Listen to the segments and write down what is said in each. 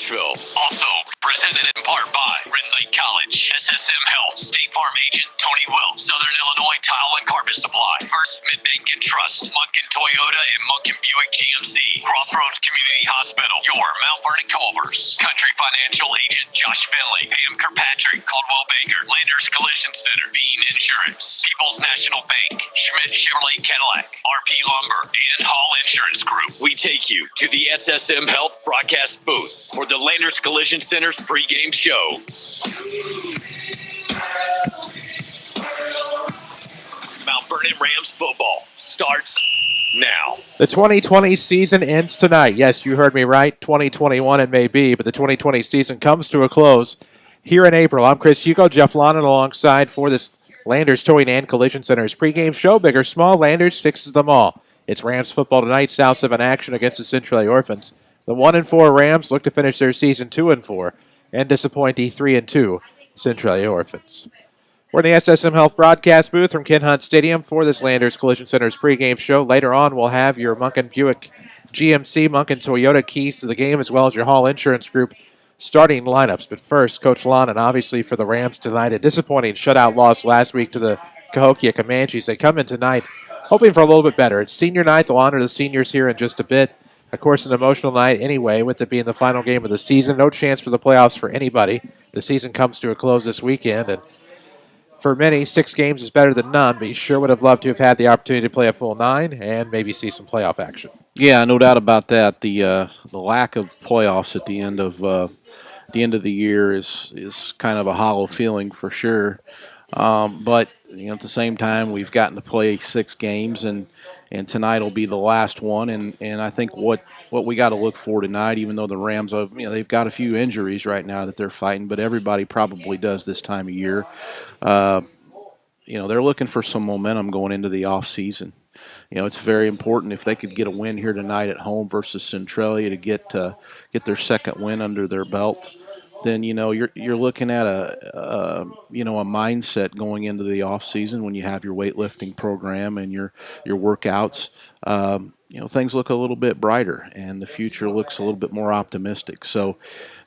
Nashville. Also presented in part by Red Lake College, SSM Health, State Farm Agent Tony Will, Southern Illinois Tile and Carpet Supply, First Mid-Bank and Trust, Munkin Toyota and Munkin Buick GMC, Crossroads Community Hospital, your Mount Vernon Culvers, Country Financial Agent Josh Finley, Pam Kirkpatrick, Caldwell Banker, Landers Collision Center, Bean Insurance, People's National Bank, Schmidt Chevrolet Cadillac, RP Lumber, and Hall Insurance Group. We take you to the SSM Health broadcast booth for the Landers Collision Center's pregame show. Mount Vernon Rams football starts now. The 2020 season ends tonight. Yes, you heard me right. 2021 it may be, but the 2020 season comes to a close here in April. I'm Chris Hugo, Jeff Lonan alongside for this Landers Towing and Collision Center's pregame show. Big or small, Landers fixes them all. It's Rams football tonight. South 7 action against the Centralia Orphans. The 1-4 Rams look to finish their season 2-4 and disappoint the 3-2 Centralia Orphans. We're in the SSM Health broadcast booth from Ken Hunt Stadium for this Landers Collision Center's pregame show. Later on, we'll have your Munkin Buick GMC, Munkin Toyota keys to the game, as well as your Hall Insurance Group starting lineups. But first, Coach Lonan, obviously for the Rams tonight, a disappointing shutout loss last week to the Cahokia Comanches. They come in tonight hoping for a little bit better. It's senior night. They'll honor the seniors here in just a bit. Of course, an emotional night anyway, with it being the final game of the season. No chance for the playoffs for anybody. The season comes to a close this weekend, and for many, 6 games is better than none, but you sure would have loved to have had the opportunity to play a full 9 and maybe see some playoff action. Yeah, no doubt about that. The lack of playoffs at the end of the year is kind of a hollow feeling for sure. But at the same time, we've gotten to play 6 games, and tonight will be the last one. And I think what we got to look for tonight, even though the Rams, they've got a few injuries right now that they're fighting, but everybody probably does this time of year. They're looking for some momentum going into the off season. It's very important if they could get a win here tonight at home versus Centralia to get their second win under their belt. Then you're looking at a mindset going into the off season when you have your weightlifting program and your workouts. Things look a little bit brighter and the future looks a little bit more optimistic. So,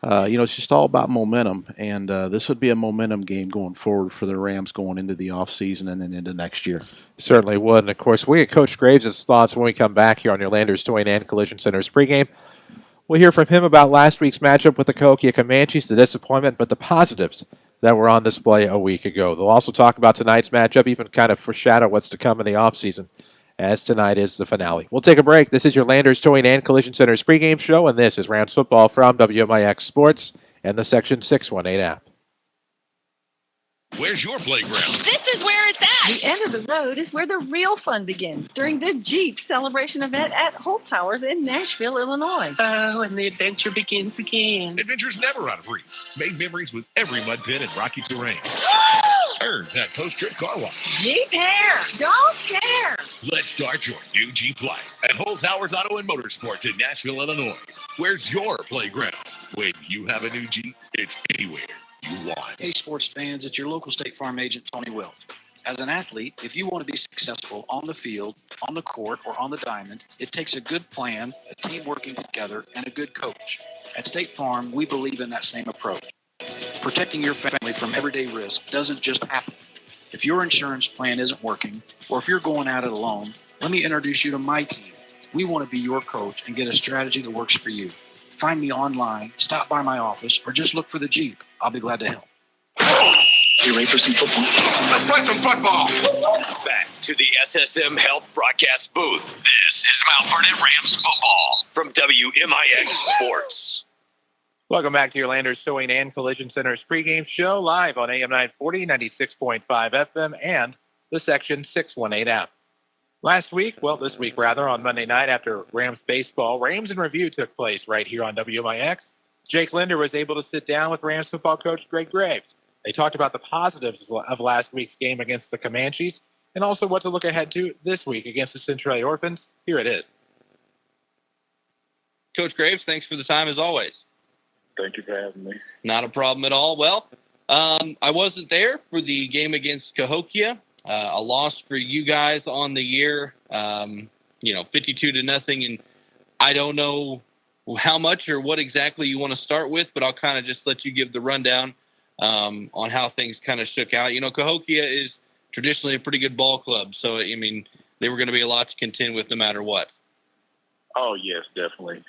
it's just all about momentum, and this would be a momentum game going forward for the Rams going into the off season and then into next year. Certainly would. And of course, we get Coach Graves' thoughts when we come back here on your Landers Towing and Collision Center's pregame. We'll hear from him about last week's matchup with the Cahokia Comanches, the disappointment, but the positives that were on display a week ago. They'll also talk about tonight's matchup, even kind of foreshadow what's to come in the offseason, as tonight is the finale. We'll take a break. This is your Landers Towing and Collision Center's pregame show, and this is Rams football from WMIX Sports and the Section 618 app. Where's your playground? This is where it's at. The end of the road is where the real fun begins during the Jeep celebration event at Holtzhauer's in Nashville, Illinois. Oh, and the adventure begins again. Adventure's never out of reach. Make memories with every mud pit and rocky terrain. Earn that post-trip car wash. Jeep hair, don't care. Let's start your new Jeep life at Holtzhauer's Auto and Motorsports in Nashville, Illinois. Where's your playground? When you have a new Jeep, it's anywhere you want. Hey, sports fans, it's your local State Farm agent, Tony Will. As an athlete, if you want to be successful on the field, on the court, or on the diamond, it takes a good plan, a team working together, and a good coach. At State Farm, we believe in that same approach. Protecting your family from everyday risk doesn't just happen. If your insurance plan isn't working, or if you're going at it alone, let me introduce you to my team. We want to be your coach and get a strategy that works for you. Find me online, stop by my office, or just look for the Jeep. I'll be glad to help. You ready for some football? Let's play some football. Back to the SSM Health broadcast booth. This is Mount Vernon Rams football from WMIX Sports. Welcome back to your Landers Towing and Collision Center's pregame show, live on AM 940, 96.5 FM, and the Section 618 app. This week, on Monday night after Rams baseball, Rams in Review took place right here on WMIX. Jake Linder was able to sit down with Rams football coach Greg Graves. They talked about the positives of last week's game against the Comanches and also what to look ahead to this week against the Centralia Orphans. Here it is. Coach Graves, thanks for the time as always. Thank you for having me. Not a problem at all. Well, I wasn't there for the game against Cahokia. A loss for you guys on the year, 52-0. And I don't know how much or what exactly you want to start with, but I'll kind of just let you give the rundown on how things kind of shook out. Cahokia is traditionally a pretty good ball club, so I mean they were going to be a lot to contend with no matter what. Oh, yes, definitely.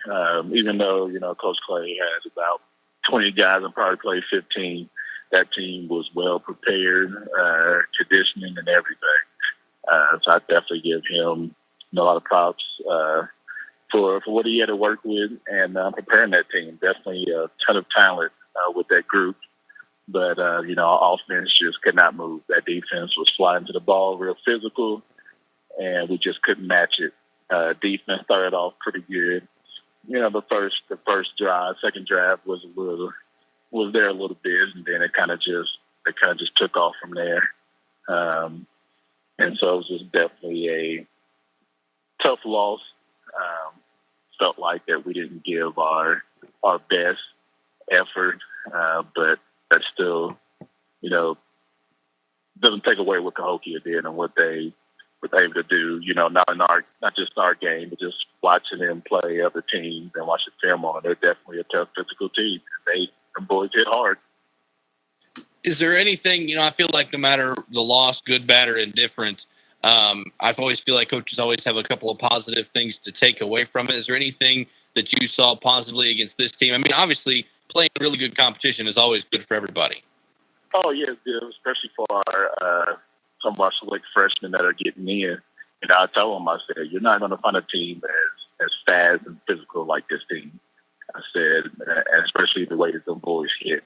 Even though, Coach Clay has about 20 guys and probably played 15, that team was well prepared, conditioning and everything. So I definitely give him a lot of props for what he had to work with and preparing that team. Definitely a ton of talent with that group. But, our offense just could not move. That defense was flying to the ball real physical, and we just couldn't match it. Defense started off pretty good. The first drive, second drive was there a little bit, and then it kind of just took off from there. And so it was just definitely a tough loss. Felt like that we didn't give our best effort, but that still, doesn't take away what Cahokia did and what they were able to do. Not just our game, but just watching them play other teams and watching film on. They're definitely a tough physical team. Them boys hit hard. Is there anything, I feel like no matter the loss, good, bad, or indifferent, I've always feel like coaches always have a couple of positive things to take away from it. Is there anything that you saw positively against this team? I mean, obviously, playing really good competition is always good for everybody. Oh, yeah, it's good, especially for some of our select freshmen that are getting in. I tell them, I said, you're not going to find a team as fast and physical like this team. I said, and especially the way that the boys hit.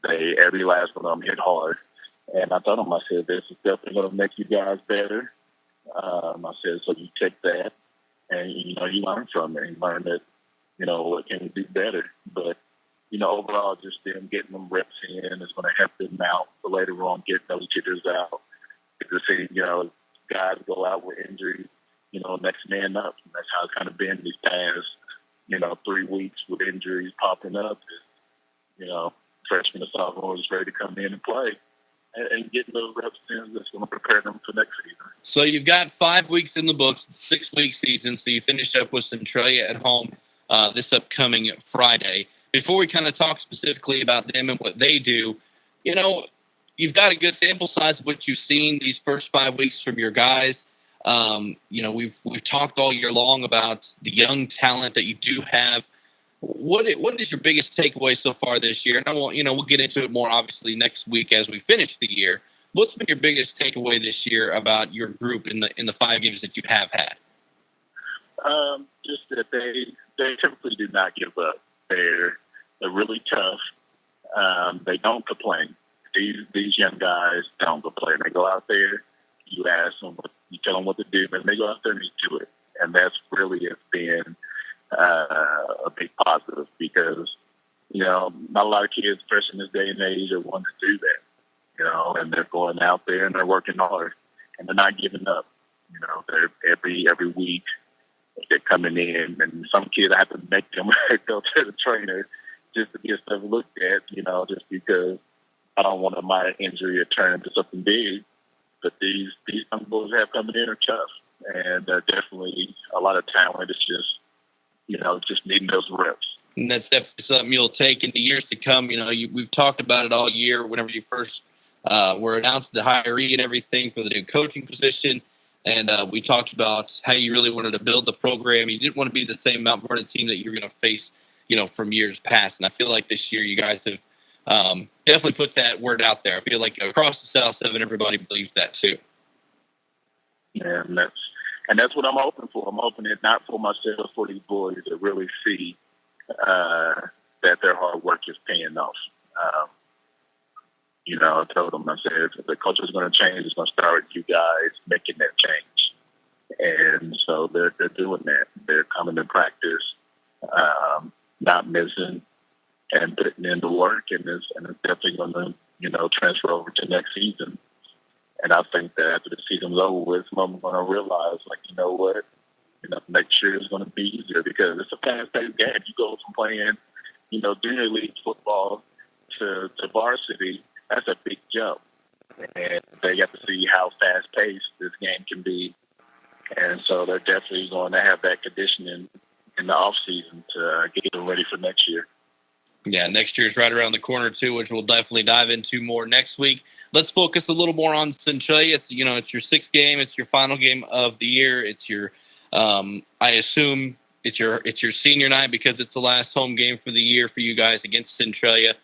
Every last one of them hit hard. And I told them, I said, this is definitely going to make you guys better. I said, so you take that and, you learn from it. You learn that, what can you do better. But, overall, just them getting them reps in is going to help them out for later on, getting those jitters out. To see, guys go out with injuries, next man up. And that's how it's kind of been these past, 3 weeks with injuries popping up. Freshmen and sophomores ready to come in and play. And getting those reps in that's going to prepare them for next season. So you've got 5 weeks in the books, 6-week season. So you finish up with Centralia at home this upcoming Friday. Before we kind of talk specifically about them and what they do, you've got a good sample size of what you've seen these first 5 weeks from your guys. We've talked all year long about the young talent that you do have. What is your biggest takeaway so far this year? And we'll get into it more obviously next week as we finish the year. What's been your biggest takeaway this year about your group in the 5 games that you have had? Just that they typically do not give up. They're really tough. They don't complain. These young guys don't complain. They go out there, you ask them, you tell them what to do, and they go out there and they do it. And that's really has been a big positive because, not a lot of kids, especially in this day and age, are wanting to do that, and they're going out there and they're working hard and they're not giving up. They're every week they're coming in, and some kids I have to make them go to the trainer just to get stuff looked at, just because I don't want a minor injury to turn into something big. But these young boys have coming in are tough, and they're definitely a lot of talent. It's just needing those reps. And that's definitely something you'll take into years to come. We've talked about it all year whenever you first were announced the hiree and everything for the new coaching position. And we talked about how you really wanted to build the program. You didn't want to be the same Mount Vernon team that you're going to face, from years past. And I feel like this year you guys have definitely put that word out there. I feel like across the South 7, everybody believes that too. Yeah, and that's what I'm hoping for. I'm hoping it not for myself, for these boys to really see that their hard work is paying off. I told them, I said, if the culture is going to change, it's going to start with you guys making that change. And so they're doing that. They're coming to practice, not missing, and putting in the work, and it's definitely going to, transfer over to next season. And I think that after the season's over with, some of them are going to realize, next year is going to be easier because it's a fast-paced game. You go from playing, junior league football to varsity, that's a big jump. And they have to see how fast-paced this game can be. And so they're definitely going to have that conditioning in the off season to get them ready for next year. Yeah, next year's right around the corner too, which we'll definitely dive into more next week. Let's focus a little more on Centralia. It's it's your sixth game. It's your final game of the year. It's your I assume it's your senior night because it's the last home game for the year for you guys against Centralia.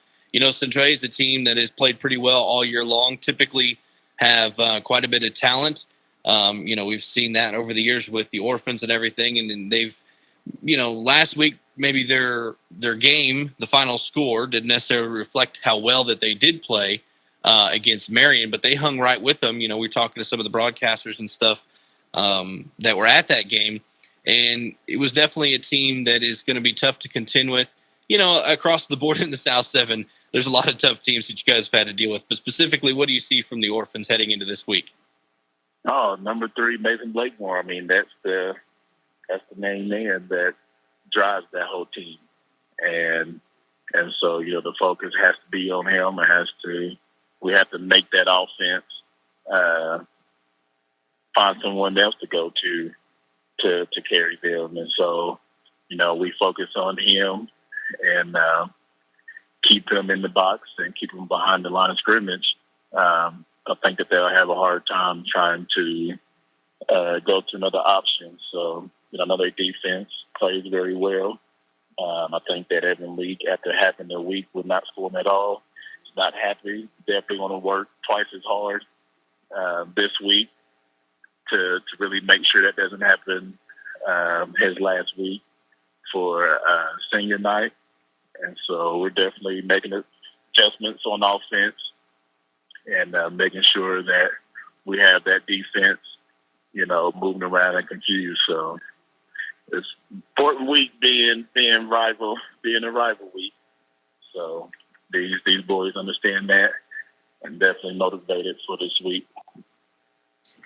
Centralia is a team that has played pretty well all year long. Typically have quite a bit of talent. We've seen that over the years with the Orphans and everything, and then they've last week maybe their game, the final score, didn't necessarily reflect how well that they did play against Marion, but they hung right with them. We're talking to some of the broadcasters and stuff that were at that game, and it was definitely a team that is going to be tough to contend with. Across the board in the South 7, there's a lot of tough teams that you guys have had to deal with. But specifically, what do you see from the Orphans heading into this week? Oh, number 3, Mason Blakemore. I mean, that's the main man that drives that whole team, and so the focus has to be on him. We have to make that offense find someone else to go to carry them, and so we focus on him and keep him in the box and keep him behind the line of scrimmage. I think that they'll have a hard time trying to go to another option. So I know their defense plays very well. I think that Evan Leak, after having their week with not scoring at all, is not happy. Definitely going to work twice as hard this week to really make sure that doesn't happen his last week for senior night. And so we're definitely making adjustments on offense and making sure that we have that defense, moving around and confused. So it's important week being a rival week. So these boys understand that and definitely motivated for this week.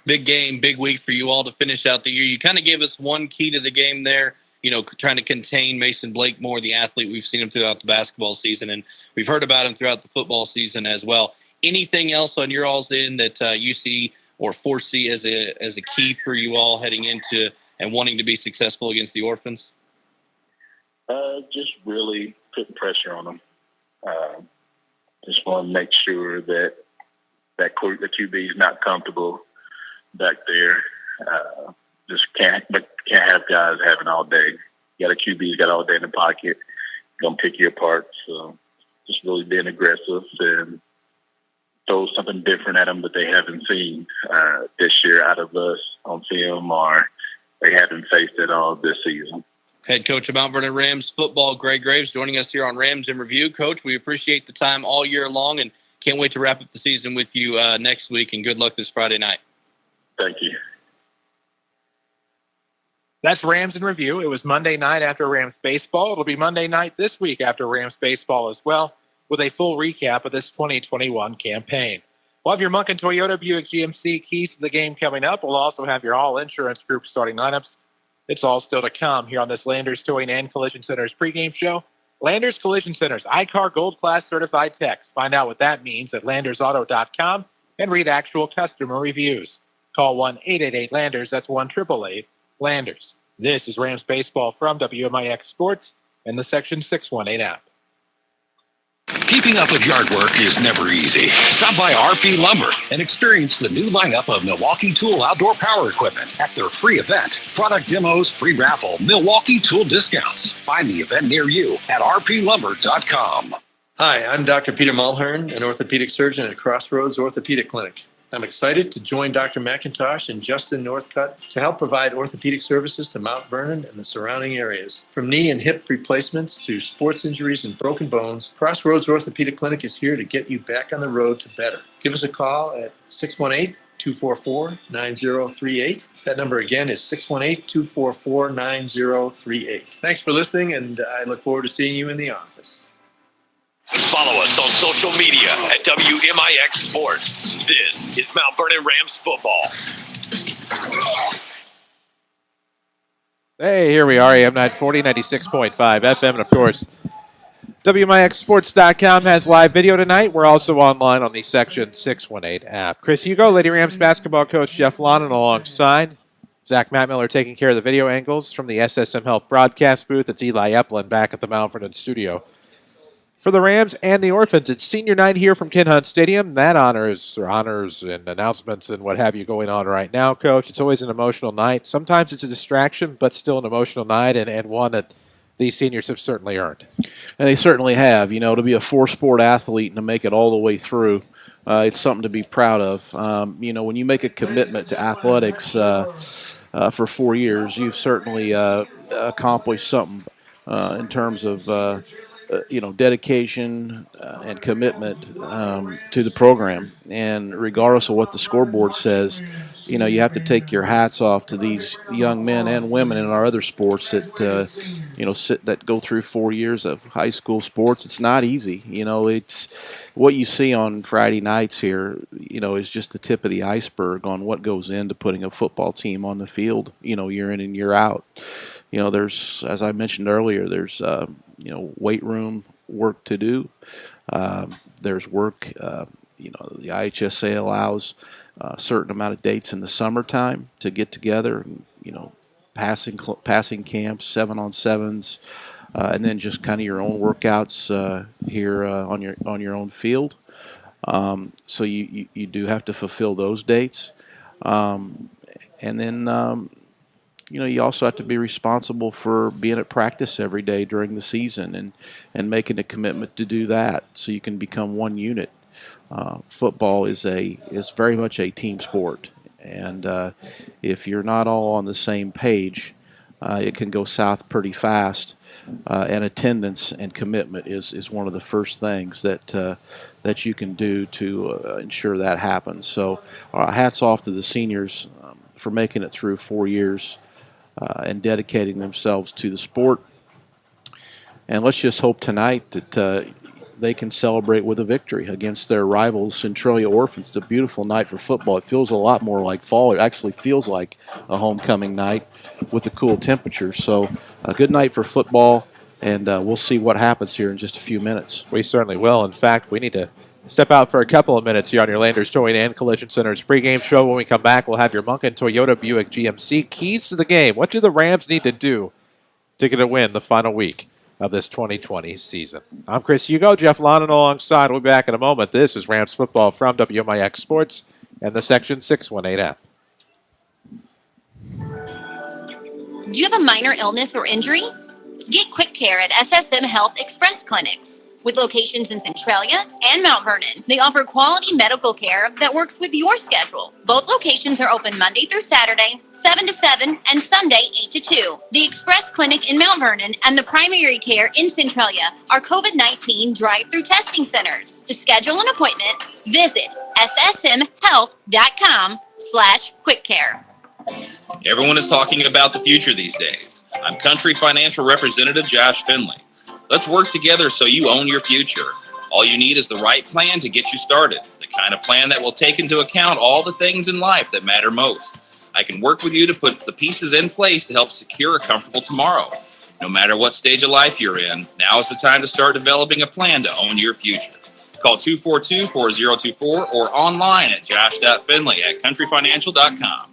Big game, big week for you all to finish out the year. You kind of gave us one key to the game there, trying to contain Mason Blakemore, the athlete. We've seen him throughout the basketball season, and we've heard about him throughout the football season as well. Anything else on your all's end that you see or foresee as a key for you all heading into and wanting to be successful against the Orphans? Just really putting pressure on them. Just want to make sure that the QB is not comfortable back there. Just can't have guys having all day. You got a QB's got all day in the pocket, gonna pick you apart. So just really being aggressive and throw something different at them that they haven't seen this year out of us on film, or they haven't faced at all this season. Head coach of Mount Vernon Rams football, Greg Graves, joining us here on Rams in Review. Coach, we appreciate the time all year long and can't wait to wrap up the season with you next week, and good luck this Friday night. Thank you. That's Rams in Review. It was Monday night after Rams baseball. It'll be Monday night this week after Rams baseball as well, with a full recap of this 2021 campaign. We'll have your Munkin Toyota Buick GMC keys to the game coming up. We'll also have your all insurance group starting lineups. It's all still to come here on this Landers Towing and Collision Center's pregame show. Landers Collision Center's iCar Gold Class certified techs. Find out what that means at landersauto.com and read actual customer reviews. Call 1-888-LANDERS. That's 1-888-LANDERS. This is Rams baseball from WMIX Sports and the Section 618 app. Keeping up with yard work is never easy. Stop by RP Lumber and experience the new lineup of Milwaukee Tool outdoor power equipment at their free event. Product demos, free raffle, Milwaukee Tool discounts. Find the event near you at rplumber.com. Hi, I'm Dr. Peter Mulhern, an orthopedic surgeon at Crossroads Orthopedic Clinic. I'm excited to join Dr. McIntosh and Justin Northcutt to help provide orthopedic services to Mount Vernon and the surrounding areas. From knee and hip replacements to sports injuries and broken bones, Crossroads Orthopedic Clinic is here to get you back on the road to better. Give us a call at 618-244-9038. That number again is 618-244-9038. Thanks for listening, and I look forward to seeing you in the office. Follow us on social media at WMIX Sports. This is Mount Vernon Rams football. Hey, here we are, AM 940, 96.5 FM, and of course, WMIXsports.com has live video tonight. We're also online on the Section 618 app. Chris Hugo, Lady Rams basketball coach Jeff Lonan alongside Zach Matt-Miller taking care of the video angles from the SSM Health broadcast booth. It's Eli Eplin back at the Mount Vernon studio. For the Rams and the Orphans, it's senior night here from Ken Hunt Stadium. That honors and announcements and what have you going on right now, Coach. It's always an emotional night. Sometimes it's a distraction, but still an emotional night, and one that these seniors have certainly earned. And they certainly have. You know, to be a four-sport athlete and to make it all the way through, it's something to be proud of. You know, when you make a commitment to athletics for 4 years, you've certainly accomplished something in terms of dedication and commitment to the program. And regardless of what the scoreboard says, you know, you have to take your hats off to these young men and women in our other sports that, that go through 4 years of high school sports. It's not easy. You know, it's what you see on Friday nights here, you know, is just the tip of the iceberg on what goes into putting a football team on the field, you know, year in and year out. You know, there's, as I mentioned earlier, there's, weight room work to do. There's work, the IHSA allows a certain amount of dates in the summertime to get together, and, you know, passing camps, 7-on-7s, and then just kind of your own workouts here on your own field. So you do have to fulfill those dates. And then, you also have to be responsible for being at practice every day during the season and making a commitment to do that so you can become one unit. Football is very much a team sport, and if you're not all on the same page, it can go south pretty fast. And attendance and commitment is one of the first things that you can do to ensure that happens. So, hats off to the seniors for making it through 4 years. And dedicating themselves to the sport. And let's just hope tonight that they can celebrate with a victory against their rivals, Centralia Orphans. It's a beautiful night for football. It feels a lot more like fall. It actually feels like a homecoming night with the cool temperatures. So a good night for football, and we'll see what happens here in just a few minutes. We certainly will. In fact, we need to step out for a couple of minutes here on your Landers Towing and Collision Center's pregame show. When we come back, we'll have your Munkin Toyota Buick GMC keys to the game. What do the Rams need to do to get a win the final week of this 2020 season? I'm Chris Hugo, Jeff Lonan alongside. We'll be back in a moment. This is Rams football from WMIX Sports and the Section 618 app. Do you have a minor illness or injury? Get quick care at SSM Health Express Clinics. With locations in Centralia and Mount Vernon, they offer quality medical care that works with your schedule. Both locations are open Monday through Saturday, 7 to 7, and Sunday, 8 to 2. The Express Clinic in Mount Vernon and the primary care in Centralia are COVID-19 drive-through testing centers. To schedule an appointment, visit ssmhealth.com/quickcare. Everyone is talking about the future these days. I'm Country Financial Representative Josh Finley. Let's work together so you own your future. All you need is the right plan to get you started, the kind of plan that will take into account all the things in life that matter most. I can work with you to put the pieces in place to help secure a comfortable tomorrow. No matter what stage of life you're in, now is the time to start developing a plan to own your future. Call 242-4024 or online at josh.finley@countryfinancial.com.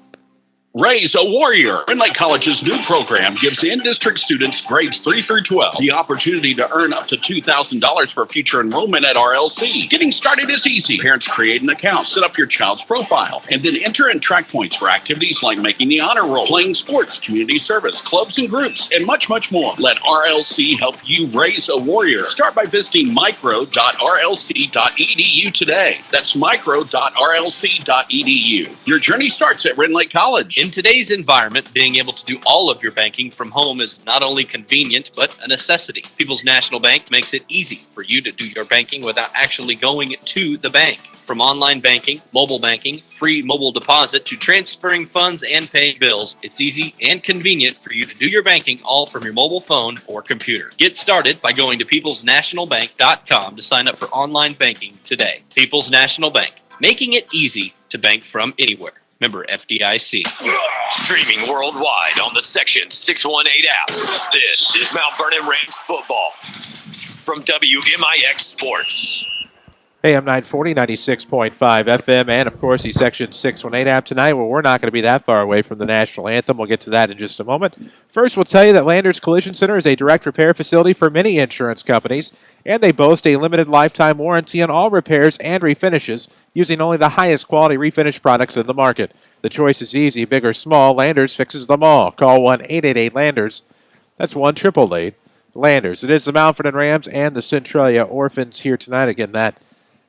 Raise a Warrior. Red Lake College's new program gives in-district students grades 3 through 12 the opportunity to earn up to $2,000 for future enrollment at RLC. Getting started is easy. Parents create an account, set up your child's profile, and then enter and track points for activities like making the honor roll, playing sports, community service, clubs and groups, and much, much more. Let RLC help you raise a warrior. Start by visiting micro.rlc.edu today. That's micro.rlc.edu. Your journey starts at Red Lake College. In today's environment, being able to do all of your banking from home is not only convenient, but a necessity. People's National Bank makes it easy for you to do your banking without actually going to the bank. From online banking, mobile banking, free mobile deposit, to transferring funds and paying bills, it's easy and convenient for you to do your banking all from your mobile phone or computer. Get started by going to peoplesnationalbank.com to sign up for online banking today. People's National Bank, making it easy to bank from anywhere. Member FDIC. Streaming worldwide on the Section 618 app. This is Mount Vernon Rams football from WMIX Sports. AM 940, 96.5 FM, and of course the Section 618 app tonight, where we're not going to be that far away from the national anthem. We'll get to that in just a moment. First, we'll tell you that Landers Collision Center is a direct repair facility for many insurance companies, and they boast a limited lifetime warranty on all repairs and refinishes, using only the highest quality refinish products in the market. The choice is easy, big or small. Landers fixes them all. Call 1-888-LANDERS. That's 1-888-LANDERS. It is the Mount Vernon Rams and the Centralia Orphans here tonight. Again, that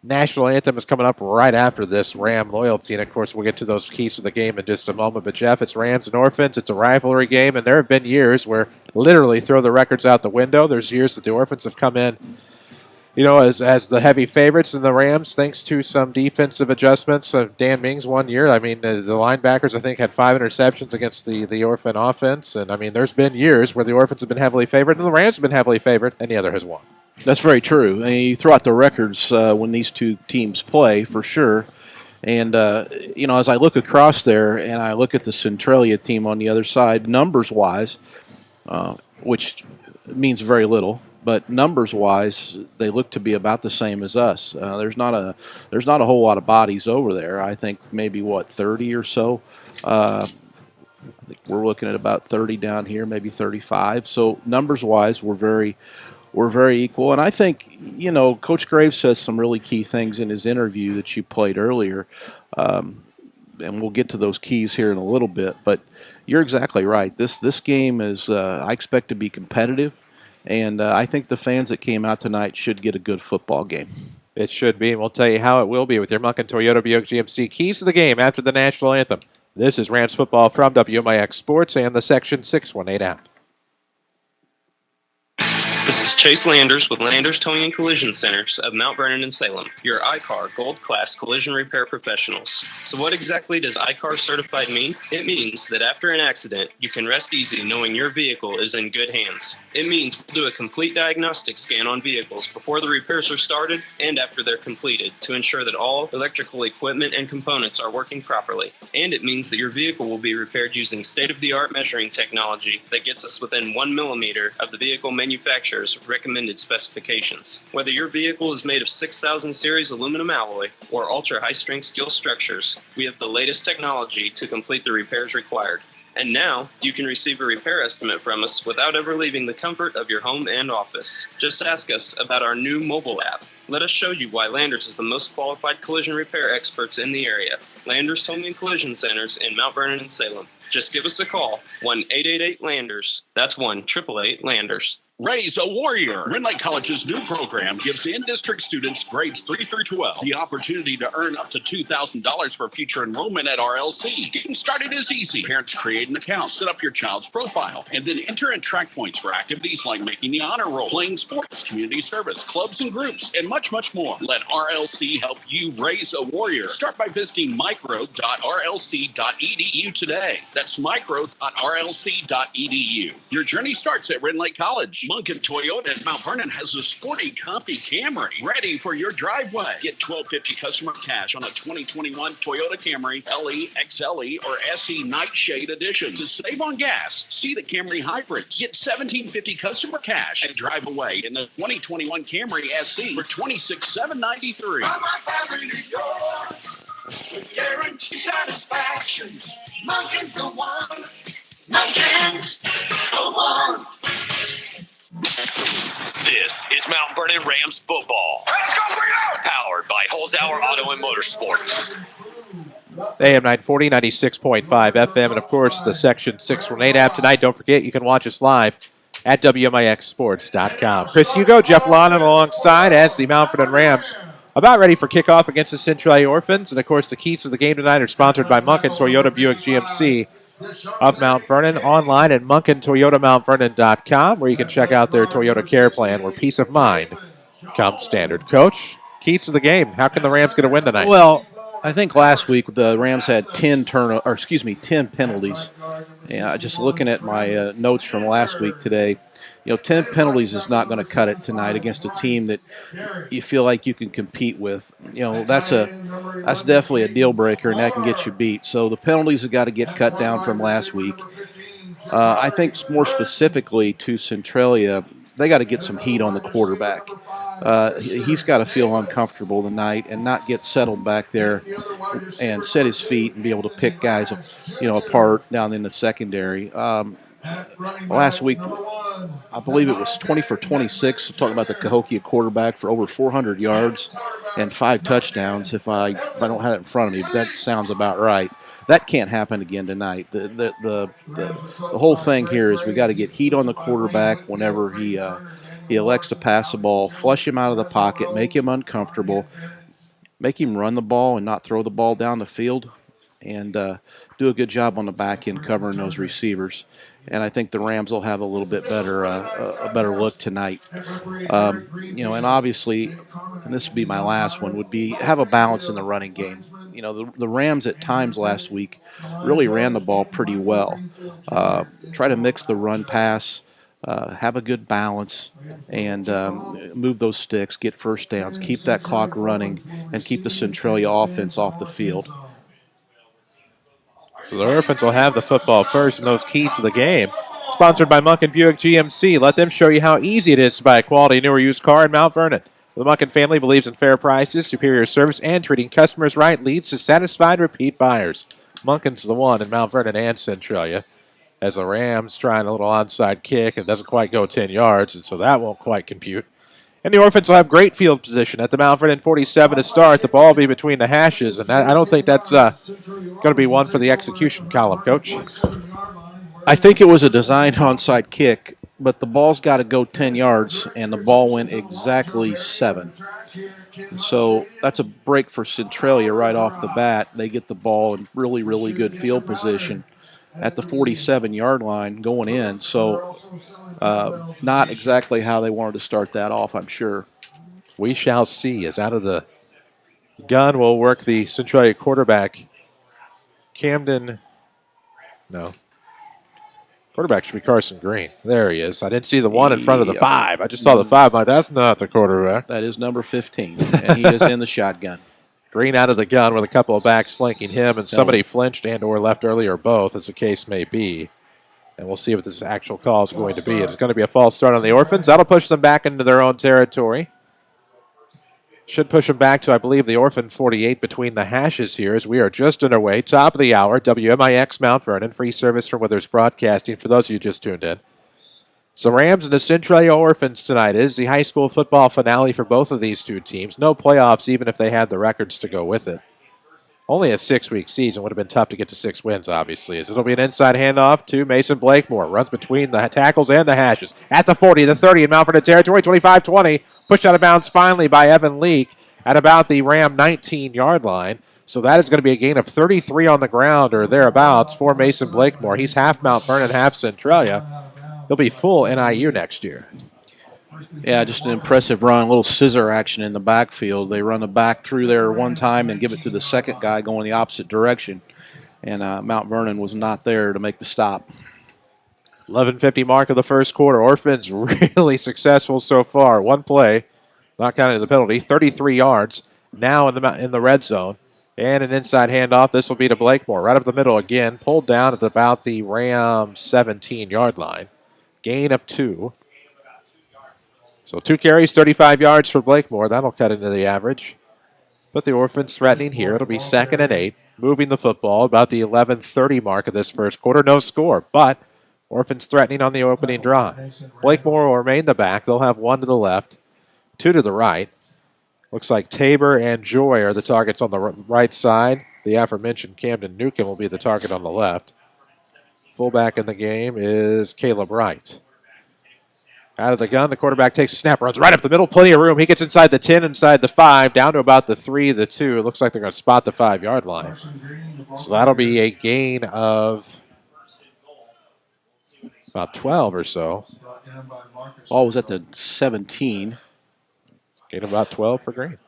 national anthem is coming up right after this Ram loyalty, and of course we'll get to those keys to the game in just a moment. But Jeff, it's Rams and Orphans. It's a rivalry game, and there have been years where literally throw the records out the window. There's years that the Orphans have come in, as the heavy favorites, and the Rams, thanks to some defensive adjustments of Dan Mings one year. I mean, the linebackers, I think, had 5 interceptions against the Orphan offense. And, I mean, there's been years where the Orphans have been heavily favored and the Rams have been heavily favored, and the other has won. That's very true. And you throw out the records when these two teams play, for sure. And, as I look across there and I look at the Centralia team on the other side, numbers-wise, which means very little, but numbers-wise, they look to be about the same as us. There's not a whole lot of bodies over there. I think maybe 30 or so. I think we're looking at about 30 down here, maybe 35. So numbers-wise, we're very equal. And I think Coach Graves says some really key things in his interview that you played earlier. And we'll get to those keys here in a little bit. But you're exactly right. This game is I expect to be competitive. And I think the fans that came out tonight should get a good football game. It should be, and we'll tell you how it will be with your Munkin Toyota Buick GMC keys to the game after the national anthem. This is Rams football from WMIX Sports and the Section 618 app. This is Chase Landers with Landers Towing and Collision Centers of Mount Vernon and Salem, your ICAR Gold Class collision repair professionals. So what exactly does ICAR certified mean? It means that after an accident, you can rest easy knowing your vehicle is in good hands. It means we'll do a complete diagnostic scan on vehicles before the repairs are started and after they're completed to ensure that all electrical equipment and components are working properly. And it means that your vehicle will be repaired using state-of-the-art measuring technology that gets us within 1 millimeter of the vehicle manufacturer's recommended specifications. Whether your vehicle is made of 6000 series aluminum alloy or ultra high strength steel structures, we have the latest technology to complete the repairs required. And now you can receive a repair estimate from us without ever leaving the comfort of your home and office. Just ask us about our new mobile app. Let us show you why Landers is the most qualified collision repair experts in the area. Landers Towing and Collision Centers in Mount Vernon and Salem. Just give us a call, 1-888-LANDERS. That's 1-888-LANDERS. Raise a Warrior. Red Lake College's new program gives in-district students grades 3 through 12 the opportunity to earn up to $2,000 for future enrollment at RLC. Getting started is easy. Parents create an account, set up your child's profile, and then enter and track points for activities like making the honor roll, playing sports, community service, clubs and groups, and much, much more. Let RLC help you raise a warrior. Start by visiting micro.rlc.edu today. That's micro.rlc.edu. Your journey starts at Red Lake College. Munkin Toyota at Mount Vernon has a sporty, comfy Camry ready for your driveway. Get $1,250 customer cash on a 2021 Toyota Camry LE, XLE, or SE Nightshade Edition. To save on gas, see the Camry Hybrids. Get $1,750 customer cash and drive away in the 2021 Camry SE for $26,793. My family is yours. With guaranteed satisfaction. Munkin's the one. Munkin's the one. This is Mount Vernon Rams football. Let's go, powered by Holzhauer Auto and Motorsports. AM 940, 96.5 FM, and of course the Section 618 app tonight. Don't forget, you can watch us live at WMIXsports.com. Chris Hugo, Jeff Lonnon alongside as the Mount Vernon Rams about ready for kickoff against the Centralia Orphans. And of course, the keys to the game tonight are sponsored by Munkin Toyota Buick GMC of Mount Vernon, online at MunkinToyotaMountVernon.com, where you can check out their Toyota Care Plan, where peace of mind comes standard. Coach, keys to the game. How can the Rams get a win tonight? Well, I think last week the Rams had 10 penalties. Yeah, just looking at my notes from last week today, 10 penalties is not going to cut it tonight against a team that you feel like you can compete with. That's definitely a deal breaker, and that can get you beat. So the penalties have got to get cut down from last week. I think more specifically to Centralia, they got to get some heat on the quarterback. he's got to feel uncomfortable tonight and not get settled back there and set his feet and be able to pick guys, apart down in the secondary. Last week, I believe it was 20 for 26. Talking about the Cahokia quarterback for over 400 yards and 5 touchdowns. If I don't have it in front of me, but that sounds about right. That can't happen again tonight. The whole thing here is we got to get heat on the quarterback whenever he elects to pass the ball, flush him out of the pocket, make him uncomfortable, make him run the ball and not throw the ball down the field, and do a good job on the back end covering those receivers. And I think the Rams will have a little bit better a better look tonight. And obviously, and this would be my last one, would be have a balance in the running game. The Rams at times last week really ran the ball pretty well. Try to mix the run pass, have a good balance, and move those sticks, get first downs, keep that clock running, and keep the Centralia offense off the field. So the Orphans will have the football first, and those keys to the game. Sponsored by Munkin Buick GMC. Let them show you how easy it is to buy a quality new or used car in Mount Vernon. The Munkin family believes in fair prices, superior service, and treating customers right leads to satisfied repeat buyers. Munkin's the one in Mount Vernon and Centralia. As the Rams trying a little onside kick, and it doesn't quite go 10 yards, and so that won't quite compute. And the Orphans will have great field position at the Mount Vernon 47 to start. The ball will be between the hashes, and I don't think that's going to be one for the execution column, Coach. I think it was a designed onside kick, but the ball's got to go 10 yards, and the ball went exactly 7. So that's a break for Centralia right off the bat. They get the ball in really, really good field position at the 47-yard line going in. So not exactly how they wanted to start that off, I'm sure. We shall see. As out of the gun will work the Centralia quarterback, Camden. No. Quarterback should be Carson Green. There he is. I didn't see the 1 in front of the 5. I just saw the 5. Like, that's not the quarterback. That is number 15, and he is in the shotgun. Green out of the gun with a couple of backs flanking him, and somebody flinched and or left early, or both, as the case may be. And we'll see what this actual call is going to be. It's going to be a false start on the Orphans. That'll push them back into their own territory. Should push them back to, I believe, the Orphan 48 between the hashes here as we are just underway. Top of the hour, WMIX Mount Vernon. Free service from Withers Broadcasting for those of you just tuned in. So Rams and the Centralia Orphans tonight. It is the high school football finale for both of these two teams. No playoffs even if they had the records to go with it. Only a 6-week season. Would have been tough to get to 6 wins, obviously. As it'll be an inside handoff to Mason Blakemore. Runs between the tackles and the hashes. At the 40, the 30 in Mount Vernon territory. 25-20. Pushed out of bounds finally by Evan Leake at about the Ram 19-yard line. So that is going to be a gain of 33 on the ground or thereabouts for Mason Blakemore. He's half Mount Vernon, half Centralia. He'll be full NIU next year. Yeah, just an impressive run, a little scissor action in the backfield. They run the back through there one time and give it to the second guy going the opposite direction. And Mount Vernon was not there to make the stop. 11:50 mark of the first quarter. Orphans really successful so far. One play, not counting the penalty, 33 yards. Now in the red zone. And an inside handoff. This will be to Blakemore. Right up the middle again. Pulled down at about the Ram 17-yard line. Gain of 2. So 2 carries, 35 yards for Blakemore. That'll cut into the average. But the Orphans threatening here. It'll be 2nd and 8. Moving the football about the 11:30 mark of this first quarter. No score, but Orphans threatening on the opening drive. Blakemore will remain the back. They'll have 1 to the left, 2 to the right. Looks like Tabor and Joy are the targets on the right side. The aforementioned Camden Newcomb will be the target on the left. Fullback in the game is Caleb Wright. Out of the gun, the quarterback takes a snap, runs right up the middle, plenty of room. He gets inside the 10, inside the 5, down to about the 3, the 2. It looks like they're going to spot the 5-yard line. So that'll be a gain of about 12 or so. Ball was at the 17. Gain of about 12 for Green.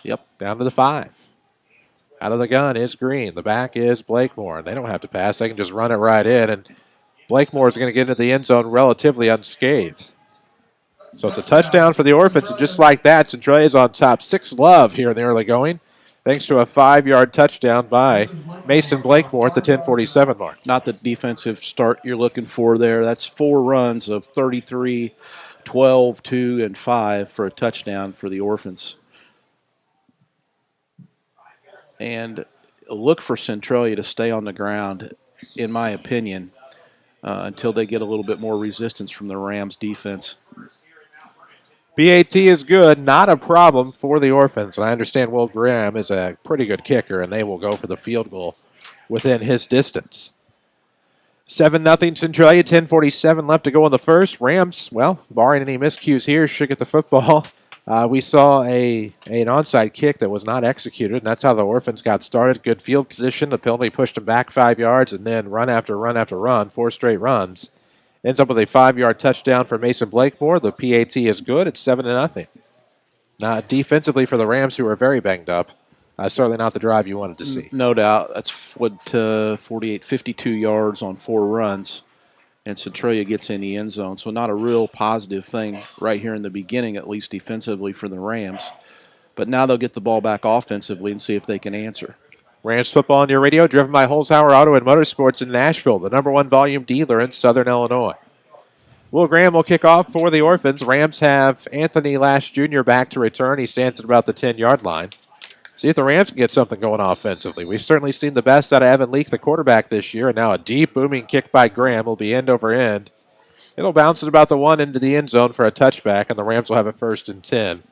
Yep. Down to the 5. Out of the gun is Green. The back is Blakemore. They don't have to pass. They can just run it right in, and Blakemore is going to get into the end zone relatively unscathed. So it's a touchdown for the Orphans, and just like that, Centralia is on top. 6-love here in the early going, thanks to a 5-yard touchdown by Mason Blakemore at the 10:47 mark. Not the defensive start you're looking for there. That's 4 runs of 33, 12, 2, and 5 for a touchdown for the Orphans. And look for Centralia to stay on the ground, in my opinion, until they get a little bit more resistance from the Rams defense. BAT is good, not a problem for the Orphans. And I understand Will Graham is a pretty good kicker, and they will go for the field goal within his distance. 7-0 Centralia, 10:47 left to go in the first. Rams, well, barring any miscues here, should get the football. We saw an onside kick that was not executed, and that's how the Orphans got started. Good field position. The penalty pushed them back 5 yards, and then run after run after run, 4 straight runs. Ends up with a 5-yard touchdown for Mason Blakemore. The PAT is good. It's 7-0. Now, defensively for the Rams, who are very banged up, certainly not the drive you wanted to see. No doubt. That's 48, 52 yards on 4 runs, and Centralia gets in the end zone. So not a real positive thing right here in the beginning, at least defensively for the Rams. But now they'll get the ball back offensively and see if they can answer. Rams football on your radio, driven by Holzhauer Auto and Motorsports in Nashville, the #1 volume dealer in Southern Illinois. Will Graham will kick off for the Orphans. Rams have Anthony Lash Jr. back to return. He stands at about the 10-yard line. See if the Rams can get something going offensively. We've certainly seen the best out of Evan Leake, the quarterback, this year, and now a deep, booming kick by Graham will be end over end. It'll bounce at about the 1 into the end zone for a touchback, and the Rams will have it 1st and 10.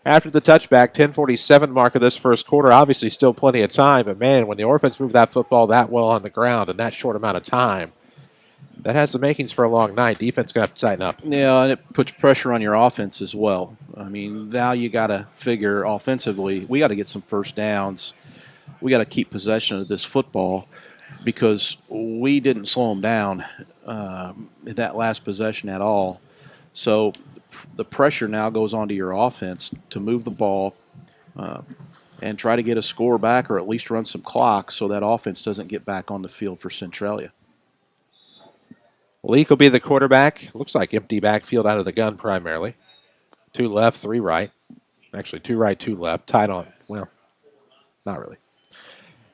After the touchback, 10:47 mark of this first quarter, obviously still plenty of time, but man, when the Orphans move that football that well on the ground in that short amount of time, that has the makings for a long night. Defense going to have to tighten up. Yeah, and it puts pressure on your offense as well. I mean, now you got to figure offensively, we got to get some first downs. We got to keep possession of this football because we didn't slow them down in that last possession at all. So the pressure now goes onto your offense to move the ball and try to get a score back or at least run some clock so that offense doesn't get back on the field for Centralia. Leake will be the quarterback. Looks like empty backfield out of the gun primarily. 2 left, 3 right. Actually, 2 right, 2 left. Tied on. Well, not really.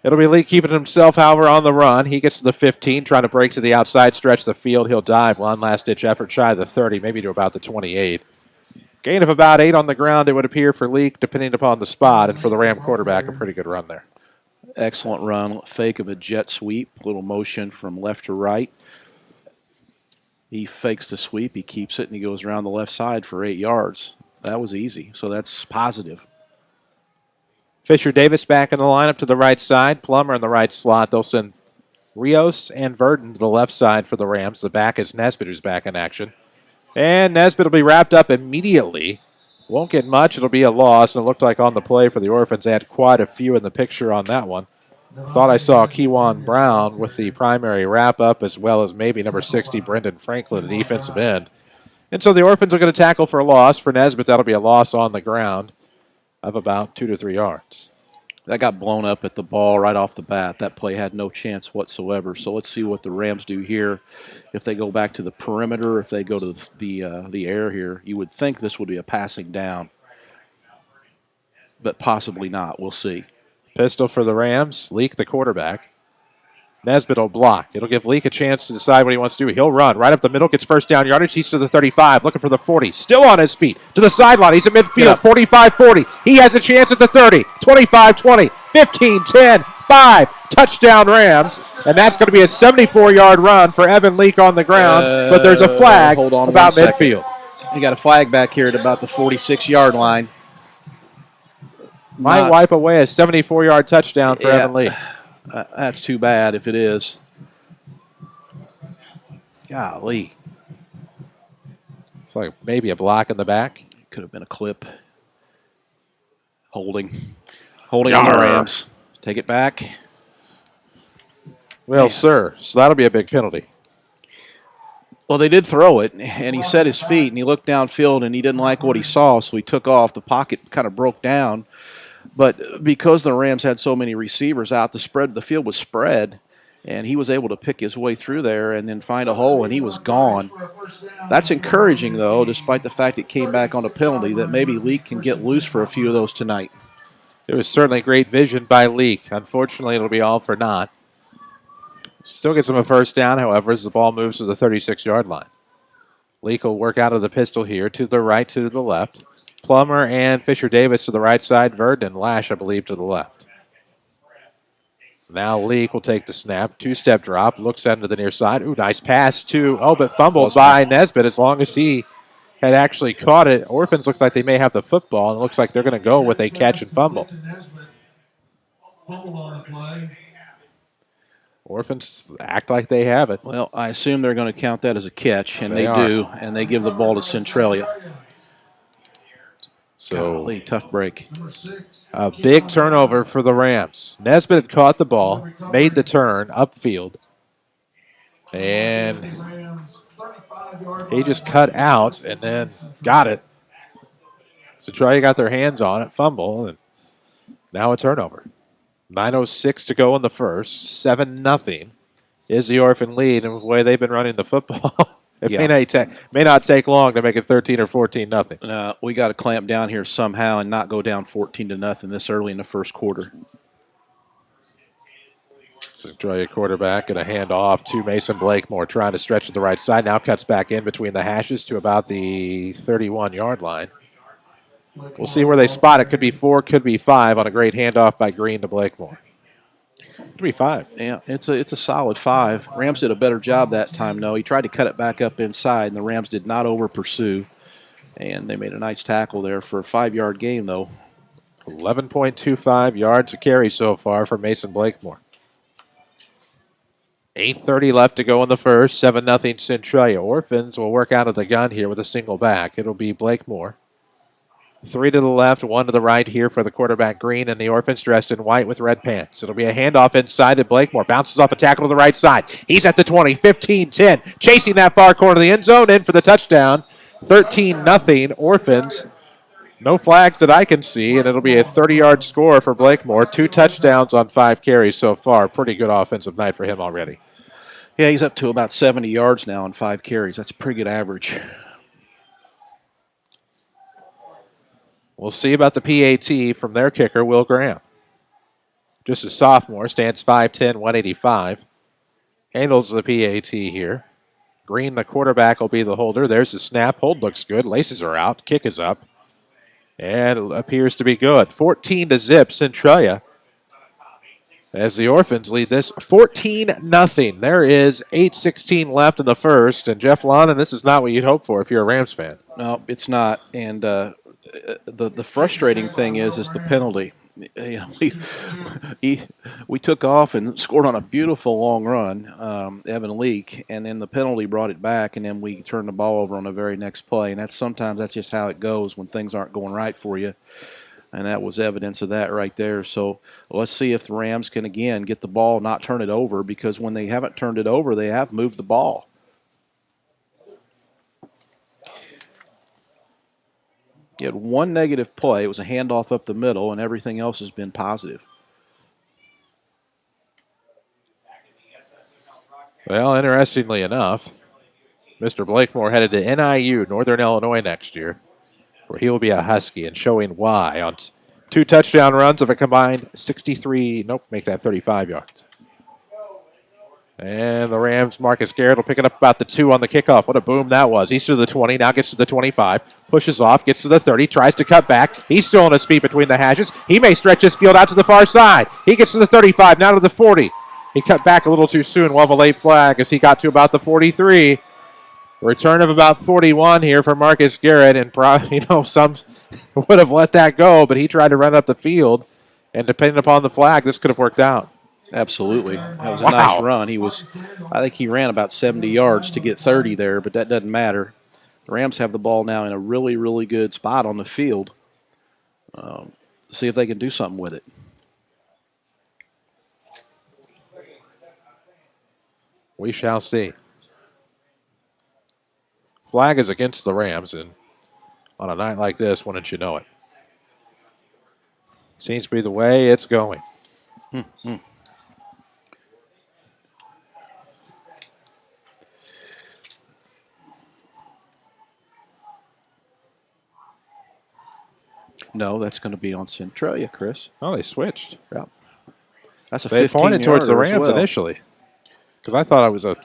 It'll be Leake keeping himself, however, on the run. He gets to the 15, trying to break to the outside stretch of the field. He'll dive. One last-ditch effort shy of the 30, maybe to about the 28. Gain of about 8 on the ground, it would appear, for Leake, depending upon the spot. And for the Ram quarterback, a pretty good run there. Excellent run. Fake of a jet sweep. Little motion from left to right. He fakes the sweep, he keeps it, and he goes around the left side for 8 yards. That was easy, so that's positive. Fisher Davis back in the lineup to the right side. Plummer in the right slot. They'll send Rios and Vernon to the left side for the Rams. The back is Nesbitt, who's back in action. And Nesbitt will be wrapped up immediately. Won't get much. It'll be a loss, and it looked like on the play for the Orphans, they had quite a few in the picture on that one. Thought I saw Kewan Brown with the primary wrap-up, as well as maybe number 60, Brendan Franklin, the defensive end. And so the Orphans are going to tackle for a loss. For Nesbitt, that'll be a loss on the ground of about 2 to 3 yards. That got blown up at the ball right off the bat. That play had no chance whatsoever. So let's see what the Rams do here. If they go back to the perimeter, if they go to the air here, you would think this would be a passing down. But possibly not. We'll see. Pistol for the Rams. Leake, the quarterback. Nesbitt will block. It'll give Leake a chance to decide what he wants to do. He'll run right up the middle, gets first down yardage. He's to the 35, looking for the 40. Still on his feet. To the sideline. He's at midfield. 45-40. He has a chance at the 30. 25-20. 15-10. 5. Touchdown Rams. And that's going to be a 74-yard run for Evan Leake on the ground. But there's a flag about midfield. You got a flag back here at about the 46-yard line. Might wipe away a 74-yard touchdown for Evan Leake. That's too bad if it is. Golly. It's like maybe a block in the back. Could have been a clip. Holding on the Rams. Take it back. Well, sir, so that'll be a big penalty. Well, they did throw it, and he set his feet, and he looked downfield, and he didn't like what he saw, so he took off. The pocket kind of broke down. But because the Rams had so many receivers out, the field was spread, and he was able to pick his way through there and then find a hole, and he was gone. That's encouraging, though, despite the fact it came back on a penalty, that maybe Leake can get loose for a few of those tonight. It was certainly great vision by Leake. Unfortunately, it'll be all for naught. Still gets him a first down, however, as the ball moves to the 36-yard line. Leak will work out of the pistol here to the right, to the left. Plummer and Fisher-Davis to the right side. Vernon and Lash, I believe, to the left. Now Leak will take the snap. Two-step drop. Looks into the near side. Ooh, nice pass to, but fumbled by Nesbitt as long as he had actually caught it. Orphans look like they may have the football, and it looks like they're going to go with a catch and fumble. Orphans act like they have it. Well, I assume they're going to count that as a catch, and they do, and they give the ball to Centralia. So, golly, tough break. A big turnover for the Rams. Nesbitt had caught the ball, made the turn upfield, and he just cut out and then got it. Centralia got their hands on it, fumble, and now a turnover. 9:06 to go in the first. 7-0 is the Orphan lead, and the way they've been running the football, it may not take long to make it 13 or 14-0. We got to clamp down here somehow and not go down 14-0 this early in the first quarter. Centralia quarterback and a handoff to Mason Blakemore, trying to stretch to the right side. Now cuts back in between the hashes to about the 31-yard line. We'll see where they spot it. Could be 4, could be 5 on a great handoff by Green to Blakemore. Could be 5. Yeah, it's a solid 5. Rams did a better job that time, though. He tried to cut it back up inside, and the Rams did not over-pursue. And they made a nice tackle there for a 5-yard gain, though. 11.25 yards a carry so far for Mason Blakemore. 8:30 left to go in the first. 7-0 Centralia. Orphans will work out of the gun here with a single back. It'll be Blakemore. 3 to the left, 1 to the right here for the quarterback Green, and the Orphans dressed in white with red pants. It'll be a handoff inside to Blakemore. Bounces off a tackle to the right side. He's at the 20, 15, 10. Chasing that far corner of the end zone, in for the touchdown. 13-0 Orphans. No flags that I can see, and it'll be a 30-yard score for Blakemore. 2 touchdowns on 5 carries so far. Pretty good offensive night for him already. Yeah, he's up to about 70 yards now on 5 carries. That's a pretty good average. We'll see about the PAT from their kicker, Will Graham. Just a sophomore, stands 5'10", 185. Handles the PAT here. Green, the quarterback, will be the holder. There's the snap. Hold looks good. Laces are out. Kick is up. And it appears to be good. 14-0 Centralia. As the Orphans lead this 14-0. There is 8:16 left in the first. And Jeff Lonan, this is not what you'd hope for if you're a Rams fan. No, it's not. And the frustrating thing is the penalty. We took off and scored on a beautiful long run, Evan Leak, and then the penalty brought it back, and then we turned the ball over on the very next play. And sometimes that's just how it goes when things aren't going right for you. And that was evidence of that right there. So let's see if the Rams can, again, get the ball, not turn it over, because when they haven't turned it over, they have moved the ball. You had one negative play. It was a handoff up the middle, and everything else has been positive. Well, interestingly enough, Mr. Blakemore headed to NIU, Northern Illinois, next year, where he will be a Husky, and showing why on 2 touchdown runs of a combined 35 yards. And the Rams, Marcus Garrett will pick it up about the 2 on the kickoff. What a boom that was. He's to the 20, now gets to the 25, pushes off, gets to the 30, tries to cut back. He's still on his feet between the hashes. He may stretch his field out to the far side. He gets to the 35, now to the 40. He cut back a little too soon. We'll have a late flag as he got to about the 43. Return of about 41 here for Marcus Garrett, and some would have let that go, but he tried to run up the field, and depending upon the flag, this could have worked out. Absolutely. That was a nice run. I think he ran about 70 yards to get 30 there, but that doesn't matter. The Rams have the ball now in a really, really good spot on the field. See if they can do something with it. We shall see. Flag is against the Rams, and on a night like this, wouldn't you know it? Seems to be the way it's going. No, that's going to be on Centralia, Chris. Oh, they switched. Yeah. That's a 15-yarder. They pointed towards the Rams initially, because I thought it was a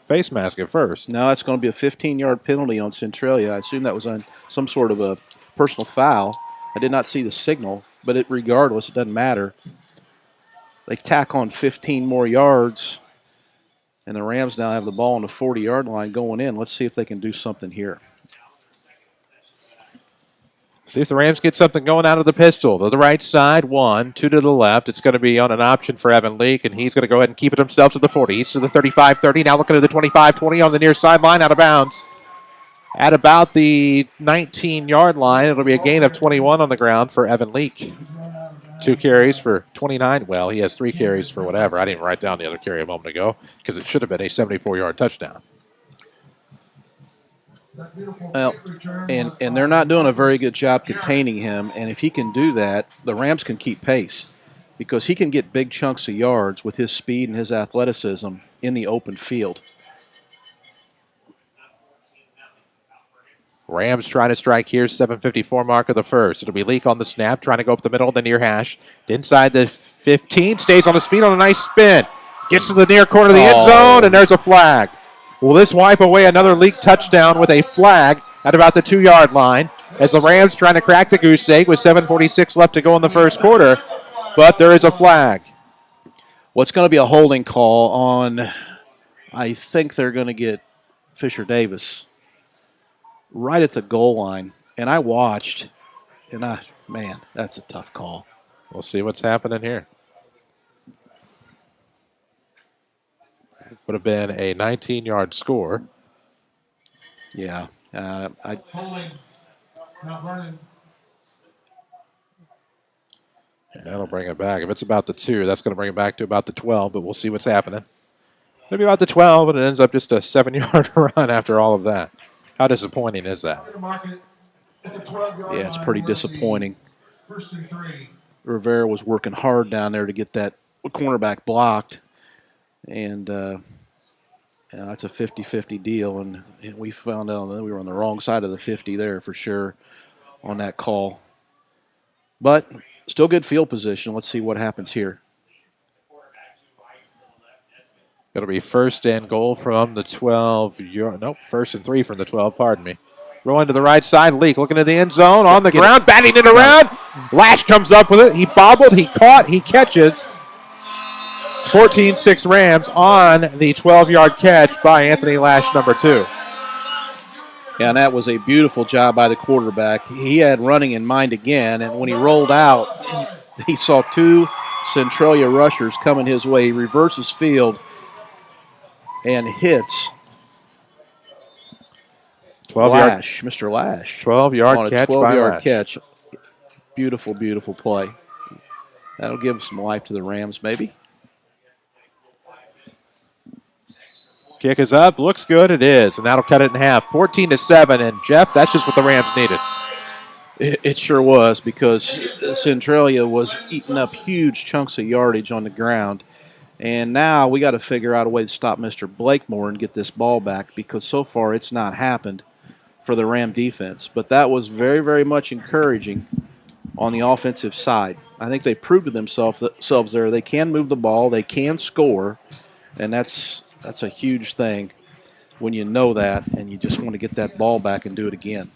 face mask at first. No, it's going to be a 15-yard penalty on Centralia. I assume that was on some sort of a personal foul. I did not see the signal, but regardless, it doesn't matter. They tack on 15 more yards, and the Rams now have the ball on the 40-yard line going in. Let's see if they can do something here. See if the Rams get something going out of the pistol. To the right side, 1, 2 to the left. It's going to be on an option for Evan Leake, and he's going to go ahead and keep it himself to the 40. He's to the 35-30, now looking at the 25-20 on the near sideline, out of bounds. At about the 19-yard line, it'll be a gain of 21 on the ground for Evan Leake. 2 carries for 29. Well, he has 3 carries for whatever. I didn't even write down the other carry a moment ago because it should have been a 74-yard touchdown. Well, and they're not doing a very good job containing him, and if he can do that, the Rams can keep pace because he can get big chunks of yards with his speed and his athleticism in the open field. Rams trying to strike here, 7:54 mark of the first. It'll be Leake on the snap, trying to go up the middle of the near hash. Inside the 15, stays on his feet on a nice spin. Gets to the near corner of the end zone, and there's a flag. Will this wipe away another Leake touchdown with a flag at about the 2-yard line as the Rams trying to crack the goose egg with 7:46 left to go in the first quarter, but there is a flag. Well, it's going to be a holding call on, I think they're going to get Fisher Davis right at the goal line, and I watched, and man, that's a tough call. We'll see what's happening here. Would have been a 19-yard score. Yeah. And that'll bring it back. If it's about the 2, that's going to bring it back to about the 12, but we'll see what's happening. Maybe about the 12, and it ends up just a 7-yard run after all of that. How disappointing is that? Yeah, it's pretty disappointing. Rivera was working hard down there to get that cornerback blocked, and that's a 50-50 deal, and we found out that we were on the wrong side of the 50 there for sure on that call. But still good field position. Let's see what happens here. It'll be 1st and goal from the 12. Nope, 1st and 3 from the 12, pardon me. Rolling to the right side, Leake looking at the end zone, on the ground, batting it around. Lash comes up with it. He bobbled, he caught, he catches. 14-6 Rams on the 12-yard catch by Anthony Lash, number 2. Yeah, and that was a beautiful job by the quarterback. He had running in mind again, and when he rolled out, he saw 2 Centralia rushers coming his way. He reverses field and hits 12-yard, Mr. Lash. 12-yard catch by 12-yard Lash. catch. Beautiful, beautiful play. That'll give some life to the Rams, maybe. Kick is up, looks good, it is, and that'll cut it in half. 14-7, and Jeff, that's just what the Rams needed. It sure was, because Centralia was eating up huge chunks of yardage on the ground. And now we got to figure out a way to stop Mr. Blakemore and get this ball back, because so far it's not happened for the Ram defense. But that was very, very much encouraging on the offensive side. I think they proved to themselves there. They can move the ball, they can score, and that's a huge thing when you know that and you just want to get that ball back and do it again.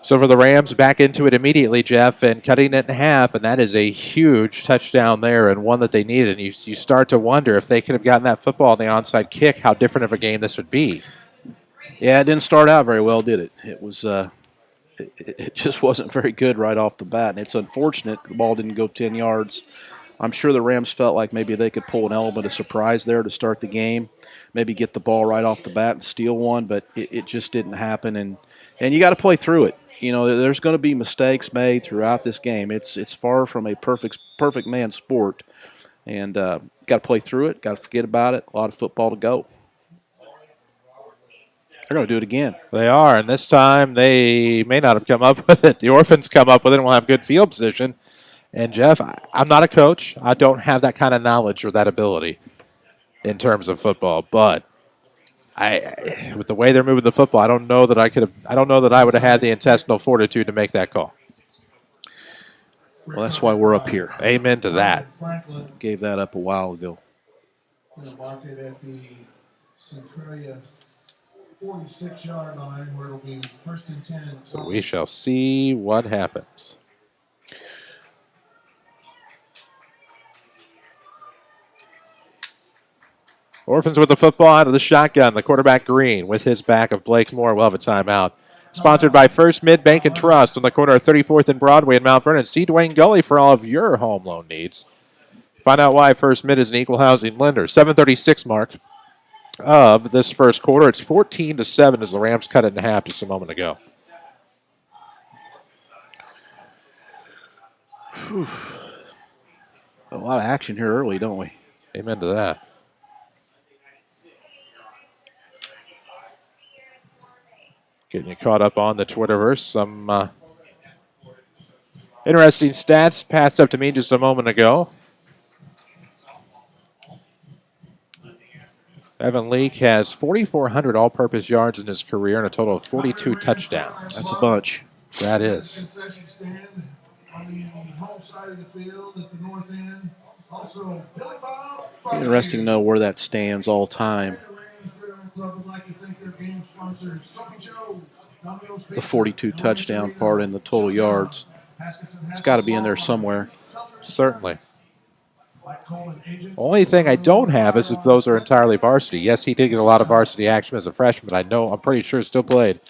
So for the Rams, back into it immediately, Jeff, and cutting it in half, and that is a huge touchdown there and one that they needed. And you start to wonder if they could have gotten that football on the onside kick, how different of a game this would be. Yeah, it didn't start out very well, did it? It was it just wasn't very good right off the bat, and it's unfortunate the ball didn't go 10 yards. I'm sure the Rams felt like maybe they could pull an element of surprise there to start the game, maybe get the ball right off the bat and steal one, but it just didn't happen. And you got to play through it. You know, there's going to be mistakes made throughout this game. It's far from a perfect man sport, and got to play through it. Got to forget about it. A lot of football to go. They're going to do it again. They are, and this time they may not have come up with it. The Orphans come up with it and will have good field position. And, Jeff, I'm not a coach. I don't have that kind of knowledge or that ability in terms of football. But with the way they're moving the football, I don't know that I would have had the intestinal fortitude to make that call. Well, that's why we're up here. Amen to that. Gave that up a while ago. Mark it at the Centralia 46-yard line where it'll be 1st and 10. So we shall see what happens. Orphans with the football out of the shotgun. The quarterback Green with his back of Blake Moore will have a timeout. Sponsored by First Mid Bank and Trust on the corner of 34th and Broadway in Mount Vernon. See Dwayne Gully for all of your home loan needs. Find out why First Mid is an equal housing lender. 7:36 mark of this first quarter. It's 14-7 as the Rams cut it in half just a moment ago. Whew. A lot of action here early, don't we? Amen to that. Getting you caught up on the Twitterverse. Some interesting stats passed up to me just a moment ago. Evan Leake has 4,400 all-purpose yards in his career and a total of 42 touchdowns. That's a bunch. That is. Interesting to know where that stands all time. The 42 touchdown part and the total yards. It's got to be in there somewhere. Certainly. Only thing I don't have is if those are entirely varsity. Yes, he did get a lot of varsity action as a freshman, but I'm pretty sure still played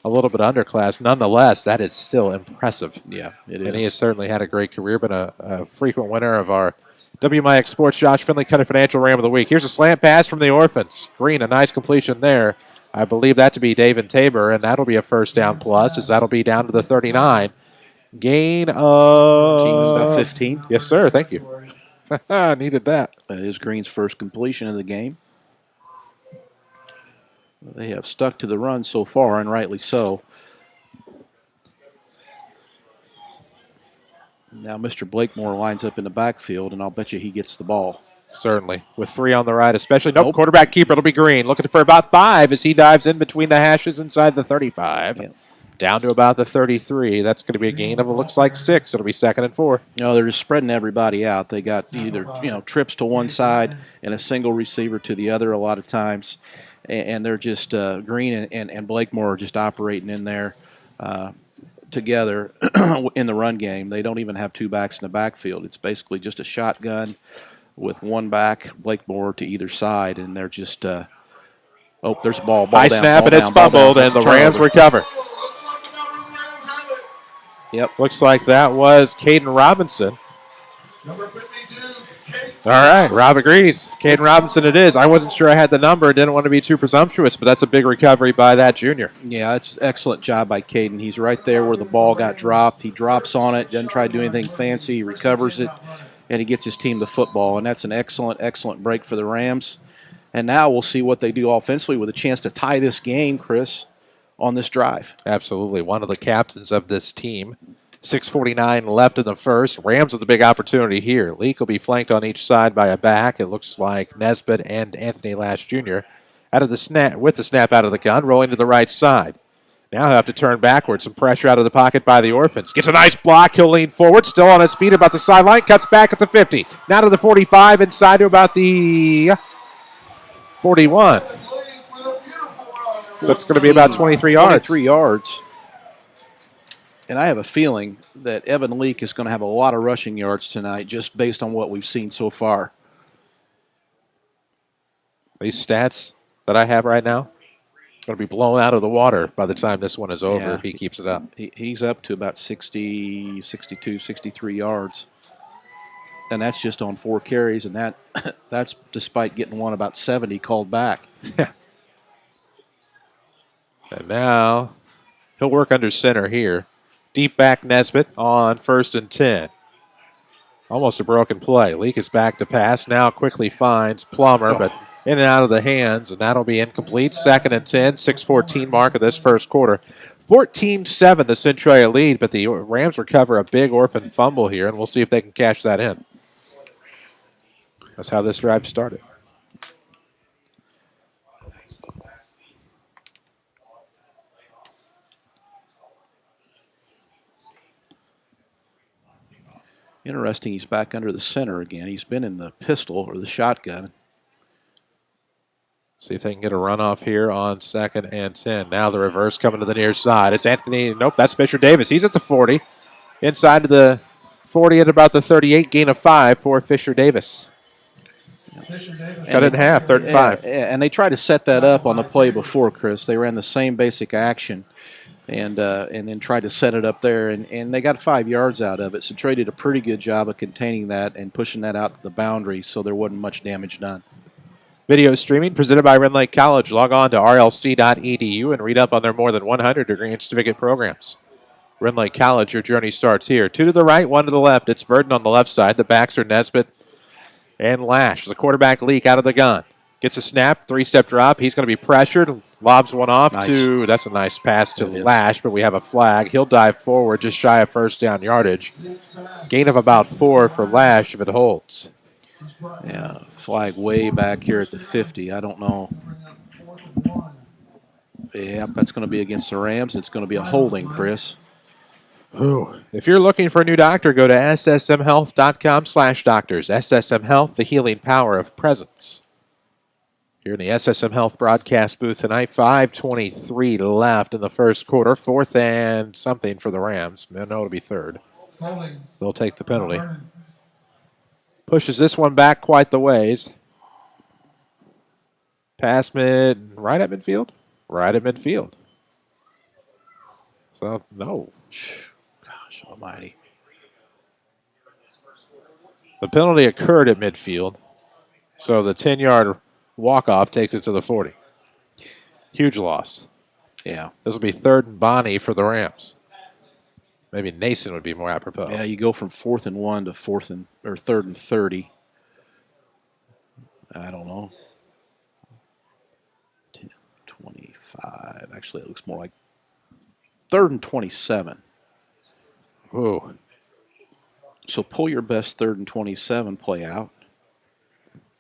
a little bit of underclass. Nonetheless, that is still impressive. Yeah, it is. And he has certainly had a great career, been a frequent winner of our WMIX Sports Josh Finley Cutter Financial Ram of the Week. Here's a slant pass from the Orphans. Green, a nice completion there. I believe that to be David Tabor, and that'll be a first down plus, as that'll be down to the 39. Gain of... About 15. Yes, sir. Thank you. Needed that. That is Green's first completion of the game. They have stuck to the run so far, and rightly so. Now Mr. Blakemore lines up in the backfield, and I'll bet you he gets the ball. Certainly. With 3 on the right especially. Nope. Quarterback keeper. It'll be Green. Looking for about 5 as he dives in between the hashes inside the 35. Yeah. Down to about the 33. That's going to be a gain of, it looks like 6. It'll be 2nd and 4. No, they're just spreading everybody out. They got either trips to one side and a single receiver to the other a lot of times. And they're just Green and Blakemore are just operating in there together in the run game. They don't even have 2 backs in the backfield. It's basically just a shotgun with 1 back, Blakemore to either side, and they're just there's a ball. High down, snap, and down, it's fumbled, and the Rams recover. Yep. Looks like that was Caden Robinson. All right, Rob agrees. Caden Robinson it is. I wasn't sure I had the number. Didn't want to be too presumptuous, but that's a big recovery by that junior. Yeah, it's an excellent job by Caden. He's right there where the ball got dropped. He drops on it, doesn't try to do anything fancy. He recovers it, and he gets his team the football. And that's an excellent, excellent break for the Rams. And now we'll see what they do offensively with a chance to tie this game, Chris, on this drive. Absolutely. One of the captains of this team. 6:49 left in the first. Rams with a big opportunity here. Leak will be flanked on each side by a back. It looks like Nesbitt and Anthony Lash Jr. out of the snap with the snap out of the gun, rolling to the right side. Now he'll have to turn backwards. Some pressure out of the pocket by the Orphans. Gets a nice block. He'll lean forward. Still on his feet about the sideline. Cuts back at the 50. Now to the 45. Inside to about the 41. That's going to be about 23 yards. 23 yards. And I have a feeling that Evan Leake is going to have a lot of rushing yards tonight just based on what we've seen so far. These stats that I have right now going to be blown out of the water by the time this one is over if he keeps it up. He's up to about 60, 62, 63 yards. And that's just on 4 carries, and that's despite getting one about 70 called back. Yeah. And now he'll work under center here. Deep back Nesbitt on 1st and 10. Almost a broken play. Leak is back to pass. Now quickly finds Plummer, but in and out of the hands, and that'll be incomplete. 2nd and 10, 6:14 mark of this first quarter. 14-7 the Centralia lead, but the Rams recover a big orphan fumble here, and we'll see if they can cash that in. That's how this drive started. Interesting, he's back under the center again. He's been in the pistol or the shotgun. See if they can get a runoff here on 2nd and 10. Now the reverse coming to the near side. It's Anthony. Nope, that's Fisher Davis. He's at the 40. Inside of the 40 at about the 38. Gain of 5 for Fisher Davis. Cut it in half, 3rd and 5. And they tried to set that up on the play before, Chris. They ran the same basic action and then tried to set it up there, and they got 5 yards out of it. So Trey did a pretty good job of containing that and pushing that out to the boundary so there wasn't much damage done. Video streaming presented by Red Lake College. Log on to rlc.edu and read up on their more than 100 degree and certificate programs. Red Lake College, your journey starts here. 2 to the right, 1 to the left. It's Vernon on the left side. The backs are Nesbitt and Lash. The quarterback leak out of the gun. Gets a snap, 3-step drop. He's going to be pressured. Lobs one off to, that's a nice pass to Lash, but we have a flag. He'll dive forward just shy of 1st down yardage. Gain of about 4 for Lash if it holds. Yeah, flag way back here at the 50. I don't know. Yeah, that's going to be against the Rams. It's going to be a holding, Chris. Ooh. If you're looking for a new doctor, go to ssmhealth.com/doctors. SSM Health, the healing power of presence. Here in the SSM Health broadcast booth tonight, 5:23 left in the first quarter. 4th and something for the Rams. No, it'll be 3rd. They'll take the penalty. Pushes this one back quite the ways. Pass right at midfield? Right at midfield. So, no. Gosh almighty. The penalty occurred at midfield. So the 10-yard walk-off takes it to the 40. Huge loss. Yeah. This will be 3rd and Bonnie for the Rams. Maybe Nason would be more apropos. Yeah, you go from 4th and 1 to 3rd and 30. I don't know. 10, 25. Actually, it looks more like 3rd and 27. Ooh. So pull your best 3rd and 27 play out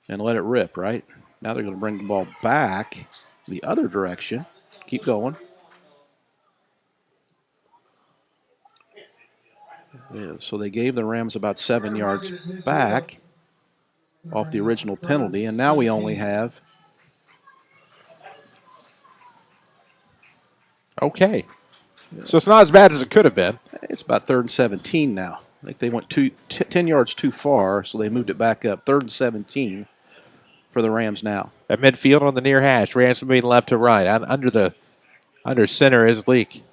and let it rip, right? Now they're going to bring the ball back the other direction. Keep going. Yeah, so they gave the Rams about 7 yards back off the original penalty, and now we only have. Okay. So it's not as bad as it could have been. It's about 3rd and 17 now. I think they went 10 yards too far, so they moved it back up. 3rd and 17 for the Rams now. At midfield on the near hash. Rams moving left to right. Under center is Leak.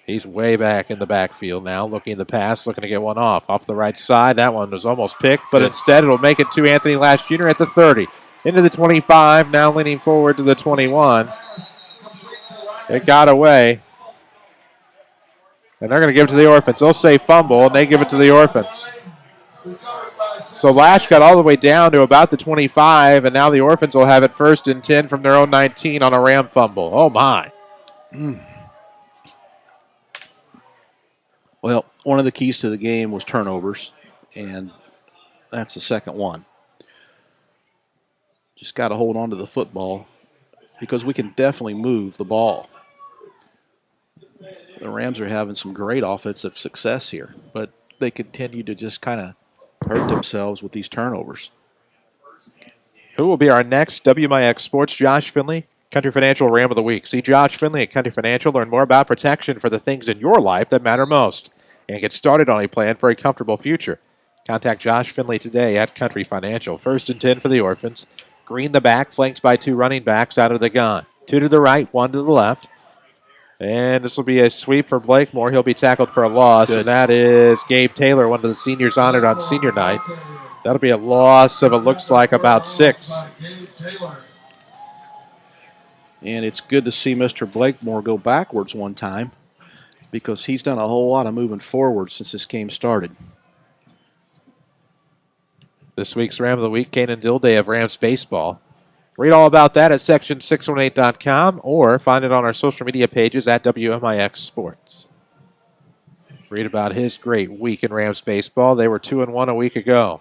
He's way back in the backfield now, looking at the pass, looking to get one off. Off the right side, that one was almost picked, but instead it'll make it to Anthony Lash Jr. at the 30. Into the 25, now leaning forward to the 21. It got away. And they're going to give it to the Orphans. They'll say fumble, and they give it to the Orphans. So Lash got all the way down to about the 25, and now the Orphans will have it 1st and 10 from their own 19 on a Ram fumble. Oh, my. Well, one of the keys to the game was turnovers, and that's the second one. Just got to hold on to the football because we can definitely move the ball. The Rams are having some great offensive success here, but they continue to just kind of hurt themselves with these turnovers. Who will be our next WMIX Sports? Josh Finley, Country Financial Ram of the Week. See Josh Finley at Country Financial. Learn more about protection for the things in your life that matter most. And get started on a plan for a comfortable future. Contact Josh Finley today at Country Financial. 1st and 10 for the Orphans. Green the back, flanked by 2 running backs out of the gun. 2 to the right, 1 to the left. And this will be a sweep for Blakemore. He'll be tackled for a loss, and that is Gabe Taylor, one of the seniors honored on senior night. That'll be a loss of, it looks like, about 6. And it's good to see Mr. Blakemore go backwards one time because he's done a whole lot of moving forward since this game started. This week's Ram of the Week, Kanan Dilday of Rams Baseball. Read all about that at section618.com or find it on our social media pages at WMIX Sports. Read about his great week in Rams baseball. They were 2-1 a week ago.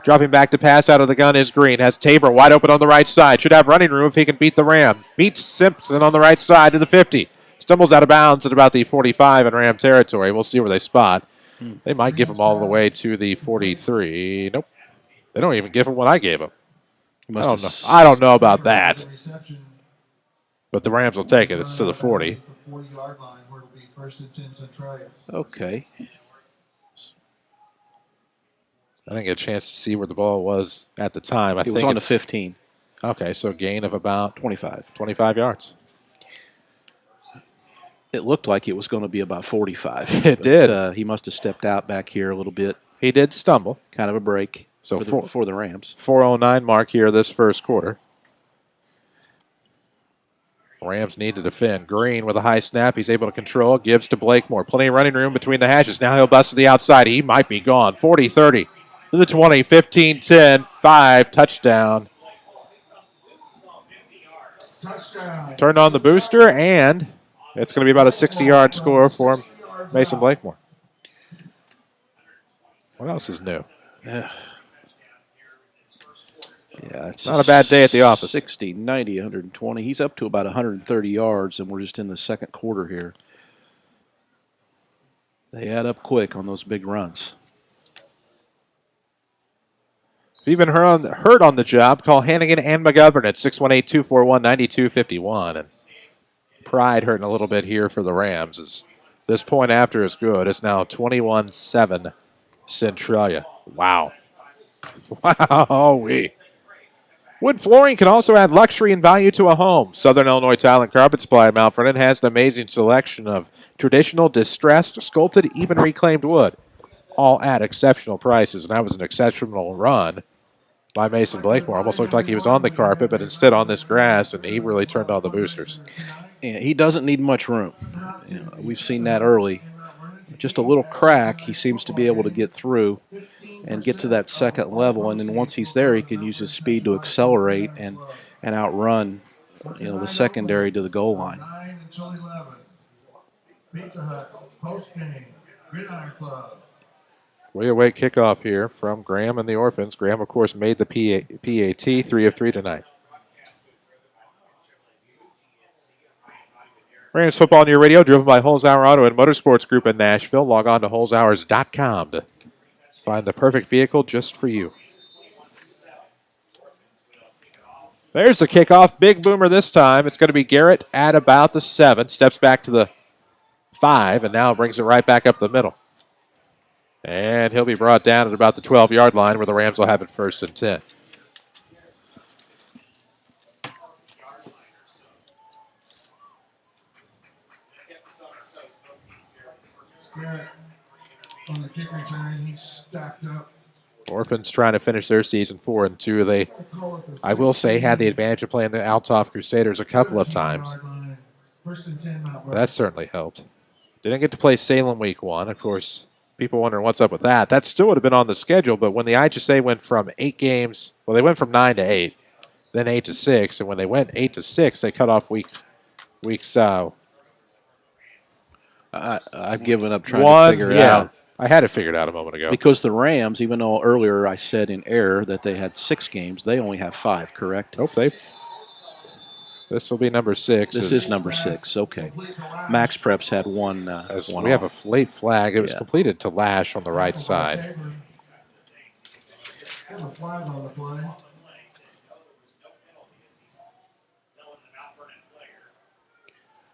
Dropping back to pass out of the gun is Green. Has Tabor wide open on the right side. Should have running room if he can beat the Ram. Beats Simpson on the right side to the 50. Stumbles out of bounds at about the 45 in Ram territory. We'll see where they spot. They might give him all the way to the 43. Nope. They don't even give him what I gave him. I don't know about that. But the Rams will take it. It's to the 40. Okay. I didn't get a chance to see where the ball was at the time. It was on the 15. Okay, so gain of about 25 yards. It looked like it was going to be about 45. It did. He must have stepped out back here a little bit. He did stumble. Kind of a break so for the Rams. 4:09 mark here this first quarter. Rams need to defend. Green with a high snap. He's able to control. Gives to Blakemore. Plenty of running room between the hashes. Now he'll bust to the outside. He might be gone. 40-30 to the 20. 15-10. 5. Touchdown. Turned on the booster, and it's going to be about a 60-yard score for Mason Blakemore. What else is new? Yeah, it's not a bad day at the office. 60, 90, 120. He's up to about 130 yards, and we're just in the second quarter here. They add up quick on those big runs. If you've been hurt on the job, call Hannigan and McGovern at 618-241-9251. And pride hurting a little bit here for the Rams. As this point after is good. It's now 21-7 Centralia. Wow. Wow-wee. Wood flooring can also add luxury and value to a home. Southern Illinois Tile and Carpet Supply at Mount Vernon has an amazing selection of traditional, distressed, sculpted, even reclaimed wood, all at exceptional prices. And that was an exceptional run by Mason Blakemore. Almost looked like he was on the carpet, but instead on this grass, and he really turned on the boosters. Yeah, he doesn't need much room. We've seen that early. Just a little crack, he seems to be able to get through and get to that second level, and then once he's there, he can use his speed to accelerate and outrun, the secondary to the goal line. We await kickoff here from Graham and the Orphans. Graham, of course, made the PAT 3 of 3 tonight. Rams football on your radio, driven by Holzhauer Auto and Motorsports Group in Nashville. Log on to holzhauers.com to find the perfect vehicle just for you. There's the kickoff. Big boomer this time. It's going to be Garrett at about the 7. Steps back to the 5, and now brings it right back up the middle. And he'll be brought down at about the 12-yard line where the Rams will have it 1st and 10. On the kick return, he's stacked up. Orphans trying to finish their season 4-2. They, I will say, had the advantage of playing the Althoff Crusaders a couple of times. That certainly helped. Didn't get to play Salem week 1. Of course, people wondering what's up with that. That still would have been on the schedule, but when the IHSA went from 8 games, well, they went from 9 to 8, then 8 to 6, and when they went 8 to 6, they cut off weeks. I've given up trying to figure it out. I had it figured out a moment ago. Because the Rams, even though earlier I said in error that they had 6 games, they only have 5, correct? Nope, this will be number 6. This is number 6, okay. Max Preps had one. We have a late flag. It was completed to Lash on the right side.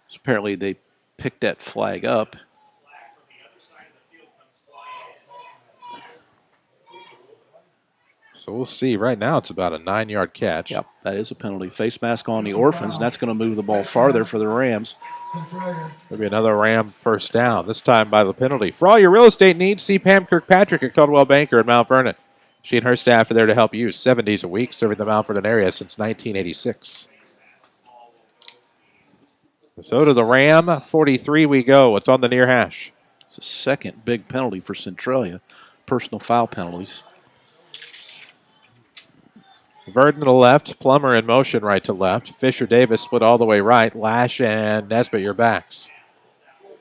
So apparently they picked that flag up. So we'll see. Right now it's about a 9-yard catch. Yep, that is a penalty. Face mask on the Orphans, and that's going to move the ball farther for the Rams. There'll be another Ram first down, this time by the penalty. For all your real estate needs, see Pam Kirkpatrick at Coldwell Banker in Mount Vernon. She and her staff are there to help you 7 days a week, serving the Mount Vernon area since 1986. So to the Ram 43 we go. It's on the near hash. It's the second big penalty for Centralia. Personal foul penalties. Vernon to the left, Plummer in motion right to left. Fisher-Davis split all the way right. Lash and Nesbitt your backs.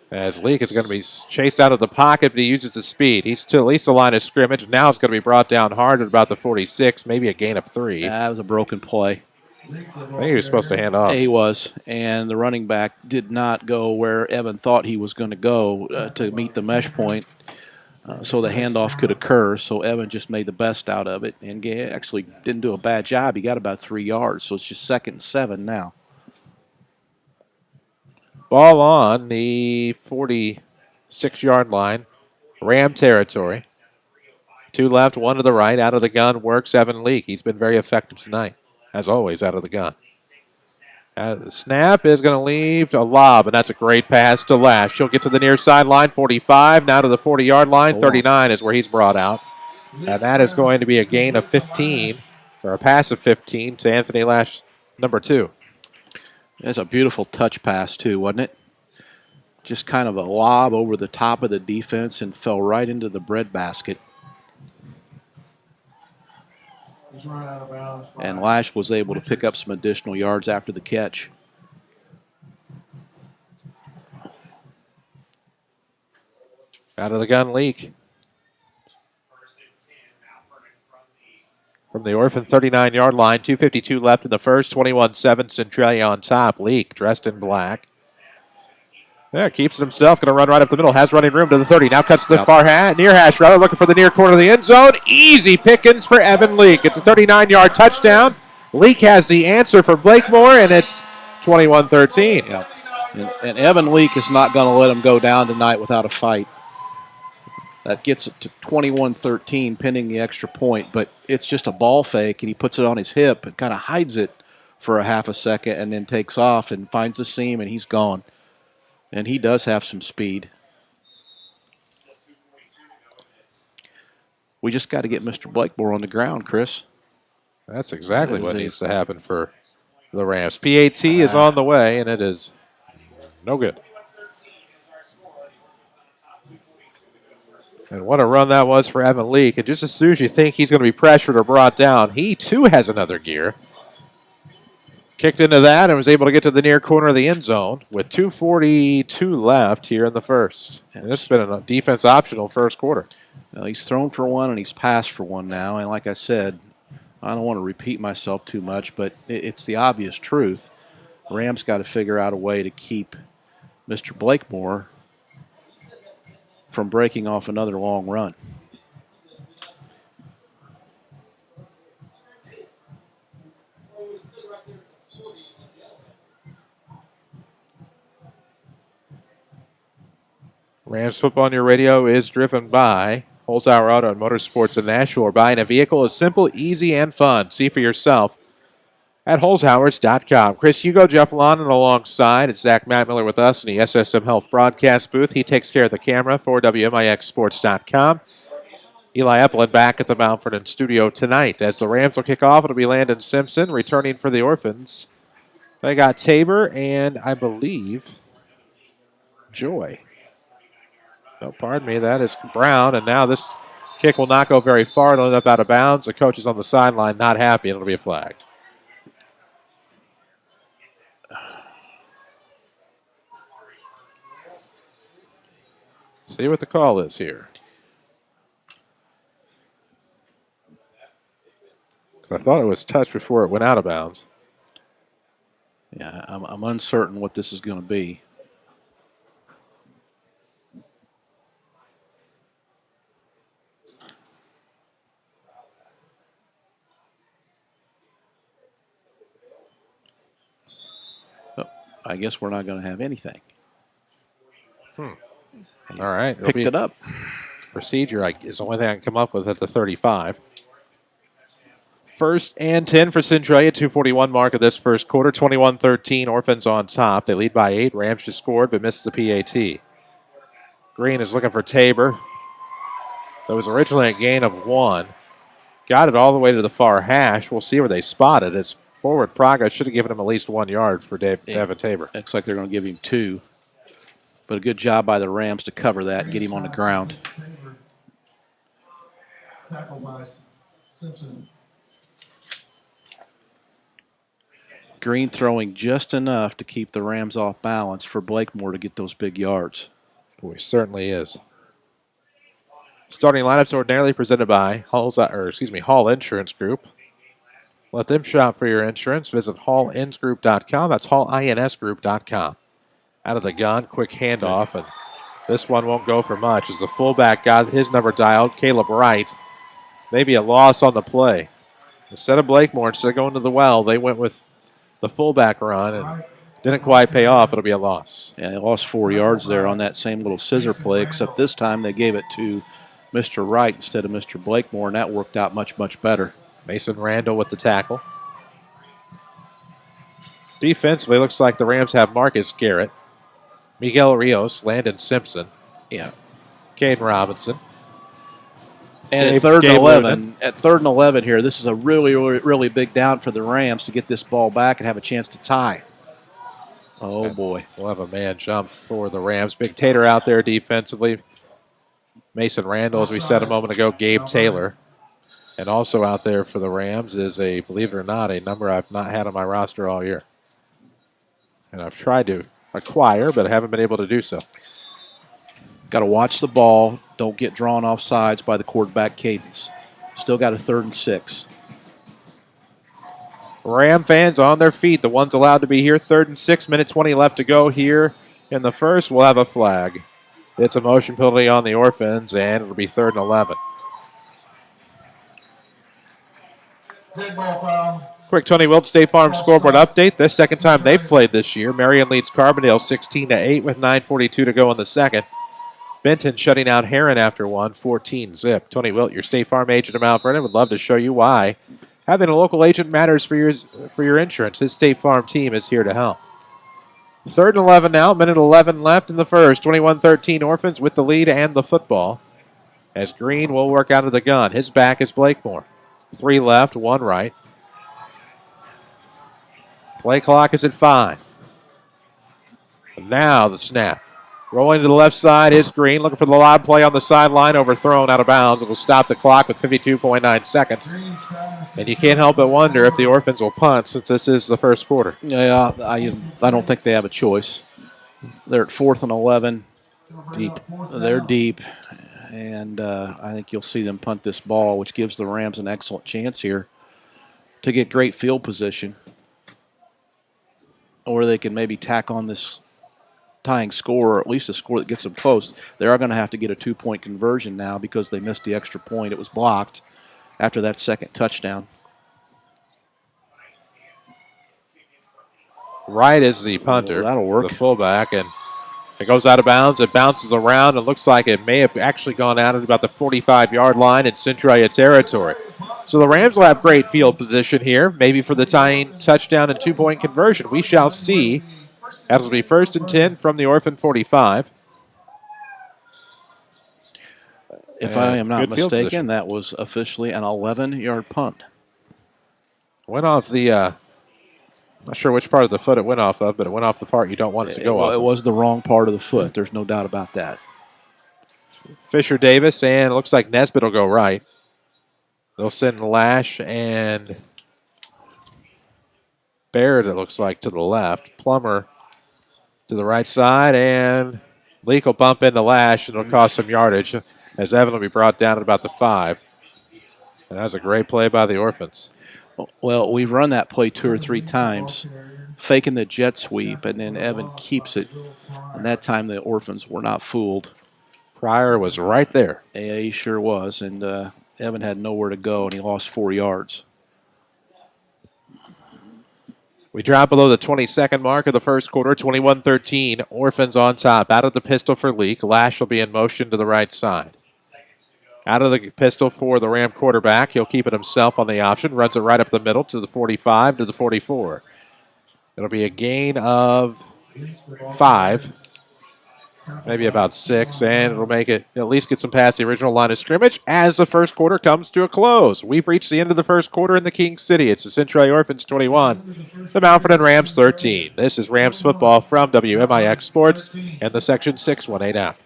As Leak is going to be chased out of the pocket, but he uses his speed. He's to at least the line of scrimmage. Now it's going to be brought down hard at about the 46, maybe a gain of 3. That was a broken play. I think he was supposed to hand off. He was, and the running back did not go where Evan thought he was going to go to meet the mesh point. so the handoff could occur. So Evan just made the best out of it and actually didn't do a bad job. He got about 3 yards, so it's just 2nd and 7 now. Ball on the 46-yard line. Ram territory. 2 left, 1 to the right. Out of the gun works Evan Leake. He's been very effective tonight, as always, out of the gun. The snap is going to leave a lob, and that's a great pass to Lash. She'll get to the near sideline, 45, now to the 40-yard line. 39 is where he's brought out. And that is going to be a gain of 15, or a pass of 15 to Anthony Lash, number 2. That's a beautiful touch pass, too, wasn't it? Just kind of a lob over the top of the defense and fell right into the breadbasket. And Lash was able to pick up some additional yards after the catch. Out of the gun, Leak. From the Orphan 39-yard line, 2:52 left in the first, 21-7, Centralia on top. Leak, dressed in black. Yeah, keeps it himself, going to run right up the middle, has running room to the 30, now cuts to the far near hash, rather looking for the near corner of the end zone. Easy pickings for Evan Leak. It's a 39-yard touchdown. Leak has the answer for Blakemore, and it's 21-13. Yeah. And Evan Leak is not going to let him go down tonight without a fight. That gets it to 21-13, pending the extra point, but it's just a ball fake, and he puts it on his hip and kind of hides it for a half a second and then takes off and finds the seam, and he's gone. And he does have some speed. We just got to get Mr. Blakemore on the ground, Chris. That's exactly what needs to happen for the Rams. PAT is on the way, and it is no good. And what a run that was for Evan Leak. And just as soon as you think he's going to be pressured or brought down, he too has another gear. Kicked into that and was able to get to the near corner of the end zone with 2:42 left here in the first. And this has been a defense optional first quarter. Well, he's thrown for 1 and he's passed for 1 now. And like I said, I don't want to repeat myself too much, but it's the obvious truth. Rams got to figure out a way to keep Mr. Blakemore from breaking off another long run. Rams football on your radio is driven by Holzhauer Auto and Motorsports in Nashville. Buying a vehicle is simple, easy, and fun. See for yourself at Holzhauers.com. Chris Hugo, Jeff Londen alongside. It's Zach Matt Miller with us in the SSM Health broadcast booth. He takes care of the camera for WMIXsports.com. Eli Epplin back at the Mount Vernon studio tonight. As the Rams will kick off, it'll be Landon Simpson returning for the Orphans. They got Tabor and, I believe, Joy. No, pardon me, that is Brown. And now this kick will not go very far. It'll end up out of bounds. The coach is on the sideline, not happy. It'll be a flag. See what the call is here. I thought it was touched before it went out of bounds. Yeah, I'm uncertain what this is going to be. Oh, I guess we're not going to have anything. All right. Picked it up. Procedure is the only thing I can come up with at the 35. First and 10 for Centralia. 2:41 mark of this first quarter. 21-13. Orphans on top. They lead by 8. Rams just scored but missed the PAT. Green is looking for Tabor. That was originally a gain of 1. Got it all the way to the far hash. We'll see where they spot it. His forward progress should have given him at least 1 yard for Devin Tabor. Looks like they're going to give him 2. But a good job by the Rams to cover that and get him on the ground. Tackle by Simpson. Green throwing just enough to keep the Rams off balance for Blakemore to get those big yards. Boy, certainly is. Starting lineups ordinarily presented by Hall Insurance Group. Let them shop for your insurance. Visit hallinsgroup.com. That's hallinsgroup.com. Out of the gun, quick handoff, and This one won't go for much as the fullback got his number dialed, Caleb Wright. Maybe a loss on the play. Instead of Blakemore, instead of going to the well, they went with the fullback run and didn't quite pay off. It'll be a loss. Yeah, they lost 4 yards there on that same little scissor play, except this time they gave it to Mr. Wright instead of Mr. Blakemore, and that worked out much, much better. Mason Randall with the tackle. Defensively, looks like the Rams have Marcus Garrett, Miguel Rios, Landon Simpson, Caden Robinson. And at third and 11 here, this is a really, really, really big down for the Rams to get this ball back and have a chance to tie. Oh, boy. We'll have a man jump for the Rams. Big Tater out there defensively. Mason Randall, as we said a moment ago, Gabe Taylor. And also out there for the Rams is a, believe it or not, a number I've not had on my roster all year. And I've tried to acquire, but I haven't been able to do so. Got to watch the ball. Don't get drawn off sides by the quarterback cadence. Still got a 3rd and 6. Ram fans on their feet. The ones allowed to be here. 3rd and 6, minute 20 left to go here in the first. We'll have a flag. It's a motion penalty on the Orphans, and it'll be 3rd and 11. Quick Tony Wilt State Farm scoreboard update. The second time they've played this year. Marion leads Carbondale 16-8 with 9:42 to go in the second. Benton shutting out Heron after one, 14-zip. Tony Wilt, your State Farm agent of Mount Vernon, would love to show you why having a local agent matters for your insurance. His State Farm team is here to help. 3rd and 11 now, minute 11 left in the first. 21-13 Orphans with the lead and the football. As Green will work out of the gun. His back is Blakemore. 3 left, 1 right. Play clock is at 5. And now the snap. Rolling to the left side is Green, looking for the lob play on the sideline, overthrown out of bounds. It'll stop the clock with 52.9 seconds. And you can't help but wonder if the Orphans will punt since this is the first quarter. Yeah, I don't think they have a choice. They're at 4th and 11. Deep. They're deep. And I think you'll see them punt this ball, which gives the Rams an excellent chance here to get great field position. Or they can maybe tack on this tying score, or at least a score that gets them close. They are going to have to get a 2-point conversion now because they missed the extra point. It was blocked after that second touchdown. Wright is the punter. That'll work. The fullback, and it goes out of bounds. It bounces around. It looks like it may have actually gone out at about the 45-yard line in Centralia territory. So the Rams will have great field position here, maybe for the tying touchdown and 2-point conversion. We shall see. That'll be 1st and 10 from the Orphan 45. If I am not mistaken, that was officially an 11-yard punt. Went off the, not sure which part of the foot it went off of, but it went off the part you don't want it to go off. It was the wrong part of the foot. There's no doubt about that. Fisher Davis, and it looks like Nesbitt will go right. They'll send Lash and Baird, it looks like, to the left. Plummer to the right side, and Leak will bump into Lash, and it'll cost some yardage as Evan will be brought down at about the 5. And that was a great play by the Orphans. Well, we've run that play 2 or 3 times, faking the jet sweep, and then Evan keeps it. And that time the Orphans were not fooled. Pryor was right there. Yeah, he sure was, and Evan had nowhere to go, and he lost 4 yards. We drop below the 22nd mark of the first quarter, 21-13. Orphans on top. Out of the pistol for Leak. Lash will be in motion to the right side. Out of the pistol for the Ram quarterback. He'll keep it himself on the option. Runs it right up the middle to the 45 to the 44. It'll be a gain of 5. Maybe about 6, and it'll make it at least get some past the original line of scrimmage as the first quarter comes to a close. We've reached the end of the first quarter in the King City. It's the Centralia Orphans 21, the Mount Vernon Rams 13. This is Rams football from WMIX Sports and the Section 618 app.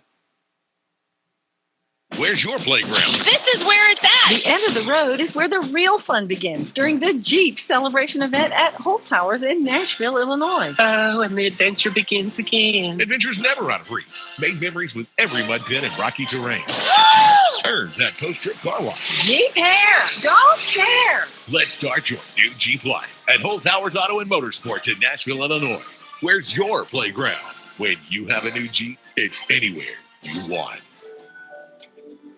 Where's your playground? This is where it's at. The end of the road is where the real fun begins during the Jeep celebration event at Holtzhauer's in Nashville, Illinois. Oh, and the adventure begins again. Adventures never out of reach. Made memories with every mud pit and rocky terrain. Earn that post-trip car wash. Jeep hair, don't care. Let's start your new Jeep life at Holtzhauer's Auto and Motorsports in Nashville, Illinois. Where's your playground? When you have a new Jeep, it's anywhere. you want.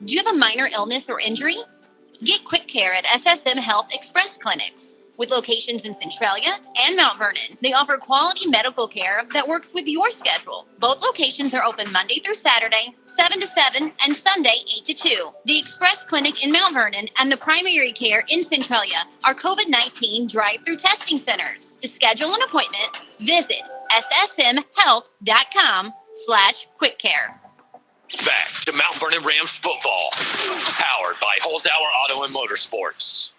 Do you have a minor illness or injury? Get quick care at SSM Health Express Clinics. With locations in Centralia and Mount Vernon, they offer quality medical care that works with your schedule. Both locations are open Monday through Saturday, 7 to 7, and Sunday, 8 to 2. The Express Clinic in Mount Vernon and the primary care in Centralia are COVID-19 drive-through testing centers. To schedule an appointment, visit ssmhealth.com/quickcare. Back to Mount Vernon Rams football. Powered by Holzhauer Auto and Motorsports.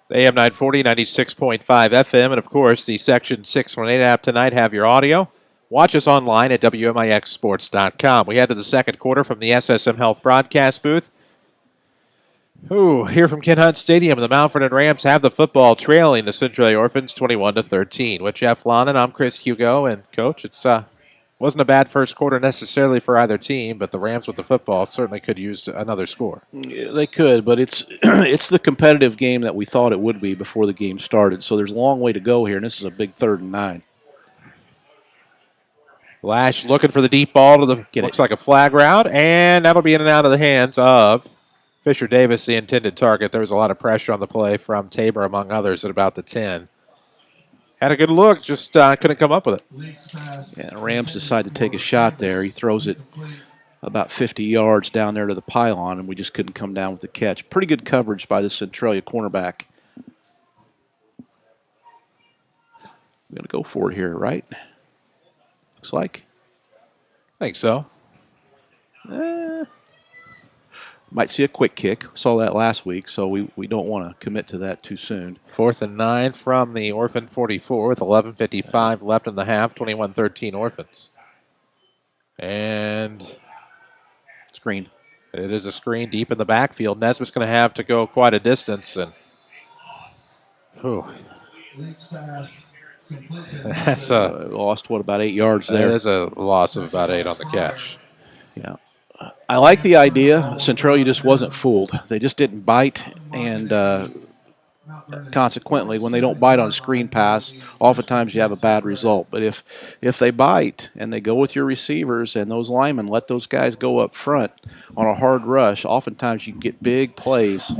AM 940, 96.5 FM, and of course the Section 618 app tonight. Have your audio. Watch us online at WMIXsports.com. We head to the second quarter from the SSM Health broadcast booth. Here from Ken Hunt Stadium, the Mount Vernon Rams have the football, trailing the Centralia Orphans 21-13. With Jeff Lonan, I'm Chris Hugo, and Coach, it's wasn't a bad first quarter necessarily for either team, but the Rams with the football certainly could use another score. Yeah, they could, but it's it's the competitive game that we thought it would be before the game started. So there's a long way to go here, and this is a big 3rd and 9. Lash looking for the deep ball to the looks like a flag route, and that'll be in and out of the hands of Fisher Davis, the intended target. There was a lot of pressure on the play from Tabor, among others, at about the 10. Had a good look, just couldn't come up with it. Yeah, Rams decide to take a shot there. He throws it about 50 yards down there to the pylon, and we just couldn't come down with the catch. Pretty good coverage by the Centralia cornerback. We're going to go for it here, right? Looks like. I think so. Might see a quick kick. Saw that last week, so we don't want to commit to that too soon. 4th and 9 from the Orphan 44 with 11:55 left in the half. 21-13 Orphans. And screen. It is a screen deep in the backfield. Nesbitt's going to have to go quite a distance, and that's lost about 8 yards there. That is a loss of about 8 on the catch. Yeah. I like the idea. Centralia just wasn't fooled. They just didn't bite, and consequently, when they don't bite on a screen pass, oftentimes you have a bad result. But if they bite and they go with your receivers and those linemen let those guys go up front on a hard rush, oftentimes you can get big plays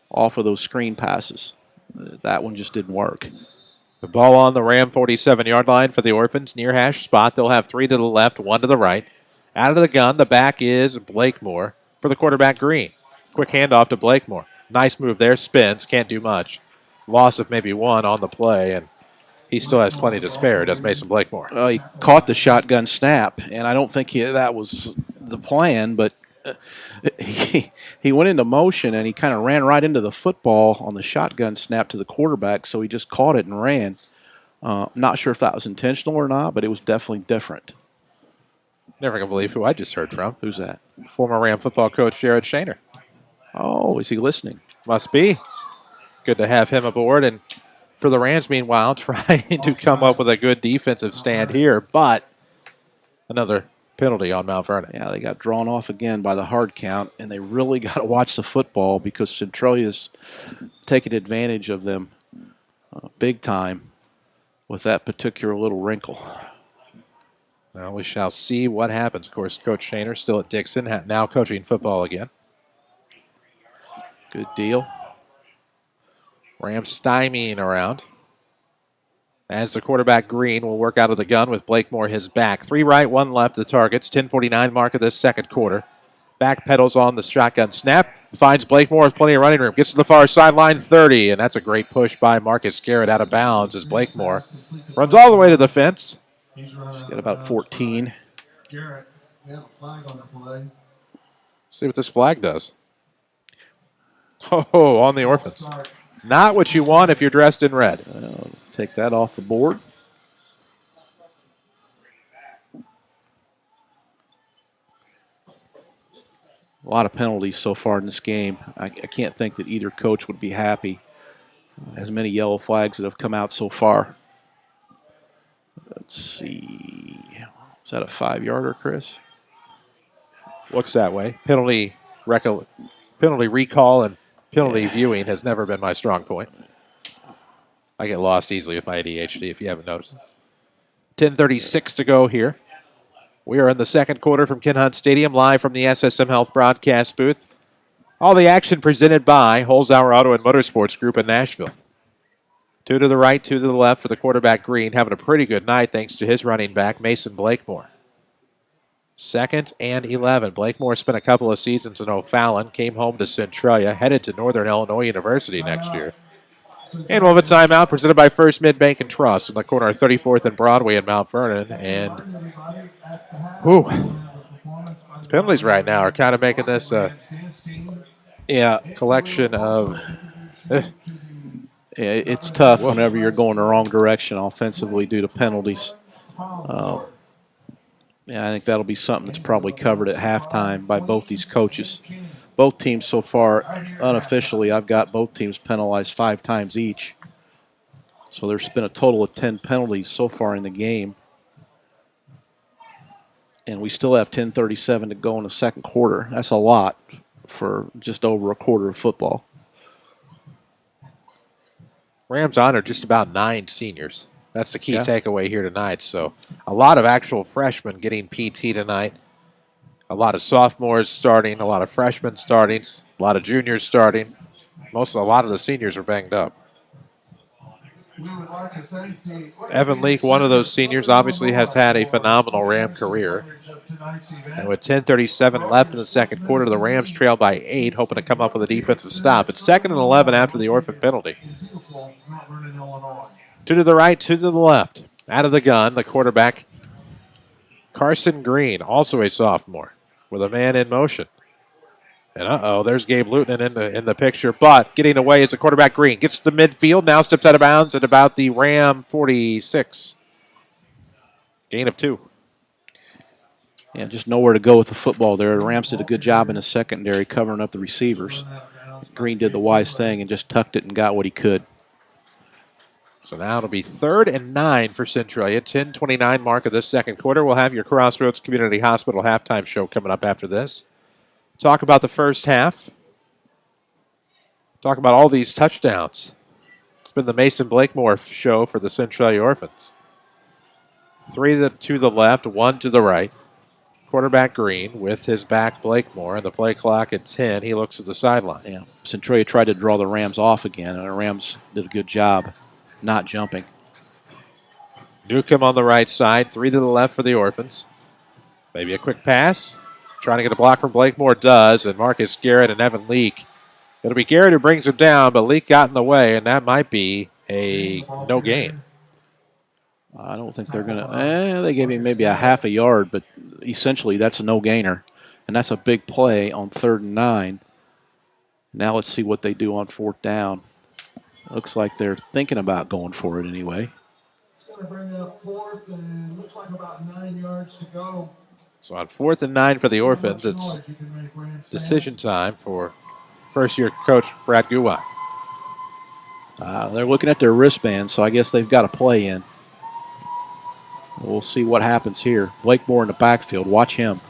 off of those screen passes. That one just didn't work. The ball on the Ram 47-yard line for the Orphans. Near hash spot. They'll have 3 to the left, 1 to the right. Out of the gun, the back is Blakemore for the quarterback, Green. Quick handoff to Blakemore. Nice move there, spins, can't do much. Loss of maybe 1 on the play, and he still has plenty to spare, does Mason Blakemore. He caught the shotgun snap, and I don't think that was the plan, but he went into motion, and he kind of ran right into the football on the shotgun snap to the quarterback, so he just caught it and ran. Not sure if that was intentional or not, but it was definitely different. Never going to believe who I just heard from. Who's that? Former Ram football coach Jared Shaner. Oh, is he listening? Must be. Good to have him aboard. And for the Rams, meanwhile, trying to come up with a good defensive stand here, but another penalty on Mount Vernon. Yeah, they got drawn off again by the hard count, and they really got to watch the football because Centralia's taking advantage of them big time with that particular little wrinkle. Well, we shall see what happens. Of course, Coach Shaner still at Dixon, now coaching football again. Good deal. Rams stymieing around. As the quarterback, Green, will work out of the gun with Blakemore his back. 3 right, 1 left of the targets. 10:49 mark of this second quarter. Back pedals on the shotgun snap. Finds Blakemore with plenty of running room. Gets to the far sideline, 30. And that's a great push by Marcus Garrett out of bounds as Blakemore runs all the way to the fence. He's got about 14. Garrett, we have a flag on the play. See what this flag does. Oh, on the Orphans. Not what you want if you're dressed in red. Take that off the board. A lot of penalties so far in this game. I can't think that either coach would be happy. As many yellow flags that have come out so far. Let's see. Is that a 5-yarder, Chris? Looks that way. Penalty recall and penalty viewing has never been my strong point. I get lost easily with my ADHD if you haven't noticed. 10:36 to go here. We are in the second quarter from Ken Hunt Stadium, live from the SSM Health broadcast booth. All the action presented by Holzhauer Auto and Motorsports Group in Nashville. 2 to the right, 2 to the left for the quarterback Green, having a pretty good night thanks to his running back, Mason Blakemore. 2nd and 11. Blakemore spent a couple of seasons in O'Fallon, came home to Centralia, headed to Northern Illinois University next year. And we'll have a timeout presented by First Mid-Bank and Trust in the corner of 34th and Broadway in Mount Vernon. And, the penalties right now are kind of making this a collection of... It's tough whenever you're going the wrong direction offensively due to penalties. I think that'll be something that's probably covered at halftime by both these coaches. Both teams so far, unofficially, I've got both teams penalized 5 times each. So there's been a total of 10 penalties so far in the game. And we still have 10:37 to go in the second quarter. That's a lot for just over a quarter of football. Rams honored just about 9 seniors. That's the key takeaway here tonight. So a lot of actual freshmen getting PT tonight. A lot of sophomores starting, a lot of freshmen starting, a lot of juniors starting. A lot of the seniors are banged up. Evan Leake, one of those seniors, obviously has had a phenomenal Ram career. And with 10:37 left in the second quarter, the Rams trail by 8, hoping to come up with a defensive stop. It's 2nd and 11 after the Orphan penalty. 2 to the right, 2 to the left. Out of the gun, the quarterback, Carson Green, also a sophomore, with a man in motion. And there's Gabe Luton in the picture, but getting away is the quarterback Green. Gets to the midfield, now steps out of bounds at about the Ram 46. Gain of 2. Yeah, just nowhere to go with the football there. The Rams did a good job in the secondary covering up the receivers. Green did the wise thing and just tucked it and got what he could. So now it'll be 3rd and 9 for Centralia. 10:29 mark of this second quarter. We'll have your Crossroads Community Hospital halftime show coming up after this. Talk about the first half. Talk about all these touchdowns. It's been the Mason Blakemore show for the Centralia Orphans. 3 to the left, 1 to the right. Quarterback Green with his back Blakemore, and the play clock at 10. He looks at the sideline. Yeah, Centralia tried to draw the Rams off again, and the Rams did a good job not jumping. Newcomb on the right side, 3 to the left for the Orphans. Maybe a quick pass. Trying to get a block from Blakemore, does, and Marcus Garrett and Evan Leake. It'll be Garrett who brings him down, but Leake got in the way, and that might be a no gain. I don't think they're going to. They gave him maybe a half a yard, but essentially that's a no-gainer. And that's a big play on 3rd and 9. Now let's see what they do on 4th down. Looks like they're thinking about going for it anyway. It's going to bring up 4th, and looks like about 9 yards to go. So on 4th and 9 for the Orphans, it's decision time for first-year coach Brad Guwai. They're looking at their wristbands, so I guess they've got a play in. We'll see what happens here. Blakemore in the backfield. Watch him.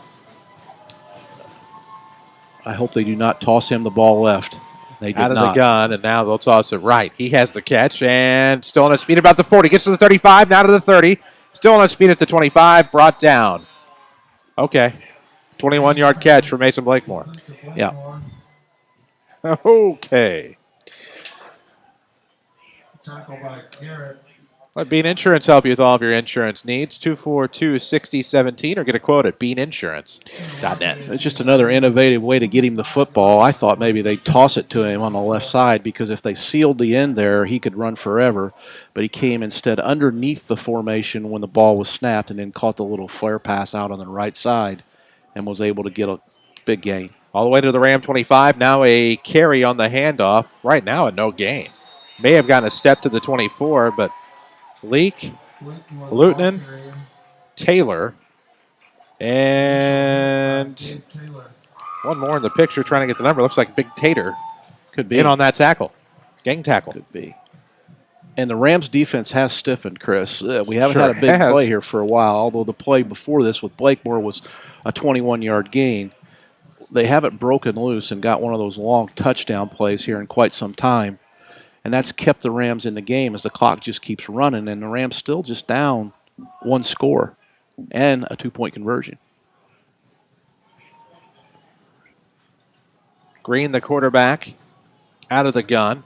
I hope they do not toss him the ball left. They did out of not. the gun, and now they'll toss it right. He has the catch, and still on his feet about the 40. Gets to the 35, now to the 30. Still on his feet at the 25, brought down. Okay. 21-yard catch for Mason Blakemore. Yeah. Okay. Tackle by Garrett. Let Bean Insurance help you with all of your insurance needs. 242-6017 or get a quote at beaninsurance.net. It's just another innovative way to get him the football. I thought maybe they'd toss it to him on the left side because if they sealed the end there, he could run forever. But he came instead underneath the formation when the ball was snapped and then caught the little flare pass out on the right side and was able to get a big gain. All the way to the Ram 25. Now a carry on the handoff. Right now a no gain. May have gotten a step to the 24, but Leake, Luton, Taylor, and one more in the picture trying to get the number. Looks like Big Tater could be in on that tackle. Gang tackle. Could be. And the Rams defense has stiffened, Chris. We haven't had a big play here for a while, although the play before this with Blakemore was a 21-yard gain. They haven't broken loose and got one of those long touchdown plays here in quite some time. And that's kept the Rams in the game as the clock just keeps running, and the Rams still just down 1 score. and a 2-point conversion. Green, the quarterback, out of the gun.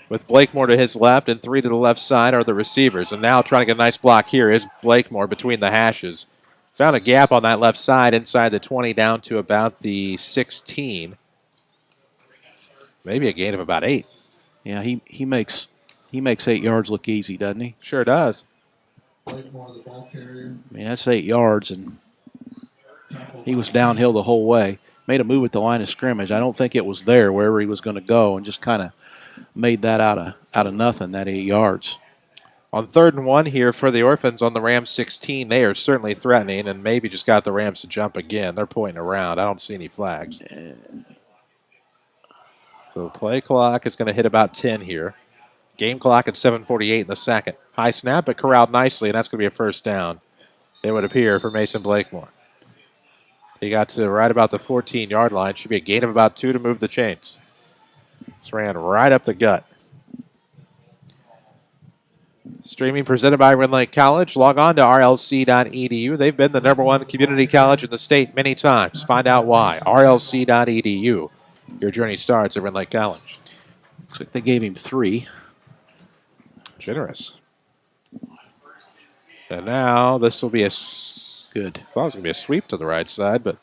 With Blakemore to his left and 3 to the left side are the receivers. And now trying to get a nice block here is Blakemore between the hashes. Found a gap on that left side inside the 20 down to about the 16. Maybe a gain of about 8. Yeah, he makes 8 yards look easy, doesn't he? Sure does. I mean, that's 8 yards, and he was downhill the whole way. Made a move at the line of scrimmage. I don't think it was there wherever he was going to go, and just kind of made that out of nothing, that 8 yards. On 3rd and 1 here for the Orphans on the Rams 16, they are certainly threatening and maybe just got the Rams to jump again. They're pointing around. I don't see any flags. So play clock is going to hit about 10 here. Game clock at 7:48 in the second. High snap, but corralled nicely, and that's going to be a first down, it would appear, for Mason Blakemore. He got to right about the 14-yard line. Should be a gain of about 2 to move the chains. Just ran right up the gut. Streaming presented by Ren Lake College. Log on to rlc.edu. They've been the #1 community college in the state many times. Find out why. rlc.edu. Your journey starts at Ren Lake College. Looks like they gave him 3. Generous. And now this will be a good. I thought it was going to be a sweep to the right side, but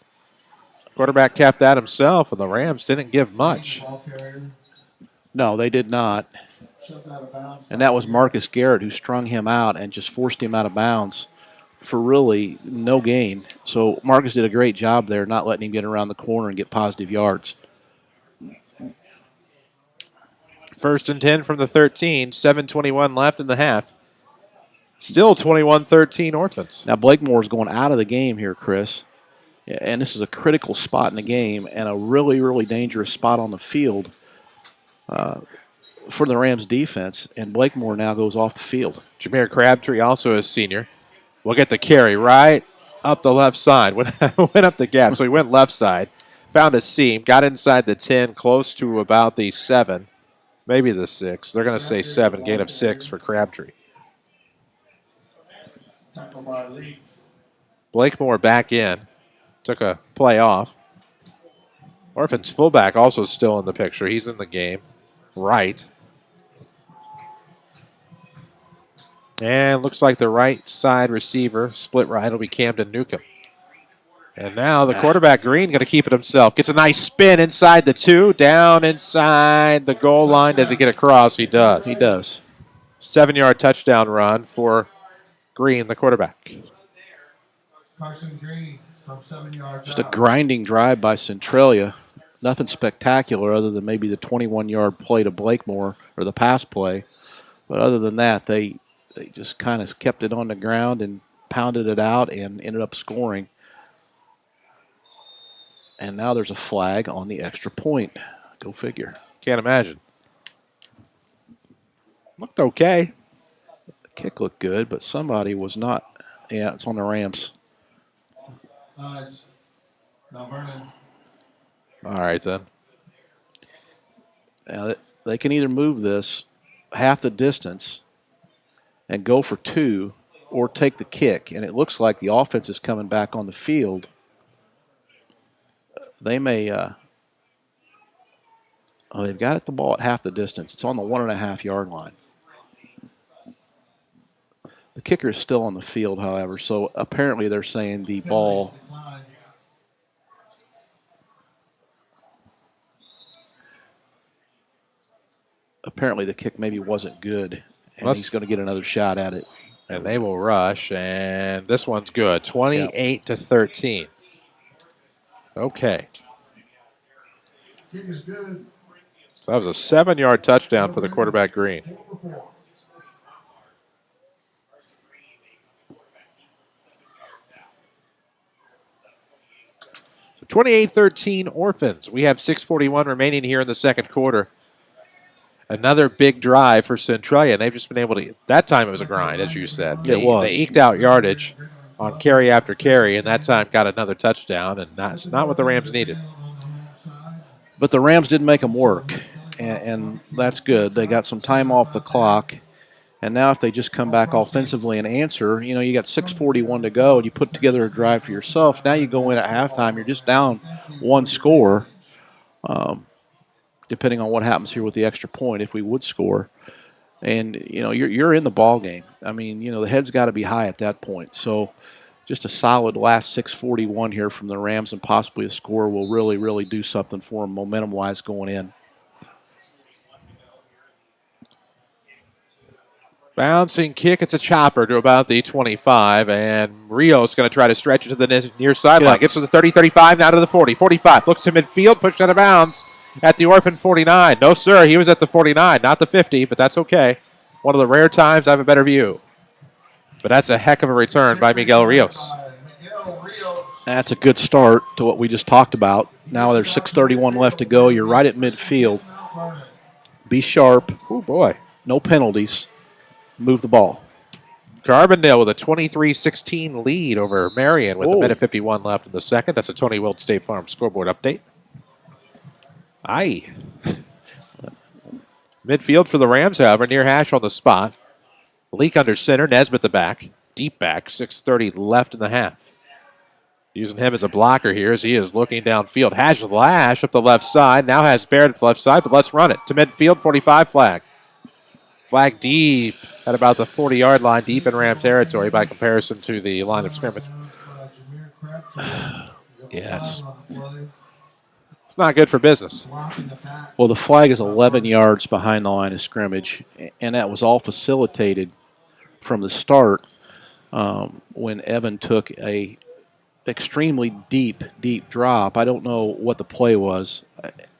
quarterback kept that himself, and the Rams didn't give much. No, they did not. And that was Marcus Garrett who strung him out and just forced him out of bounds for really no gain. So Marcus did a great job there, not letting him get around the corner and get positive yards. 1st and 10 from the 13. 7:21 left in the half. Still 21-13 Orphans. Now Blakemore's going out of the game here, Chris. And this is a critical spot in the game and a really, really dangerous spot on the field for the Rams defense. And Blakemore now goes off the field. Jameer Crabtree, also a senior, will get the carry right up the left side. Went up the gap, so he went left side. Found a seam, got inside the 10, close to about the 7, maybe the 6. They're going to say 7, gain of 6 for Crabtree. Blakemore back in. Took a play off. Orphans fullback also still in the picture. He's in the game. Right. And looks like the right side receiver, split right, will be Camden Newcomb. And now the quarterback, Green, going to keep it himself. Gets a nice spin inside the 2, down inside the goal line. Does he get across? He does. He does. 7-yard touchdown run for Green, the quarterback. Carson Green from 7 yards Just a grinding drive by Centralia. Nothing spectacular other than maybe the 21-yard play to Blakemore, or the pass play. But other than that, they just kind of kept it on the ground and pounded it out and ended up scoring. And now there's a flag on the extra point. Go figure. Can't imagine. Looked okay. The kick looked good, but somebody was not. Yeah, it's on the Rams. It's Mount Vernon. All right, then. Now, they can either move this half the distance and go for 2 or take the kick. And it looks like the offense is coming back on the field. They may they've got the ball at half the distance. It's on the 1.5-yard line. The kicker is still on the field, however, so apparently they're saying the ball apparently the kick maybe wasn't good, and he's going to get another shot at it. And they will rush, and this one's good. 28-13. Okay. Kick is good. So that was a 7-yard touchdown for the quarterback, Green. So 28-13 Orphans. We have 6:41 remaining here in the second quarter. Another big drive for Centralia, and they've just been able to. That time it was a grind, as you said. It was. They eked out yardage on carry after carry, and that time got another touchdown, and that's not what the Rams needed. But the Rams did make them work, and that's good. They got some time off the clock, And now if they just come back offensively and answer, you got 6:41 to go, and you put together a drive for yourself. Now you go in at halftime, you're just down one score, depending on what happens here with the extra point, if we would score. And, you're in the ball game. I mean, the head's got to be high at that point. So just a solid last 6:41 here from the Rams and possibly a score will really, really do something for them momentum-wise going in. Bouncing kick. It's a chopper to about the 25, and Rio's going to try to stretch it to the near sideline. Gets to the 30, 35, now to the 40. 45, looks to midfield, pushed out of bounds at the Orphan 49. No, sir, he was at the 49, not the 50, but that's okay. One of the rare times I have a better view. But that's a heck of a return by Miguel Rios. That's a good start to what we just talked about. Now there's 6:31 left to go. You're right at midfield. Be sharp. Oh, boy. No penalties. Move the ball. Carbondale with a 23-16 lead over Marion with a minute 51 left in the second. That's a Tony Wilt State Farm scoreboard update. Aye. Midfield for the Rams, however, near hash on the spot. Leak under center, Nesbitt the back. Deep back, 6:30 left in the half. Using him as a blocker here as he is looking downfield. Hash Lash up the left side. Now has Barrett at the left side, but let's run it. To midfield, 45 flag. Flag deep at about the 40-yard line, deep in Ram territory by comparison to the line of scrimmage. Yes. It's not good for business. Well, the flag is 11 yards behind the line of scrimmage, and that was all facilitated from the start when Evan took a extremely deep drop. I don't know what the play was,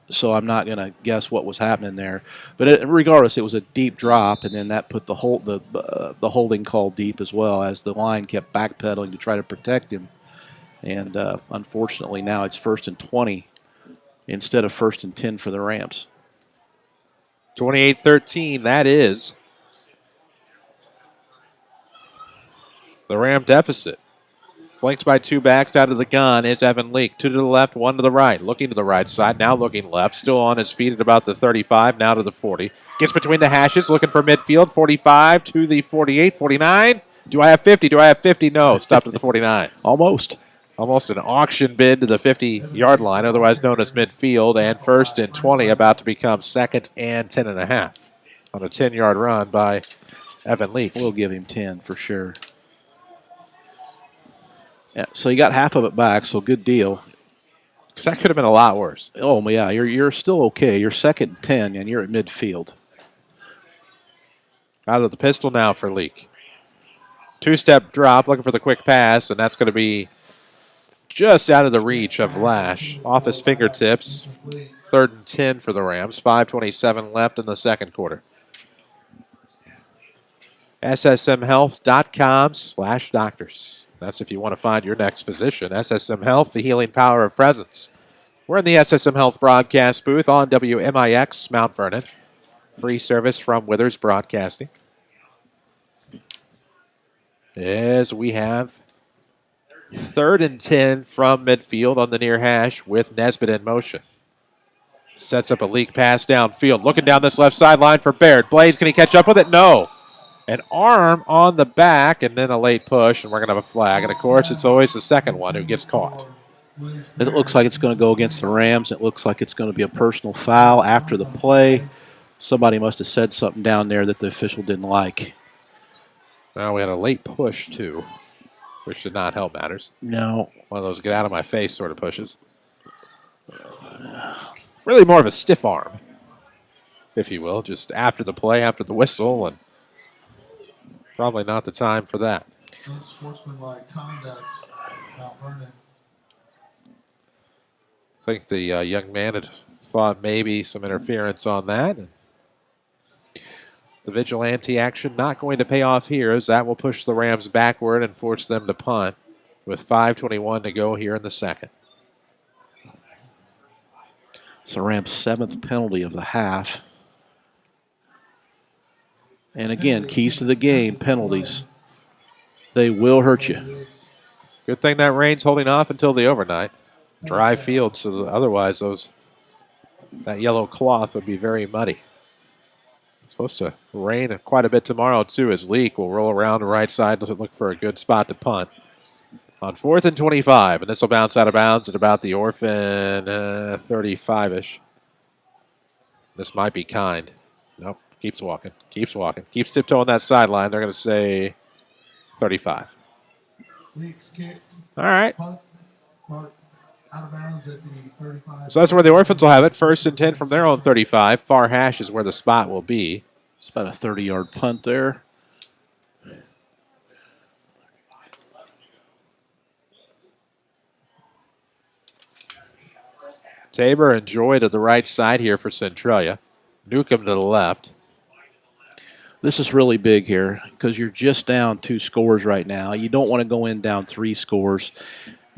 so I'm not going to guess what was happening there. But regardless, it was a deep drop, and then that put the holding call deep as well as the line kept backpedaling to try to protect him. And unfortunately, now it's 1st and 20 instead of 1st and 10 for the Rams. 28-13, that is the Ram deficit. Flanked by two backs out of the gun is Evan Leak. Two to the left, one to the right. Looking to the right side, now looking left. Still on his feet at about the 35, now to the 40. Gets between the hashes, looking for midfield. 45 to the 48, 49. Do I have 50? Do I have 50? No, stopped at the 49. Almost an auction bid to the 50-yard line, otherwise known as midfield. And 1st and 20, about to become 2nd and 10.5 on a 10-yard run by Evan Leak. We'll give him 10 for sure. Yeah, so you got half of it back, so good deal. Because that could have been a lot worse. Oh, yeah, you're still okay. You're 2nd and 10, and you're at midfield. Out of the pistol now for Leak. Two-step drop, looking for the quick pass, and that's going to be just out of the reach of Lash. Off his fingertips. 3rd and 10 for the Rams. 5:27 left in the second quarter. SSMhealth.com/doctors. That's if you want to find your next physician. SSM Health, the healing power of presence. We're in the SSM Health broadcast booth on WMIX, Mount Vernon. Free service from Withers Broadcasting. As we have 3rd and 10 from midfield on the near hash with Nesbitt in motion. Sets up a Leak pass downfield. Looking down this left sideline for Baird. Blaze, can he catch up with it? No. An arm on the back and then a late push, and we're going to have a flag. And, of course, it's always the second one who gets caught. It looks like it's going to go against the Rams. It looks like it's going to be a personal foul after the play. Somebody must have said something down there that the official didn't like. Now we had a late push, too, which did not help matters. No. One of those get-out-of-my-face sort of pushes. Really more of a stiff arm, if you will, just after the play, after the whistle, and probably not the time for that. Unsportsmanlike conduct, Mount Vernon. I think the young man had thought maybe some interference on that. The vigilante action not going to pay off here, as that will push the Rams backward and force them to punt with 5:21 to go here in the second. It's the Rams' 7th penalty of the half. And again, keys to the game, penalties. They will hurt you. Good thing that rain's holding off until the overnight. Dry field, so otherwise that yellow cloth would be very muddy. It's supposed to rain quite a bit tomorrow, too, as Leak will roll around the right side to look for a good spot to punt. On 4th and 25, and this will bounce out of bounds at about the Orphan 35-ish. This might be kind. Nope, keeps walking, keeps walking, keeps tiptoeing that sideline. They're going to say 35. All right. So that's where the Orphans will have it. 1st and 10 from their own 35. Far hash is where the spot will be. It's about a 30-yard punt there. Tabor and Joy to the right side here for Centralia. Newcomb to the left. This is really big here because you're just down 2 scores right now. You don't want to go in down 3 scores.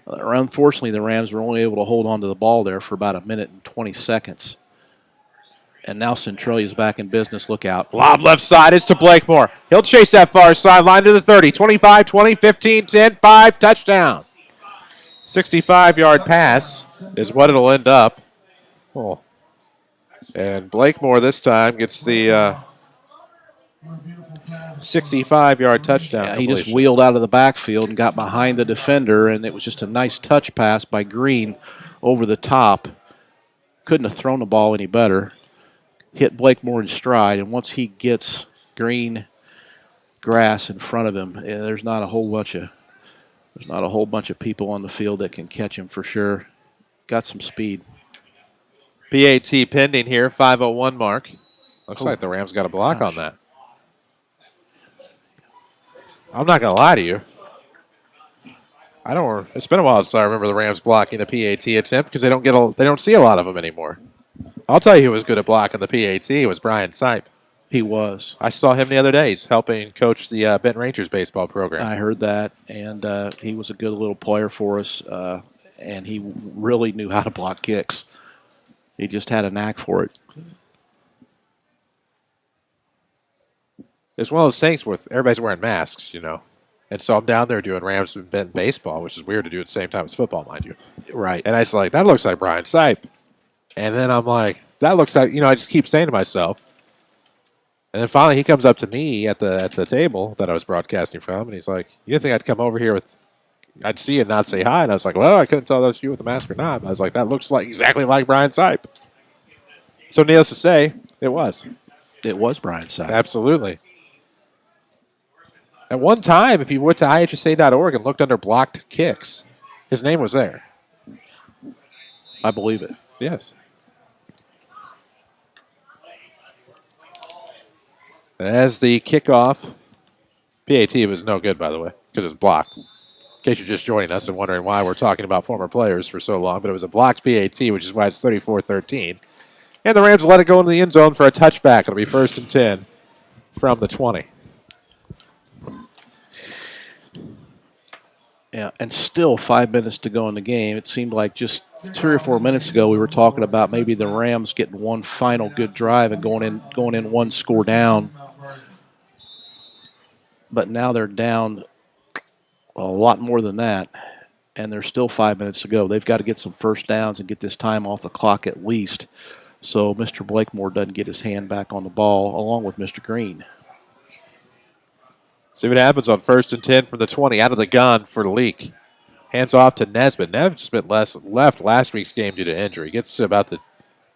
Unfortunately, the Rams were only able to hold on to the ball there for about 1 minute and 20 seconds. And now Centralia's back in business. Look out. Lob left side is to Blakemore. He'll chase that far sideline to the 30. 25, 20, 15, 10, 5. Touchdown. 65-yard pass is what it'll end up. Oh. And Blakemore this time gets the 65-yard touchdown. Yeah, he just wheeled out of the backfield and got behind the defender, and it was just a nice touch pass by Green over the top. Couldn't have thrown the ball any better. Hit Blakemore in stride, and once he gets green grass in front of him, there's not a whole bunch of people on the field that can catch him for sure. Got some speed. PAT pending here, 5:01 mark. Looks like the Rams got a block on that. I'm not going to lie to you. It's been a while since I remember the Rams blocking a PAT attempt because they don't see a lot of them anymore. I'll tell you who was good at blocking the PAT. It was Brian Sipe. He was. I saw him the other day. He's helping coach the Benton Rangers baseball program. I heard that, and he was a good little player for us, and he really knew how to block kicks. He just had a knack for it. It's one of those things where everybody's wearing masks, And so I'm down there doing Rams and Benton baseball, which is weird to do at the same time as football, mind you. Right. And I was like, that looks like Brian Sipe. And then I'm like, that looks like, I just keep saying to myself. And then finally he comes up to me at the table that I was broadcasting from, and he's like, you didn't think I'd come over here I'd see you and not say hi? And I was like, well, I couldn't tell that was you with the mask or not. I was like, that looks like exactly like Brian Sipe. So needless to say, it was. It was Brian Sipe. Absolutely. At one time, if you went to ihsa.org and looked under blocked kicks, his name was there. I believe it. Yes. As the kickoff, PAT was no good, by the way, because it was blocked. In case you're just joining us and wondering why we're talking about former players for so long, but it was a blocked PAT, which is why it's 34-13. And the Rams let it go into the end zone for a touchback. It'll be 1st and 10 from the 20. Yeah, and still 5 minutes to go in the game. It seemed like just 3 or 4 minutes ago we were talking about maybe the Rams getting one final good drive and going in one score down. But now they're down a lot more than that, and there's still 5 minutes to go. They've got to get some first downs and get this time off the clock at least, so Mr. Blakemore doesn't get his hand back on the ball along with Mr. Green. See what happens on 1st and 10 from the 20. Out of the gun for the Leak. Hands off to Nesbitt. Nesbitt left last week's game due to injury. Gets to about the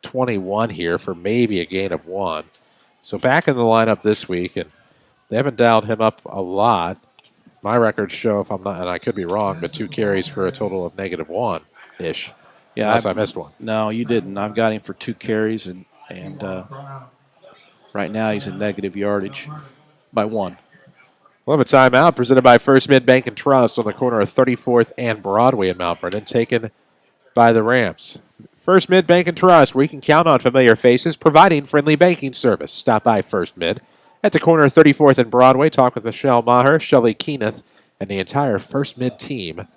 21 here for maybe a gain of 1. So back in the lineup this week, and they haven't dialed him up a lot. My records show, if I'm not, and I could be wrong, but 2 carries for a total of -1-ish. Yeah, unless I missed one. No, you didn't. I've got him for 2 carries, and right now he's in negative yardage by 1. We'll have a timeout presented by First Mid Bank and Trust on the corner of 34th and Broadway in Mount Vernon, taken by the Rams. First Mid Bank and Trust, where you can count on familiar faces, providing friendly banking service. Stop by First Mid at the corner of 34th and Broadway. Talk with Michelle Maher, Shelley Keeneth, and the entire First Mid team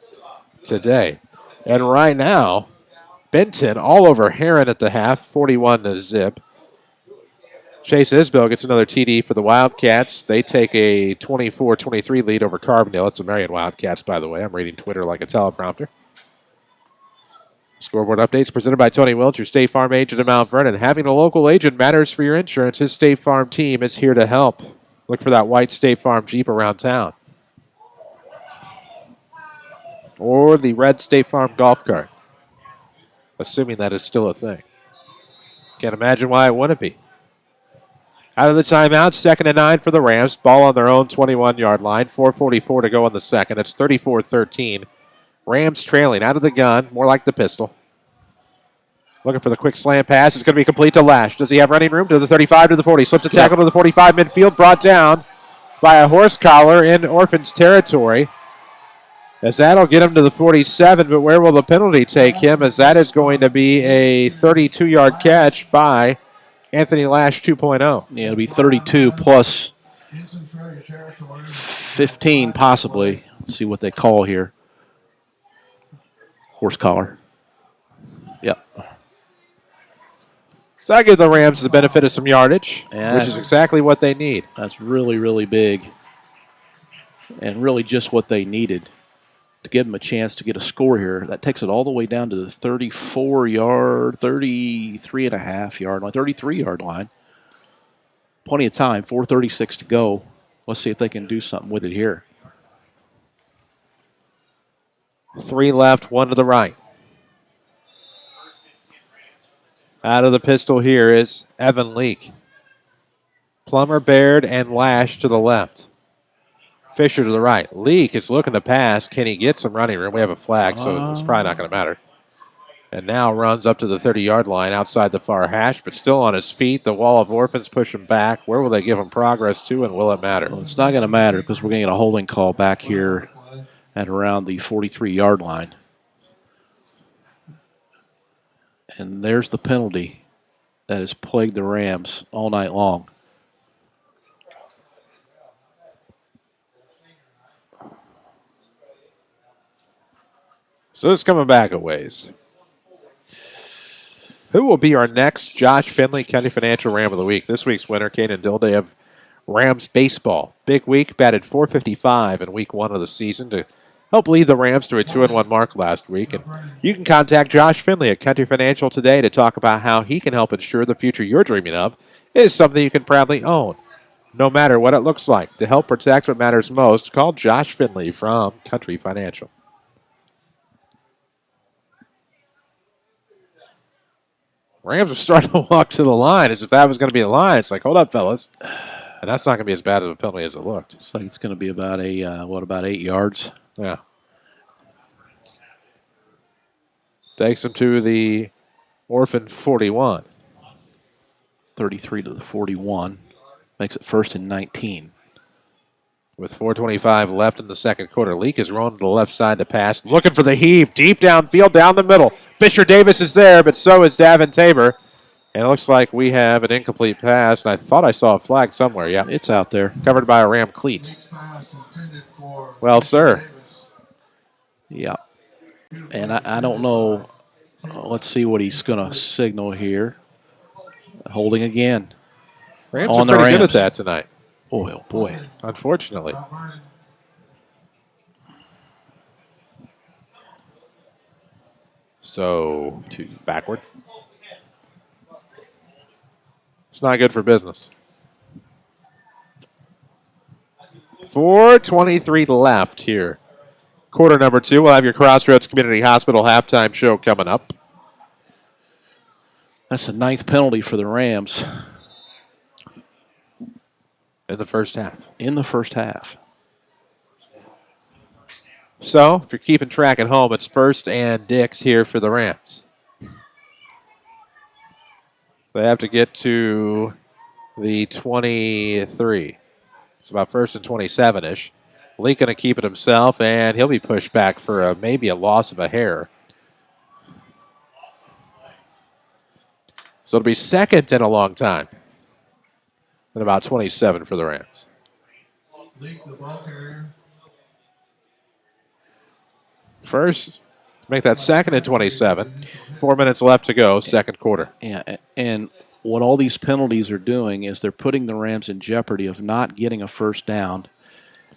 today. And right now, Benton all over Heron at the half, 41-0. Chase Isbell gets another TD for the Wildcats. They take a 24-23 lead over Carbondale. It's the Marion Wildcats, by the way. I'm reading Twitter like a teleprompter. Scoreboard updates presented by Tony Welch, your State Farm agent in Mount Vernon. Having a local agent matters for your insurance. His State Farm team is here to help. Look for that white State Farm Jeep around town. Or the red State Farm golf cart. Assuming that is still a thing. Can't imagine why it wouldn't be. Out of the timeout, 2nd and 9 for the Rams. Ball on their own 21-yard line. 4:44 to go in the second. It's 34-13. Rams trailing out of the gun, more like the pistol. Looking for the quick slant pass. It's going to be complete to Lash. Does he have running room? To the 35, to the 40. Slips a tackle to the 45 midfield. Brought down by a horse collar in Orphans territory. As that'll get him to the 47, but where will the penalty take him? As that is going to be a 32-yard catch by Anthony Lash 2.0. Yeah, it'll be 32 plus 15 possibly. Let's see what they call here. Horse collar. Yep. So I give the Rams the benefit of some yardage, which is exactly what they need. That's really, really big. And really just what they needed to give them a chance to get a score here. That takes it all the way down to the 34-yard, 33.5-yard line, 33-yard line. Plenty of time, 4:36 to go. Let's see if they can do something with it here. 3 left, 1 to the right. Out of the pistol here is Evan Leake. Plummer, Baird, and Lash to the left. Fisher to the right. Leake is looking to pass. Can he get some running room? We have a flag, so it's probably not going to matter. And now runs up to the 30-yard line outside the far hash, but still on his feet. The wall of Orphans push him back. Where will they give him progress to, and will it matter? Well, it's not going to matter because we're going to get a holding call back here at around the 43-yard line. And there's the penalty that has plagued the Rams all night long. So it's coming back a ways. Who will be our next Josh Finley County Financial Ram of the Week? This week's winner, Caden Dilday of Rams Baseball. Big week, batted .455 in week 1 of the season to help lead the Rams to a 2-1 mark last week. And you can contact Josh Finley at Country Financial today to talk about how he can help ensure the future you're dreaming of is something you can proudly own, no matter what it looks like. To help protect what matters most, call Josh Finley from Country Financial. Rams are starting to walk to the line as if that was going to be the line. It's like, hold up, fellas. And that's not going to be as bad of a penalty as it looked. It's like it's going to be about about 8 yards? Yeah. Takes him to the Orphan 41. 33 to the 41. Makes it 1st and 19. With 4:25 left in the second quarter, Leake is rolling to the left side to pass. Looking for the heave. Deep downfield, down the middle. Fisher Davis is there, but so is Davin Tabor. And it looks like we have an incomplete pass. And I thought I saw a flag somewhere. Yeah, it's out there. Covered by a Ram cleat. Well, sir. Yeah. And I don't know. Let's see what he's going to signal here. Holding again. Rams are pretty good at that tonight. Boy, oh boy. Unfortunately. So, backward. It's not good for business. 4:23 left here. Quarter number 2. We'll have your Crossroads Community Hospital halftime show coming up. That's the 9th penalty for the Rams. In the first half. In the first half. So, if you're keeping track at home, it's 1st and Dix here for the Rams. They have to get to the 23. It's about 1st and 27-ish. Lee going to keep it himself, and he'll be pushed back for maybe a loss of a hair. So it'll be 2nd in a long time. And about 27 for the Rams. First, make that 2nd and 27. 4 minutes left to go, second quarter. Yeah, and what all these penalties are doing is they're putting the Rams in jeopardy of not getting a first down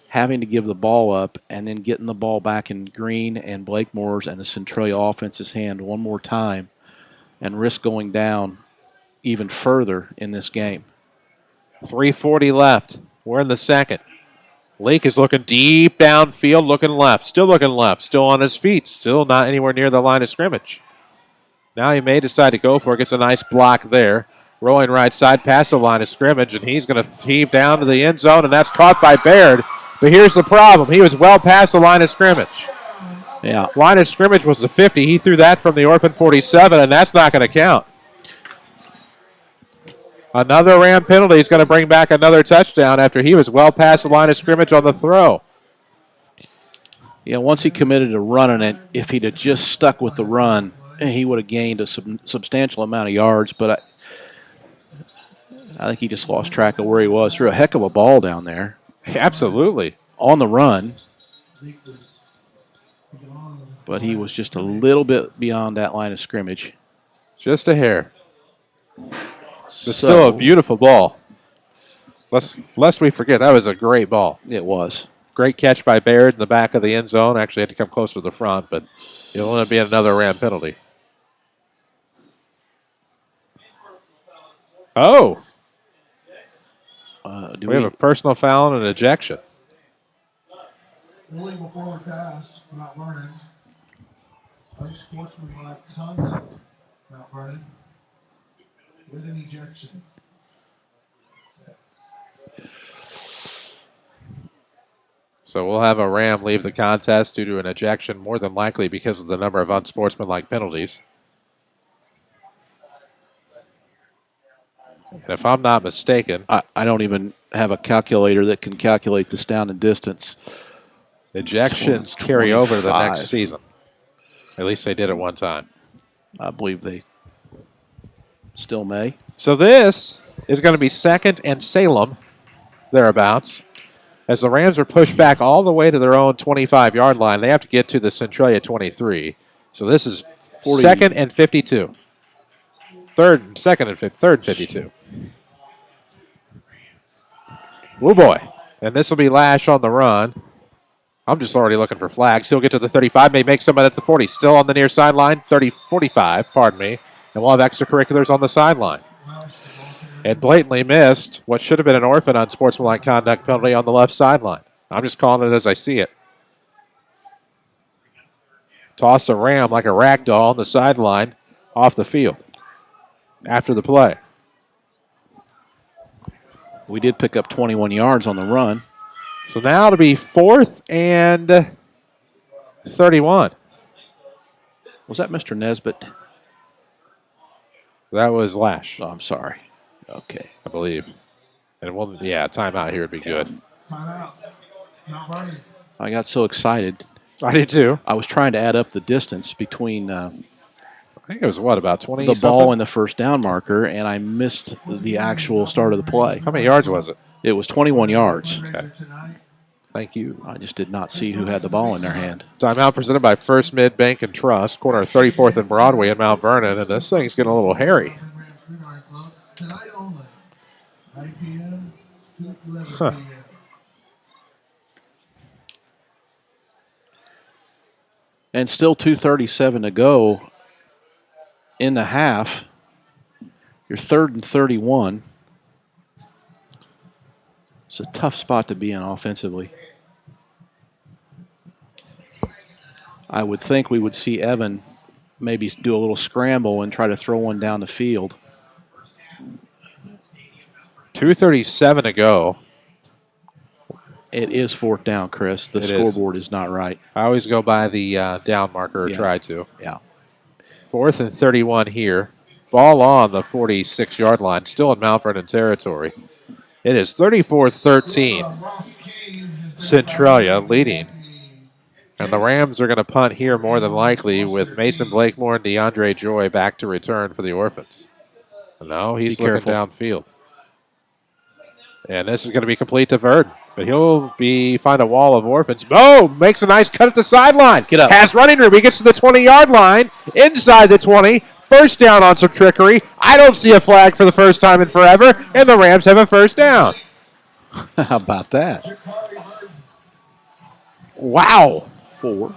having to give the ball up and then getting the ball back in Green and Blakemore's and the Centralia offense's hand one more time and risk going down even further in this game. 3:40 left. We're in the second. Lake is looking deep downfield, looking left, still on his feet, still not anywhere near the line of scrimmage. Now he may decide to go for it, gets a nice block there. Rolling right side past the line of scrimmage, and he's going to heave down to the end zone, and that's caught by Baird. But here's the problem. He was well past the line of scrimmage. Yeah. Line of scrimmage was the 50. He threw that from the Orphan 47, and that's not going to count. Another Ram penalty is going to bring back another touchdown after he was well past the line of scrimmage on the throw. Yeah, once he committed to running it, if he'd have just stuck with the run, he would have gained a substantial amount of yards, but I think he just lost track of where he was. Threw a heck of a ball down there. Absolutely. On the run. But he was just a little bit beyond that line of scrimmage. Just a hair. It's still a beautiful ball. Lest we forget, that was a great ball. It was. Great catch by Baird in the back of the end zone. Actually had to come closer to the front, but it'll only be another Ram penalty. Oh. We have a personal foul and an ejection. Illegal forward pass, Mount Vernon. Unsportsmanlike conduct, Mount Vernon. With an ejection. So we'll have a Ram leave the contest due to an ejection, more than likely because of the number of unsportsmanlike penalties. And if I'm not mistaken, I don't even have a calculator that can calculate this down in distance. Ejections carry over to the next season. At least they did at one time. I believe they still may. So this is going to be second and Salem, thereabouts. As the Rams are pushed back all the way to their own 25-yard line, they have to get to the Centralia 23. So this is 40. Second and 52. Third and 52. Oh boy. And this will be Lash on the run. I'm just already looking for flags. He'll get to the 35, may make somebody at the 40. Still on the near sideline, 45, pardon me. And we'll have extracurriculars on the sideline. And blatantly missed what should have been an Orphan unsportsmanlike conduct penalty on the left sideline. I'm just calling it as I see it. Tossed a Ram like a rag doll on the sideline off the field after the play. We did pick up 21 yards on the run. So now it'll be 4th and 31. Was that Mr. Nesbitt? That was Lash. Oh, I'm sorry. Okay. I believe. And timeout here would be good. I got so excited. I did too. I was trying to add up the distance between I think it was about 20 the something? ball and the first down marker, and I missed the actual start of the play. How many yards was it? It was 21 yards. Okay. Thank you. I just did not see who had the ball in their hand. Timeout presented by First Mid Bank and Trust, corner of 34th and Broadway in Mount Vernon, and this thing's getting a little hairy. Tonight only. 9 p.m. to 11 Huh. p.m. And still 2:37 to go in the half. You're 3rd and 31. It's a tough spot to be in offensively. I would think we would see Evan maybe do a little scramble and try to throw one down the field. 2:37 to go. It is 4th down, Chris. The scoreboard is not right. I always go by the down marker, or Yeah. try to. Yeah. 4th and 31 here. Ball on the 46-yard line, still in Mount Vernon territory. It is 34-13. Centralia leading. And the Rams are going to punt here more than likely with Mason Blakemore and DeAndre Joy back to return for the Orphans. No, he's looking downfield. And this is going to be complete to Vernon. But he'll find a wall of Orphans. Oh, makes a nice cut at the sideline. Get up. Has running room. He gets to the 20-yard line. Inside the 20. First down on some trickery. I don't see a flag for the first time in forever. And the Rams have a first down. How about that? Wow. 4.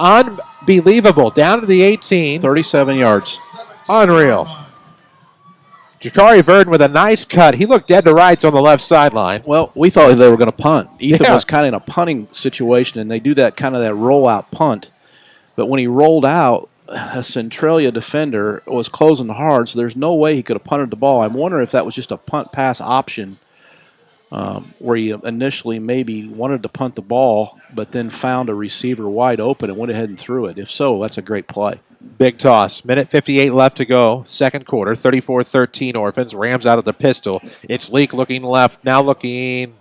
Unbelievable. Down to the 18. 37 yards. Unreal. Jakari Vernon with a nice cut. He looked dead to rights on the left sideline. Well, we thought they were going to punt. Ethan Yeah. was kind of in a punting situation, and they do that kind of that rollout punt. But when he rolled out, a Centralia defender was closing hard, so there's no way he could have punted the ball. I'm wondering if that was just a punt pass option where he initially maybe wanted to punt the ball, but then found a receiver wide open and went ahead and threw it. If so, that's a great play. Big toss. Minute 58 left to go. Second quarter. 34-13 Orphans. Rams out of the pistol. It's Leak looking left. Now looking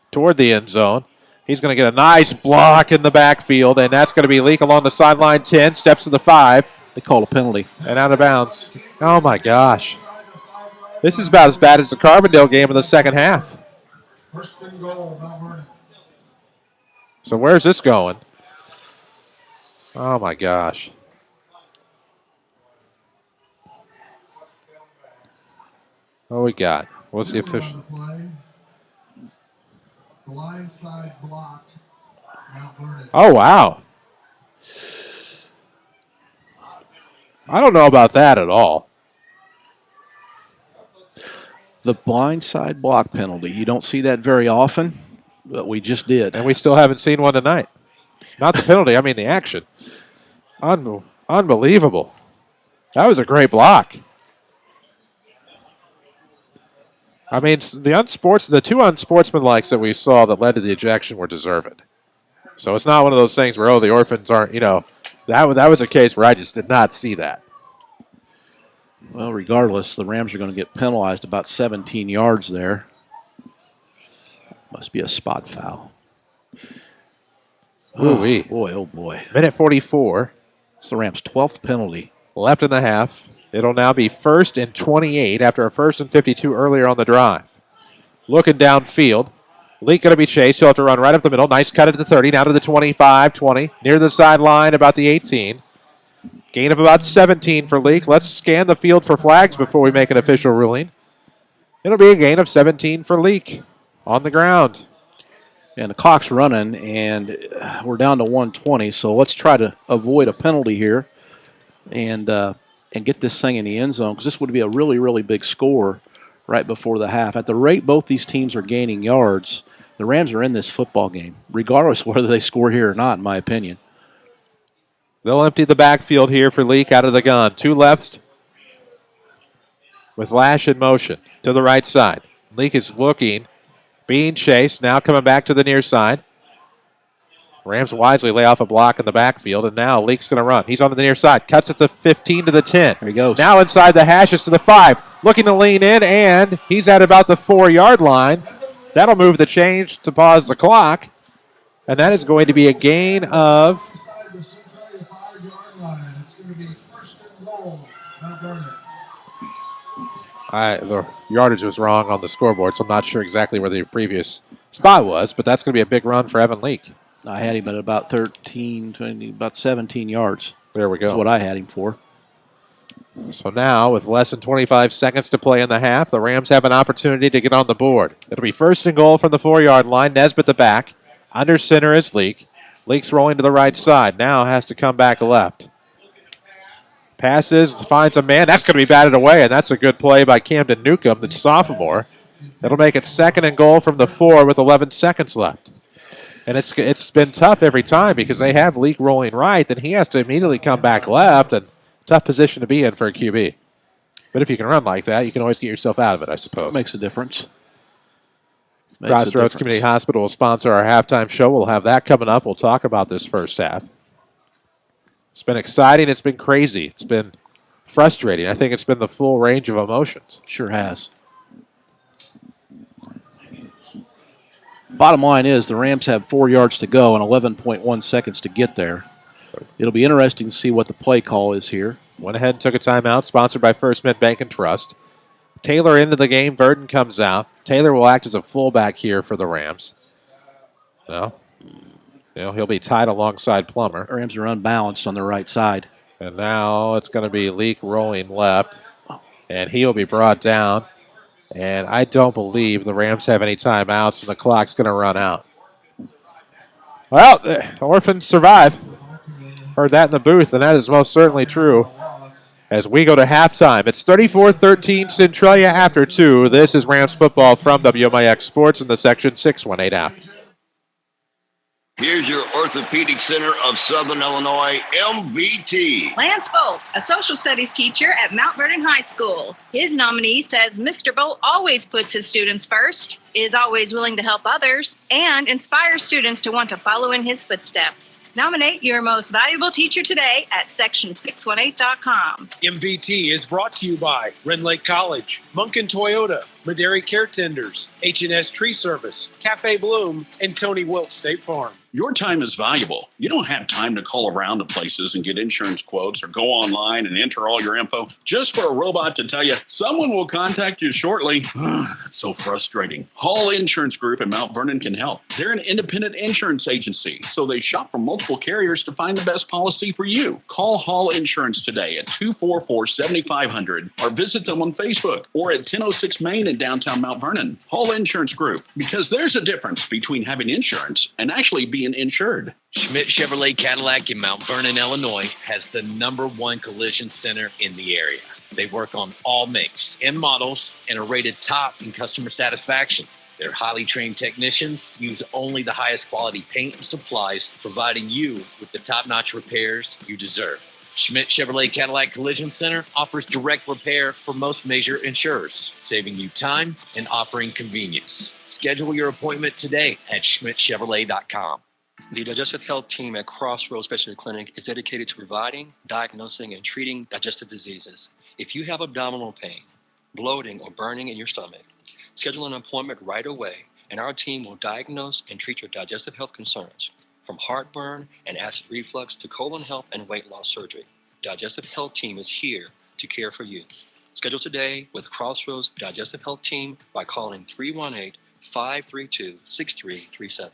toward the end zone. He's going to get a nice block in the backfield, and that's going to be Leak along the sideline 10. Steps to the 5. They call a penalty. And out of bounds. Oh, my gosh. This is about as bad as the Carbondale game in the second half. So where's this going? Oh, my gosh. What we got? What's the official? Oh, wow. I don't know about that at all. The blindside block penalty. You don't see that very often, but we just did. And we still haven't seen one tonight. Not the penalty, I mean the action. Unbelievable. That was a great block. I mean, the two unsportsmanlikes that we saw that led to the ejection were deserved. So it's not one of those things where, the Orphans aren't, that was a case where I just did not see that. Well, regardless, the Rams are going to get penalized about 17 yards there. Must be a spot foul. Ooh-wee. Boy, oh boy. Minute 44. It's the Rams' 12th penalty. Left in the half. It'll now be 1st and 28 after a 1st and 52 earlier on the drive. Looking downfield. Leak going to be chased. He'll have to run right up the middle. Nice cut at the 30. Now to the 25, 20. Near the sideline, about the 18. Gain of about 17 for Leak. Let's scan the field for flags before we make an official ruling. It'll be a gain of 17 for Leak on the ground. And the clock's running, and we're down to 120, so let's try to avoid a penalty here and get this thing in the end zone, because this would be a really, really big score right before the half. At the rate both these teams are gaining yards, the Rams are in this football game, regardless of whether they score here or not, in my opinion. They'll empty the backfield here for Leak out of the gun. 2 left with Lash in motion to the right side. Leak is looking, being chased, now coming back to the near side. Rams wisely lay off a block in the backfield, and now Leak's going to run. He's on the near side, cuts at the 15 to the 10. There he goes. Now inside the hashes to the 5. Looking to lean in, and he's at about the 4-yard line. That'll move the change to pause the clock, and that is going to be a gain of... the yardage was wrong on the scoreboard, so I'm not sure exactly where the previous spot was, but that's going to be a big run for Evan Leak. I had him at about 17 yards. There we go. That's what I had him for. So now, with less than 25 seconds to play in the half, the Rams have an opportunity to get on the board. It'll be 1st and goal from the 4-yard line. Nesbitt the back. Under center is Leak. Leak's rolling to the right side. Now has to come back left. Passes, finds a man. That's going to be batted away, and that's a good play by Camden Newcomb, the sophomore. That'll make it 2nd and goal from the 4 with 11 seconds left. And it's been tough every time because they have Leak rolling right, then he has to immediately come back left, and tough position to be in for a QB. But if you can run like that, you can always get yourself out of it, I suppose. Makes a difference. Crossroads Community Hospital will sponsor our halftime show. We'll have that coming up. We'll talk about this first half. It's been exciting. It's been crazy. It's been frustrating. I think it's been the full range of emotions. Sure has. Bottom line is the Rams have 4 yards to go and 11.1 seconds to get there. It'll be interesting to see what the play call is here. Went ahead and took a timeout, sponsored by First Mint Bank and Trust. Taylor into the game. Vernon comes out. Taylor will act as a fullback here for the Rams. He'll be tied alongside Plummer. Rams are unbalanced on the right side. And now it's going to be Leak rolling left. And he'll be brought down And I don't believe the Rams have any timeouts, and the clock's going to run out. Well, the Orphans survive. Heard that in the booth, and that is most certainly true. As we go to halftime, it's 34-13 Centralia after 2. This is Rams football from WMIX Sports in the Section 618 app. Here's your Orthopedic Center of Southern Illinois, MBT. Lance Bolt, a social studies teacher at Mount Vernon High School. His nominee says Mr. Bolt always puts his students first, is always willing to help others, and inspires students to want to follow in his footsteps. Nominate your most valuable teacher today at section618.com. MVT is brought to you by Ren Lake College, Munkin Toyota, Maderi Care Tenders, H&S Tree Service, Cafe Bloom, and Tony Wilt State Farm. Your time is valuable. You don't have time to call around to places and get insurance quotes or go online and enter all your info just for a robot to tell you someone will contact you shortly. It's so frustrating. Hall Insurance Group in Mount Vernon can help. They're an independent insurance agency, so they shop from multiple carriers to find the best policy for you. Call Hall Insurance today at 244-7500 or visit them on Facebook or at 1006 Main in downtown Mount Vernon. Hall Insurance Group, because there's a difference between having insurance and actually being insured. Schmidt Chevrolet Cadillac in Mount Vernon, Illinois has the #1 collision center in the area. They work on all makes and models and are rated top in customer satisfaction. Their highly trained technicians use only the highest quality paint and supplies, providing you with the top-notch repairs you deserve. Schmidt Chevrolet Cadillac Collision Center offers direct repair for most major insurers, saving you time and offering convenience. Schedule your appointment today at schmidtchevrolet.com. The Digestive Health team at Crossroads Specialty Clinic is dedicated to providing, diagnosing, and treating digestive diseases. If you have abdominal pain, bloating, or burning in your stomach, schedule an appointment right away, and our team will diagnose and treat your digestive health concerns, from heartburn and acid reflux to colon health and weight loss surgery. Digestive Health team is here to care for you. Schedule today with Crossroads Digestive Health team by calling 318-532-6337.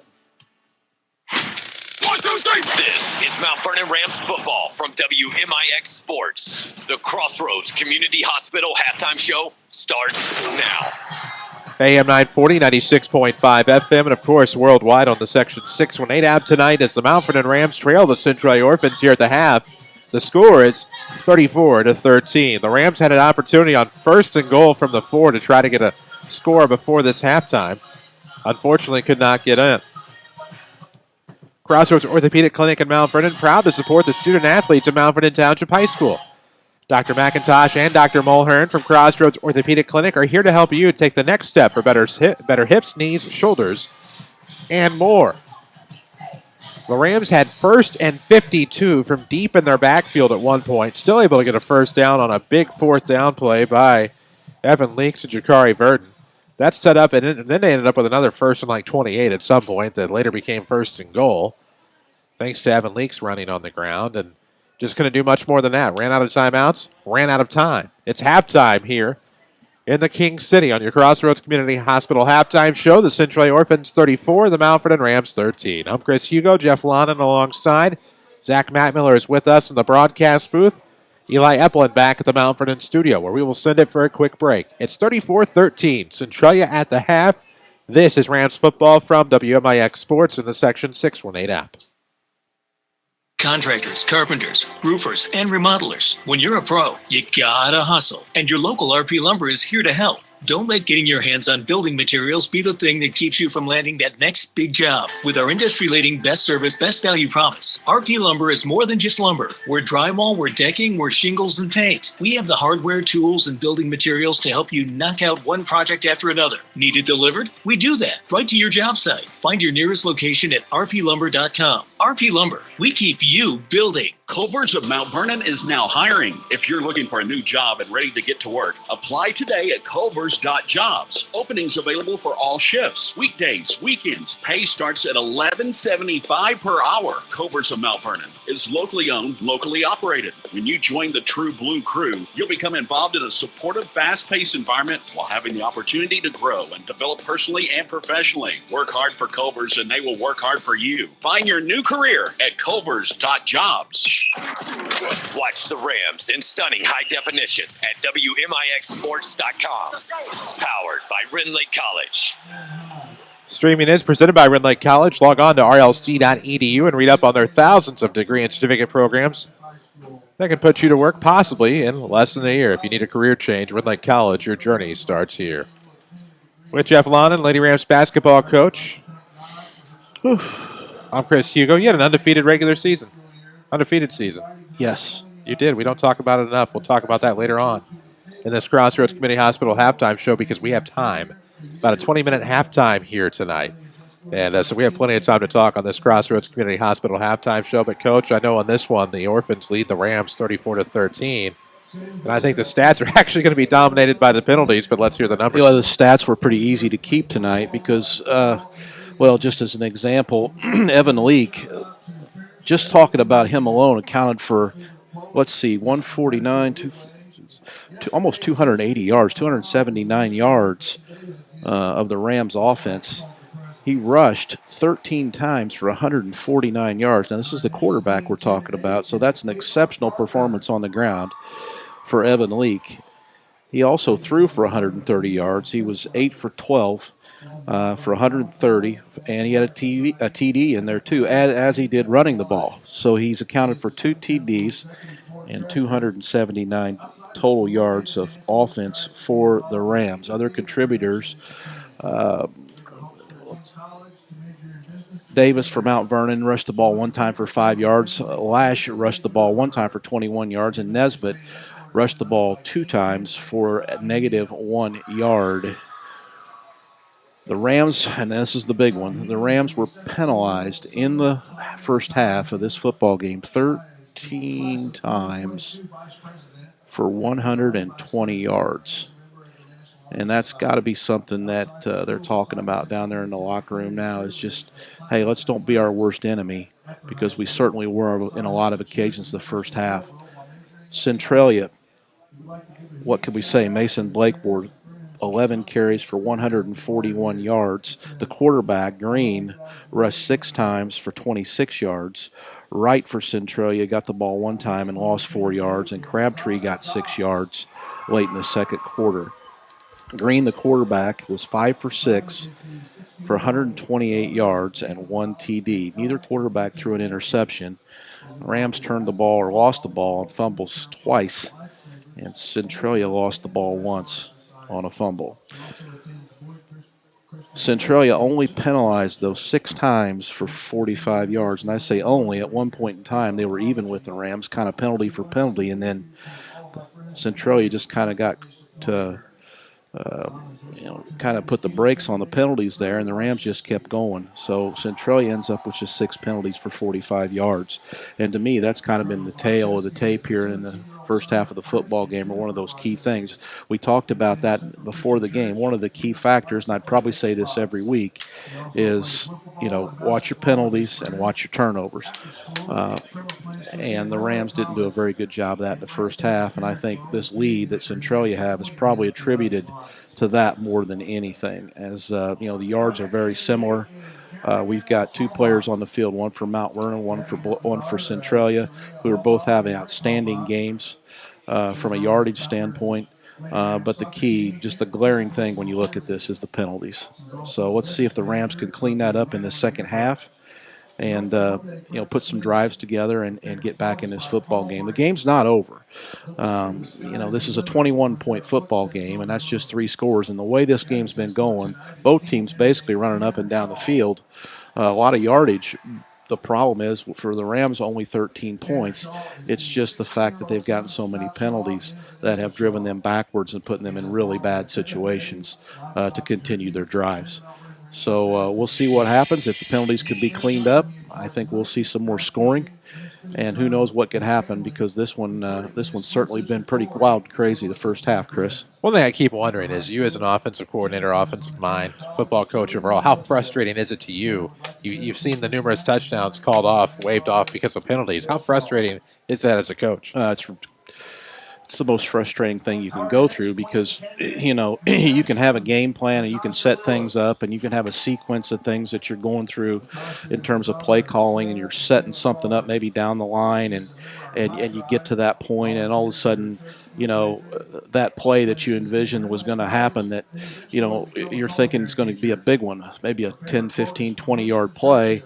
1, 2, 3. This is Mount Vernon Rams football from WMIX Sports. The Crossroads Community Hospital halftime show starts now. AM 940, 96.5 FM, and of course worldwide on the Section 618 app tonight as the Mount Vernon Rams trail the Centralia Orphans here at the half. The score is 34-13. The Rams had an opportunity on 1st and goal from the 4 to try to get a score before this halftime. Unfortunately, could not get in. Crossroads Orthopedic Clinic in Mount Vernon, proud to support the student athletes at Mount Vernon Township High School. Dr. McIntosh and Dr. Mulhern from Crossroads Orthopedic Clinic are here to help you take the next step for better hips, knees, shoulders, and more. The Rams had 1st and 52 from deep in their backfield at one point, still able to get a first down on a big 4th down play by Evan Leaks and Jakari Vernon. That set up, and then they ended up with another 1st and like 28 at some point that later became 1st and goal, thanks to Evan Leaks running on the ground, and just couldn't do much more than that. Ran out of timeouts, ran out of time. It's halftime here in the King City on your Crossroads Community Hospital halftime show. The Centralia Orphans 34, the Mount Vernon Rams 13. I'm Chris Hugo, Jeff Lonan alongside. Zach Mattmiller is with us in the broadcast booth. Eli Epplin back at the Mount Vernon studio where we will send it for a quick break. It's 34-13, Centralia at the half. This is Rams football from WMIX Sports in the Section 618 app. Contractors, carpenters, roofers, and remodelers. When you're a pro, you gotta hustle. And your local RP Lumber is here to help. Don't let getting your hands on building materials be the thing that keeps you from landing that next big job. With our industry-leading best service, best value promise, RP Lumber is more than just lumber. We're drywall, we're decking, we're shingles and paint. We have the hardware, tools, and building materials to help you knock out one project after another. Need it delivered? We do that right to your job site. Find your nearest location at rplumber.com. RP Lumber, we keep you building. Culver's of Mount Vernon is now hiring. If you're looking for a new job and ready to get to work, apply today at culvers.jobs. Openings available for all shifts, weekdays, weekends. Pay starts at $11.75 per hour. Culver's of Mount Vernon is locally owned, locally operated. When you join the True Blue crew, you'll become involved in a supportive, fast-paced environment while having the opportunity to grow and develop personally and professionally. Work hard for Culver's and they will work hard for you. Find your new career career at Culver's.jobs. Watch the Rams in stunning high definition at WMIXSports.com. Powered by Ren Lake College. Streaming is presented by Red Lake College. Log on to rlc.edu and read up on their thousands of degree and certificate programs that can put you to work possibly in less than a year. If you need a career change, Red Lake College, your journey starts here. With Jeff Lonan, Lady Rams basketball coach. I'm Chris Hugo. You had an undefeated regular season. Undefeated season. Yes. You did. We don't talk about it enough. We'll talk about that later on in this Crossroads Community Hospital halftime show because we have time. About a 20-minute halftime here tonight. And so we have plenty of time to talk on this Crossroads Community Hospital halftime show. But, Coach, I know on this one, the Orphans lead the Rams 34-13. And I think the stats are actually going to be dominated by the penalties, but let's hear the numbers. The stats were pretty easy to keep tonight because, just as an example, Evan Leake, just talking about him alone, accounted for, 149, almost 280 yards, 279 yards of the Rams offense. He rushed 13 times for 149 yards. Now, this is the quarterback we're talking about, so that's an exceptional performance on the ground for Evan Leake. He also threw for 130 yards. He was 8 for 12 for 130, and he had a TD in there too, as he did running the ball. So he's accounted for 2 TDs and 279 total yards of offense for the Rams. Other contributors, Davis for Mount Vernon rushed the ball 1 time for 5 yards. Lash rushed the ball 1 time for 21 yards, and Nesbitt rushed the ball 2 times for a -1 yard. The Rams, and this is the big one, the Rams were penalized in the first half of this football game 13 times for 120 yards. And that's got to be something that they're talking about down there in the locker room now is just, hey, let's don't be our worst enemy, because we certainly were in a lot of occasions the first half. Centralia, what could we say? Mason Blakemore, 11 carries for 141 yards. The quarterback, Green, rushed 6 times for 26 yards. Wright for Centralia got the ball 1 time and lost 4 yards, and Crabtree got 6 yards late in the second quarter. Green, the quarterback, was 5 for 6 for 128 yards and 1 TD. Neither quarterback threw an interception. The Rams turned the ball or lost the ball on fumbles twice, and Centralia lost the ball once on a fumble. Centralia only penalized those 6 times for 45 yards, and I say only. At one point in time, they were even with the Rams, kind of penalty for penalty, and then Centralia just kind of got to kind of put the brakes on the penalties there, and the Rams just kept going. So Centralia ends up with just 6 penalties for 45 yards. And to me, that's kind of been the tail of the tape here in the first half of the football game, or one of those key things. We talked about that before the game. One of the key factors, and I'd probably say this every week, is, watch your penalties and watch your turnovers. And the Rams didn't do a very good job of that in the first half, and I think this lead that Centralia have is probably attributed to that more than anything, as the yards are very similar. We've got 2 players on the field, one for Mount Vernon, one for Centralia, who are both having outstanding games from a yardage standpoint. But the key, just the glaring thing when you look at this, is the penalties. So let's see if the Rams can clean that up in the second half and put some drives together and get back in this football game. The game's not over. This is a 21-point football game, and that's just 3 scores. And the way this game's been going, both teams basically running up and down the field, a lot of yardage. The problem is, for the Rams, only 13 points. It's just the fact that they've gotten so many penalties that have driven them backwards and putting them in really bad situations to continue their drives. So we'll see what happens. If the penalties could be cleaned up, I think we'll see some more scoring. And who knows what could happen, because this one's certainly been pretty wild and crazy the first half, Chris. One thing I keep wondering is, you as an offensive coordinator, offensive mind, football coach overall, how frustrating is it to you? You've seen the numerous touchdowns called off, waved off because of penalties. How frustrating is that as a coach? It's that's the most frustrating thing you can go through because, you can have a game plan and you can set things up and you can have a sequence of things that you're going through in terms of play calling and you're setting something up maybe down the line and you get to that point and all of a sudden, that play that you envisioned was going to happen that, you're thinking it's going to be a big one, maybe a 10, 15, 20-yard play,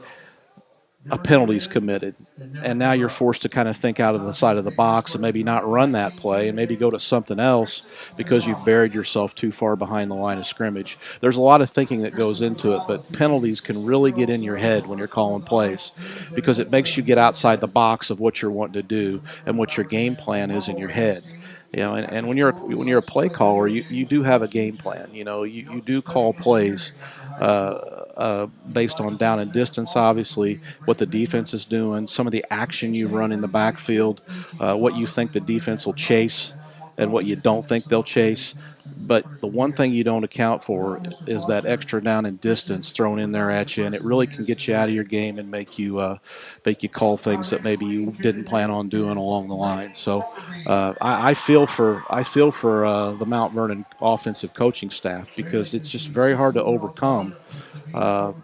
a penalty's committed. And now you're forced to kind of think out of the side of the box and maybe not run that play and maybe go to something else because you've buried yourself too far behind the line of scrimmage. There's a lot of thinking that goes into it, but penalties can really get in your head when you're calling plays because it makes you get outside the box of what you're wanting to do and what your game plan is in your head. And when you're a play caller, you do have a game plan. You do call plays based on down and distance, obviously, what the defense is doing, some of the action you run in the backfield, what you think the defense will chase, and what you don't think they'll chase. But the one thing you don't account for is that extra down and distance thrown in there at you, and it really can get you out of your game and make you call things that maybe you didn't plan on doing along the line. So I feel for the Mount Vernon offensive coaching staff because it's just very hard to overcome. The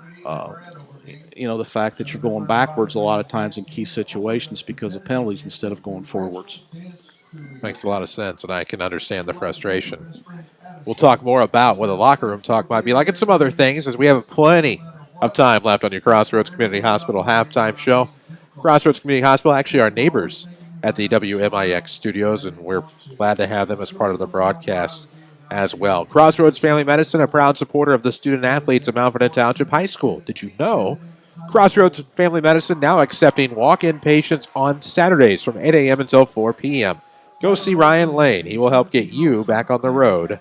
fact that you're going backwards a lot of times in key situations because of penalties instead of going forwards. Makes a lot of sense, and I can understand the frustration. We'll talk more about what the locker room talk might be like and some other things as we have plenty of time left on your Crossroads Community Hospital halftime show. Crossroads Community Hospital, actually our neighbors at the WMIX studios, and we're glad to have them as part of the broadcast as well. Crossroads Family Medicine, a proud supporter of the student athletes of Mount Vernon Township High School. Did you know Crossroads Family Medicine now accepting walk-in patients on Saturdays from 8 a.m. until 4 p.m. Go see Ryan Lane. He will help get you back on the road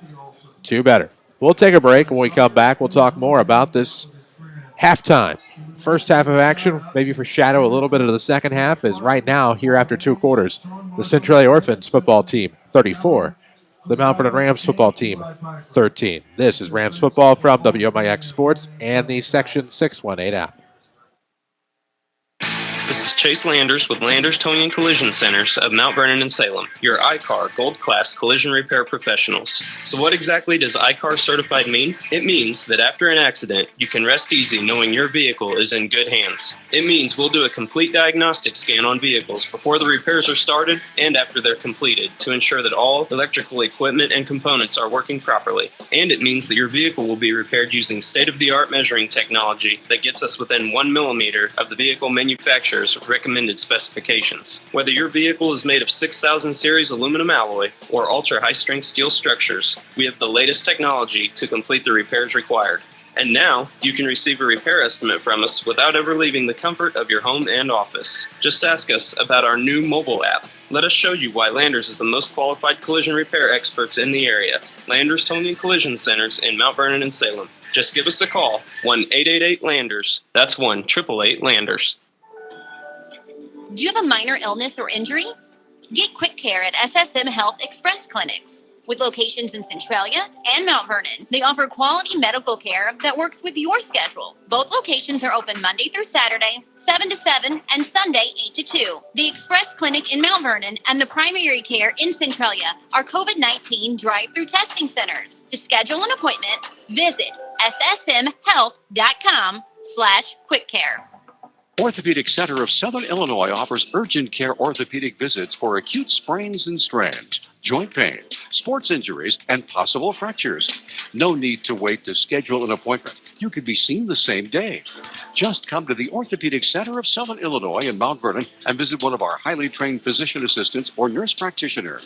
to better. We'll take a break. When we come back, we'll talk more about this halftime. First half of action, maybe foreshadow a little bit of the second half, is right now, here after 2 quarters, the Centralia Orphans football team, 34. The Mount Vernon Rams football team, 13. This is Rams football from WMIX Sports and the Section 618 app. This is Chase Landers with Landers Towing and Collision Centers of Mount Vernon and Salem, your iCar Gold Class collision repair professionals. So what exactly does iCar certified mean? It means that after an accident, you can rest easy knowing your vehicle is in good hands. It means we'll do a complete diagnostic scan on vehicles before the repairs are started and after they're completed to ensure that all electrical equipment and components are working properly. And it means that your vehicle will be repaired using state-of-the-art measuring technology that gets us within 1 millimeter of the vehicle manufacturer's recommended specifications. Whether your vehicle is made of 6000 series aluminum alloy or ultra high-strength steel structures, we have the latest technology to complete the repairs required. And now, you can receive a repair estimate from us without ever leaving the comfort of your home and office. Just ask us about our new mobile app. Let us show you why Landers is the most qualified collision repair experts in the area. Landers Towing and Collision Centers in Mount Vernon and Salem. Just give us a call, 1-888-LANDERS. That's 1-888-LANDERS. Do you have a minor illness or injury? Get quick care at SSM Health Express Clinics. With locations in Centralia and Mount Vernon, they offer quality medical care that works with your schedule. Both locations are open Monday through Saturday, 7 to 7, and Sunday, 8 to 2. The Express Clinic in Mount Vernon and the primary care in Centralia are COVID-19 drive-through testing centers. To schedule an appointment, visit ssmhealth.com/quickcare. Orthopedic Center of Southern Illinois offers urgent care orthopedic visits for acute sprains and strains, joint pain, sports injuries, and possible fractures. No need to wait to schedule an appointment. You can be seen the same day. Just come to the Orthopedic Center of Southern Illinois in Mount Vernon and visit one of our highly trained physician assistants or nurse practitioner.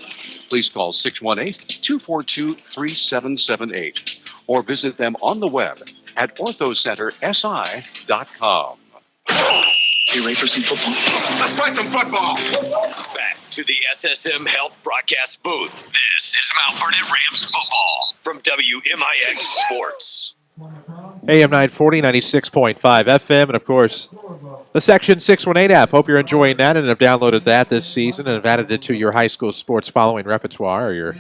Please call 618-242-3778 or visit them on the web at orthocentersi.com. You ready for some football? Let's play some football. Back to the SSM Health broadcast booth. This is Mount Vernon Rams football from WMIX Sports. AM 940, 96.5 FM, and of course, the Section 618 app. Hope you're enjoying that and have downloaded that this season and have added it to your high school sports following repertoire or your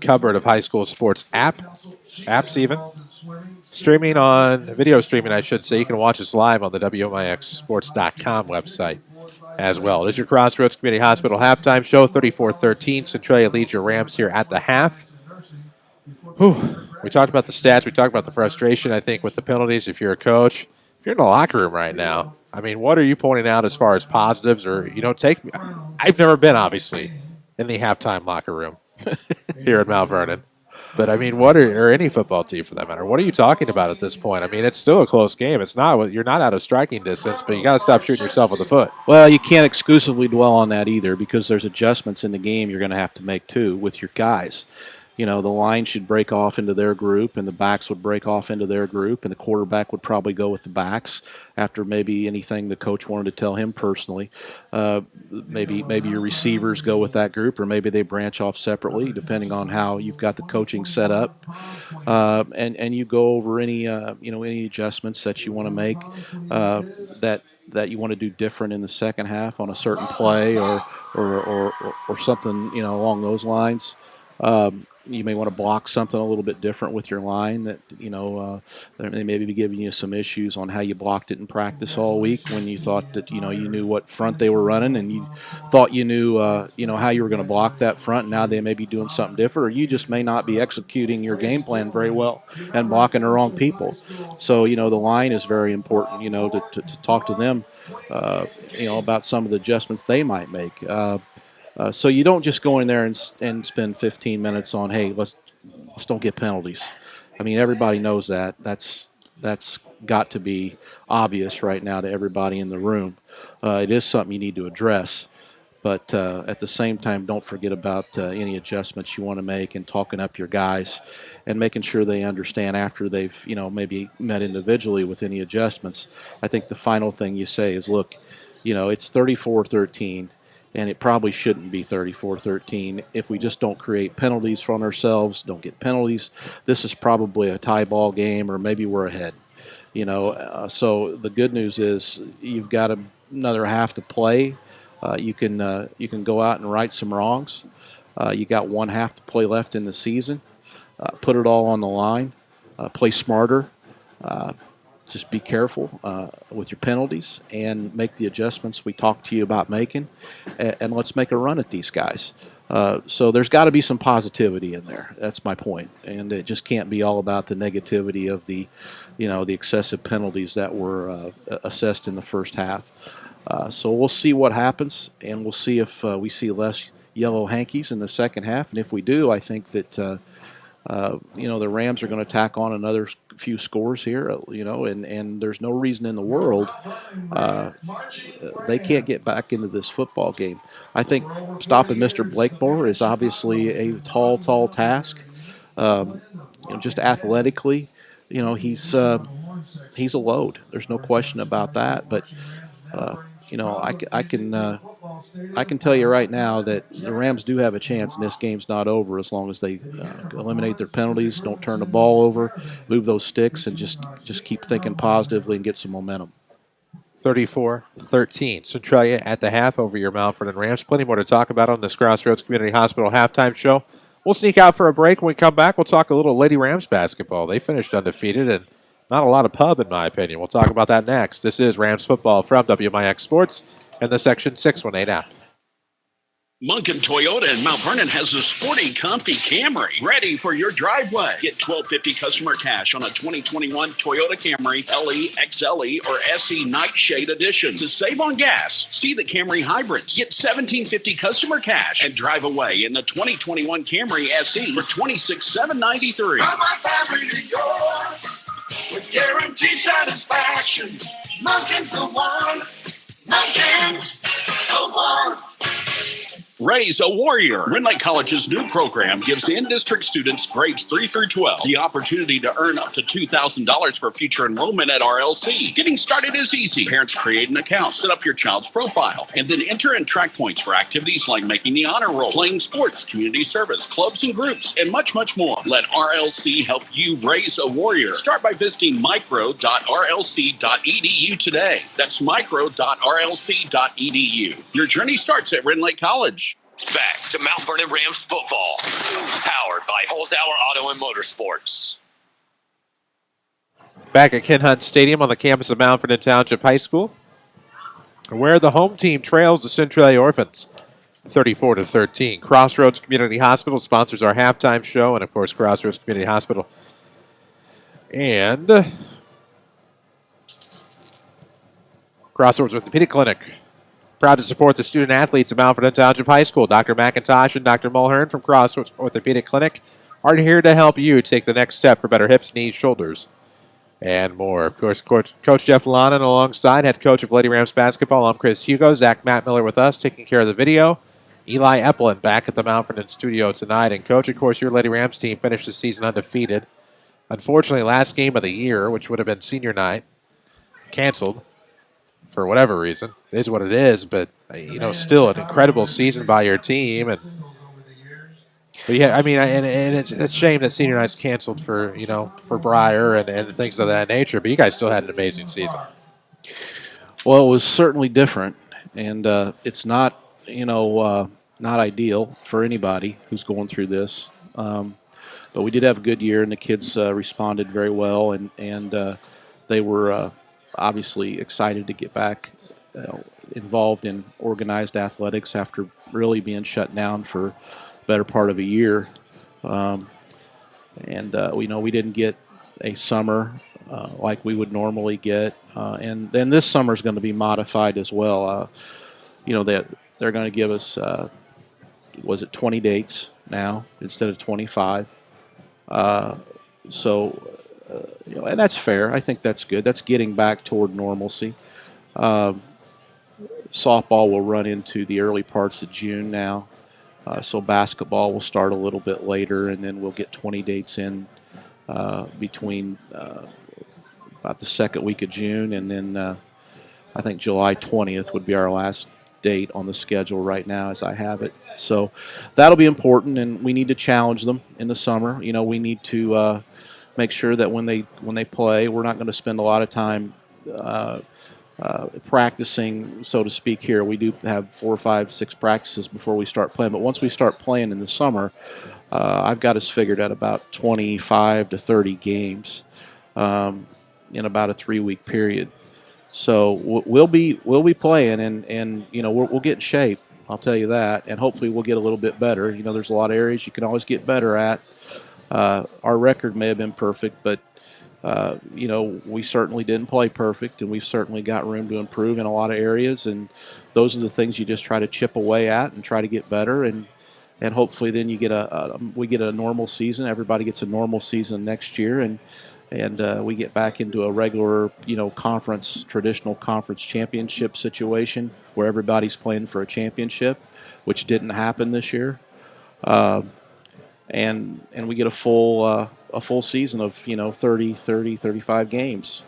cupboard of high school sports apps even. Video streaming, I should say. You can watch us live on the WMIXsports.com website. as well. This is your Crossroads Community Hospital halftime show, 34-13. Centralia leads your Rams here at the half. Whew. We talked about the stats. We talked about the frustration, I think, with the penalties. If you're a coach, if you're in the locker room right now, I mean, what are you pointing out as far as positives? Or, take me. I've never been, obviously, in the halftime locker room here at Mount Vernon. But, I mean, or any football team for that matter, what are you talking about at this point? I mean, it's still a close game. You're not out of striking distance, but you got to stop shooting yourself with the foot. Well, you can't exclusively dwell on that either, because there's adjustments in the game you're going to have to make too with your guys. The line should break off into their group, and the backs would break off into their group, and the quarterback would probably go with the backs after maybe anything the coach wanted to tell him personally. Maybe your receivers go with that group, or maybe they branch off separately, depending on how you've got the coaching set up. And you go over any adjustments that you want to make that you want to do different in the second half on a certain play or something along those lines. You may want to block something a little bit different with your line that, they may be giving you some issues on how you blocked it in practice all week when you thought that, you knew what front they were running and you thought you knew, how you were going to block that front. And now they may be doing something different, or you just may not be executing your game plan very well and blocking the wrong people. So, the line is very important, to talk to them, about some of the adjustments they might make. So you don't just go in there and spend 15 minutes on, hey, let's don't get penalties. I mean, everybody knows that. That's got to be obvious right now to everybody in the room. It is something you need to address. But at the same time, don't forget about any adjustments you want to make and talking up your guys and making sure they understand after they've, maybe met individually with any adjustments. I think the final thing you say is, look, it's 34-13. And it probably shouldn't be 34-13. If we just don't create penalties from ourselves, don't get penalties, this is probably a tie ball game, or maybe we're ahead. So the good news is you've got another half to play. You can go out and right some wrongs. You got one half to play left in the season. Put it all on the line. Play smarter. Just be careful with your penalties and make the adjustments we talked to you about making, and let's make a run at these guys. So there's got to be some positivity in there. That's my point, and it just can't be all about the negativity of the excessive penalties that were assessed in the first half. So we'll see what happens, and we'll see if we see less yellow hankies in the second half, and if we do, I think that the Rams are going to tack on another few scores here, and there's no reason in the world they can't get back into this football game. I think stopping Mr. Blakemore is obviously a tall task. Just athletically, he's a load. There's no question about that. But I can tell you right now that the Rams do have a chance, and this game's not over as long as they eliminate their penalties, don't turn the ball over, move those sticks, and just keep thinking positively and get some momentum. 34-13. Centralia at the half over your Mount Vernon Rams. Plenty more to talk about on this Crossroads Community Hospital halftime show. We'll sneak out for a break. When we come back, we'll talk a little Lady Rams basketball. They finished undefeated and not a lot of pub, in my opinion. We'll talk about that next. This is Rams football from WMIX Sports and the Section 618 app. Munkin Toyota in Mount Vernon has a sporty, comfy Camry ready for your driveway. Get $1,250 customer cash on a 2021 Toyota Camry LE, XLE, or SE Nightshade Edition. To save on gas, see the Camry Hybrids. Get $1,750 customer cash and drive away in the 2021 Camry SE for $26,793. From my family to yours, with guaranteed satisfaction. Munkin's the one. Munkin's the one. Raise a Warrior. Red Lake College's new program gives in-district students grades 3 through 12 the opportunity to earn up to $2,000 for future enrollment at RLC. Getting started is easy. Parents create an account, set up your child's profile, and then enter in track points for activities like making the honor roll, playing sports, community service, clubs and groups, and much, much more. Let RLC help you raise a warrior. Start by visiting micro.rlc.edu today. That's micro.rlc.edu. Your journey starts at Red Lake College. Back to Mount Vernon Rams football, powered by Holzhauer Auto and Motorsports. Back at Ken Hunt Stadium on the campus of Mount Vernon Township High School. where the home team trails the Centralia Orphans 34-13. Crossroads Community Hospital sponsors our halftime show, and of course Crossroads Community Hospital and Crossroads Orthopedic Clinic. Proud to support the student athletes of Mount Vernon Township High School. Dr. McIntosh and Dr. Mulhern from Crossroads Orthopedic Clinic are here to help you take the next step for better hips, knees, shoulders, and more. Of course, Coach Jeff Lonan alongside head coach of Lady Rams basketball. I'm Chris Hugo. Matt Miller with us, taking care of the video. Eli Eplin back at the Mount Vernon studio tonight. And Coach, of course, your Lady Rams team finished the season undefeated. Unfortunately, last game of the year, which would have been senior night, canceled for whatever reason. It is what it is, but, still an incredible season by your team. But yeah, I mean, and it's a shame that senior night's canceled for Breyer and things of that nature, but you guys still had an amazing season. Well, it was certainly different, and it's not, not ideal for anybody who's going through this. But we did have a good year, and the kids responded very well, and they were obviously excited to get back involved in organized athletics after really being shut down for the better part of a year. We didn't get a summer like we would normally get, and then this summer is going to be modified as well. They're going to give us, 20 dates now instead of 25. And that's fair. I think that's good. That's getting back toward normalcy. Softball will run into the early parts of June now. So basketball will start a little bit later, and then we'll get 20 dates in between about the second week of June, and then I think July 20th would be our last date on the schedule right now as I have it. So that'll be important, and we need to challenge them in the summer. We need to make sure that when they play, we're not going to spend a lot of time practicing, so to speak, here. We do have 4, 5, 6 practices before we start playing, but once we start playing in the summer, I've got us figured at about 25 to 30 games in about a 3-week period. So we'll be playing, and we'll get in shape. I'll tell you that, and hopefully we'll get a little bit better. There's a lot of areas you can always get better at. Our record may have been perfect, but we certainly didn't play perfect, and we've certainly got room to improve in a lot of areas. And those are the things you just try to chip away at and try to get better, and hopefully then you get we get a normal season. Everybody gets a normal season next year, and we get back into a regular, traditional conference championship situation where everybody's playing for a championship, which didn't happen this year. And we get a full season of 30, 35 games,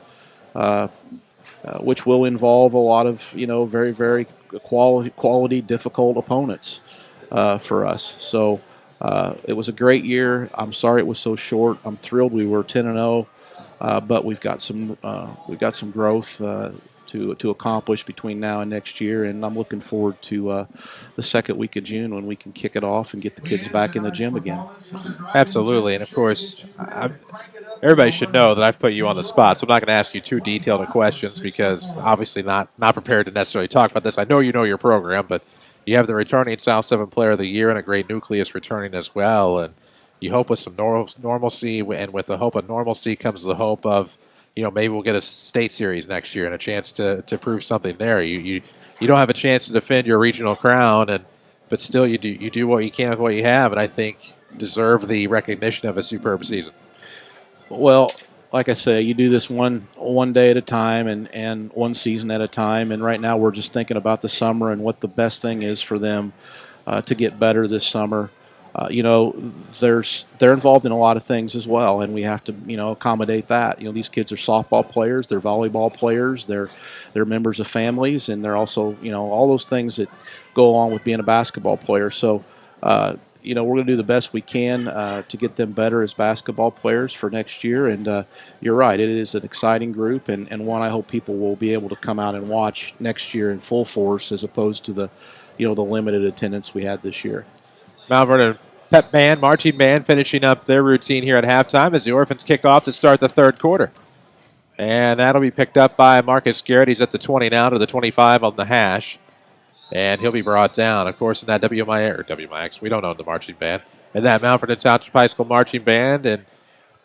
which will involve a lot of very, very quality difficult opponents for us. So it was a great year. I'm sorry it was so short. I'm thrilled we were 10-0, but we've got some growth to accomplish between now and next year, and I'm looking forward to the second week of June when we can kick it off and get the kids back in the gym again. Absolutely, and of course, everybody should know that I've put you on the spot, so I'm not going to ask you too detailed questions because obviously not prepared to necessarily talk about this. I know you know your program, but you have the returning South 7 Player of the Year and a great nucleus returning as well, and you hope with some normalcy, and with the hope of normalcy comes the hope of maybe we'll get a state series next year and a chance to prove something there. You don't have a chance to defend your regional crown, but still you do what you can with what you have, and I think deserve the recognition of a superb season. Well, like I say, you do this one day at a time and one season at a time, and right now we're just thinking about the summer and what the best thing is for them to get better this summer. They're involved in a lot of things as well, and we have to, accommodate that. These kids are softball players, they're volleyball players, they're members of families, and they're also, all those things that go along with being a basketball player. So, we're going to do the best we can to get them better as basketball players for next year. And you're right, it is an exciting group, and one I hope people will be able to come out and watch next year in full force as opposed to the limited attendance we had this year. Mount Vernon Pep Band, Marching Band finishing up their routine here at halftime as the Orphans kick off to start the third quarter. And that'll be picked up by Marcus Garrett. He's at the 20 now, to the 25 on the hash. And he'll be brought down, of course, in that WMIX. We don't own the marching band. And that Mount Vernon Township High School marching band and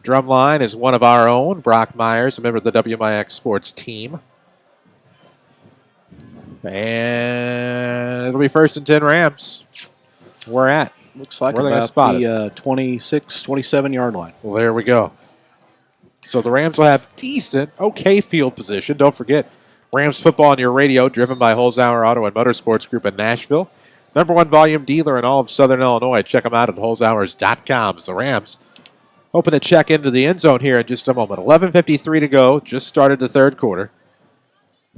drum line is one of our own, Brock Myers, a member of the WMIX sports team. And it'll be 1st and 10 Rams. We're at. Looks like Where about the 26, 27-yard line. Well, there we go. So the Rams will have decent, okay field position. Don't forget, Rams football on your radio, driven by Holzhauer Auto and Motorsports Group in Nashville. #1 volume dealer in all of Southern Illinois. Check them out at holzhauers.com. The Rams hoping to check into the end zone here in just a moment. 11:53 to go. Just started the third quarter.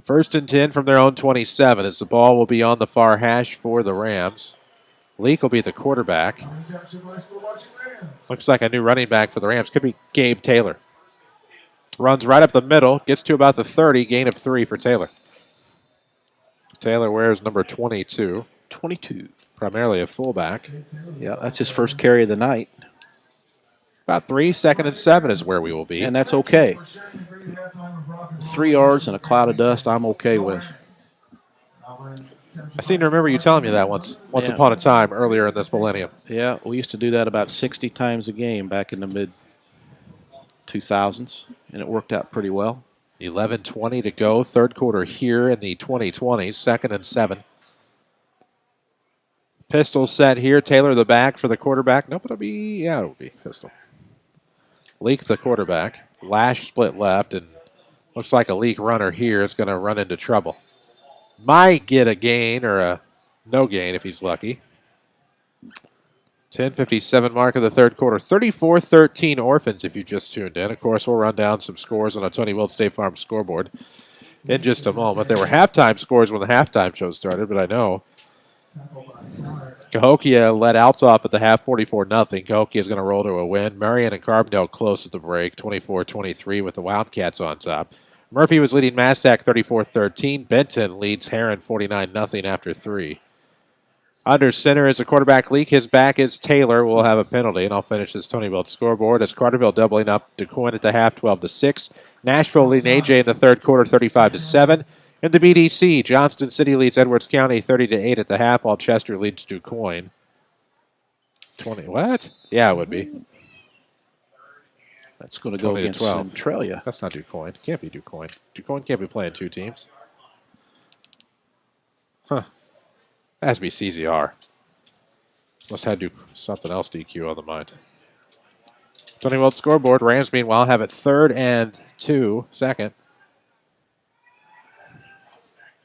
1st and 10 from their own 27 as the ball will be on the far hash for the Rams. Leak will be the quarterback. Looks like a new running back for the Rams. Could be Gabe Taylor. Runs right up the middle. Gets to about the 30. Gain of 3 for Taylor. Taylor wears number 22. 22. Primarily a fullback. Yeah, that's his first carry of the night. About 3, 2nd and 7 is where we will be. And that's okay. 3 yards and a cloud of dust, I'm okay with. I seem to remember you telling me that once upon a time earlier in this millennium. Yeah, we used to do that about 60 times a game back in the mid-2000s, and it worked out pretty well. 11:20 to go, third quarter here in the 2020s, 2nd and 7. Pistol set here. Taylor the back for the quarterback. Nope, it'll be pistol. Leak the quarterback. Lash split left, and looks like a Leak runner here is going to run into trouble. Might get a gain or a no gain if he's lucky. 10:57 mark of the third quarter. 34-13 Orphans if you just tuned in. Of course, we'll run down some scores on a Tony Wilt State Farm scoreboard in just a moment. There were halftime scores when the halftime show started, but I know Cahokia led Althoff at the half 44-0. Cahokia is going to roll to a win. Marion and Carbondale close at the break, 24-23 with the Wildcats on top. Murphy was leading Massac 34-13. Benton leads Heron 49-0 after 3. Under center is a quarterback Leak. His back is Taylor. We'll have a penalty, and I'll finish this Tony Wilt scoreboard as Carterville doubling up DeQuinn at the half 12-6. Nashville leading AJ in the third quarter 35-7. In the BDC, Johnston City leads Edwards County 30-8 at the half, while Chester leads DuQuoin. 20. What? Yeah, it would be. That's going to go against Centralia. That's not DuQuoin. It can't be DuQuoin. DuQuoin can't be playing 2 teams. Huh. That has to be CZR. Must have to do something else DQ on the mind. Tony Wilt scoreboard. Rams, meanwhile, have it 3rd and 2, second.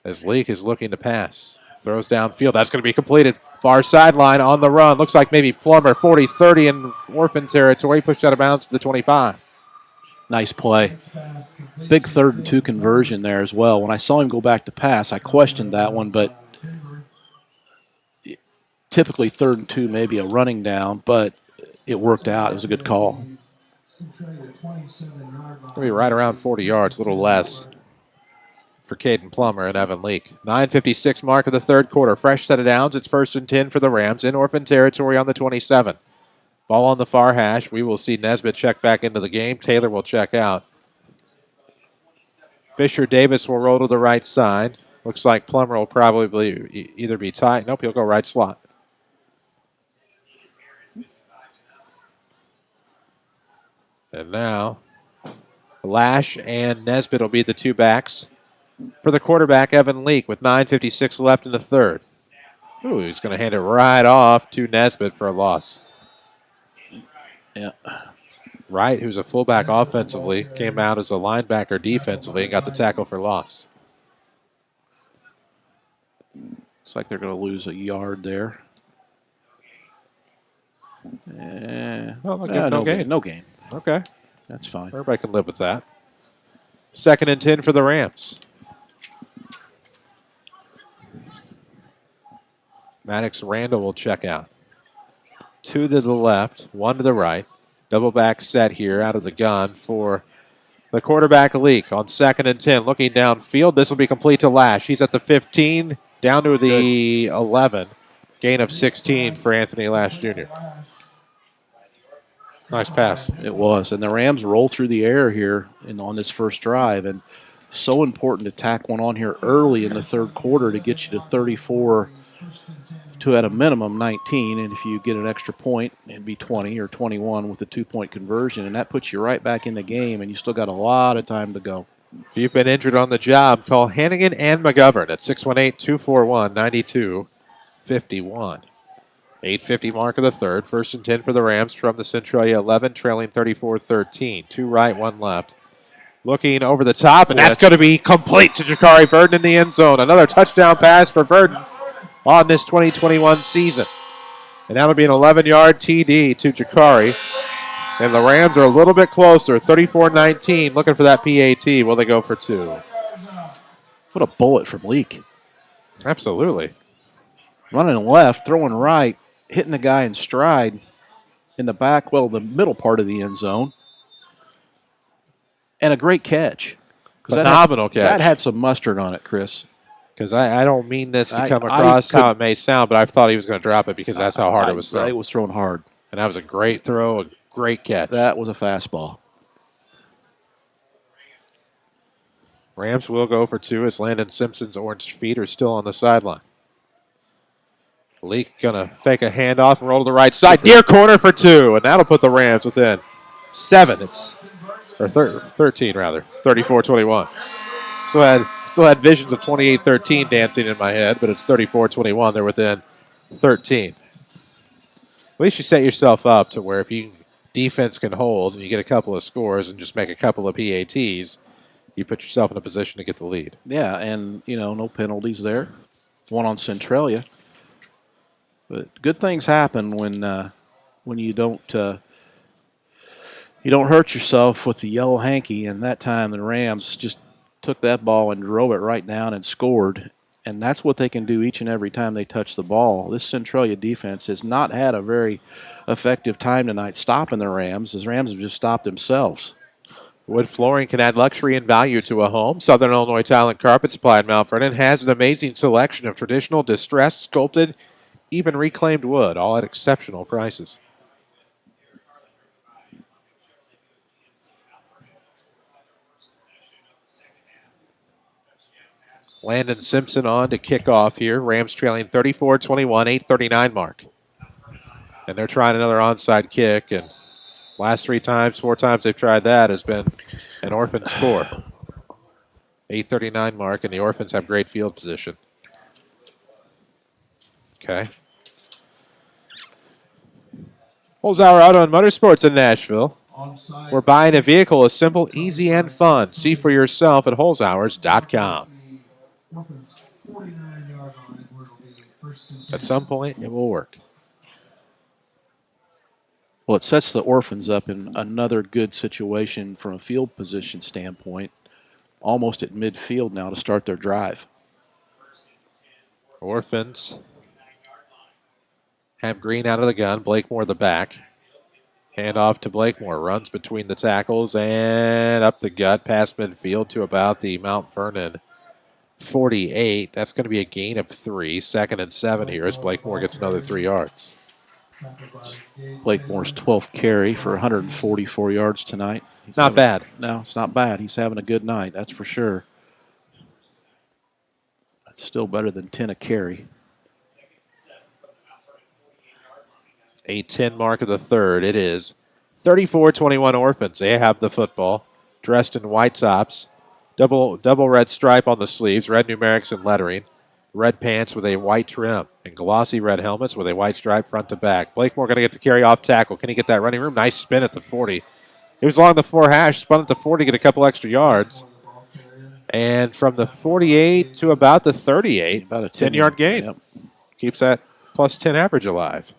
As Leak is looking to pass. Throws downfield. That's going to be completed. Far sideline on the run. Looks like maybe Plummer, 40-30 in Orphan territory. Pushed out of bounds to the 25. Nice play. Big 3rd and 2 conversion there as well. When I saw him go back to pass, I questioned that one, but typically 3rd and 2, maybe a running down, but it worked out. It was a good call. It'll be right around 40 yards, a little less for Caden Plummer and Evan Leak. 9:56 mark of the third quarter. Fresh set of downs. It's 1st and 10 for the Rams in Orphan territory on the 27. Ball on the far hash. We will see Nesbitt check back into the game. Taylor will check out. Fisher Davis will roll to the right side. Looks like Plummer will probably either be tight. Nope, he'll go right slot. And now, Lash and Nesbitt will be the 2 backs. For the quarterback, Evan Leak, with 9:56 left in the third. Ooh, he's going to hand it right off to Nesbitt for a loss. Yeah. Wright, who's a fullback offensively, came out as a linebacker defensively and got the tackle for loss. Looks like they're going to lose a yard there. No gain. No gain. Okay. That's fine. Everybody can live with that. 2nd and 10 for the Rams. Maddox Randall will check out. 2 to the left, 1 to the right. Double back set here out of the gun for the quarterback Leak on 2nd and 10. Looking downfield, this will be complete to Lash. He's at the 15, down to the 11. Gain of 16 for Anthony Lash Jr. Nice pass. It was. And the Rams roll through the air here on this first drive. And so important to tack one on here early in the third quarter to get you to 34 to, at a minimum, 19. And if you get an extra point, it'd be 20 or 21 with the 2-point conversion. And that puts you right back in the game, and you still got a lot of time to go. If you've been injured on the job, call Hannigan and McGovern at 618-241-9251. 8:50 mark of the third. 1st and 10 for the Rams from the Centralia 11, trailing 34-13. 2 right, 1 left. Looking over the top, and that's going to be complete to Jakari Vernon in the end zone. Another touchdown pass for Vernon on this 2021 season. And that'll be an 11-yard TD to Jakari. And the Rams are a little bit closer, 34-19, looking for that PAT. Will they go for 2? What a bullet from Leak. Absolutely. Running left, throwing right, hitting the guy in stride in the back, the middle part of the end zone. And a great catch. Phenomenal catch. That had some mustard on it, Chris. Because I don't mean this to come across how it may sound, but I thought he was going to drop it because that's how hard it was thrown. It was thrown hard. And that was a great throw, a great catch. That was a fastball. Rams will go for 2 as Landon Simpson's orange feet are still on the sideline. Leak going to fake a handoff and roll to the right side. Near corner for 2, and that'll put the Rams within 7. Or 13, rather. 34-21. Still had visions of 28-13 dancing in my head, but it's 34-21. They're within 13. At least you set yourself up to where if defense can hold and you get a couple of scores and just make a couple of PATs, you put yourself in a position to get the lead. Yeah, and, no penalties there. One on Centralia. But good things happen when you don't hurt yourself with the yellow hanky. And that time the Rams just took that ball and drove it right down and scored. And that's what they can do each and every time they touch the ball. This Centralia defense has not had a very effective time tonight stopping the Rams. The Rams have just stopped themselves. Wood flooring can add luxury and value to a home. Southern Illinois Tile and Carpet Supply in Mount Vernon has an amazing selection of traditional, distressed, sculpted, even reclaimed wood, all at exceptional prices. Landon Simpson on to kick off here. Rams trailing 34-21, 8:39 mark. And they're trying another onside kick, and last 4 times they've tried that has been an Orphan score. 8:39 mark, and the Orphans have great field position. Okay. Holzhauer Auto and Motorsports in Nashville. Where buying a vehicle is simple, easy, and fun. See for yourself at holzhauers.com. At some point, it will work. Well, it sets the Orphans up in another good situation from a field position standpoint, almost at midfield now to start their drive. Orphans have Green out of the gun, Blakemore the back. Hand off to Blakemore, runs between the tackles and up the gut past midfield to about the Mount Vernon 48. That's going to be a gain of 3. 2nd and 7 here as Blakemore gets another 3 yards. Blakemore's 12th carry for 144 yards tonight. Not bad. No, it's not bad. He's having a good night, that's for sure. That's still better than 10 a carry. 8:10 mark of the third. It is 34-21 Orphans. They have the football, dressed in white tops, double red stripe on the sleeves, red numerics and lettering, red pants with a white trim, and glossy red helmets with a white stripe front to back. Blakemore going to get the carry off tackle. Can he get that running room? Nice spin at the 40. He was along the 4 hash, spun at the 40, get a couple extra yards. And from the 48 to about the 38, about a 10-yard gain. Yep. Keeps that plus 10 average alive.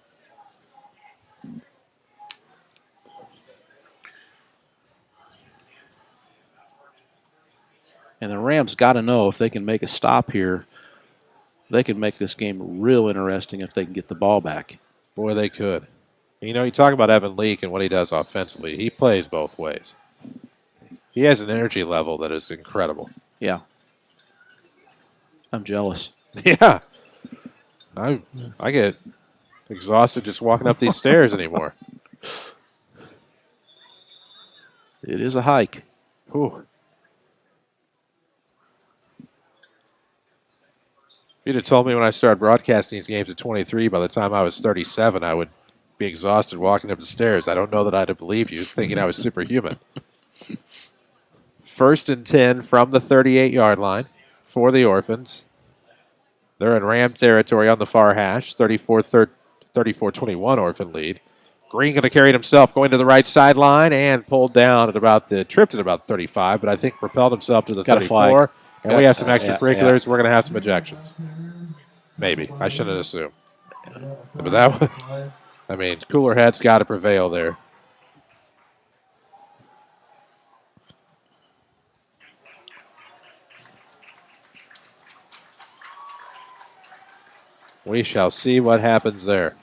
And the Rams got to know if they can make a stop here, they can make this game real interesting if they can get the ball back. Boy, they could. You talk about Evan Leak and what he does offensively. He plays both ways. He has an energy level that is incredible. Yeah. I'm jealous. Yeah. I get exhausted just walking up these stairs anymore. It is a hike. Whew. If you'd have told me when I started broadcasting these games at 23, by the time I was 37, I would be exhausted walking up the stairs. I don't know that I'd have believed you, thinking I was superhuman. 1st and 10 from the 38-yard line for the Orphans. They're in Ram territory on the far hash, 34-21 Orphan lead. Green going to carry it himself, going to the right sideline and pulled down at tripped at about 35, but I think propelled himself to the 34. And we have some extracurriculars. We're going to have some ejections. Maybe. I shouldn't assume. But that, I mean, cooler heads got to prevail there. We shall see what happens there.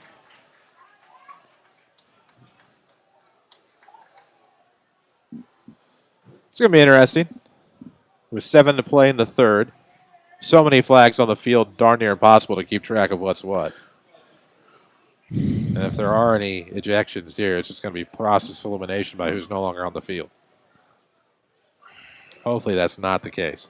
It's going to be interesting. With 7 to play in the third. So many flags on the field, darn near impossible to keep track of what's what. And if there are any ejections here, it's just going to be process elimination by who's no longer on the field. Hopefully that's not the case.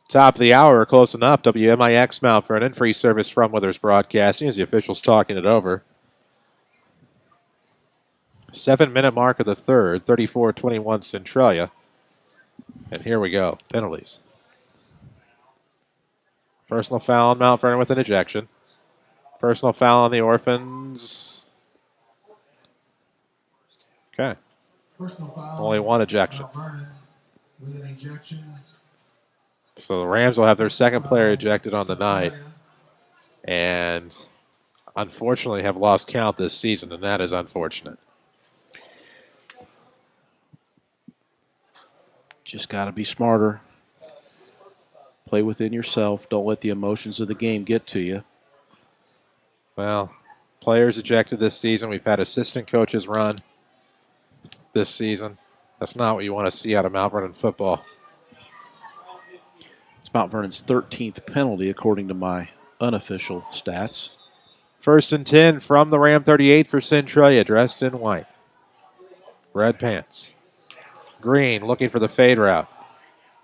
Top of the hour, close enough. WMIX Mount Vernon, free service from Withers Broadcasting as the officials talking it over. 7-minute mark of the third, 34-21 Centralia. And here we go, penalties. Personal foul on Mount Vernon with an ejection. Personal foul on the Orphans. Okay. Only one ejection. With an ejection. So the Rams will have their second player ejected on the night. And unfortunately have lost count this season, and that is unfortunate. Just got to be smarter. Play within yourself. Don't let the emotions of the game get to you. Well, players ejected this season. We've had assistant coaches run this season. That's not what you want to see out of Mount Vernon football. It's Mount Vernon's 13th penalty, according to my unofficial stats. 1st and 10 from the Ram 38 for Centralia, dressed in white. Red pants. Green looking for the fade route.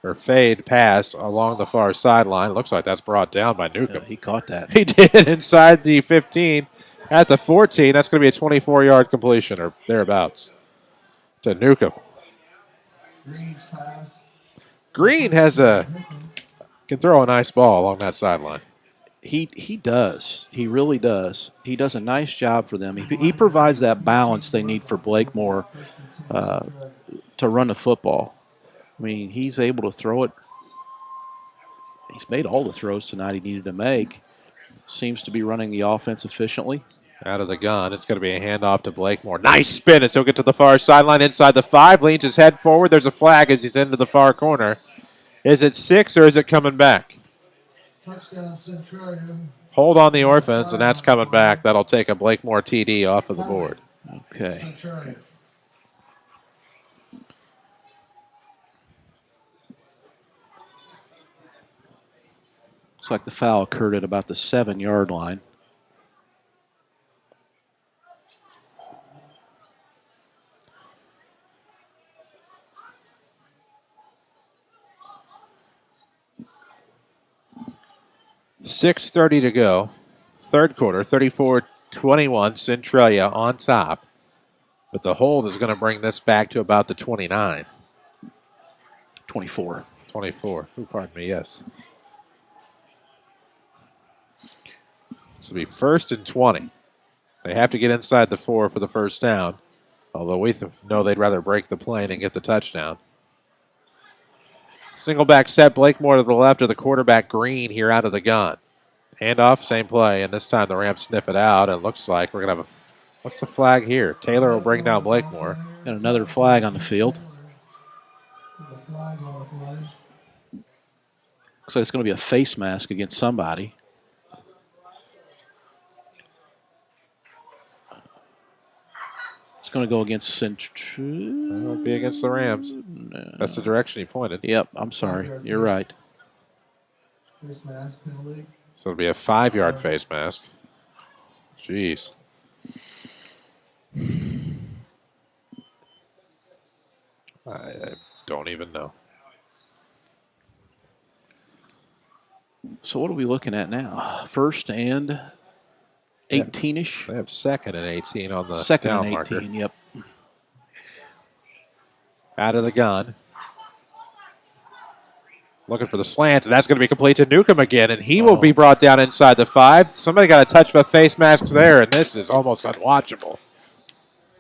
Or fade pass along the far sideline. Looks like that's brought down by Newcomb. Yeah, he caught that. He did inside the 15. At the 14, that's going to be a 24-yard completion or thereabouts to Newcomb. Green can throw a nice ball along that sideline. He does. He really does. He does a nice job for them. He provides that balance they need for Blakemore to run the football. I mean, he's able to throw it. He's made all the throws tonight he needed to make. Seems to be running the offense efficiently. Out of the gun, it's going to be a handoff to Blakemore. Nice spin, and so get to the far sideline inside the 5. Leans his head forward. There's a flag as he's into the far corner. Is it 6 or is it coming back? Touchdown Centralia. Hold on the Orphans, and that's coming back. That'll take a Blakemore TD off of the board. Okay. Centralia. Looks like the foul occurred at about the 7-yard line. .6:30 to go. Third quarter, 34-21, Centralia on top. But the hold is going to bring this back to about the 29. 24. 24. Ooh, pardon me, yes. This will be 1st and 20. They have to get inside the 4 for the first down, although we know they'd rather break the plane and get the touchdown. Single back set, Blakemore to the left of the quarterback, Green here out of the gun. Handoff, same play, and this time the Rams sniff it out. It looks like we're going to have what's the flag here? Taylor will bring down Blakemore. And another flag on the field. Looks like it's going to be a face mask against somebody. It's going to go against Centralia. It'll be against the Rams. No. That's the direction he pointed. Yep, I'm sorry. You're right. Face mask penalty. So it'll be a 5-yard face mask. Jeez. I don't even know. So what are we looking at now? First and 18-ish? They have second and 18 on the second down and 18, marker. yep. Out of the gun. Looking for the slant, and that's going to be complete to Newcomb again, and he will be brought down inside the 5. Somebody got a touch of face masks there, and this is almost unwatchable.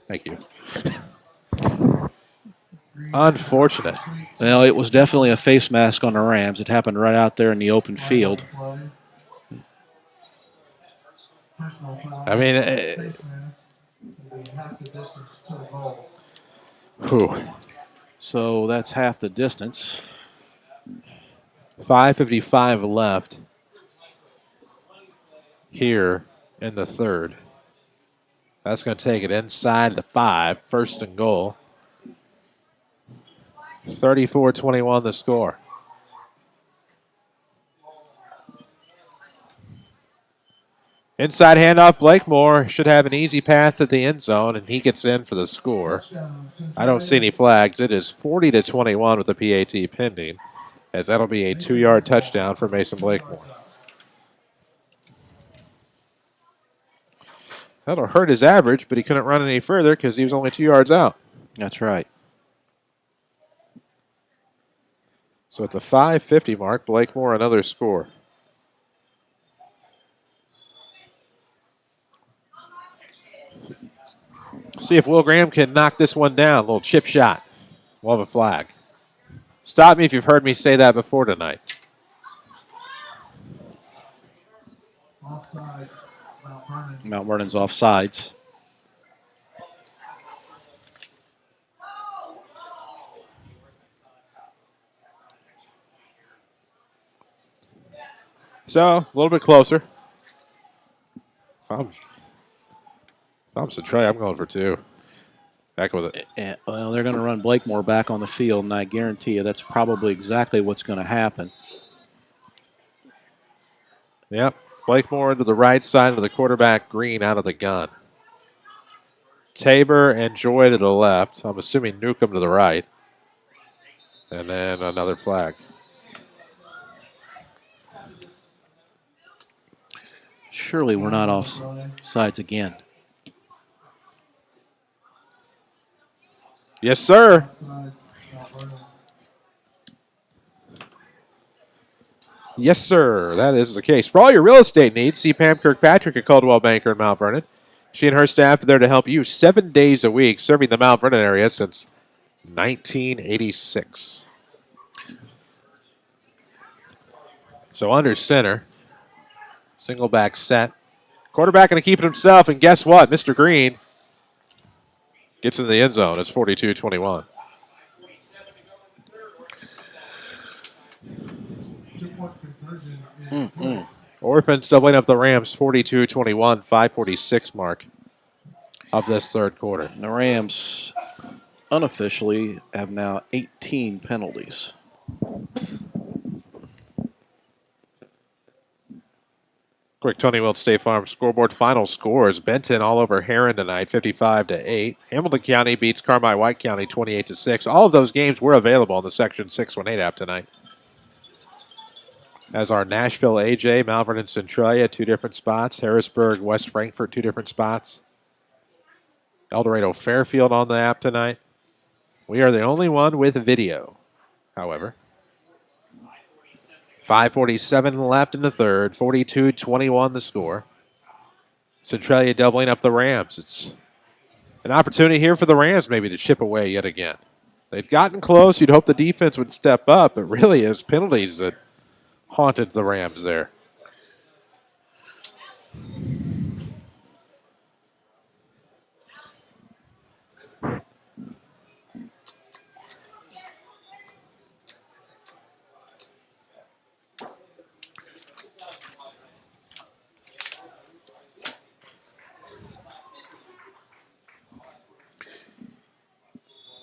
Thank you. Unfortunate. Well, it was definitely a face mask on the Rams. It happened right out there in the open field. I mean, so that's half the distance. 5:55 left here in the third. That's going to take it inside the 5, first and goal. 34-21 the score. Inside handoff, Blakemore should have an easy path to the end zone, and he gets in for the score. I don't see any flags. It is 40-21 with the PAT pending, as that'll be a 2-yard touchdown for Mason Blakemore. That'll hurt his average, but he couldn't run any further because he was only 2 yards out. That's right. So at the 5:50 mark, Blakemore another score. See if Will Graham can knock this one down. A little chip shot. We'll have a flag. Stop me if you've heard me say that before tonight. Mount Vernon's offsides. So, a little bit closer. If I'm Centralia, I'm going for 2. Back with it. Well, they're going to run Blakemore back on the field, and I guarantee you that's probably exactly what's going to happen. Yep. Blakemore into the right side of the quarterback, Green out of the gun. Tabor and Joy to the left. I'm assuming Newcomb to the right. And then another flag. Surely we're not off sides again. Yes, sir. Yes, sir. That is the case. For all your real estate needs, see Pam Kirkpatrick at Coldwell Banker in Mount Vernon. She and her staff are there to help you 7 days a week, serving the Mount Vernon area since 1986. So under center. Single back set. Quarterback going to keep it himself, and guess what? Mr. Green gets in the end zone. It's 42-21. Orphans doubling up the Rams 42-21, 5:46 mark of this third quarter. And the Rams unofficially have now 18 penalties. Quick Tony Wilt State Farm scoreboard final scores. Benton all over Heron tonight, 55-8. Hamilton County beats Carmi White County 28-6. All of those games were available on the Section 618 app tonight. As our Nashville AJ, Mount Vernon Centralia, 2 different spots. Harrisburg, West Frankfort, 2 different spots. El Dorado Fairfield on the app tonight. We are the only one with video, however. 5:47 left in the third, 42-21 the score. Centralia doubling up the Rams. It's an opportunity here for the Rams maybe to chip away yet again. They've gotten close. You'd hope the defense would step up. It really is penalties that haunted the Rams there.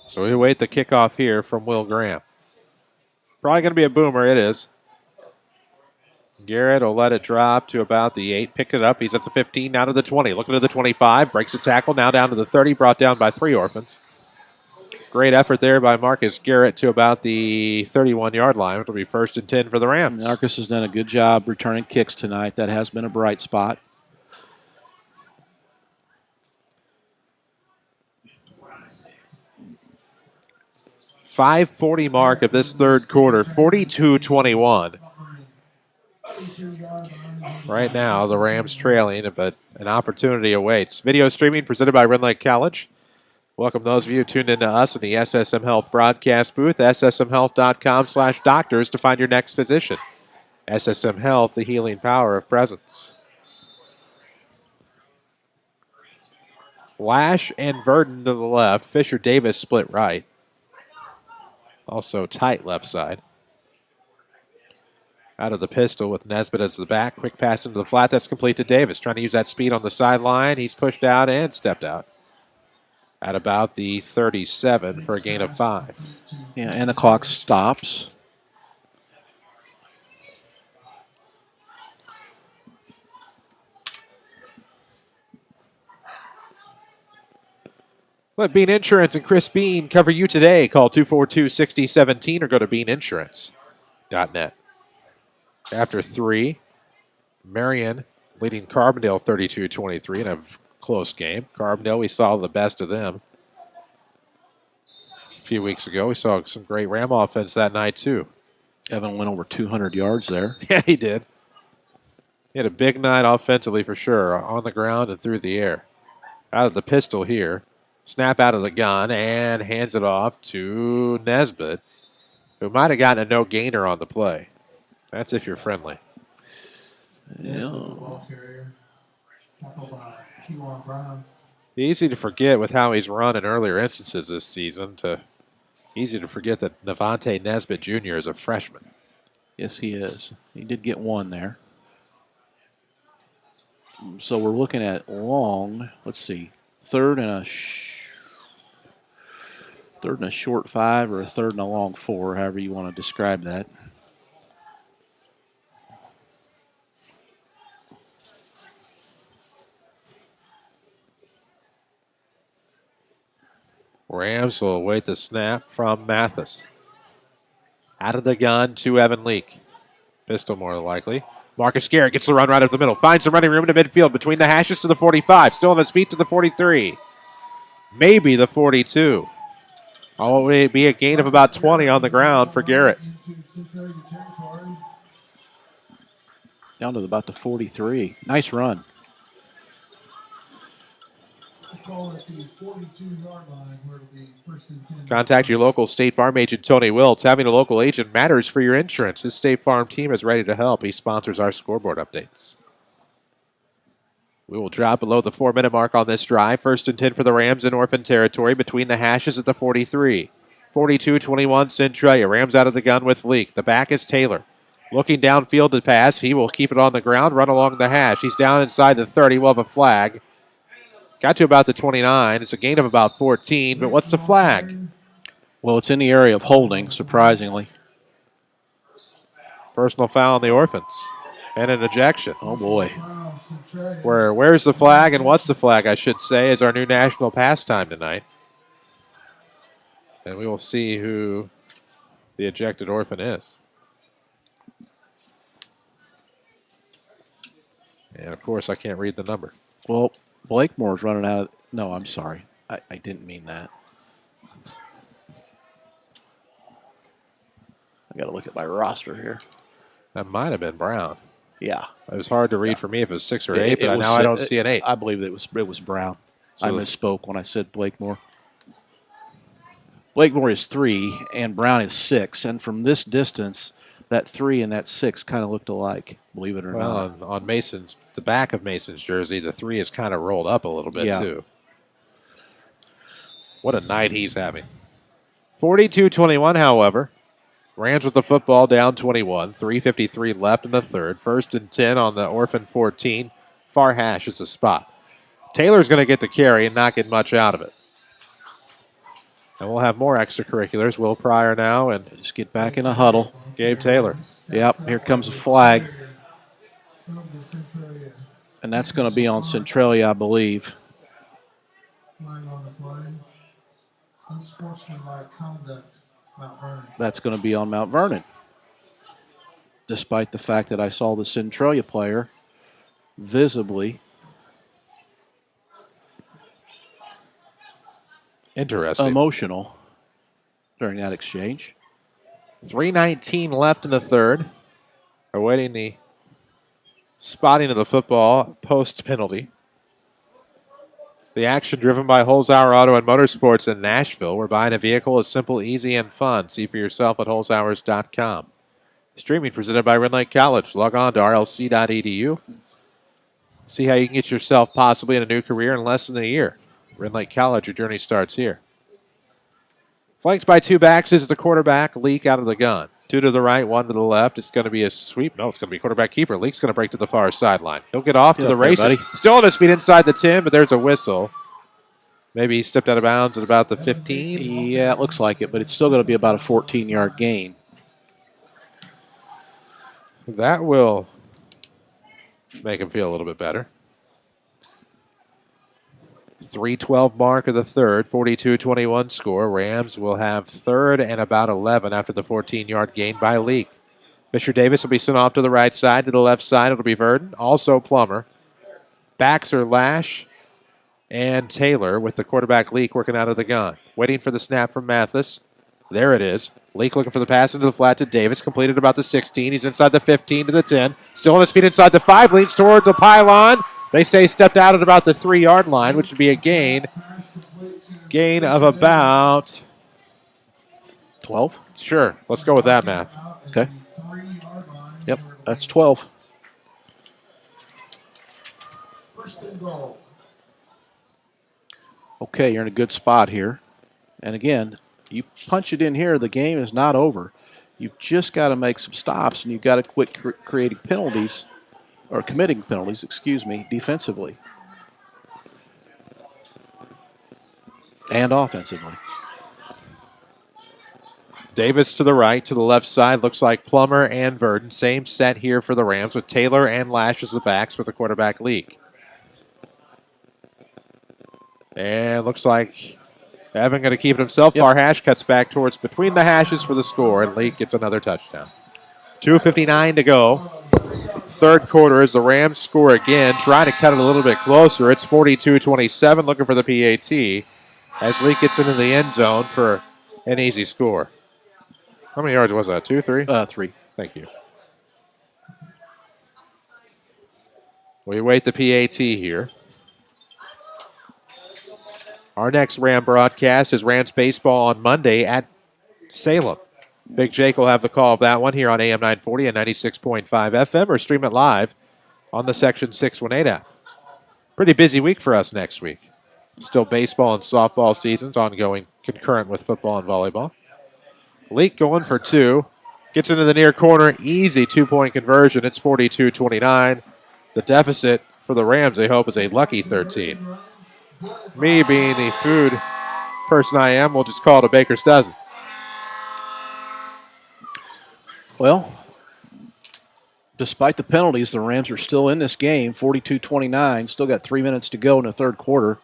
So we await the kickoff here from Will Graham. Probably going to be a boomer. It is. Garrett will let it drop to about the 8. Picked it up. He's at the 15, now to the 20. Looking to the 25. Breaks a tackle, now down to the 30. Brought down by 3 Orphans. Great effort there by Marcus Garrett to about the 31-yard line. It'll be 1st and 10 for the Rams. Marcus has done a good job returning kicks tonight. That has been a bright spot. .540 mark of this third quarter, 42-21. Right now, the Rams trailing, but an opportunity awaits. Video streaming presented by Red Lake College. Welcome those of you tuned in to us in the SSM Health broadcast booth, ssmhealth.com/doctors to find your next physician. SSM Health, the healing power of presence. Lash and Vernon to the left. Fisher Davis split right. Also tight left side. Out of the pistol with Nesbitt as the back. Quick pass into the flat. That's complete to Davis. Trying to use that speed on the sideline. He's pushed out and stepped out. At about the 37 for a gain of 5. Yeah, and the clock stops. Let Bean Insurance and Chris Bean cover you today. Call 242-6017 or go to beaninsurance.net. After 3, Marion leading Carbondale 32-23 in a close game. Carbondale, we saw the best of them a few weeks ago. We saw some great Ram offense that night, too. Evan went over 200 yards there. Yeah, he did. He had a big night offensively for sure, on the ground and through the air. Out of the pistol here. Snap out of the gun and hands it off to Nesbitt, who might have gotten a no-gainer on the play. That's if you're friendly. Yeah. Easy to forget with how he's run in earlier instances this season. Easy to forget that Navante Nesbitt Jr. is a freshman. Yes, he is. He did get one there. So we're looking at long, let's see, third and a short 5 or a third and a long 4, however you want to describe that. Rams will await the snap from Mathis. Out of the gun to Evan Leake. Pistol more than likely. Marcus Garrett gets the run right up the middle. Finds some running room in the midfield between the hashes to the 45. Still on his feet to the 43. Maybe the 42. Oh, it'll be a gain of about 20 on the ground for Garrett. Down to about the 43. Nice run. Contact your local State Farm agent, Tony Wiltz. Having a local agent matters for your insurance. This State Farm team is ready to help. He sponsors our scoreboard updates. We will drop below the 4-minute mark on this drive. 1st and 10 for the Rams in Orphan territory between the hashes at the 43. 42-21 Centralia. Rams out of the gun with Leake. The back is Taylor. Looking downfield to pass. He will keep it on the ground, run along the hash. He's down inside the 30. We'll have a flag. Got to about the 29. It's a gain of about 14, but what's the flag? Well, it's in the area of holding, surprisingly. Personal foul on the Orphans. And an ejection. Oh, boy. Where's the flag and what's the flag, I should say, is our new national pastime tonight. And we will see who the ejected Orphan is. And, of course, I can't read the number. Well, Blakemore's running out of... No, I'm sorry. I didn't mean that. I got to look at my roster here. That might have been Brown. Yeah. It was hard to read for me if it was 6 or 8, but now I don't see an 8. I believe it was Brown. So I misspoke when I said Blakemore. Blakemore is 3 and Brown is 6. And from this distance, that 3 and that 6 kind of looked alike, believe it or not. On Mason's, the back of Mason's jersey, the 3 is kind of rolled up a little bit too. What a night he's having. 42-21, however. Rams with the football down 21. 3:53 left in the third. 1st and 10 on the Orphan 14. Far hash is the spot. Taylor's going to get the carry and not get much out of it. And we'll have more extracurriculars. Will Pryor now and just get back in a huddle. Gabe Taylor. Yep, here comes a flag. And that's going to be on Centralia, I believe. Flying on the play. Unsportsmanlike conduct, Mount Vernon. That's going to be on Mount Vernon. Despite the fact that I saw the Centralia player visibly. Interesting. Emotional during that exchange. 3:19 left in the third. Awaiting the spotting of the football post penalty. The action driven by Holzhauer Auto and Motorsports in Nashville, where buying a vehicle is simple, easy, and fun. See for yourself at holzhauers.com. Streaming presented by Red Lake College. Log on to rlc.edu. See how you can get yourself possibly in a new career in less than a year. Red Lake College, your journey starts here. Flanked by two backs is the quarterback, Leak out of the gun. Two to the right, one to the left. It's going to be a sweep. No, it's going to be quarterback keeper. Leak's going to break to the far sideline. He'll get off to the races. Still on his feet inside the 10, but there's a whistle. Maybe he stepped out of bounds at about the 15. Yeah, it looks like it, but it's still going to be about a 14-yard gain. That will make him feel a little bit better. 3:12 mark of the third, 42-21 score. Rams will have third and about 11 after the 14-yard gain by Leak. Fisher Davis will be sent off to the right side. To the left side, it'll be Vernon. Also Plummer. Backs are Lash and Taylor with the quarterback Leak working out of the gun. Waiting for the snap from Mathis. There it is. Leak looking for the pass into the flat to Davis. Completed about the 16. He's inside the 15 to the 10. Still on his feet inside the 5. Leans toward the pylon. They say stepped out at about the 3-yard line, which would be a gain of about 12. Sure. Let's go with that math. Okay. Yep, that's 12. Okay, you're in a good spot here. And again, you punch it in here, the game is not over. You've just got to make some stops, and you've got to quit creating penalties. Or committing penalties, defensively and offensively. Davis to the right, to the left side, looks like Plummer and Vernon. Same set here for the Rams with Taylor and Lash as the backs with the quarterback Leak. And looks like Evan going to keep it himself. Yep. Farhash cuts back towards between the hashes for the score, and Leak gets another touchdown. 2:59 to go. Third quarter as the Rams score again, trying to cut it a little bit closer. It's 42-27, looking for the PAT as Leak gets into the end zone for an easy score. How many yards was that? 2, 3? 3. Thank you. We await the PAT here. Our next Ram broadcast is Rams baseball on Monday at Salem. Big Jake will have the call of that one here on AM 940 and 96.5 FM, or stream it live on the Section 618 app. Pretty busy week for us next week. Still baseball and softball seasons ongoing concurrent with football and volleyball. Leak going for 2. Gets into the near corner. Easy 2-point conversion. It's 42-29. The deficit for the Rams, they hope, is a lucky 13. Me being the food person I am, we'll just call it a baker's dozen. Well, despite the penalties, the Rams are still in this game, 42-29. Still got 3 minutes to go in the third quarter.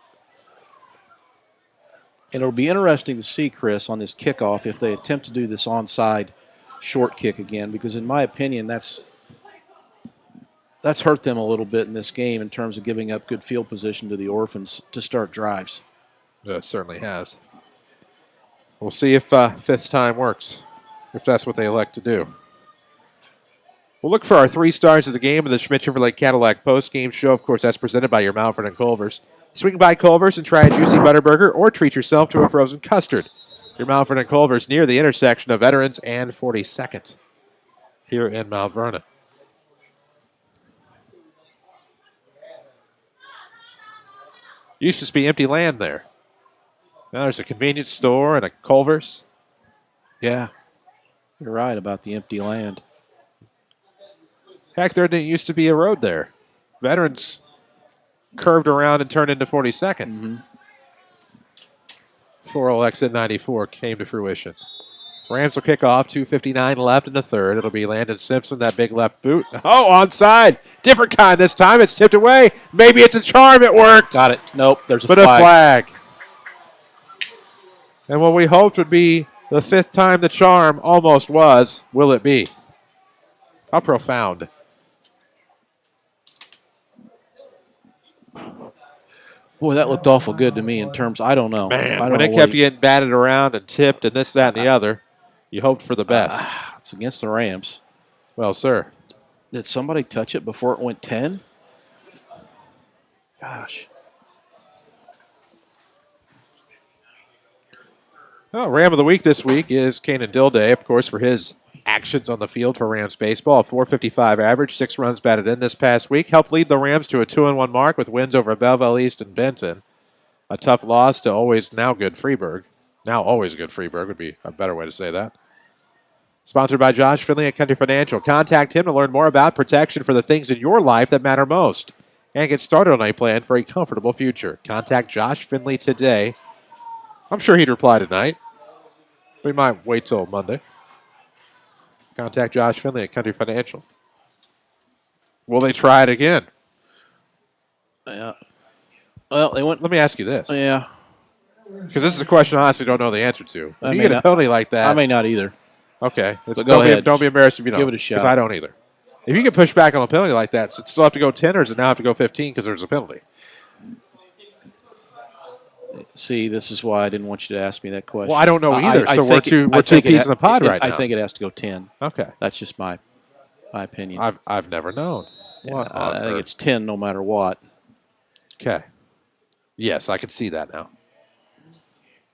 And it'll be interesting to see, Chris, on this kickoff if they attempt to do this onside short kick again, because in my opinion, that's hurt them a little bit in this game in terms of giving up good field position to the Orphans to start drives. It certainly has. We'll see if fifth time works, if that's what they elect to do. We'll look for our 3 stars of the game of the Schmidt Chevrolet Cadillac post-game show. Of course, that's presented by your Mount Vernon Culver's. Swing by Culver's and try a juicy Butterburger or treat yourself to a frozen custard. Your Mount Vernon Culver's near the intersection of Veterans and 42nd here in Mount Vernon. Used to just be empty land there. Now there's a convenience store and a Culver's. Yeah, you're right about the empty land. Heck, there didn't used to be a road there. Veterans curved around and turned into 42nd. 4L exit 94 came to fruition. Rams will kick off. 2:59 left in the third. It'll be Landon Simpson, that big left boot. Oh, onside. Different kind this time. It's tipped away. Maybe it's a charm. It worked. Got it. Nope, there's a but flag. a flag. And what we hoped would be the fifth time the charm almost was, will it be? How profound. Boy, that looked awful good to me in terms, I don't know. Man, I don't when know it kept getting batted around and tipped and this, that, and the other, you hoped for the best. It's against the Rams. Well, sir. Did somebody touch it before it went 10? Gosh. Well, Ram of the Week this week is Kanan Dilday, of course, for his actions on the field for Rams baseball. A .455 average, 6 runs batted in this past week. Helped lead the Rams to a 2-1 mark with wins over Belleville East and Benton. A tough loss to always good Freeburg. Now always good Freeburg would be a better way to say that. Sponsored by Josh Finley at Country Financial. Contact him to learn more about protection for the things in your life that matter most and get started on a plan for a comfortable future. Contact Josh Finley today. I'm sure he'd reply tonight. We might wait till Monday. Contact Josh Finley at Country Financial. Will they try it again? Yeah. Well, they went. Let me ask you this. Yeah. Because this is a question I honestly don't know the answer to. When you get a penalty like that. I may not either. Okay. Go ahead. Don't be embarrassed if you don't. Give it a shot. Because I don't either. If you get pushed back on a penalty like that, so it still have to go 10 or does it now have to go 15 because there's a penalty? See, this is why I didn't want you to ask me that question. Well, I don't know either, so we're two peas in the pod right now. I think it has to go 10. Okay. That's just my opinion. I've never known. Yeah, I think it's 10 no matter what. Okay. Yes, I can see that now.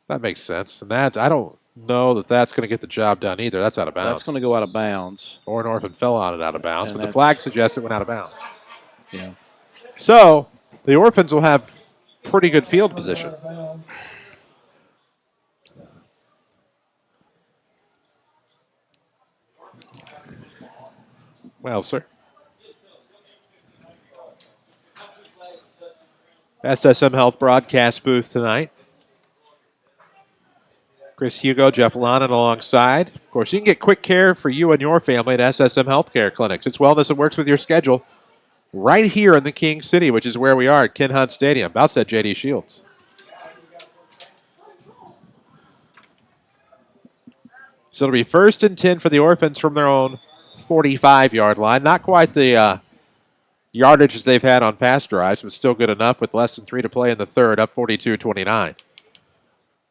That makes sense. And that I don't know that that's going to get the job done either. That's out of bounds. That's going to go out of bounds. Or an orphan fell on it out of bounds, And but the flag suggests it went out of bounds. Yeah. So the Orphans will have pretty good field position. Well, sir. SSM Health broadcast booth tonight. Chris Hugo, Jeff Lonan alongside. Of course, you can get quick care for you and your family at SSM Healthcare Clinics. It's wellness that works with your schedule right here in the King City, which is where we are at Ken Hunt Stadium. About said J.D. Shields. So it'll be 1st and 10 for the Orphans from their own 45-yard line. Not quite the yardage as they've had on past drives, but still good enough with less than 3 to play in the third, up 42-29.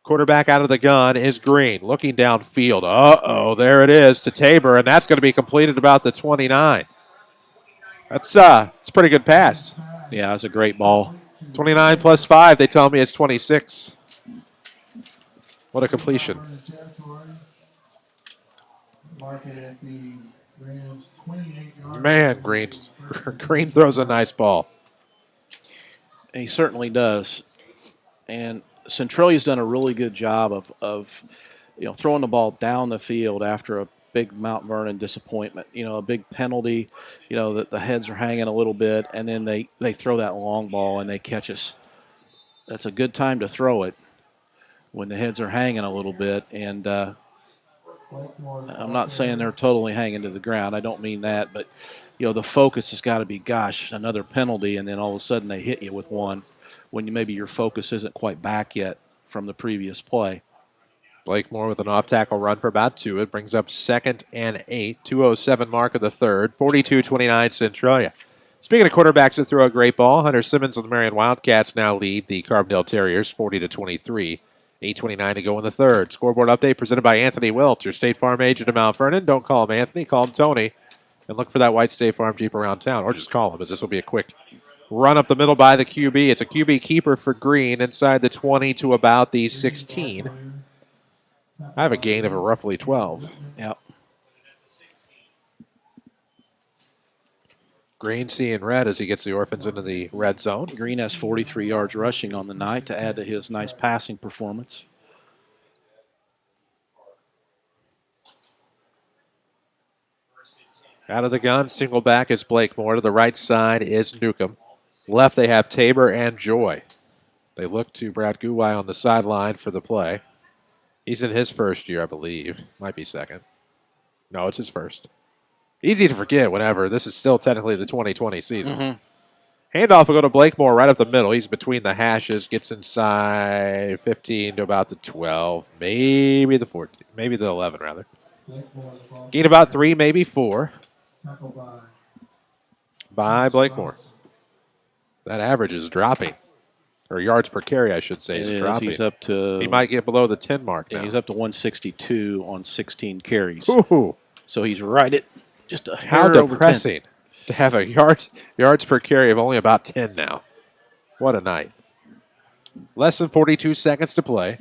Quarterback out of the gun is Green, looking downfield. Uh-oh, there it is to Tabor, and that's going to be completed about the 29. It's a pretty good pass. Yeah, it's a great ball. 29 plus 5, they tell me it's 26. What a completion. Man, Green throws a nice ball. He certainly does. And Centralia's done a really good job of throwing the ball down the field after a big Mount Vernon disappointment. A big penalty, that the heads are hanging a little bit, and then they throw that long ball and they catch us. That's a good time to throw it when the heads are hanging a little bit. And I'm not saying they're totally hanging to the ground. I don't mean that, but the focus has got to be, gosh, another penalty, and then all of a sudden they hit you with one when maybe your focus isn't quite back yet from the previous play. Blake Moore with an off-tackle run for about 2. It brings up 2nd and 8. 2:07 mark of the third. 42-29 Centralia. Speaking of quarterbacks that throw a great ball, Hunter Simmons and the Marion Wildcats now lead the Carbondale Terriers 40-23. 8:29 to go in the third. Scoreboard update presented by Anthony Welch, your State Farm agent in Mount Vernon. Don't call him Anthony, call him Tony. And look for that white State Farm Jeep around town. Or just call him, as this will be a quick run up the middle by the QB. It's a QB keeper for Green inside the 20 to about the 16. I have a gain of a roughly 12. Yep. Green seeing red as he gets the Orphans into the red zone. Green has 43 yards rushing on the night to add to his nice passing performance. Out of the gun, single back is Blake Moore. To the right side is Newcomb. Left they have Tabor and Joy. They look to Brad Guwai on the sideline for the play. He's in his first year, I believe. Might be second. No, it's his first. Easy to forget whenever. This is still technically the 2020 season. Handoff will go to Blakemore right up the middle. He's between the hashes, gets inside 15 to about the 12, maybe the 14, maybe the 11, rather. Gain about 3, maybe 4 by Blakemore. That average is dropping. Or yards per carry, I should say, is dropping. He's up to... He might get below the 10 mark now. He's up to 162 on 16 carries. Ooh. So he's right at just a hair How over depressing to have a yards per carry of only about 10 now. What a night. Less than 42 seconds to play.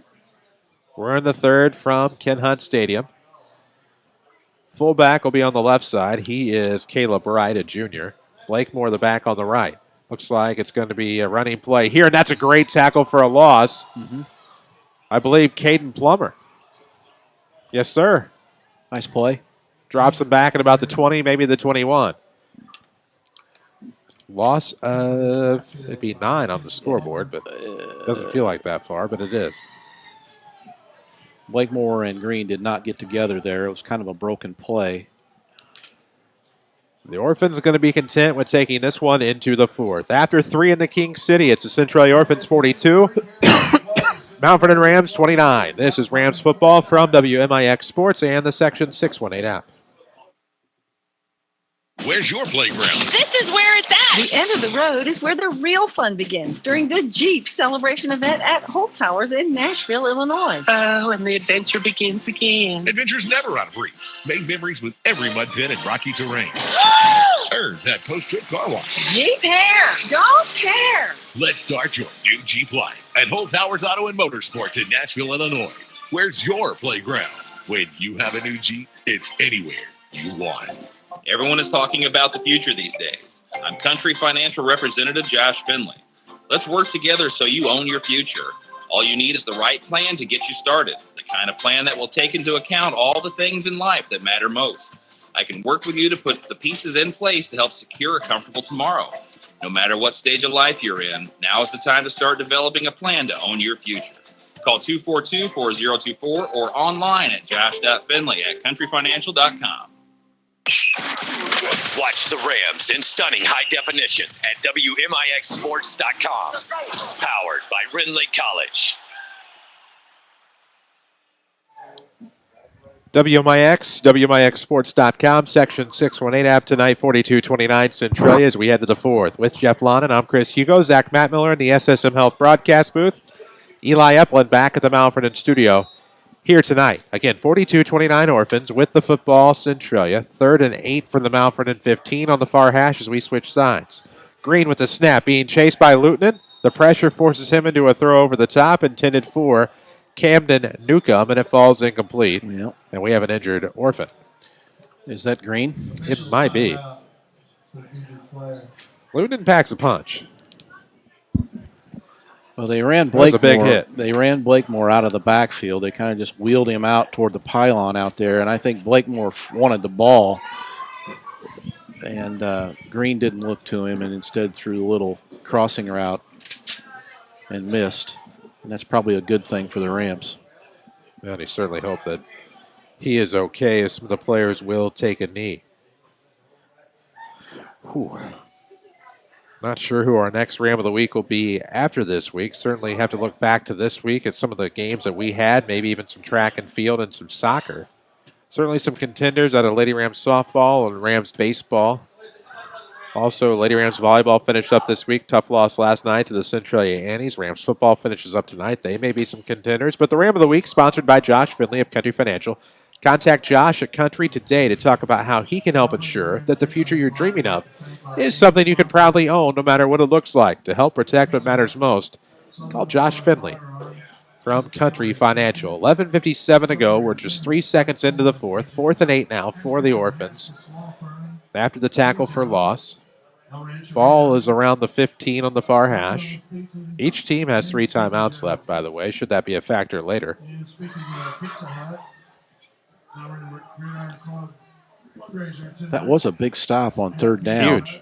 We're in the third from Ken Hunt Stadium. Fullback will be on the left side. He is Caleb Wright, a junior. Blakemore, the back on the right. Looks like it's going to be a running play here, and that's a great tackle for a loss. I believe Caden Plummer. Yes, sir. Nice play. Drops him back at about the 20, maybe the 21. Loss of, it'd be 9 on the scoreboard, but it doesn't feel like that far, but it is. Blakemore and Green did not get together there. It was kind of a broken play. The Orphans are going to be content with taking this one into the fourth. After 3 in the King City, it's the Centralia Orphans 42, Mount Vernon Rams 29. This is Rams football from WMIX Sports and the Section 618 app. Where's your playground? This is where it's at. The end of the road is where the real fun begins during the Jeep celebration event at Holtzhauer's in Nashville, Illinois. Oh, and the adventure begins again. Adventures never out of reach. Make memories with every mud pit and rocky terrain. Earn that post-trip car wash. Jeep hair, don't care. Let's start your new Jeep life at Holtzhauer's Auto and Motorsports in Nashville, Illinois. Where's your playground? When you have a new Jeep, it's anywhere you want it. Everyone is talking about the future these days. I'm Country Financial Representative Josh Finley. Let's work together so you own your future. All you need is the right plan to get you started, the kind of plan that will take into account all the things in life that matter most. I can work with you to put the pieces in place to help secure a comfortable tomorrow. No matter what stage of life you're in, now is the time to start developing a plan to own your future. Call 242-4024 or online at josh.finley@countryfinancial.com. Watch the Rams in stunning high definition at WMIXsports.com. Powered by Renlake College. WMIXsports.com, Section 618 app tonight, 42-29 Centralia as we head to the fourth. With Jeff Lonan, I'm Chris Hugo, Zach Mattmiller in the SSM Health broadcast booth. Eli Epplin back at the Mount Vernon studio here tonight. Again, 42-29 Orphans with the football, Centralia. 3rd and 8 for the Mount Vernon 15 on the far hash as we switch sides. Green with the snap, being chased by Luton. The pressure forces him into a throw over the top, intended for Camden Newcomb, and it falls incomplete. Yep. And we have an injured Orphan. Is that Green? It might be. Luton packs a punch. Well, they ran Blakemore. That was a big hit. They ran Blakemore out of the backfield. They kind of just wheeled him out toward the pylon out there, and I think Blakemore wanted the ball, and Green didn't look to him and instead threw a little crossing route and missed, and that's probably a good thing for the Rams. And he certainly hope that he is okay as some of the players will take a knee. Whew. Not sure who our next Ram of the Week will be after this week. Certainly have to look back to this week at some of the games that we had, maybe even some track and field and some soccer. Certainly some contenders out of Lady Rams softball and Rams baseball. Also, Lady Rams volleyball finished up this week. Tough loss last night to the Centralia Annies. Rams football finishes up tonight. They may be some contenders. But the Ram of the Week sponsored by Josh Finley of Country Financial. Contact Josh at Country today to talk about how he can help ensure that the future you're dreaming of is something you can proudly own no matter what it looks like. To help protect what matters most, call Josh Finley from Country Financial. 11:57 to go. We're just 3 seconds into the fourth. 4th and 8 now for the Orphans. After the tackle for loss. Ball is around the 15 on the far hash. Each team has 3 timeouts left, by the way, should that be a factor later. That was a big stop on 3rd down. Huge.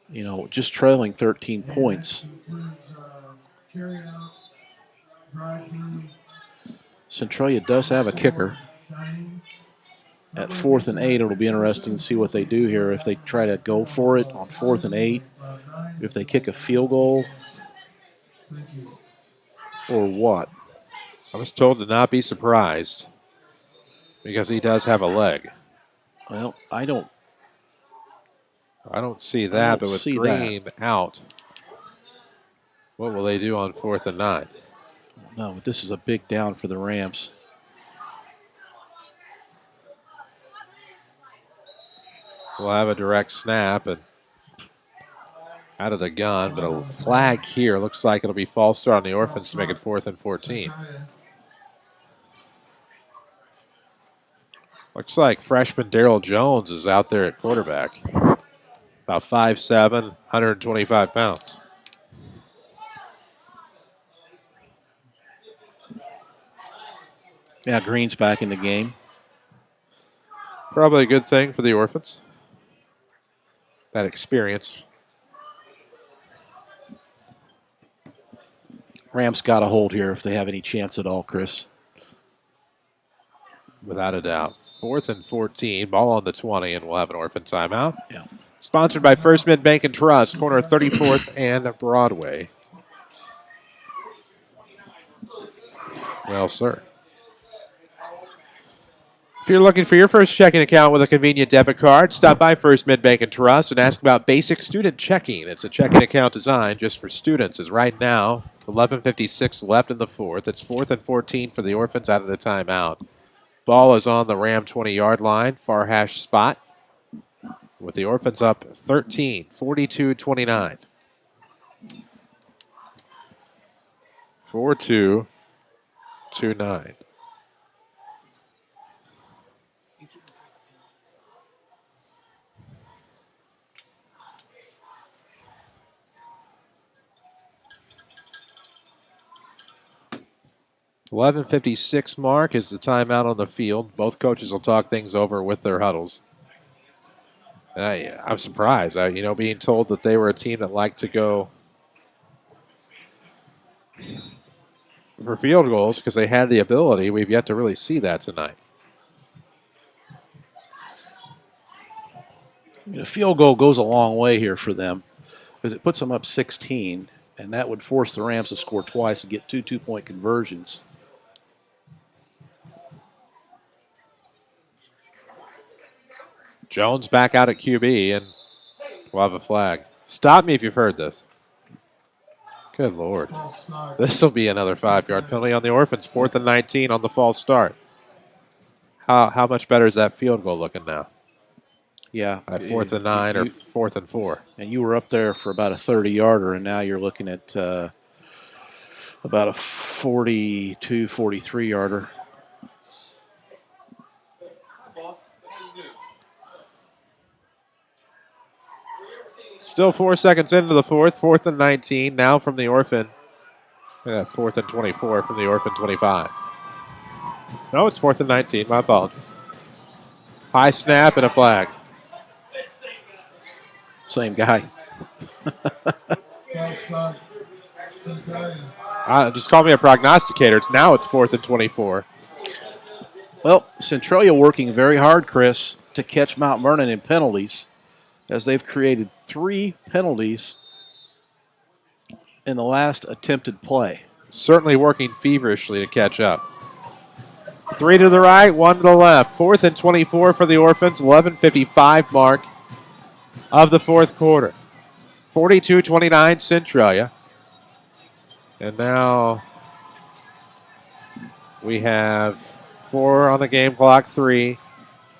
You know, just trailing 13 points. Centralia does have a kicker. At 4th and 8, it'll be interesting to see what they do here. If they try to go for it on 4th and 8, if they kick a field goal, or what. I was told to not be surprised because he does have a leg. Well, I don't see that, but with Green that. out, what will they do on 4th and 9? No, but this is a big down for the Rams. We'll have a direct snap and out of the gun, but a flag here. Looks like it'll be false start on the Orphans to make it 4th and 14. Looks like freshman Daryl Jones is out there at quarterback. About 5'7", 125 pounds. Yeah, Green's back in the game. Probably a good thing for the Orphans. That experience. Rams got a hold here if they have any chance at all, Chris. Without a doubt. 4th and 14, ball on the 20, and we'll have an Orphan timeout. Yeah. Sponsored by First Mid Bank and Trust, corner 34th and Broadway. Well, sir. If you're looking for your first checking account with a convenient debit card, stop by First Mid Bank and Trust and ask about basic student checking. It's a checking account designed just for students. As right now, 11:56 left in the 4th. It's 4th and 14 for the Orphans out of the timeout. Ball is on the Ram 20-yard line, far hash spot, with the Orphans up 13, 42-29. 4-2-2-9. .11:56 mark is the timeout on the field. Both coaches will talk things over with their huddles. And I'm surprised, being told that they were a team that liked to go for field goals because they had the ability. We've yet to really see that tonight. A field goal goes a long way here for them because it puts them up 16, and that would force the Rams to score twice and get 2 two-point conversions. Jones back out at QB, and we'll have a flag. Stop me if you've heard this. Good Lord. This will be another 5-yard penalty on the Orphans. 4th and 19 on the false start. How much better is that field goal looking now? Yeah. At 4th and 9 or 4th and 4? And you were up there for about a 30-yarder, and now you're looking at about a 42, 43-yarder. Still 4 seconds into the 4th. 4th and 19 now from the Orphan. 4th and 24 from the Orphan 25. No, it's 4th and 19. My apologies. High snap and a flag. Same guy. Just call me a prognosticator. Now it's 4th and 24. Well, Centralia working very hard, Chris, to catch Mount Vernon in penalties, as they've created 3 penalties in the last attempted play. Certainly working feverishly to catch up. 3 to the right, 1 to the left. 4th and 24 for the Orphans. 11:55 mark of the 4th quarter. 42-29 Centralia. And now we have 4 on the game clock. 3,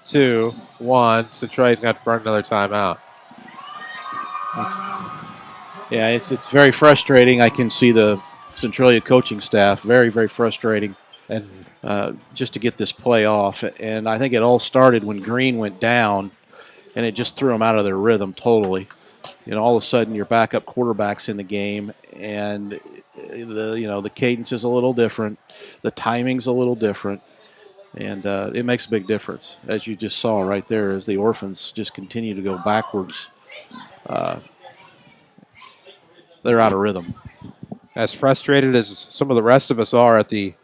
2, 1. Centralia's got to burn another timeout. Yeah, it's very frustrating. I can see the Centralia coaching staff very, very frustrating, and just to get this play off. And I think it all started when Green went down, and it just threw them out of their rhythm totally. All of a sudden your backup quarterback's in the game, and the cadence is a little different, the timing's a little different, and it makes a big difference, as you just saw right there, as the Orphans just continue to go backwards. They're out of rhythm. As frustrated as some of the rest of us are at the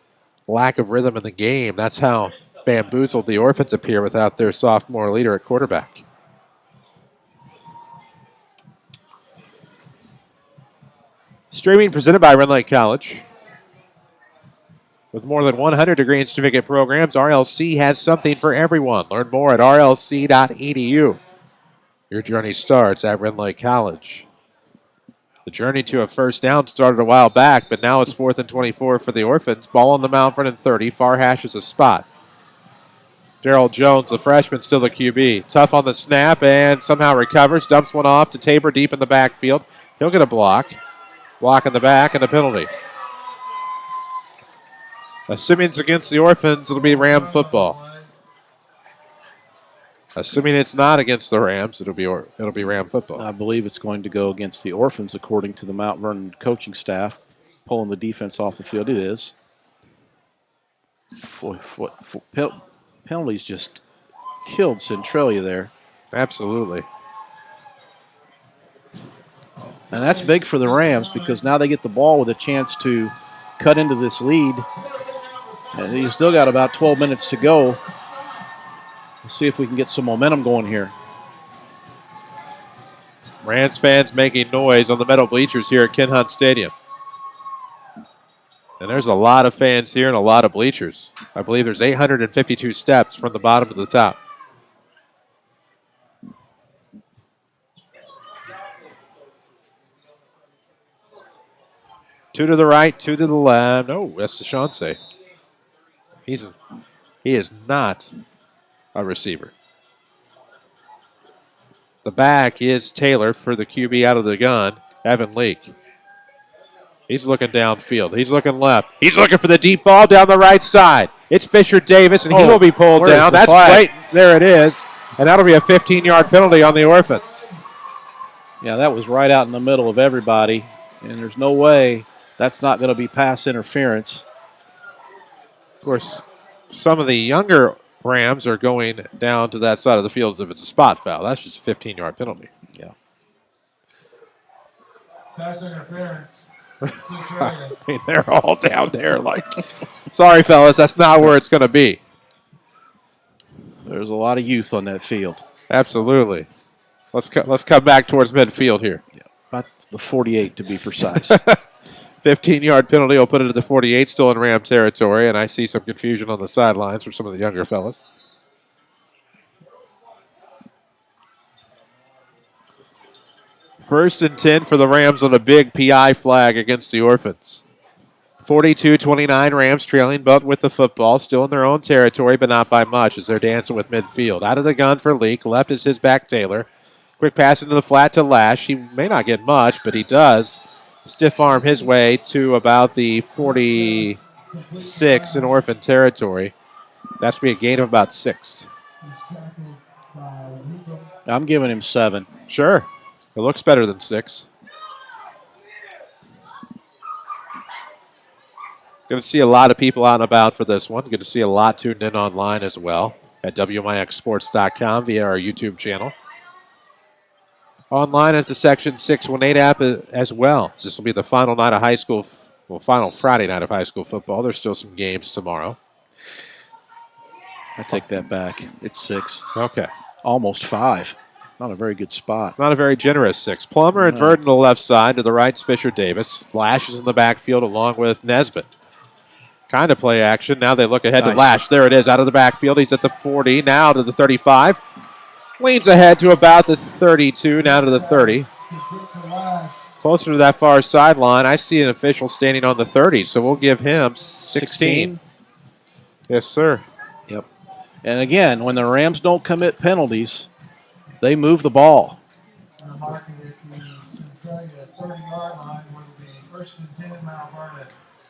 lack of rhythm in the game. That's how bamboozled the Orphans appear without their sophomore leader at quarterback. Streaming presented by Red Lake College. With more than 100 degree and certificate programs, RLC has something for everyone. Learn more at rlc.edu. Your journey starts at Red Lake College. The journey to a first down started a while back, but now it's 4th and 24 for the Orphans. Ball on the Mount Vernon 30. Far hash is a spot. Gerald Jones, the freshman, still the QB. Tough on the snap and somehow recovers. Dumps one off to Tabor deep in the backfield. He'll get a block. Block in the back and a penalty. Assuming it's against the Orphans, it'll be Ram football. Assuming it's not against the Rams, it'll be Ram football. I believe it's going to go against the Orphans, according to the Mount Vernon coaching staff. Pulling the defense off the field, it is. Penalties just killed Centralia there. Absolutely. And that's big for the Rams because now they get the ball with a chance to cut into this lead. And you still got about 12 minutes to go. Let's see if we can get some momentum going here. Rams fans making noise on the metal bleachers here at Ken Hunt Stadium. And there's a lot of fans here and a lot of bleachers. I believe there's 852 steps from the bottom to the top. Two to the right, two to the left. No, that's Deshaunce. He is not a receiver. The back is Taylor for the QB out of the gun, Evan Leake. He's looking downfield. He's looking left. He's looking for the deep ball down the right side. It's Fisher Davis, and he will be pulled down. That's blatant. There it is. And that'll be a 15-yard penalty on the Orphans. Yeah, that was right out in the middle of everybody, and there's no way that's not going to be pass interference. Of course, some of the younger Rams are going down to that side of the field as if it's a spot foul. That's just a 15-yard penalty. Yeah. Pass interference. I mean, they're all down there like, sorry, fellas, that's not where it's going to be. There's a lot of youth on that field. Absolutely. Let's come back towards midfield here. Yeah, about the 48 to be precise. 15-yard penalty will put it at the 48, still in Ram territory, and I see some confusion on the sidelines for some of the younger fellas. First and 10 for the Rams on a big PI flag against the Orphans. 42-29, Rams trailing, but with the football. Still in their own territory, but not by much as they're dancing with midfield. Out of the gun for Leak. Left is his back, Taylor. Quick pass into the flat to Lash. He may not get much, but he does. Stiff arm his way to about the 46 in Orphan territory. That's be a gain of about 6. I'm giving him 7. Sure. It looks better than 6. Going to see a lot of people out and about for this one. Good to see a lot tuned in online as well at WMIXsports.com via our YouTube channel. Online at the Section 618 app as well. This will be the final night of high school, final Friday night of high school football. There's still some games tomorrow. I take that back. It's 6. Okay. Almost 5. Not a very good spot. Not a very generous 6. Plummer and Vernon to the left side. To the right's Fisher Davis. Lash is in the backfield along with Nesbitt. Kind of play action. Now they look ahead to Lash. There it is out of the backfield. He's at the 40. Now to the 35. Leans ahead to about the 32. Now to the 30. Closer to that far sideline. I see an official standing on the 30, so we'll give him 16. Yes, sir. Yep. And again, when the Rams don't commit penalties, they move the ball.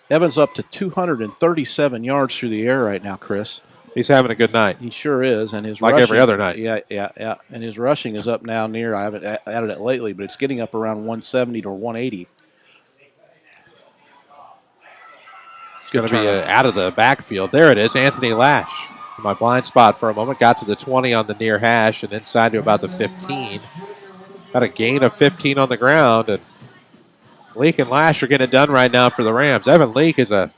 Evans up to 237 yards through the air right now, Chris. He's having a good night. He sure is. And his like rushing, every other night. Yeah. And his rushing is up now near, I haven't added it lately, but it's getting up around 170 to 180. It's going to be out of the backfield. There it is, Anthony Lash. My blind spot for a moment. Got to the 20 on the near hash and inside to about the 15. Got a gain of 15 on the ground. And Leak and Lash are getting it done right now for the Rams. Evan Leak is a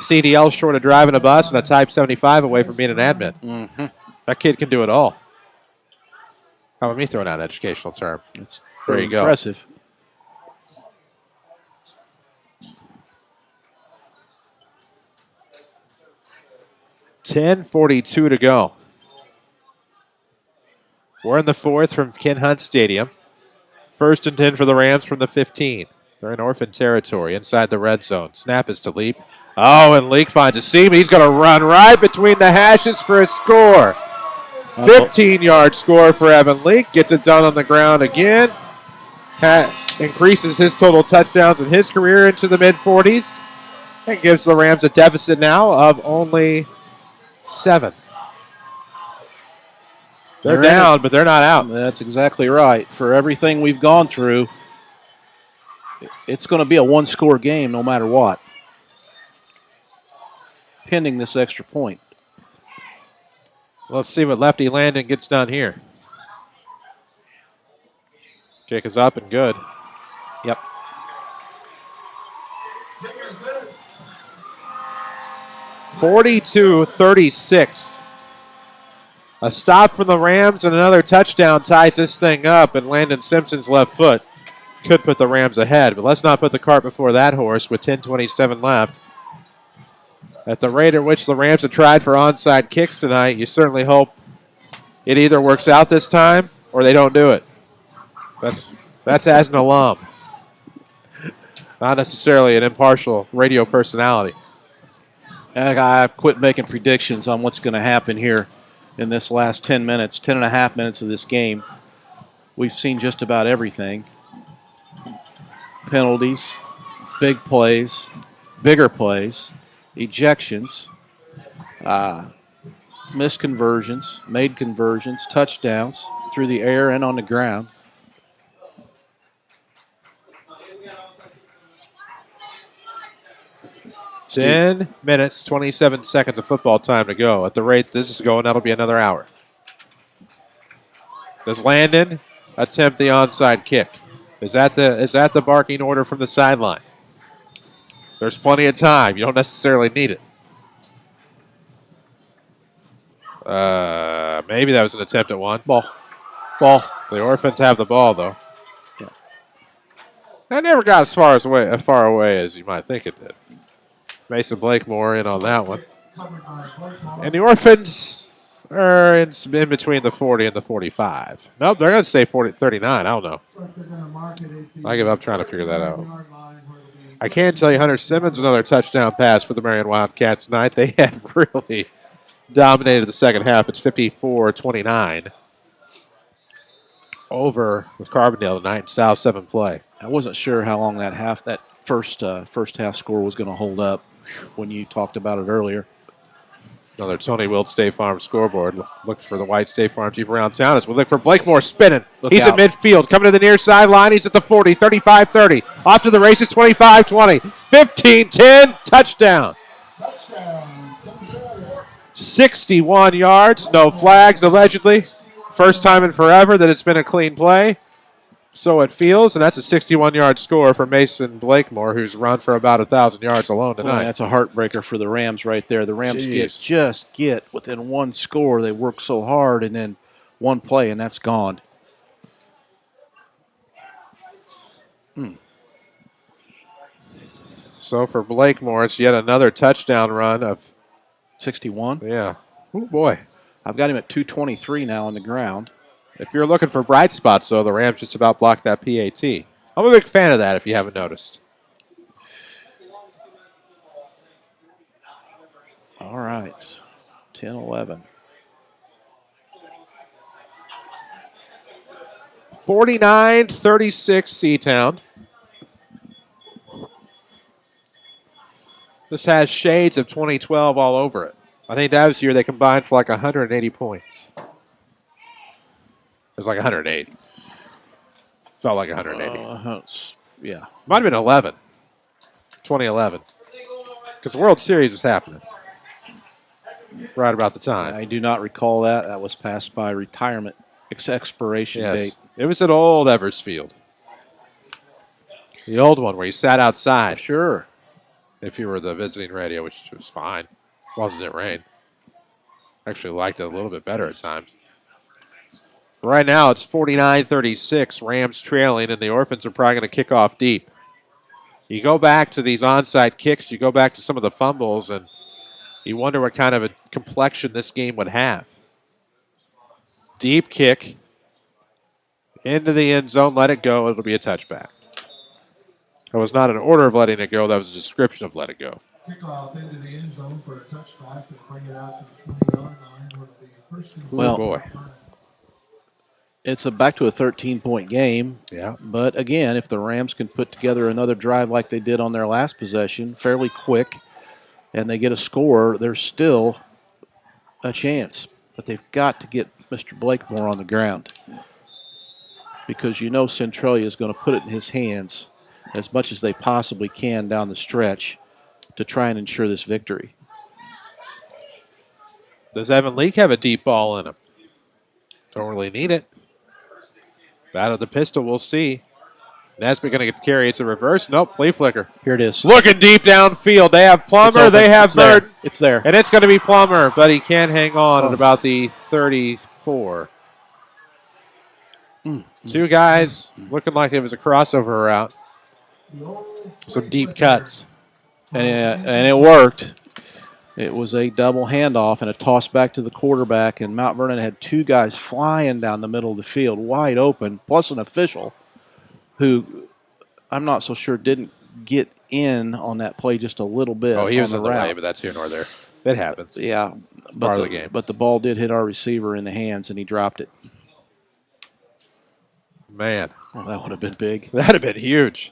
CDL short of driving a bus and a Type 75 away from being an admin. Mm-hmm. That kid can do it all. How about me throwing out an educational term? It's there very you go. Impressive. .10:42 to go. We're in the fourth from Ken Hunt Stadium. 1st and 10 for the Rams from the 15. They're in orphan territory inside the red zone. Snap is to Leap. Oh, and Leak finds a seam. He's going to run right between the hashes for a score. 15-yard score for Evan Leak. Gets it done on the ground again. Increases his total touchdowns in his career into the mid-40s. And gives the Rams a deficit now of only 7. They're down, but they're not out. That's exactly right. For everything we've gone through, it's going to be a one-score game no matter what, pending this extra point. Let's see what Lefty Landon gets done here. Kick is up and good. Yep. (42-36). A stop from the Rams and another touchdown ties this thing up, and Landon Simpson's left foot could put the Rams ahead. But let's not put the cart before that horse with 10:27 left. At the rate at which the Rams have tried for onside kicks tonight, you certainly hope it either works out this time or they don't do it. That's as an alum, not necessarily an impartial radio personality. And I've quit making predictions on what's going to happen here in this last 10 minutes, 10 and a half minutes of this game. We've seen just about everything. Penalties, big plays, bigger plays, ejections, missed conversions, made conversions, touchdowns through the air and on the ground. Ten minutes, 27 seconds of football time to go. At the rate this is going, that'll be another hour. Does Landon attempt the onside kick? Is that the barking order from the sideline? There's plenty of time. You don't necessarily need it. Maybe that was an attempt at one. Ball. The Orphans have the ball, though. Yeah. That never got as far away as you might think it did. Mason Blakemore in on that one. And the Orphans are in between the 40 and the 45. Nope, they're going to say 39. I don't know. I give up trying to figure that out. I can tell you Hunter Simmons another touchdown pass for the Marion Wildcats tonight. They have really dominated the second half. It's 54-29 over with Carbondale tonight in South 7 play. I wasn't sure how long that first half score was going to hold up when you talked about it earlier. Another Tony Wilt State Farm scoreboard. Look for the white State Farm Jeep around town as we look for Blakemore spinning. He's at midfield, coming to the near sideline. He's at the 40, 35-30. Off to the races, 25-20. 15-10, touchdown. 61 yards, no flags allegedly. First time in forever that it's been a clean play. So it feels, and that's a 61-yard score for Mason Blakemore, who's run for about 1,000 yards alone tonight. Well, that's a heartbreaker for the Rams right there. The Rams get within one score. They work so hard, and then one play, and that's gone. So for Blakemore, it's yet another touchdown run of 61. Yeah. Oh, boy. I've got him at 223 now on the ground. If you're looking for bright spots, though, the Rams just about blocked that PAT. I'm a big fan of that if you haven't noticed. All right. 10-11. 49-36 Seatown. This has shades of 2012 all over it. I think that was the year they combined for like 180 points. It was like 108. Felt like 180. Yeah. Might have been 11. 2011. Because the World Series was happening. Right about the time. I do not recall that. That was passed by retirement expiration date. It was at old Eversfield. The old one where you sat outside. Sure. if you were the visiting radio, which was fine. As long as it didn't rain. Actually liked it a little bit better at times. Right now, it's 49-36. Rams trailing, and the Orphans are probably going to kick off deep. You go back to these onside kicks, you go back to some of the fumbles, and you wonder what kind of a complexion this game would have. Deep kick into the end zone, let it go, it'll be a touchback. That was not an order of letting it go, that was a description of let it go. Kickoff into the end zone for a touchback and bring it out to the 20-yard line. Where it'll be first and Well, boy. It's back to a 13-point game. Yeah. But again, if the Rams can put together another drive like they did on their last possession, fairly quick, and they get a score, there's still a chance. But they've got to get Mr. Blakemore on the ground, because you know Centralia is going to put it in his hands as much as they possibly can down the stretch to try and ensure this victory. Does Evan Leake have a deep ball in him? Don't really need it. Battle of the pistol, we'll see. Nesbitt going to get the carry. It's a reverse. Nope, flea flicker. Here it is. Looking deep downfield. They have Plummer. They have Vernon. It's there. And it's going to be Plummer, but he can't hang on at about the 34. Two guys looking like it was a crossover route. Some deep cuts. And it worked. It was a double handoff and a toss back to the quarterback, and Mount Vernon had two guys flying down the middle of the field, wide open, plus an official who I'm not so sure didn't get in on that play just a little bit. Oh, he was on in the route. way, but that's here nor there. It happens. Yeah, Part of the game. But the ball did hit our receiver in the hands, and he dropped it. Man. Oh, that would have been big. That would have been huge.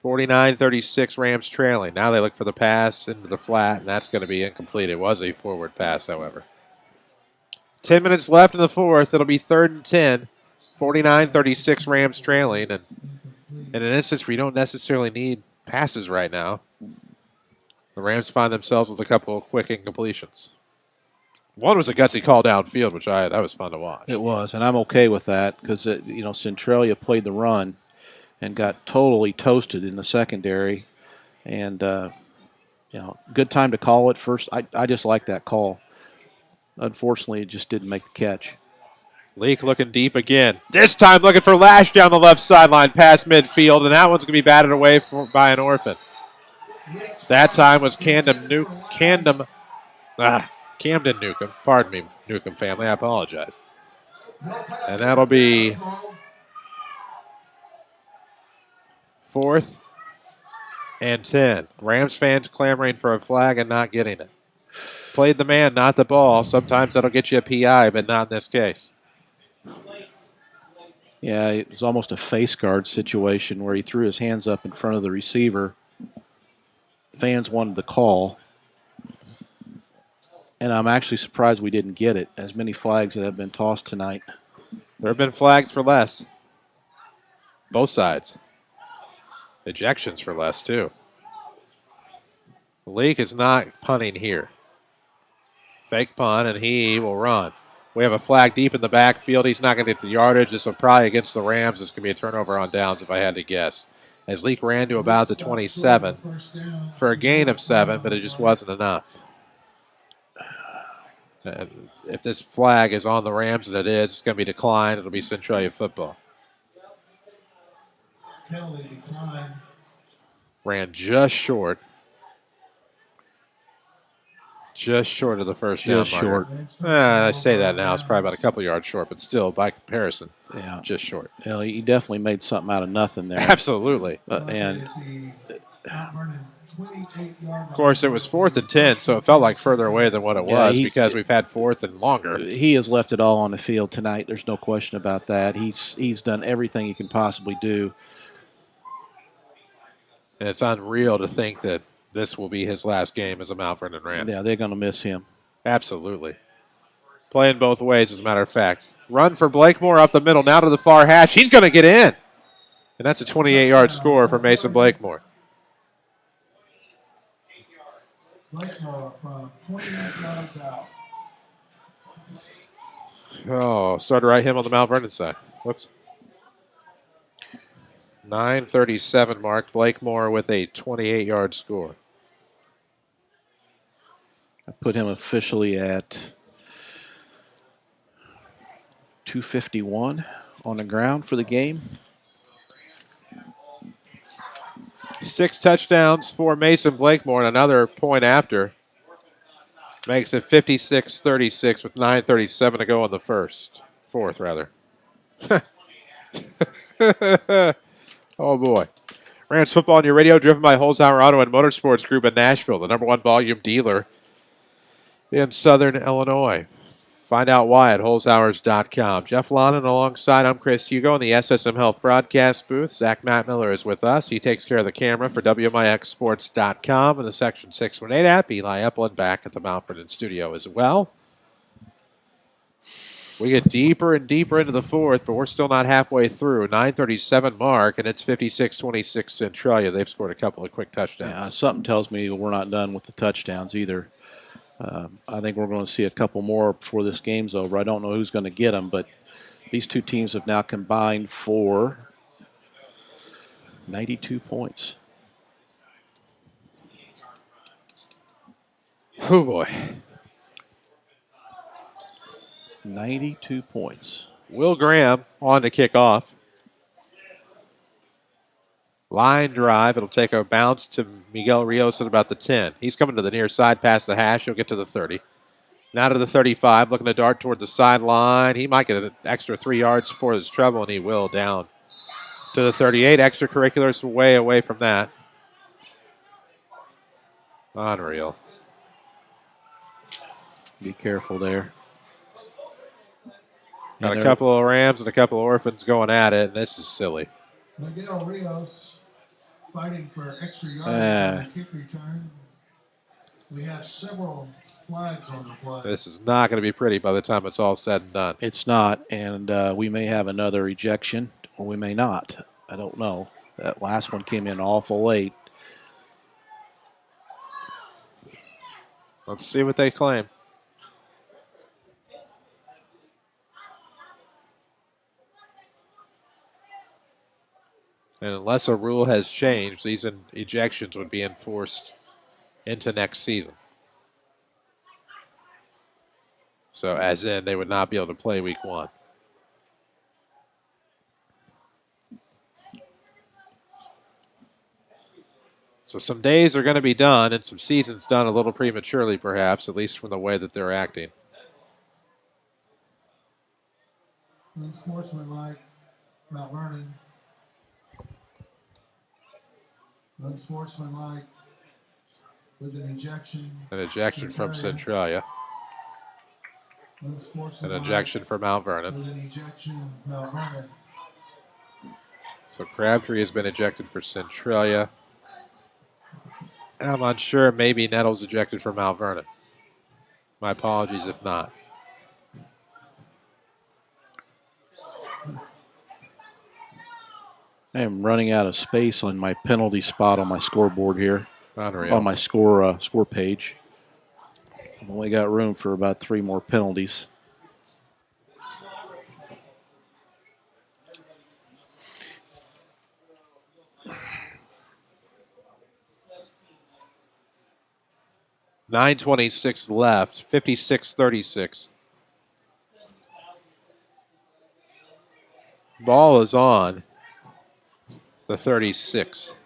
(49-36) Rams trailing. Now they look for the pass into the flat, and that's going to be incomplete. It was a forward pass, however. 10 minutes left in the fourth. It'll be 3rd and 10. 49-36 Rams trailing. And in an instance where you don't necessarily need passes right now, the Rams find themselves with a couple of quick incompletions. One was a gutsy call downfield, which that was fun to watch. It was, and I'm okay with that because Centralia played the run and got totally toasted in the secondary, and good time to call it first. I just like that call. Unfortunately, it just didn't make the catch. Leak looking deep again. This time looking for Lash down the left sideline past midfield, and that one's going to be batted away by an Orphan. That time was Camden Newcomb. Pardon me, Newcomb family. I apologize. And that'll be 4th and 10. Rams fans clamoring for a flag and not getting it. Played the man, not the ball. Sometimes that'll get you a PI, but not in this case. Yeah, it was almost a face guard situation where he threw his hands up in front of the receiver. Fans wanted the call. And I'm actually surprised we didn't get it. As many flags that have been tossed tonight. There have been flags for less. Both sides. Ejections for less, too. Leak is not punting here. Fake punt, and he will run. We have a flag deep in the backfield. He's not going to get the yardage. This will probably, against the Rams, this could be a turnover on downs if I had to guess. As Leak ran to about the 27 for a gain of 7, but it just wasn't enough. If this flag is on the Rams, and it is, it's going to be declined. It'll be Centralia football. Ran just short. Just short of the first down. Just short. I say that now. It's probably about a couple yards short, but still, by comparison, just short. Yeah, he definitely made something out of nothing there. Absolutely. And of course, it was 4th and 10, so it felt like further away than what it was because we've had 4th and longer. He has left it all on the field tonight. There's no question about that. He's done everything he can possibly do. And it's unreal to think that this will be his last game as a Mount Vernon Ram. Yeah, they're going to miss him. Absolutely. Playing both ways, as a matter of fact. Run for Blakemore up the middle, now to the far hash. He's going to get in. And that's a 28-yard score for Mason Blakemore. Blakemore from 28 yards out. Oh, started right him on the Mount Vernon side. Whoops. 9:37 mark. Blakemore with a 28-yard score. I put him officially at 251 on the ground for the game. 6 touchdowns for Mason Blakemore and another point after. Makes it 56-36 with 9:37 to go in the fourth rather. Oh boy. Rams football on your radio, driven by Holzhauer Auto and Motorsports Group in Nashville, the #1 volume dealer in Southern Illinois. Find out why at holzhauers.com. Jeff Lonan alongside, I'm Chris Hugo in the SSM Health broadcast booth. Zach Matt Miller is with us. He takes care of the camera for WMIXsports.com and the Section 618 app. Eli Epplin back at the Mount Vernon studio as well. We get deeper and deeper into the fourth, but we're still not halfway through. 9:37 mark, and it's 56-26 Centralia. They've scored a couple of quick touchdowns. Yeah, something tells me we're not done with the touchdowns either. I think we're going to see a couple more before this game's over. I don't know who's going to get them, but these two teams have now combined for 92 points. Oh, boy. 92 points. Will Graham on to kick off. Line drive. It'll take a bounce to Miguel Rios at about the 10. He's coming to the near side past the hash. He'll get to the 30. Now to the 35. Looking to dart toward the sideline. He might get an extra 3 yards for his trouble, and he will down to the 38. Extracurriculars way away from that. Unreal. Be careful there. Got a couple of Rams and a couple of Orphans going at it, and this is silly. Miguel Rios fighting for extra yards on the kick return. We have several flags on the play. This is not going to be pretty by the time it's all said and done. It's not, and we may have another ejection, or we may not. I don't know. That last one came in awful late. Let's see what they claim. And unless a rule has changed, these ejections would be enforced into next season. So as in, they would not be able to play week 1. So some days are going to be done and some seasons done a little prematurely perhaps, at least from the way that they're acting. Unsportsmanlike, Mount Vernon. Unsportsmanlike with an ejection. An ejection from Centralia. An ejection for Mount Vernon. With an ejection, Mount Vernon. So Crabtree has been ejected for Centralia. And I'm unsure, maybe Nettles ejected for Mount Vernon. My apologies if not. I am running out of space on my penalty spot on my scoreboard here. Unreal. On my score page. I've only got room for about 3 more penalties. .926 left, 56-36. Ball is on the 36.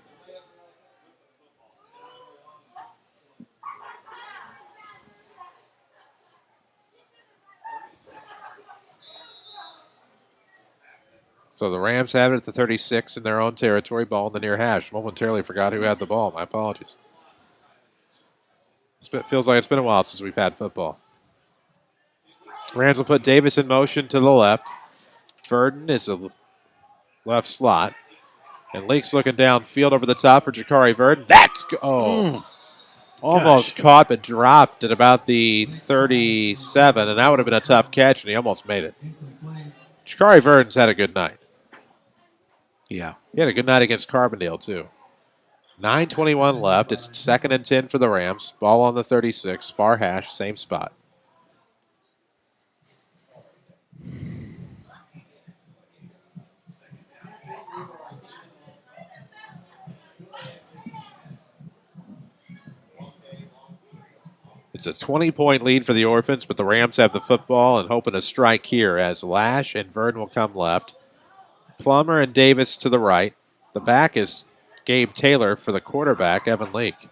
So the Rams have it at the 36 in their own territory, ball in the near hash. Momentarily forgot who had the ball. My apologies. It feels like it's been a while since we've had football. Rams will put Davis in motion to the left. Vernon is a left slot. And Leaks looking downfield over the top for Jakari Vernon. That's almost caught but dropped at about the 37, and that would have been a tough catch, and he almost made it. Jakari Vernon's had a good night. Yeah. He had a good night against Carbondale, too. 9:21 left. It's 2nd and 10 for the Rams. Ball on the 36. Far hash, same spot. It's a 20-point lead for the Orphans, but the Rams have the football and hoping to strike here as Lash and Vernon will come left. Plummer and Davis to the right. The back is Gabe Taylor for the quarterback, Evan Leake.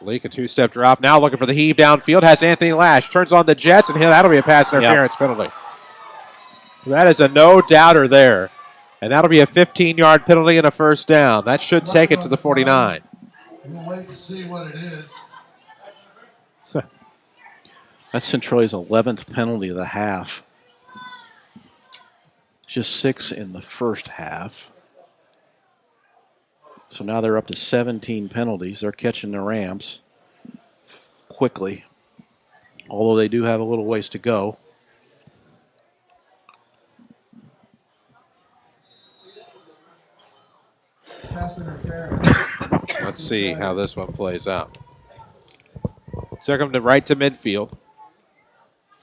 Leake, a two-step drop. Now looking for the heave downfield. Has Anthony Lash. Turns on the Jets, and that'll be a pass interference penalty. That is a no-doubter there. And that'll be a 15-yard penalty and a first down. That should take it to the 49. We'll wait to see what it is. That's Centralia's 11th penalty of the half. Just 6 in the first half. So now they're up to 17 penalties. They're catching the Rams quickly, although they do have a little ways to go. Let's see how this one plays out. Took him right to midfield.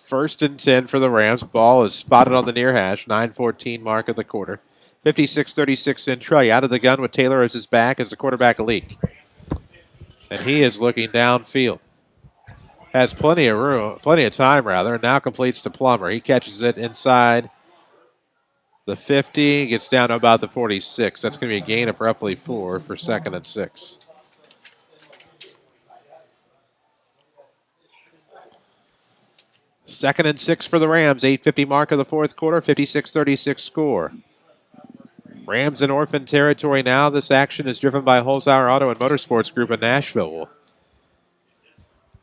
1st and 10 for the Rams. Ball is spotted on the near hash. 9:14 mark of the quarter. 56-36 Centralia. Out of the gun with Taylor as his back as the quarterback Leak. And he is looking downfield. Has plenty of time, and now completes to Plummer. He catches it inside the 50, gets down to about the 46. That's going to be a gain of roughly 4 for 2nd and 6. Second and 6 for the Rams. 8:50 mark of the fourth quarter. 56-36 score. Rams in Orphan territory now. This action is driven by Holzhauer Auto and Motorsports Group in Nashville.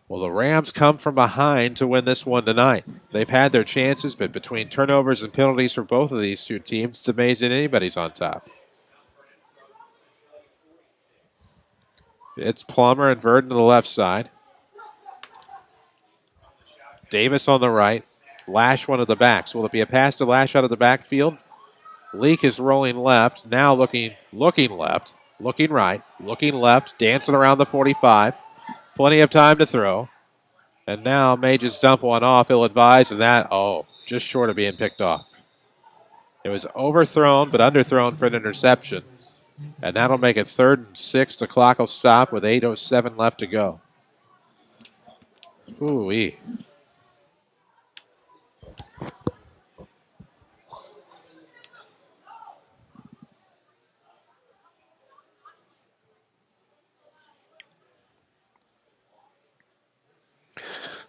Well, the Rams come from behind to win this one tonight. They've had their chances, but between turnovers and penalties for both of these two teams, it's amazing anybody's on top. It's Plummer and Vernon to the left side. Davis on the right. Lash one of the backs. Will it be a pass to Lash out of the backfield? Leak is rolling left. Now looking left. Looking right. Looking left. Dancing around the 45. Plenty of time to throw. And now may just dump one off, ill-advised, and that, just short of being picked off. It was overthrown, but underthrown for an interception. And that'll make it 3rd and 6. The clock will stop with 8:07 left to go. Ooh-wee.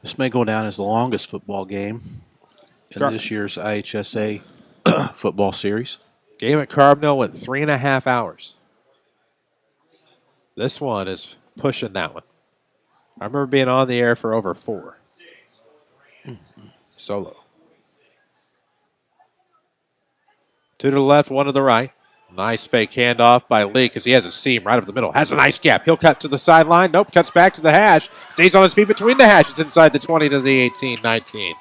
This may go down as the longest football game in this year's IHSA football series. Game at Carbondale went 3.5 hours. This one is pushing that one. I remember being on the air for over 4. Solo. 2 to the left, 1 to the right. Nice fake handoff by Lee because he has a seam right up the middle. Has a nice gap. He'll cut to the sideline. Nope, cuts back to the hash. Stays on his feet between the hashes inside the 20 to the 18, 19.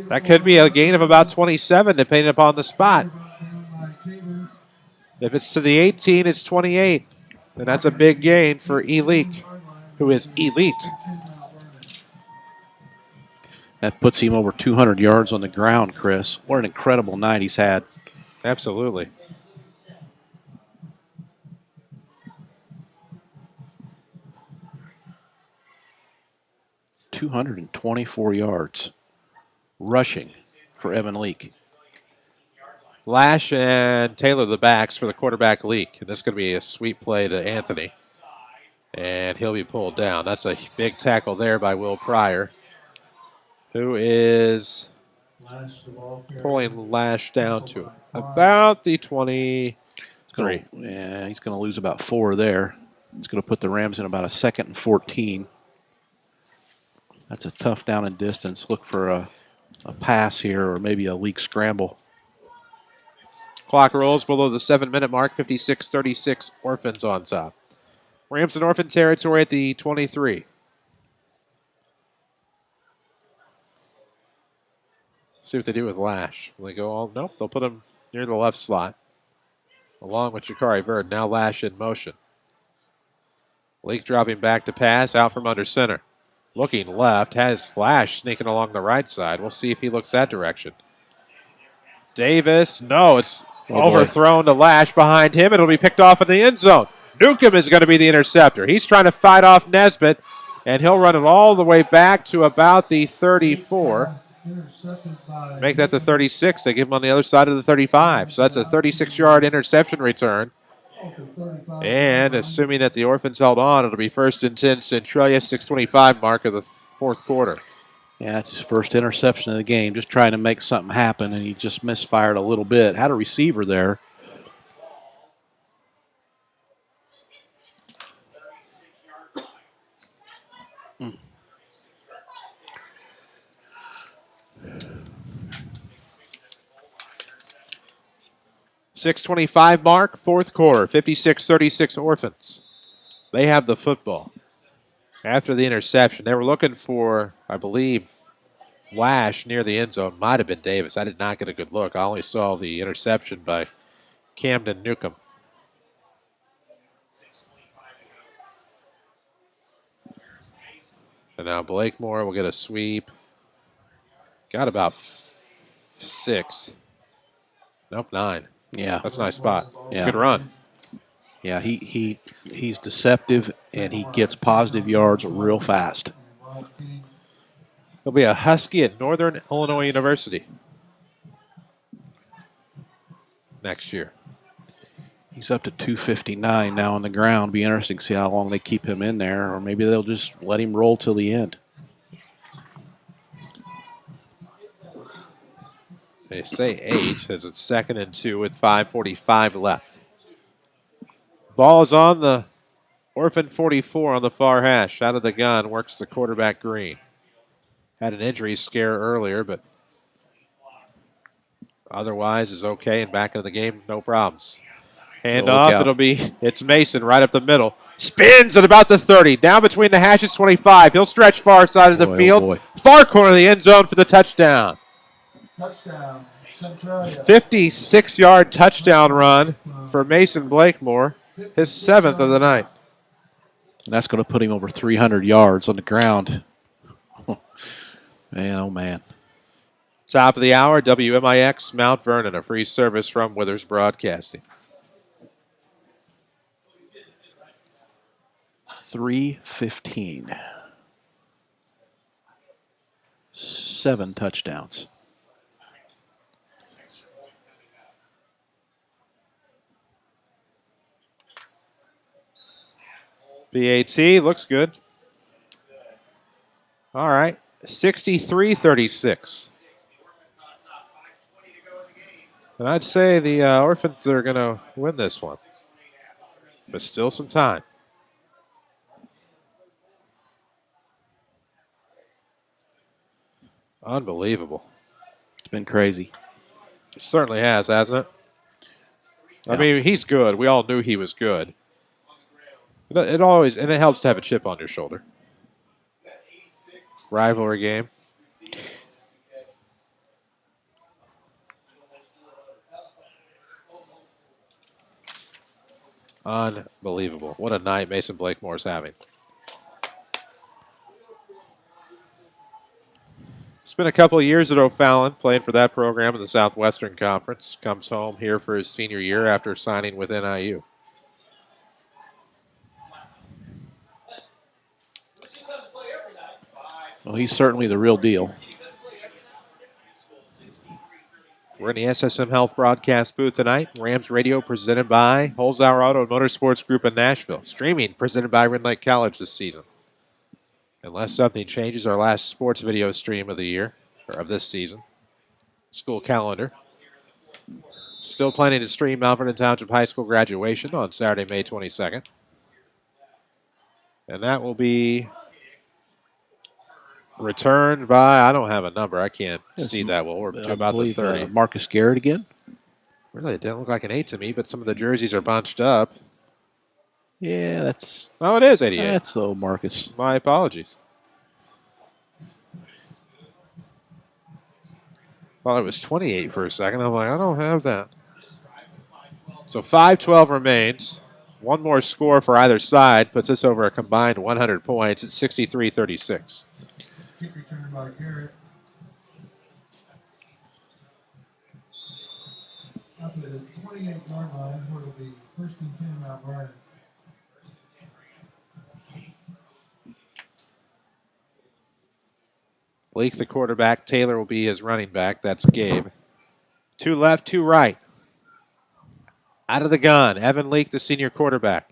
That could be a gain of about 27 depending upon the spot. If it's to the 18, it's 28. And that's a big gain for E-Leak, who is elite. That puts him over 200 yards on the ground, Chris. What an incredible night he's had. Absolutely. .224 yards rushing for Evan Leake. Lash and Taylor the backs for the quarterback Leake. And this is going to be a sweep play to Anthony. And he'll be pulled down. That's a big tackle there by Will Pryor, who is pulling Lash down to about the 23. Yeah, he's going to lose about 4 there. It's going to put the Rams in about a 2nd and 14. That's a tough down and distance. Look for a pass here or maybe a Leak scramble. Clock rolls below the 7-minute mark. 56-36 Orphans on top. Rams in Orphan territory at the 23. See what they do with Lash. Will they go all? Nope, they'll put him near the left slot, along with Jakari Bird. Now Lash in motion. Leak dropping back to pass, out from under center. Looking left, has Lash sneaking along the right side. We'll see if he looks that direction. Davis, no, it's overthrown to Lash behind him. It'll be picked off in the end zone. Newcomb is going to be the interceptor. He's trying to fight off Nesbitt, and he'll run it all the way back to about the 34. Make that the 36. They give him on the other side of the 35. So that's a 36-yard interception return. And assuming that the Orphans held on, it'll be 1st and 10 Centralia, 6:25 mark of the fourth quarter. Yeah, it's his first interception of the game, just trying to make something happen, and he just misfired a little bit. Had a receiver there. Mm. 6:25 mark, fourth quarter, 56-36 Orphans. They have the football. After the interception, they were looking for, I believe, Lash near the end zone. Might have been Davis. I did not get a good look. I only saw the interception by Camden Newcomb. And now Blakemore will get a sweep. Got about 6. Nope, 9. Yeah. That's a nice spot. It's Yeah. a good run. Yeah, he's deceptive, and he gets positive yards real fast. He'll be a Husky at Northern Illinois University next year. He's up to 259 now on the ground. Be interesting to see how long they keep him in there, or maybe they'll just let him roll till the end. They say 8 as it's 2nd and 2 with 5:45 left. Ball is on the Orphan 44 on the far hash. Out of the gun, works the quarterback Green. Had an injury scare earlier, but otherwise is okay and back into the game, no problems. Hand off, it's Mason right up the middle. Spins at about the 30, down between the hashes, 25. He'll stretch far side of the field. Far corner of the end zone for the touchdown. Touchdown, Centralia. 56-yard touchdown run for Mason Blakemore, his 7th of the night. And that's going to put him over 300 yards on the ground. Man, oh man. Top of the hour, WMIX Mount Vernon, a free service from Withers Broadcasting. 3:15. 7 touchdowns. BAT looks good. All right, 63-36. And I'd say the Orphans are going to win this one. But still some time. Unbelievable. It's been crazy. It certainly has, hasn't it? I mean, he's good. We all knew he was good. It always, and it helps to have a chip on your shoulder. Rivalry game. Unbelievable. What a night Mason Blakemore's having. It's been a couple of years at O'Fallon, playing for that program in the Southwestern Conference. Comes home here for his senior year after signing with NIU. Well, he's certainly the real deal. We're in the SSM Health broadcast booth tonight. Rams Radio presented by Holzhauer Auto and Motorsports Group in Nashville. Streaming presented by Red Lake College this season. Unless something changes, our last sports video stream of the year, or of this season. School calendar. Still planning to stream Mount Vernon Township High School graduation on Saturday, May 22nd. And that will be returned by, I don't have a number. I can't see that well. We're to about the 30. Marcus Garrett again? Really, it didn't look like an 8 to me, but some of the jerseys are bunched up. Yeah, that's... Oh, it is 88. That's so Marcus. My apologies. Thought it was 28 for a second. I'm like, I don't have that. So 5:12 remains. One more score for either side puts us over a combined 100 points at 63-36. Kick return by Garrett. Up at the 28-yard line, where it'll be 1st and 10 Mount Vernon. Leak, the quarterback. Taylor will be his running back. That's Gabe. 2 left, 2 right. Out of the gun, Evan Leak, the senior quarterback.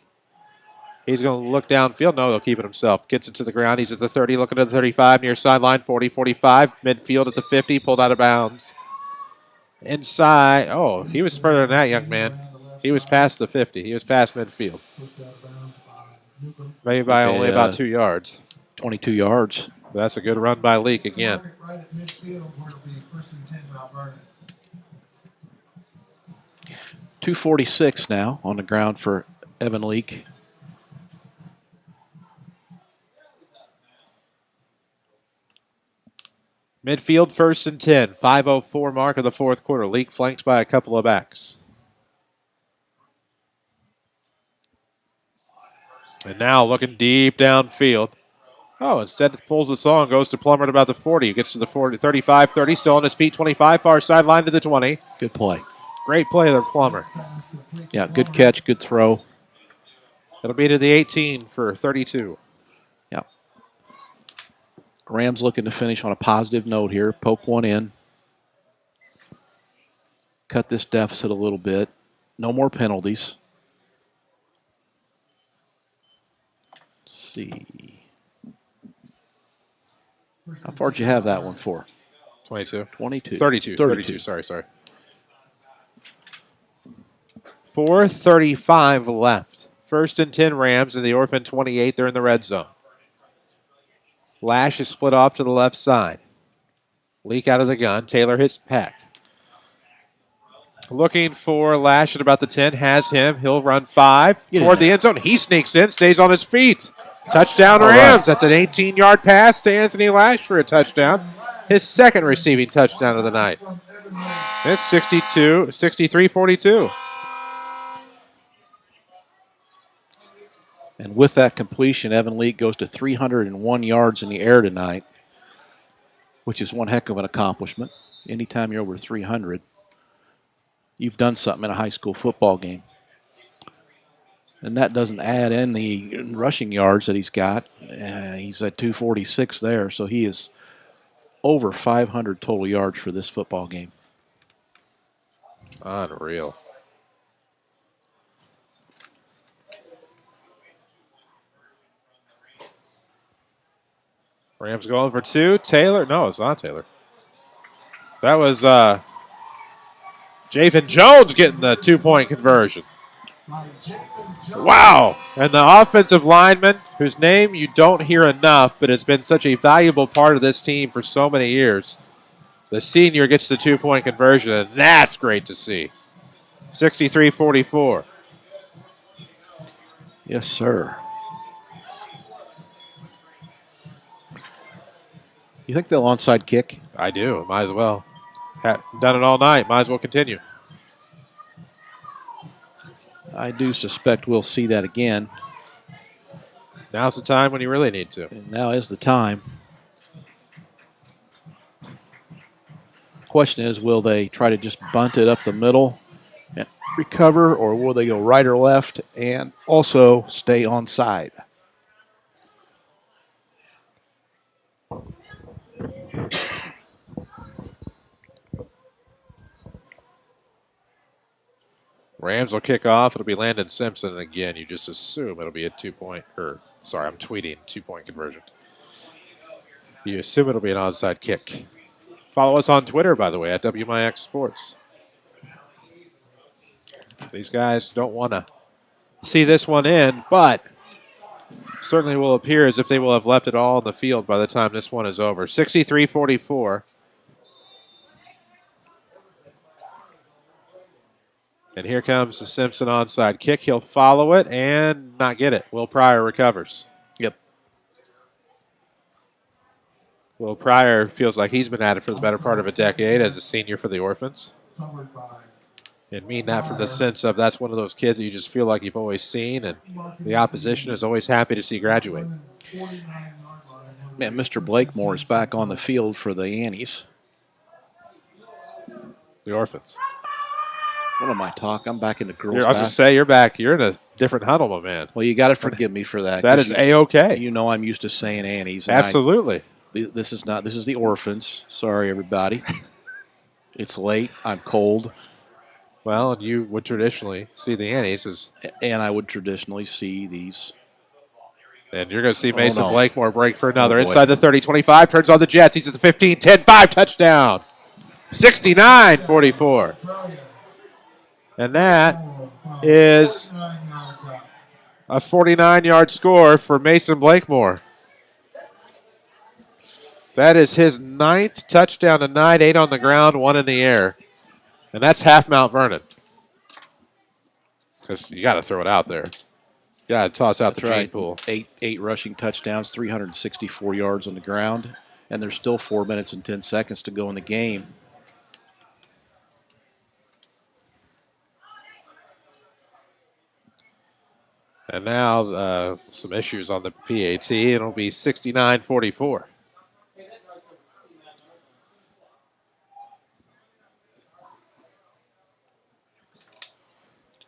He's going to look downfield. No, he'll keep it himself. Gets it to the ground. He's at the 30, looking at the 35, near sideline, 40, 45. Midfield at the 50, pulled out of bounds. Inside. Oh, he was further than that, young man. He was past the 50. He was past midfield. Maybe by only about 2 yards. 22 yards. That's a good run by Leak again. 2:46 now on the ground for Evan Leak. Midfield 1st and 10. 5:04 mark of the fourth quarter. Leak flanked by a couple of backs. And now looking deep downfield. Oh, instead it pulls the saw and goes to Plummer at about the 40. Gets to the 40, 35, 30, still on his feet, 25, far sideline to the 20. Good play. Great play there, Plummer. Yeah, good catch, good throw. It'll be to the 18 for 32. Yeah. Rams looking to finish on a positive note here. Poke one in. Cut this deficit a little bit. No more penalties. Let's see. How far did you have that one for? 22. 22. 32. Sorry. 4:35 left. 1st and 10 Rams in the Orphan 28. They're in the red zone. Lash is split off to the left side. Leak out of the gun. Taylor hits Peck. Looking for Lash at about the 10. Has him. He'll run 5 toward the end zone. He sneaks in, stays on his feet. Touchdown Rams. Right. That's an 18-yard pass to Anthony Lash for a touchdown. His second receiving touchdown of the night. It's 63-42. And with that completion, Evan Leak goes to 301 yards in the air tonight, which is one heck of an accomplishment. Anytime you're over 300, you've done something in a high school football game. And that doesn't add in the rushing yards that he's got. He's at 246 there, so he is over 500 total yards for this football game. Unreal. Rams going for 2. Taylor. No, it's not Taylor. That was Javen Jones getting the 2-point conversion. Wow. And the offensive lineman, whose name you don't hear enough, but has been such a valuable part of this team for so many years. The senior gets the 2-point conversion, and that's great to see. 63-44. Yes, sir. You think they'll onside kick? I do. Might as well. Done it all night. Might as well continue. I do suspect we'll see that again. Now's the time when you really need to. And now is the time. Question is, will they try to just bunt it up the middle and recover, or will they go right or left and also stay onside? Rams will kick off. It'll be Landon Simpson. And again, you just assume it'll be a 2-point, I'm tweeting 2-point conversion. You assume it'll be an onside kick. Follow us on Twitter, by the way, at WMIX Sports. These guys don't want to see this one in, but certainly will appear as if they will have left it all in the field by the time this one is over. 63-44. And here comes the Simpson onside kick. He'll follow it and not get it. Will Pryor recovers. Yep. Will Pryor feels like he's been at it for the better part of a decade as a senior for the Orphans. And mean that from the sense of that's one of those kids that you just feel like you've always seen, and the opposition is always happy to see graduate. Man, Mr. Blakemore is back on the field for the Annies. The Orphans. What am I talking? I'm back in the girls' I was going to say, you're back. You're in a different huddle, my man. Well, you got to forgive me for that. That is A-okay. You know I'm used to saying Annies. Absolutely. This is not. This is the Orphans. Sorry, everybody. It's late. I'm cold. Well, and you would traditionally see the Annies and I would traditionally see these. And you're going to see Mason no. Blakemore break for another. Oh, inside the 30, 25, turns on the Jets. He's at the 15, 10, 5, touchdown. 69-44. And that is a 49-yard score for Mason Blakemore. That is his 9th touchdown tonight, 8 on the ground, 1 in the air. And that's half Mount Vernon. Because you got to throw it out there. You got to toss out the gene pool. Eight rushing touchdowns, 364 yards on the ground, and there's still 4 minutes and 10 seconds to go in the game. And now some issues on the PAT. It'll be 69-44.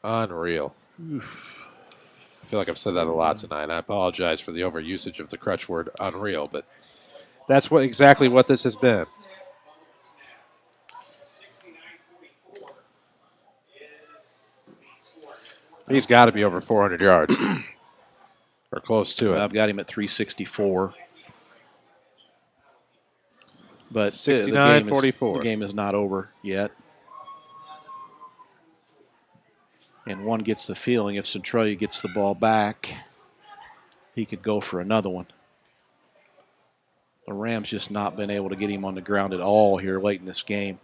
Unreal. Oof. I feel like I've said that a lot tonight. I apologize for the overusage of the crutch word unreal, but that's exactly what this has been. He's got to be over 400 yards or close to it. I've got him at 364. But 69-44. The game is not over yet. And one gets the feeling if Centralia gets the ball back, he could go for another one. The Rams just not been able to get him on the ground at all here late in this game.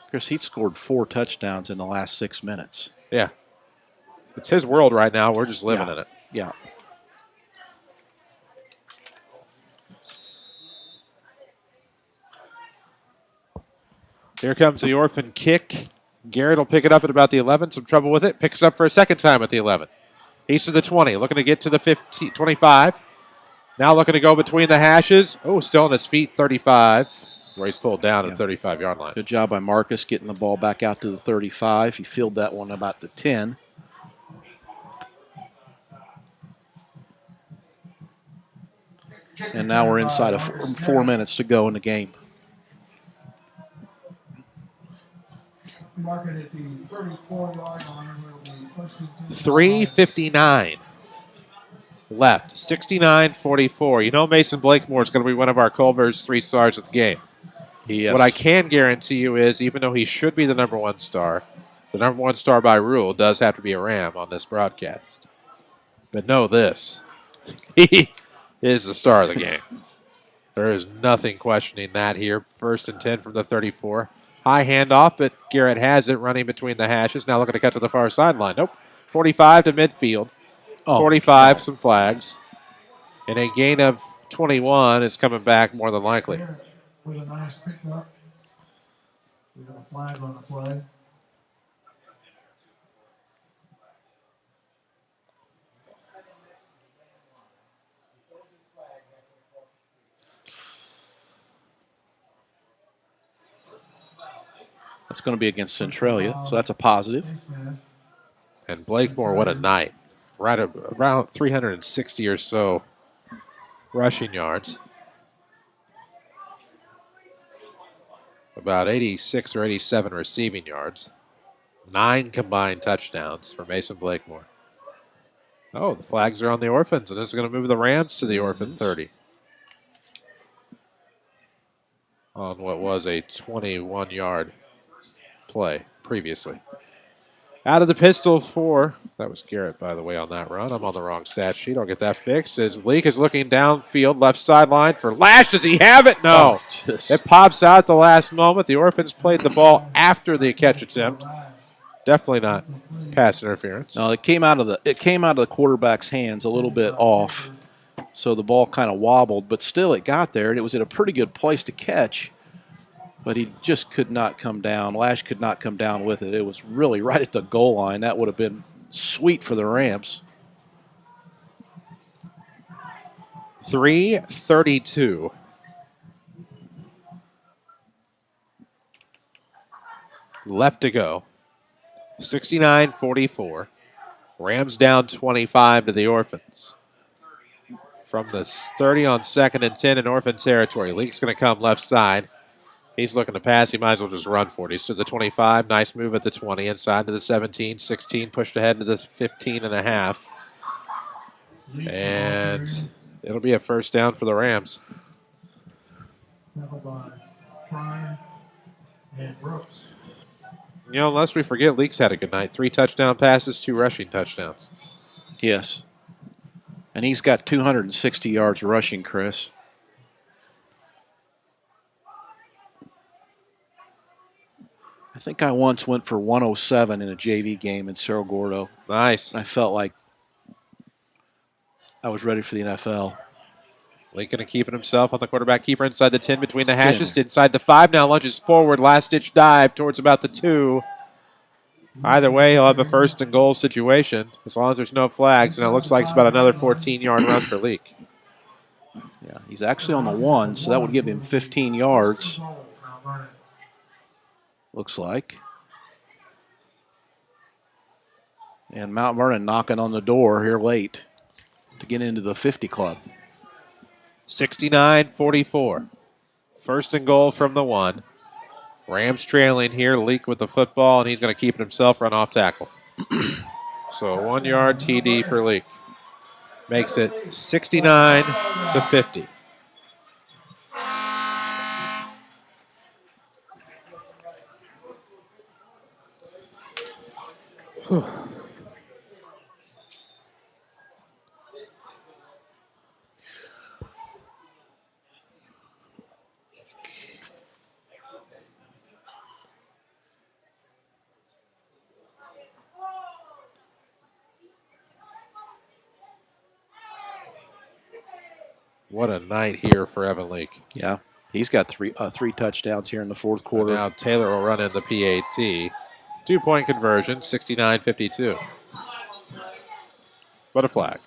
Chris, he'd scored 4 touchdowns in the last 6 minutes. Yeah. It's his world right now. We're just living in it. Yeah. Here comes the Orphan kick. Garrett will pick it up at about the 11. Some trouble with it. Picks up for a second time at the 11. He's to the 20. Looking to get to the 15, 25. Now looking to go between the hashes. Oh, still on his feet, 35. Where he's pulled down at the 35-yard line. Good job by Marcus getting the ball back out to the 35. He fielded that one about the 10. And now we're inside of 4 minutes to go in the game. Marking at the 34-yard line. 3:59 left. 69-44. You know Mason Blakemore is going to be one of our Culver's 3 stars of the game. Yes. What I can guarantee you is, even though he should be the number 1 star, the number 1 star by rule does have to be a Ram on this broadcast. But know this. He is the star of the game. There is nothing questioning that here. 1st and 10 from the 34. High handoff, but Garrett has it running between the hashes. Now looking to cut to the far sideline. Nope. 45 to midfield. 45, some flags. And a gain of 21 is coming back more than likely. With a nice pickup. We got a flag on the play. That's going to be against Centralia, so that's a positive. And Blakemore, what a night. Right around 360 or so rushing yards. About 86 or 87 receiving yards. 9 combined touchdowns for Mason Blakemore. Oh, the flags are on the Orphans, and this is going to move the Rams to the Orphan 30. On what was a 21-yard play previously. Out of the pistol for, that was Garrett, by the way, on that run. I'm on the wrong stat sheet. I'll get that fixed. As Bleak is looking downfield, left sideline for Lash. Does he have it? No. It pops out at the last moment. The Orphans played the ball after the catch attempt. Definitely not pass interference. No, it came out of the quarterback's hands a little bit off, so the ball kind of wobbled, but still it got there, and it was in a pretty good place to catch. But he just could not come down. Lash could not come down with it. It was really right at the goal line. That would have been sweet for the Rams. 3:32. Left to go. 69-44. Rams down 25 to the Orphans. From the 30 on 2nd and 10 in Orphan territory. Leake's going to come left side. He's looking to pass. He might as well just run for it. He's to the 25. Nice move at the 20. Inside to the 17. 16 pushed ahead to the 15 and a half. And it'll be a first down for the Rams. You know, unless we forget, Leake's had a good night. 3 touchdown passes, 2 rushing touchdowns. Yes. And he's got 260 yards rushing, Chris. I think I once went for 107 in a JV game in Cerro Gordo. Nice. I felt like I was ready for the NFL. Lincoln keeping himself on the quarterback keeper inside the 10 between the hashes. Inside the 5 now, lunges forward. Last-ditch dive towards about the 2. Either way, he'll have a first and goal situation as long as there's no flags, and it looks like it's about another 14-yard run for Leake. Yeah, he's actually on the 1, so that would give him 15 yards. Looks like. And Mount Vernon knocking on the door here late to get into the 50 club. 69-44. First and goal from the 1. Rams trailing here. Leake with the football, and he's going to keep it himself, run off tackle. So 1-yard TD for Leake. Makes it 69-50. Whew. What a night here for Evan Leake. Yeah, he's got three touchdowns here in the fourth quarter. And now Taylor will run in the PAT. 2-point conversion, 69-52. But a flag.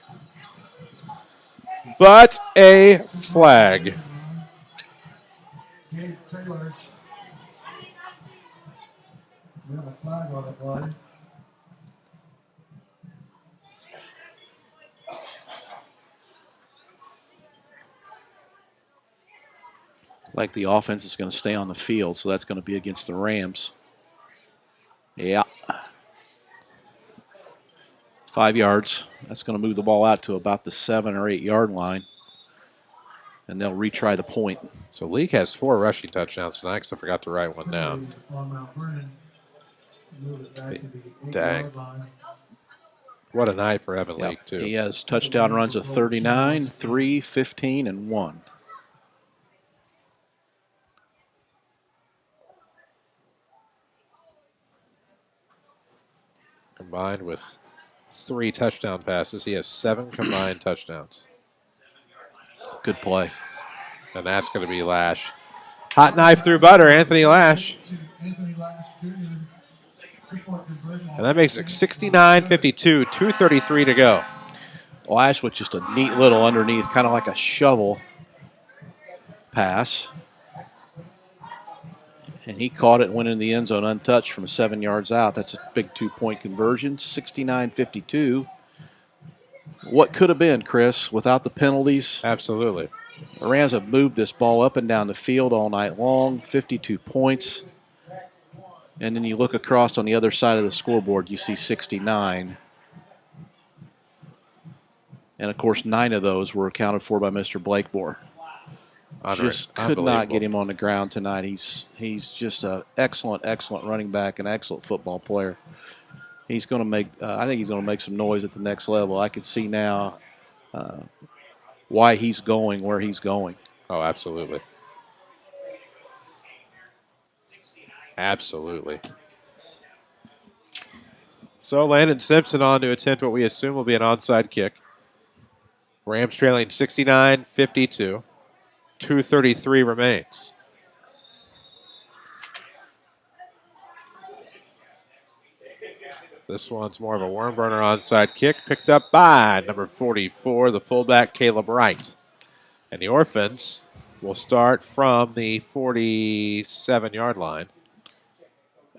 But a flag. Taylor. We have a flag on the play. Like the offense is going to stay on the field, so that's going to be against the Rams. Yeah. 5 yards. That's going to move the ball out to about the 7 or 8 yard line. And they'll retry the point. So Leake has 4 rushing touchdowns tonight because I forgot to write one down. Dang. What a night for Evan Leake, too. He has touchdown runs of 39, 3, 15, and 1. Combined with 3 touchdown passes. He has 7 combined touchdowns. Good play. And that's going to be Lash. Hot knife through butter, Anthony Lash. And that makes it 69-52, 2:33 to go. Lash with just a neat little underneath, kind of like a shovel pass. And he caught it and went in the end zone untouched from 7 yards out. That's a big 2-point conversion, 69-52. What could have been, Chris, without the penalties? Absolutely. The Rams have moved this ball up and down the field all night long, 52 points. And then you look across on the other side of the scoreboard, you see 69. And, of course, 9 of those were accounted for by Mr. Blakemore. Just could not get him on the ground tonight. He's just an excellent running back, an excellent football player. He's going to make. I think he's going to make some noise at the next level. I can see now why he's going where he's going. Oh, absolutely, absolutely. So Landon Simpson on to attempt what we assume will be an onside kick. Rams trailing 69-52. 2:33 remains. This one's more of a worm burner onside kick, picked up by number 44, the fullback Caleb Wright. And the Orphans will start from the 47-yard line.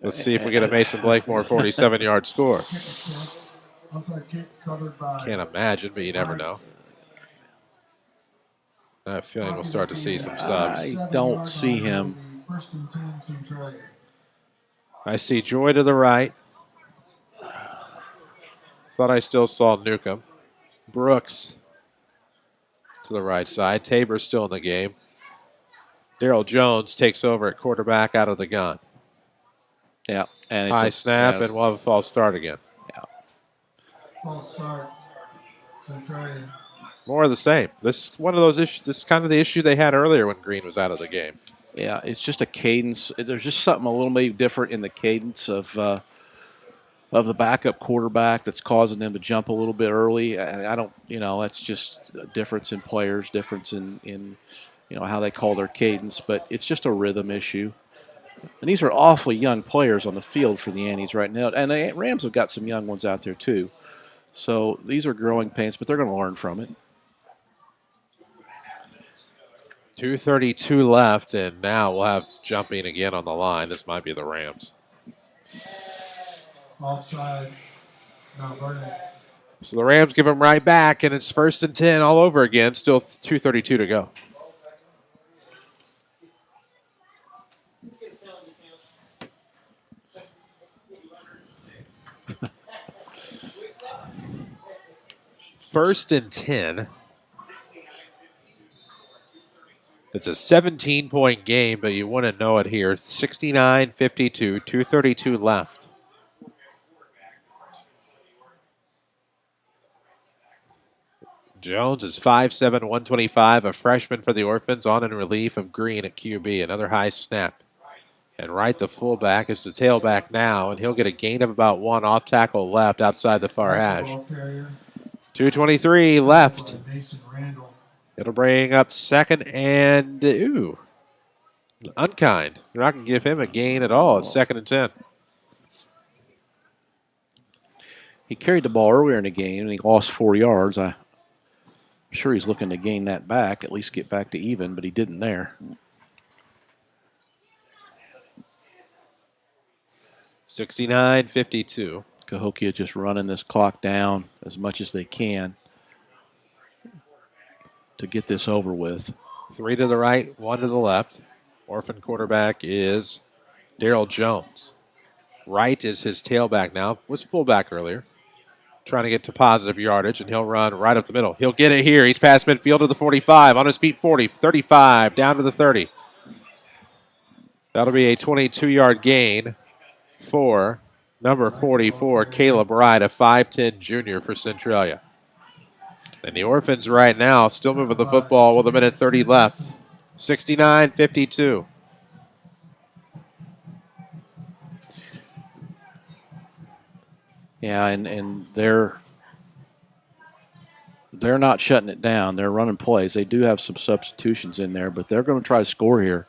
Let's see if we get a Mason Blakemore 47-yard score. Can't imagine, but you never know. I have a feeling we'll start to see some subs. I don't see him. I see Joy to the right. Thought I still saw Newcomb. Brooks to the right side. Tabor's still in the game. Daryl Jones takes over at quarterback out of the gun. Yeah. And it's high snap, and we'll have a false start again. Yeah. False starts. Centralia. More of the same. This is one of those issues. This is kind of the issue they had earlier when Green was out of the game. Yeah, it's just a cadence. There's just something a little maybe different in the cadence of the backup quarterback that's causing them to jump a little bit early. And I don't, that's just a difference in players, difference in how they call their cadence. But it's just a rhythm issue. And these are awfully young players on the field for the Annies right now. And the Rams have got some young ones out there too. So these are growing pains, but they're going to learn from it. 2:32 left, and now we'll have jumping again on the line. This might be the Rams. Offside. Mount Vernon. So the Rams give them right back, and it's 1st and 10 all over again. Still 2:32 to go. First and 10. It's a 17-point game, but you wouldn't know it here. 69-52, 2:32 left. Jones is 5'7", 125, a freshman for the Orphans, on in relief of Green at QB. Another high snap. And Wright, the fullback, is the tailback now, and he'll get a gain of about 1 off tackle left outside the far hash. 2:23 left. It'll bring up 2nd and, unkind. You're not going to give him a gain at all. It's 2nd and 10. He carried the ball earlier in the game, and he lost 4 yards. I'm sure he's looking to gain that back, at least get back to even, but he didn't there. 69-52. Cahokia just running this clock down as much as they can to get this over with. 3 to the right, 1 to the left. Orphan quarterback is Daryl Jones. Wright is his tailback now. Was fullback earlier. Trying to get to positive yardage, and he'll run right up the middle. He'll get it here. He's past midfield to the 45. On his feet, 40, 35, down to the 30. That'll be a 22-yard gain for number 44, Caleb Wright, a 5'10 junior for Centralia. And the Orphans right now still moving the football with 1:30 left. 69-52. Yeah, and they're not shutting it down. They're running plays. They do have some substitutions in there, but they're going to try to score here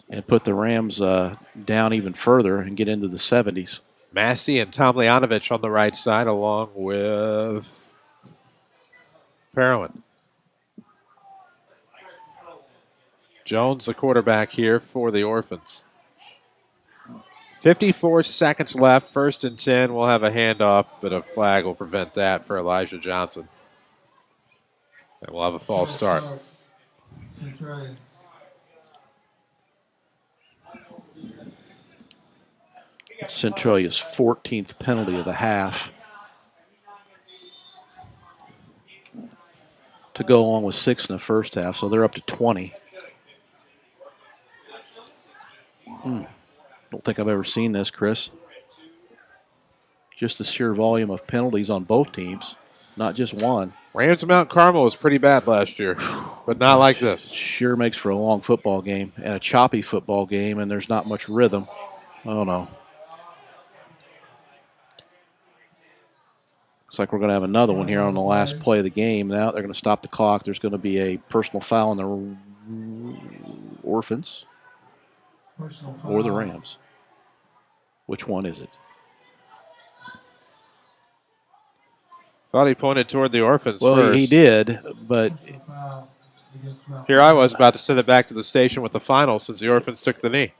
and put the Rams down even further and get into the 70s. Massey and Tomljanovich on the right side along with Parowan. Jones, the quarterback here for the Orphans. 54 seconds left, 1st and 10. We'll have a handoff, but a flag will prevent that for Elijah Johnson. And we'll have a false start. Centralia's 14th penalty of the half to go along with 6 in the first half, so they're up to 20. Don't think I've ever seen this, Chris. Just the sheer volume of penalties on both teams, not just one. Rams of Mount Carmel was pretty bad last year, but not like this. Sure makes for a long football game and a choppy football game, and there's not much rhythm. Oh, no. Looks like we're going to have another one here on the last play of the game. Now they're going to stop the clock. There's going to be a personal foul on the Orphans or the Rams. Which one is it? Thought he pointed toward the Orphans well, first. He did, but here I was about to send it back to the station with the final since the Orphans took the knee.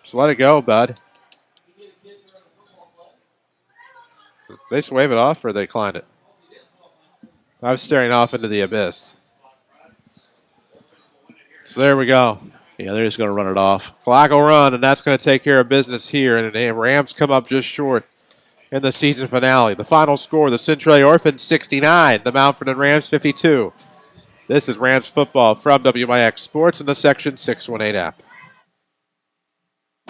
Just let it go, bud. They just wave it off or they decline it? I was staring off into the abyss. So there we go. Yeah, they're just going to run it off. Clock will run, and that's going to take care of business here. And the Rams come up just short in the season finale. The final score, the Centralia Orphans 69, the Mount Vernon Rams 52. This is Rams football from WMIX Sports in the Section 618 app.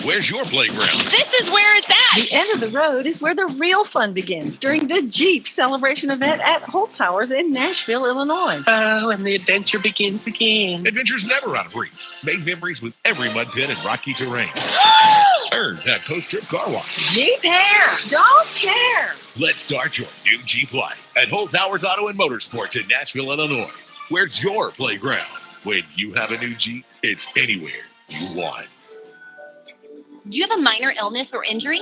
Where's your playground? This is where it's at. The end of the road is where the real fun begins during the Jeep celebration event at Holtzhauer's in Nashville, Illinois. Oh, and the adventure begins again. Adventure's never out of reach. Make memories with every mud pit and rocky terrain. Earn that post-trip car wash. Jeep hair, don't care. Let's start your new Jeep life at Holtzhauer's Auto and Motorsports in Nashville, Illinois. Where's your playground? When you have a new Jeep, it's anywhere you want. Do you have a minor illness or injury?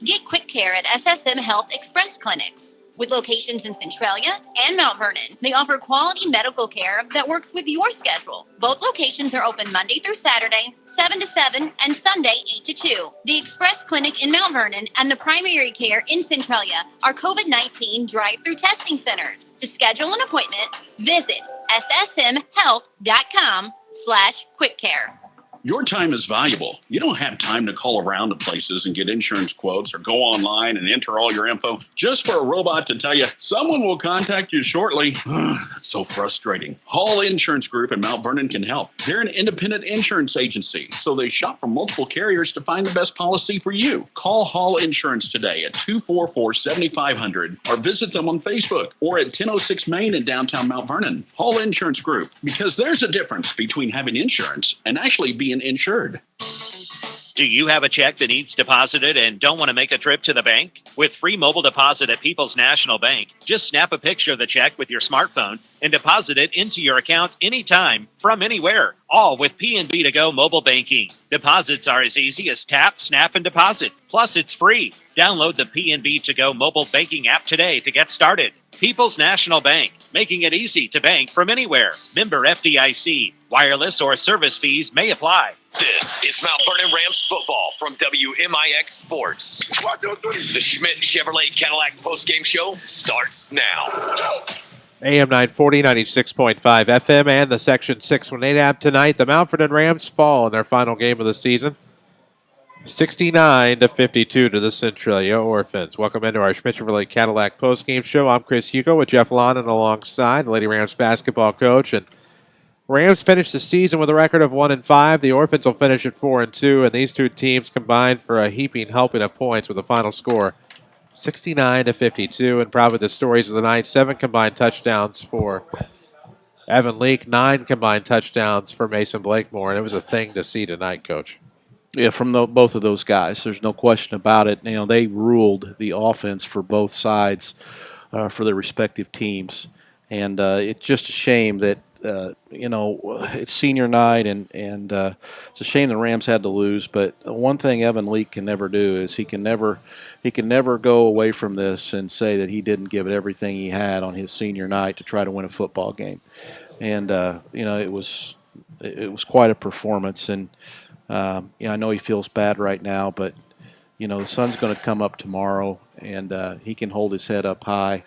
Get quick care at SSM Health Express Clinics. With locations in Centralia and Mount Vernon, they offer quality medical care that works with your schedule. Both locations are open Monday through Saturday, 7 to 7, and Sunday, 8 to 2. The Express Clinic in Mount Vernon and the primary care in Centralia are COVID-19 drive-through testing centers. To schedule an appointment, visit ssmhealth.com/quickcare. Your time is valuable. You don't have time to call around to places and get insurance quotes or go online and enter all your info just for a robot to tell you someone will contact you shortly. That's so frustrating. Hall Insurance Group in Mount Vernon can help. They're an independent insurance agency, so they shop from multiple carriers to find the best policy for you. Call Hall Insurance today at 244-7500 or visit them on Facebook or at 1006 Main in downtown Mount Vernon. Hall Insurance Group, because there's a difference between having insurance and actually being insured. Do you have a check that needs deposited and don't want to make a trip to the bank? With free mobile deposit at People's National Bank, just snap a picture of the check with your smartphone and deposit it into your account anytime, from anywhere, all with PNB To Go mobile banking. Deposits are as easy as tap, snap, and deposit. Plus, it's free. Download the PNB To Go mobile banking app today to get started. People's National Bank, making it easy to bank from anywhere. Member FDIC. Wireless or service fees may apply. This is Mount Vernon Rams football from WMIX Sports. The Schmidt Chevrolet Cadillac postgame show starts now. AM 940, 96.5 FM, and the Section 618 app tonight. The Mount Vernon Rams fall in their final game of the season. 69-52 to the Centralia Orphans. Welcome into our Schmidt Chevrolet Cadillac postgame show. I'm Chris Hugo with Jeff Londen alongside the Lady Rams basketball coach. And Rams finished the season with a record of 1-5. The Orphans will finish at 4-2, and these two teams combined for a heaping helping of points with a final score 69-52. And probably the stories of the night: 7 combined touchdowns for Evan Leake, 9 combined touchdowns for Mason Blakemore, and it was a thing to see tonight, Coach. Yeah, from both of those guys, there's no question about it. You know, they ruled the offense for both sides for their respective teams, and it's just a shame that it's senior night, and it's a shame the Rams had to lose. But one thing Evan Leake can never do is he can never go away from this and say that he didn't give it everything he had on his senior night to try to win a football game. And it was quite a performance. And I know he feels bad right now, but the sun's going to come up tomorrow, and he can hold his head up high.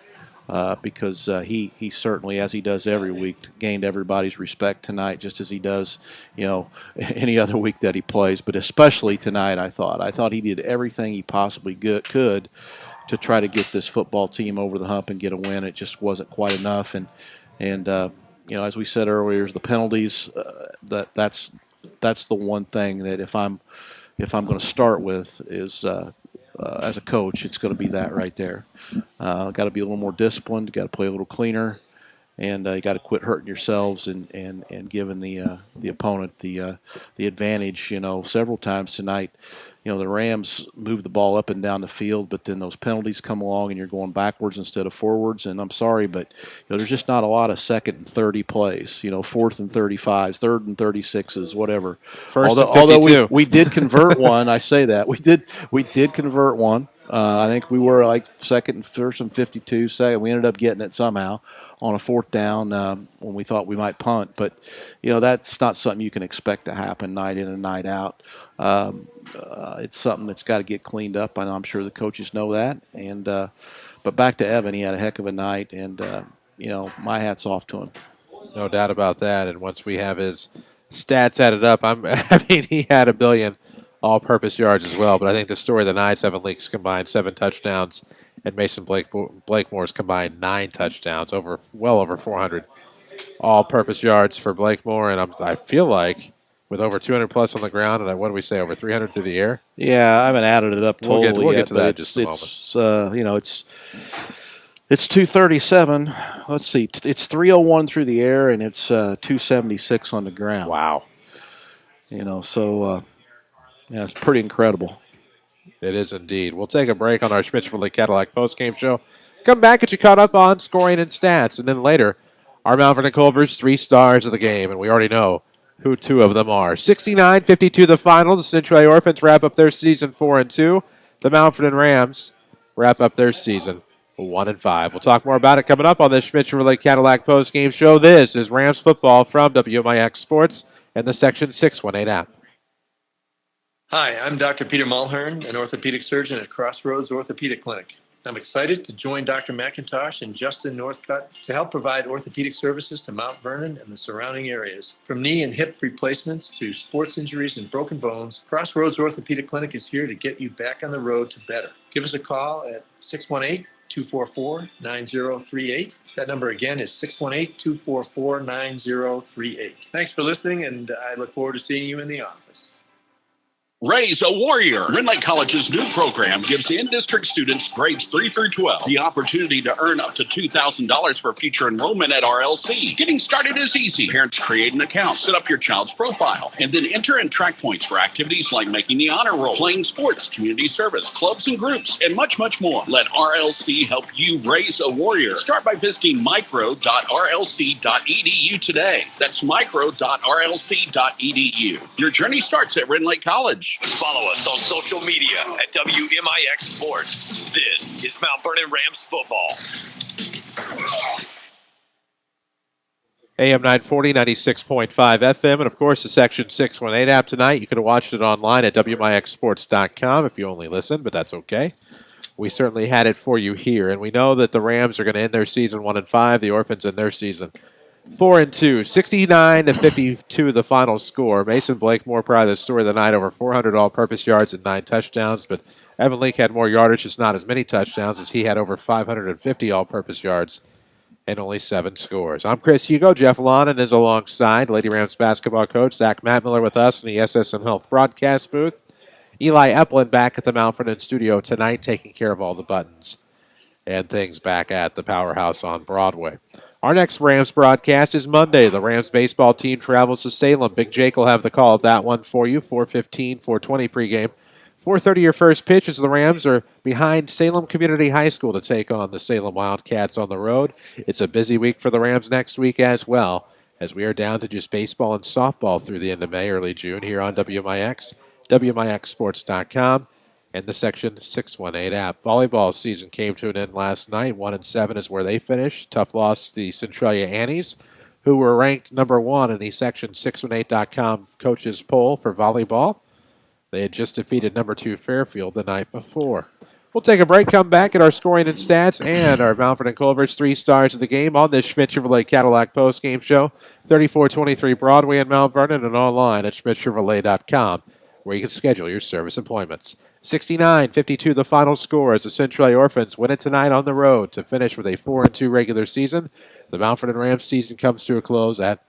Because he certainly, as he does every week, gained everybody's respect tonight, just as he does, any other week that he plays. But especially tonight, I thought he did everything he possibly could to try to get this football team over the hump and get a win. It just wasn't quite enough. And as we said earlier, the penalties. That's the one thing that if I'm going to start with is. As a coach, it's going to be that right there. Got to be a little more disciplined. Got to play a little cleaner, and you got to quit hurting yourselves and giving the opponent the advantage. Several times tonight, the Rams move the ball up and down the field, but then those penalties come along and you're going backwards instead of forwards. And I'm sorry, but there's just not a lot of 2nd and 30 plays. 4th and 35s, 3rd and 36s, whatever. Although we did convert one. I say that we did convert one. I think we were like 1st and 52. Second, we ended up getting it somehow. on a fourth down when we thought we might punt. But, that's not something you can expect to happen night in and night out. It's something that's got to get cleaned up, and I'm sure the coaches know that. And but back to Evan, he had a heck of a night, and, my hat's off to him. No doubt about that. And once we have his stats added up, he had 1 billion all-purpose yards as well. But I think the story of the night, Evan Leake's combined 7 touchdowns, and Mason Blakemore's combined 9 touchdowns, well over 400 all-purpose yards for Blakemore. And I feel like with over 200 plus on the ground, and what do we say, over 300 through the air? Yeah, I haven't added it up totally We'll yet, get to that in just a moment. It's 237. Let's see. It's 301 through the air, and it's 276 on the ground. Wow. It's pretty incredible. It is indeed. We'll take a break on our Schmidt-Chevrolet Cadillac postgame show. Come back, get you caught up on scoring and stats, and then later, our Mount Vernon Culver's 3 stars of the game, and we already know who 2 of them are. 69-52 the final. The Centralia Orphans wrap up their season 4-2. The Mount Vernon Rams wrap up their season 1-5. We'll talk more about it coming up on this Schmidt-Chevrolet Cadillac postgame show. This is Rams football from WMIX Sports and the Section 618 app. Hi, I'm Dr. Peter Mulhern, an orthopedic surgeon at Crossroads Orthopedic Clinic. I'm excited to join Dr. McIntosh and Justin Northcutt to help provide orthopedic services to Mount Vernon and the surrounding areas. From knee and hip replacements to sports injuries and broken bones, Crossroads Orthopedic Clinic is here to get you back on the road to better. Give us a call at 618-244-9038. That number again is 618-244-9038. Thanks for listening, and I look forward to seeing you in the office. Raise a Warrior. Rend Lake College's new program gives in-district students grades 3 through 12 the opportunity to earn up to $2,000 for future enrollment at RLC. Getting started is easy. Parents create an account, set up your child's profile, and then enter and track points for activities like making the honor roll, playing sports, community service, clubs and groups, and much, much more. Let RLC help you raise a warrior. Start by visiting micro.rlc.edu today. That's micro.rlc.edu. Your journey starts at Rend Lake College. Follow us on social media at WMIX Sports. This is Mount Vernon Rams football. AM 940, 96.5 FM, and of course the Section 618 app tonight. You could have watched it online at WMIXsports.com if you only listened, but that's okay. We certainly had it for you here, and we know that the Rams are going to end their season 1-5, the Orphans end their season 4-2, 69-52 the final score. Mason Blakemore, probably the story of the night, over 400 all-purpose yards and 9 touchdowns. But Evan Leake had more yardage, just not as many touchdowns, as he had over 550 all-purpose yards and only 7 scores. I'm Chris Hugo. Jeff Lonan is alongside Lady Rams basketball coach Zach Mattmiller with us in the SSM Health broadcast booth. Eli Eplin back at the Mount Vernon studio tonight, taking care of all the buttons and things back at the Powerhouse on Broadway. Our next Rams broadcast is Monday. The Rams baseball team travels to Salem. Big Jake will have the call of that one for you. 4:15, 4:20 pregame. 4:30 your first pitch as the Rams are behind Salem Community High School to take on the Salem Wildcats on the road. It's a busy week for the Rams next week as well, as we are down to just baseball and softball through the end of May, early June here on WMIX, WMIXsports.com. and the Section 618 app. Volleyball season came to an end last night. 1-7 is where they finished. Tough loss to the Centralia Annies, who were ranked number 1 in the Section 618.com coaches poll for volleyball. They had just defeated number 2 Fairfield the night before. We'll take a break, come back at our scoring and stats and our Mount Vernon Culver's 3 stars of the game on this Schmidt-Chevrolet Cadillac postgame show. 3423 Broadway in Mount Vernon and online at schmidtchevrolet.com, where you can schedule your service appointments. 69-52 the final score as the Centralia Orphans win it tonight on the road to finish with a 4-2 regular season. The Mount Vernon Rams season comes to a close at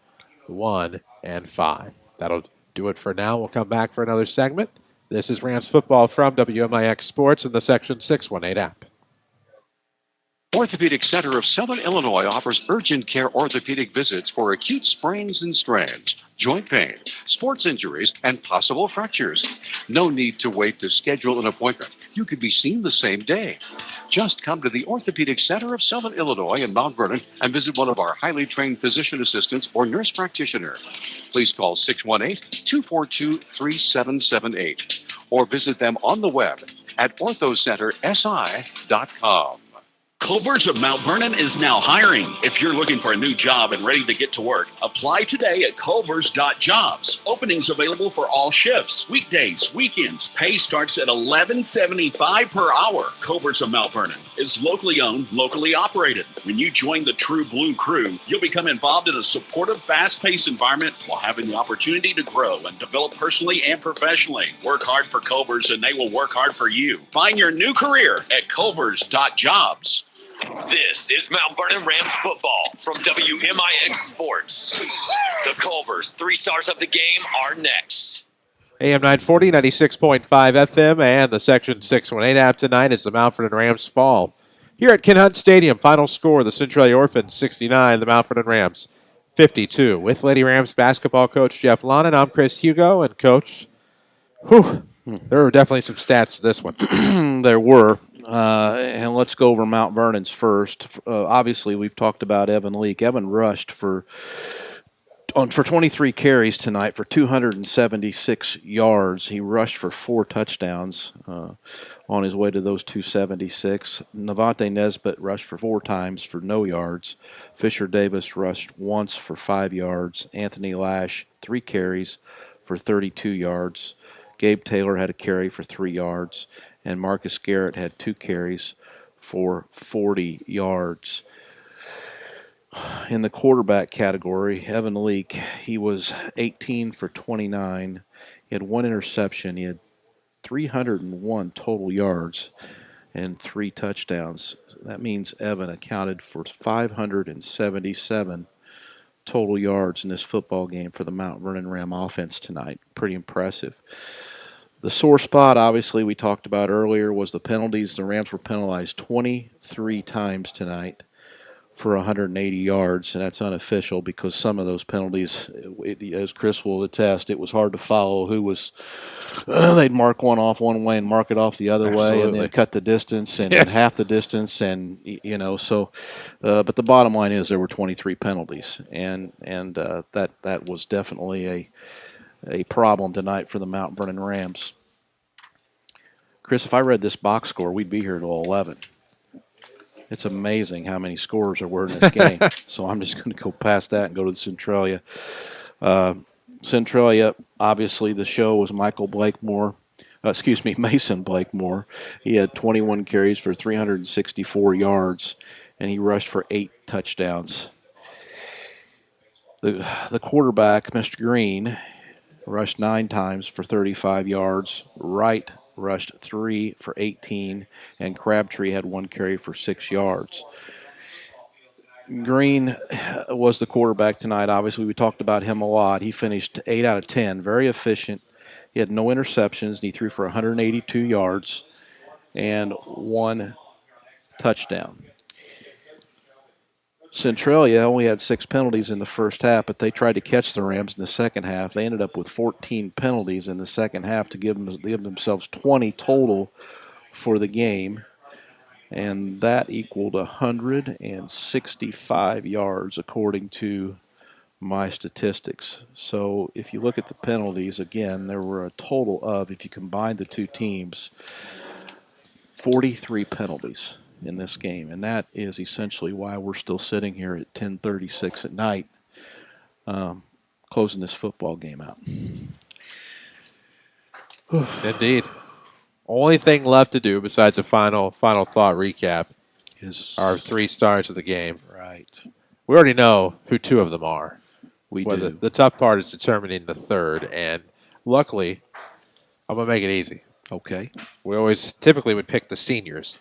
1-5. That'll do it for now. We'll come back for another segment. This is Rams football from WMIX Sports in the Section 618 app. Orthopedic Center of Southern Illinois offers urgent care orthopedic visits for acute sprains and strains, joint pain, sports injuries, and possible fractures. No need to wait to schedule an appointment. You could be seen the same day. Just come to the Orthopedic Center of Southern Illinois in Mount Vernon and visit one of our highly trained physician assistants or nurse practitioner. Please call 618-242-3778 or visit them on the web at orthocentersi.com. Culver's of Mount Vernon is now hiring. If you're looking for a new job and ready to get to work, apply today at culvers.jobs. Openings available for all shifts, weekdays, weekends. Pay starts at $11.75 per hour. Culver's of Mount Vernon is locally owned, locally operated. When you join the True Blue crew, you'll become involved in a supportive, fast-paced environment while having the opportunity to grow and develop personally and professionally. Work hard for Culver's and they will work hard for you. Find your new career at culvers.jobs. This is Mount Vernon Rams football from WMIX Sports. The Culvers 3 stars of the game are next. AM 940, 96.5 FM, and the Section 618 app tonight as the Mount Vernon Rams fall. Here at Ken Hunt Stadium, final score, the Centralia Orphans 69, the Mount Vernon Rams 52. With Lady Rams basketball coach Jeff Lonnon, I'm Chris Hugo, and Coach, there were definitely some stats to this one. There were. And let's go over Mount Vernon's first. Obviously, we've talked about Evan Leake. Evan rushed for 23 carries tonight for 276 yards. He rushed for 4 touchdowns on his way to those 276. Navante Nesbitt rushed for 4 times for no yards. Fisher Davis rushed once for 5 yards. Anthony Lash, 3 carries for 32 yards. Gabe Taylor had a carry for 3 yards. And Marcus Garrett had 2 carries for 40 yards. In the quarterback category, Evan Leake, he was 18 for 29. He had 1 interception. He had 301 total yards and 3 touchdowns. That means Evan accounted for 577 total yards in this football game for the Mount Vernon Ram offense tonight. Pretty impressive. The sore spot, obviously, we talked about earlier, was the penalties. The Rams were penalized 23 times tonight for 180 yards, and that's unofficial because some of those penalties, as Chris will attest, it was hard to follow who was they'd mark one off one way and mark it off the other way and then cut the distance and half the distance, and so but the bottom line is there were 23 penalties, and that was definitely a problem tonight for the Mount Vernon Rams. Chris, if I read this box score, we'd be here till 11. It's amazing how many scores there were in this game. So I'm just going to go past that and go to the Centralia. Centralia, obviously the show was Mason Blakemore. He had 21 carries for 364 yards, and he rushed for 8 touchdowns. The quarterback, Mr. Green, rushed 9 times for 35 yards. Wright rushed 3 for 18, and Crabtree had 1 carry for 6 yards. Green was the quarterback tonight. Obviously, we talked about him a lot. He finished 8 out of 10, very efficient. He had no interceptions, and he threw for 182 yards and 1 touchdown. Centralia only had 6 penalties in the first half, but they tried to catch the Rams in the second half. They ended up with 14 penalties in the second half to give themselves 20 total for the game, and that equaled 165 yards according to my statistics. So if you look at the penalties, again, there were a total of, if you combine the two teams, 43 penalties in this game, and that is essentially why we're still sitting here at 10:36 at night, closing this football game out. Indeed. Only thing left to do besides a final thought recap is our 3 stars of the game. Right. We already know who 2 of them are. We do. The tough part is determining the third, and luckily, I'm going to make it easy. Okay. We always typically would pick the seniors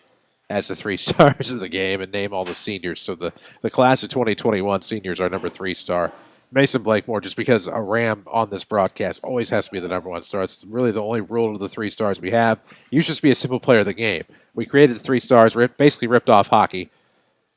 as the 3 stars of the game and name all the seniors. So the class of 2021 seniors are number 3 star. Mason Blakemore, just because a Ram on this broadcast always has to be the number 1 star. It's really the only rule of the 3 stars we have. You should just be a simple player of the game. We created the 3 stars, basically ripped off hockey,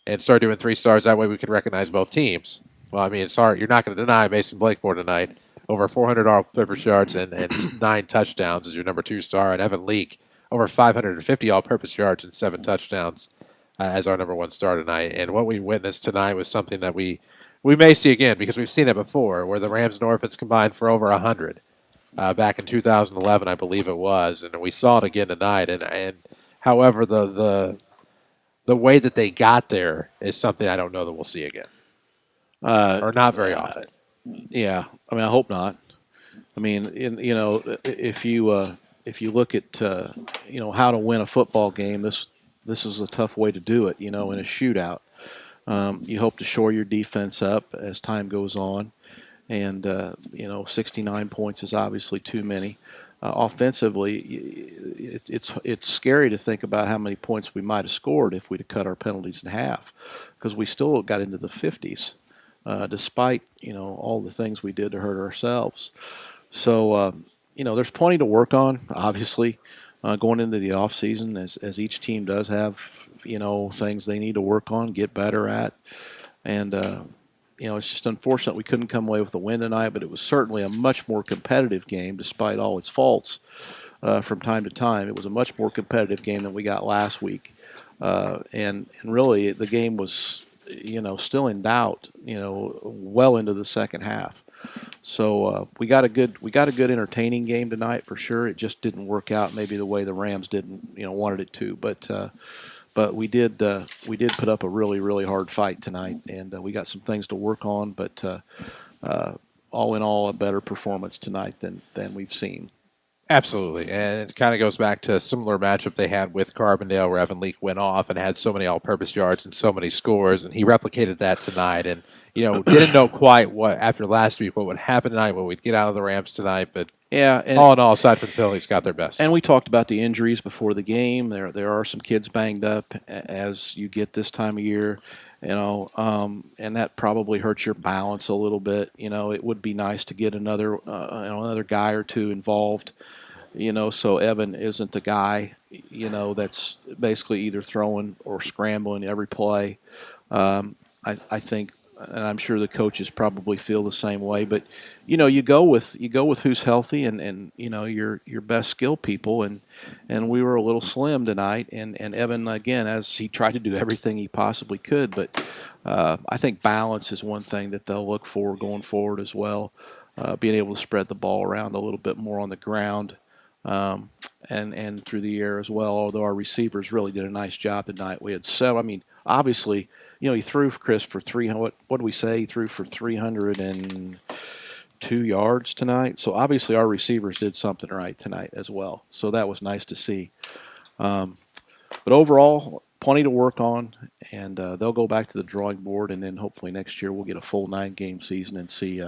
and started doing 3 stars. That way we could recognize both teams. Well, I mean, it's hard. You're not going to deny Mason Blakemore tonight. Over 400 all-purpose yards and 9 touchdowns is your number 2 star. And Evan Leake, over 550 all-purpose yards and 7 touchdowns as our number 1 star tonight. And what we witnessed tonight was something that we may see again because we've seen it before, where the Rams and Orphans combined for over 100 back in 2011, I believe it was. And we saw it again tonight. And however, the the way that they got there is something I don't know that we'll see again, or not very often. Yeah, I mean, I hope not. I mean, if you look at how to win a football game, this is a tough way to do it. In a shootout, you hope to shore your defense up as time goes on, and 69 points is obviously too many. Offensively, it's scary to think about how many points we might have scored if we'd have cut our penalties in half, because we still got into the 50s, despite all the things we did to hurt ourselves. So there's plenty to work on, obviously, going into the off season, as each team does have things they need to work on, get better at, and it's just unfortunate we couldn't come away with a win tonight, but it was certainly a much more competitive game despite all its faults from time to time. It was a much more competitive game than we got last week. And really the game was, still in doubt, well into the second half. So we got a good entertaining game tonight for sure. It just didn't work out maybe the way the Rams didn't, wanted it to, but we did put up a really, really hard fight tonight, and we got some things to work on. But all in all, a better performance tonight than we've seen. Absolutely, and it kind of goes back to a similar matchup they had with Carbondale, where Evan Leak went off and had so many all-purpose yards and so many scores, and he replicated that tonight. And didn't know quite what after last week what would happen tonight, what we'd get out of the Rams tonight, but. Yeah, and all in all, aside from the penalties, got their best. And we talked about the injuries before the game. There are some kids banged up as you get this time of year, and that probably hurts your balance a little bit. It would be nice to get another guy or two involved. So Evan isn't the guy, that's basically either throwing or scrambling every play. I think. And I'm sure the coaches probably feel the same way. But you go with who's healthy and your best skill people. And we were a little slim tonight. And Evan, again, as he tried to do everything he possibly could. But I think balance is one thing that they'll look for going forward as well. Being able to spread the ball around a little bit more on the ground and through the air as well. Although our receivers really did a nice job tonight. We had several. I mean, obviously. He threw, Chris, for 300. What did we say? He threw for 302 yards tonight. So obviously our receivers did something right tonight as well. So that was nice to see. But overall, plenty to work on, and they'll go back to the drawing board, and then hopefully next year we'll get a full 9-game season and see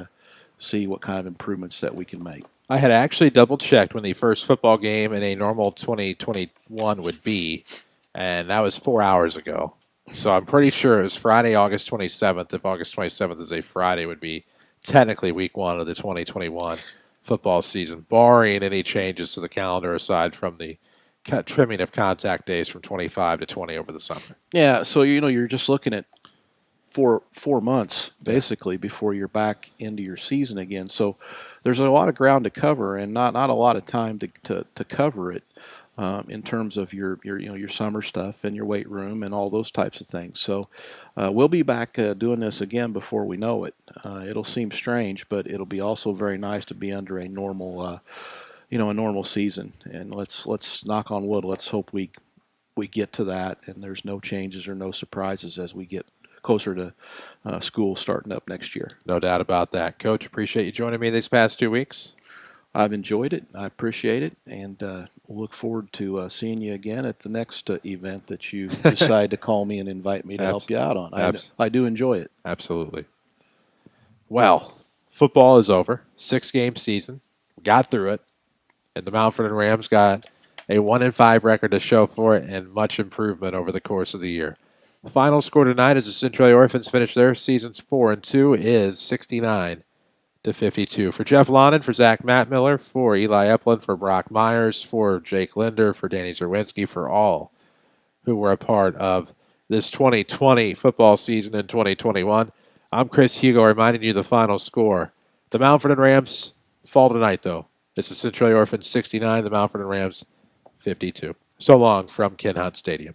what kind of improvements that we can make. I had actually double-checked when the first football game in a normal 2021 would be, and that was 4 hours ago. So I'm pretty sure it was Friday, August 27th. If August 27th is a Friday, it would be technically week 1 of the 2021 football season, barring any changes to the calendar aside from the trimming of contact days from 25 to 20 over the summer. Yeah, so you're just looking at four months basically before you're back into your season again. So there's a lot of ground to cover and not a lot of time to cover it. In terms of your summer stuff and your weight room and all those types of things. So we'll be back doing this again before we know it. It'll seem strange, but it'll be also very nice to be under a normal, a normal season. And let's knock on wood. Let's hope we get to that and there's no changes or no surprises as we get closer to school starting up next year. No doubt about that. Coach, appreciate you joining me these past 2 weeks. I've enjoyed it. I appreciate it, and we'll look forward to seeing you again at the next event that you decide to call me and invite me to help you out on. I do enjoy it. Absolutely. Well, football is over. 6-game season. We got through it, and the Mount Vernon Rams got a 1-5 record to show for it and much improvement over the course of the year. The final score tonight as the Centralia Orphans finish their seasons 4-2 is 69-52. For Jeff Lonan, for Zach Mattmiller, for Eli Epplin, for Brock Myers, for Jake Linder, for Danny Zerwinski, for all who were a part of this 2020 football season in 2021. I'm Chris Hugo reminding you the final score. The Mount Vernon Rams fall tonight, though. It's the Centralia Orphans 69, the Mount Vernon Rams 52. So long from Ken Hunt Stadium.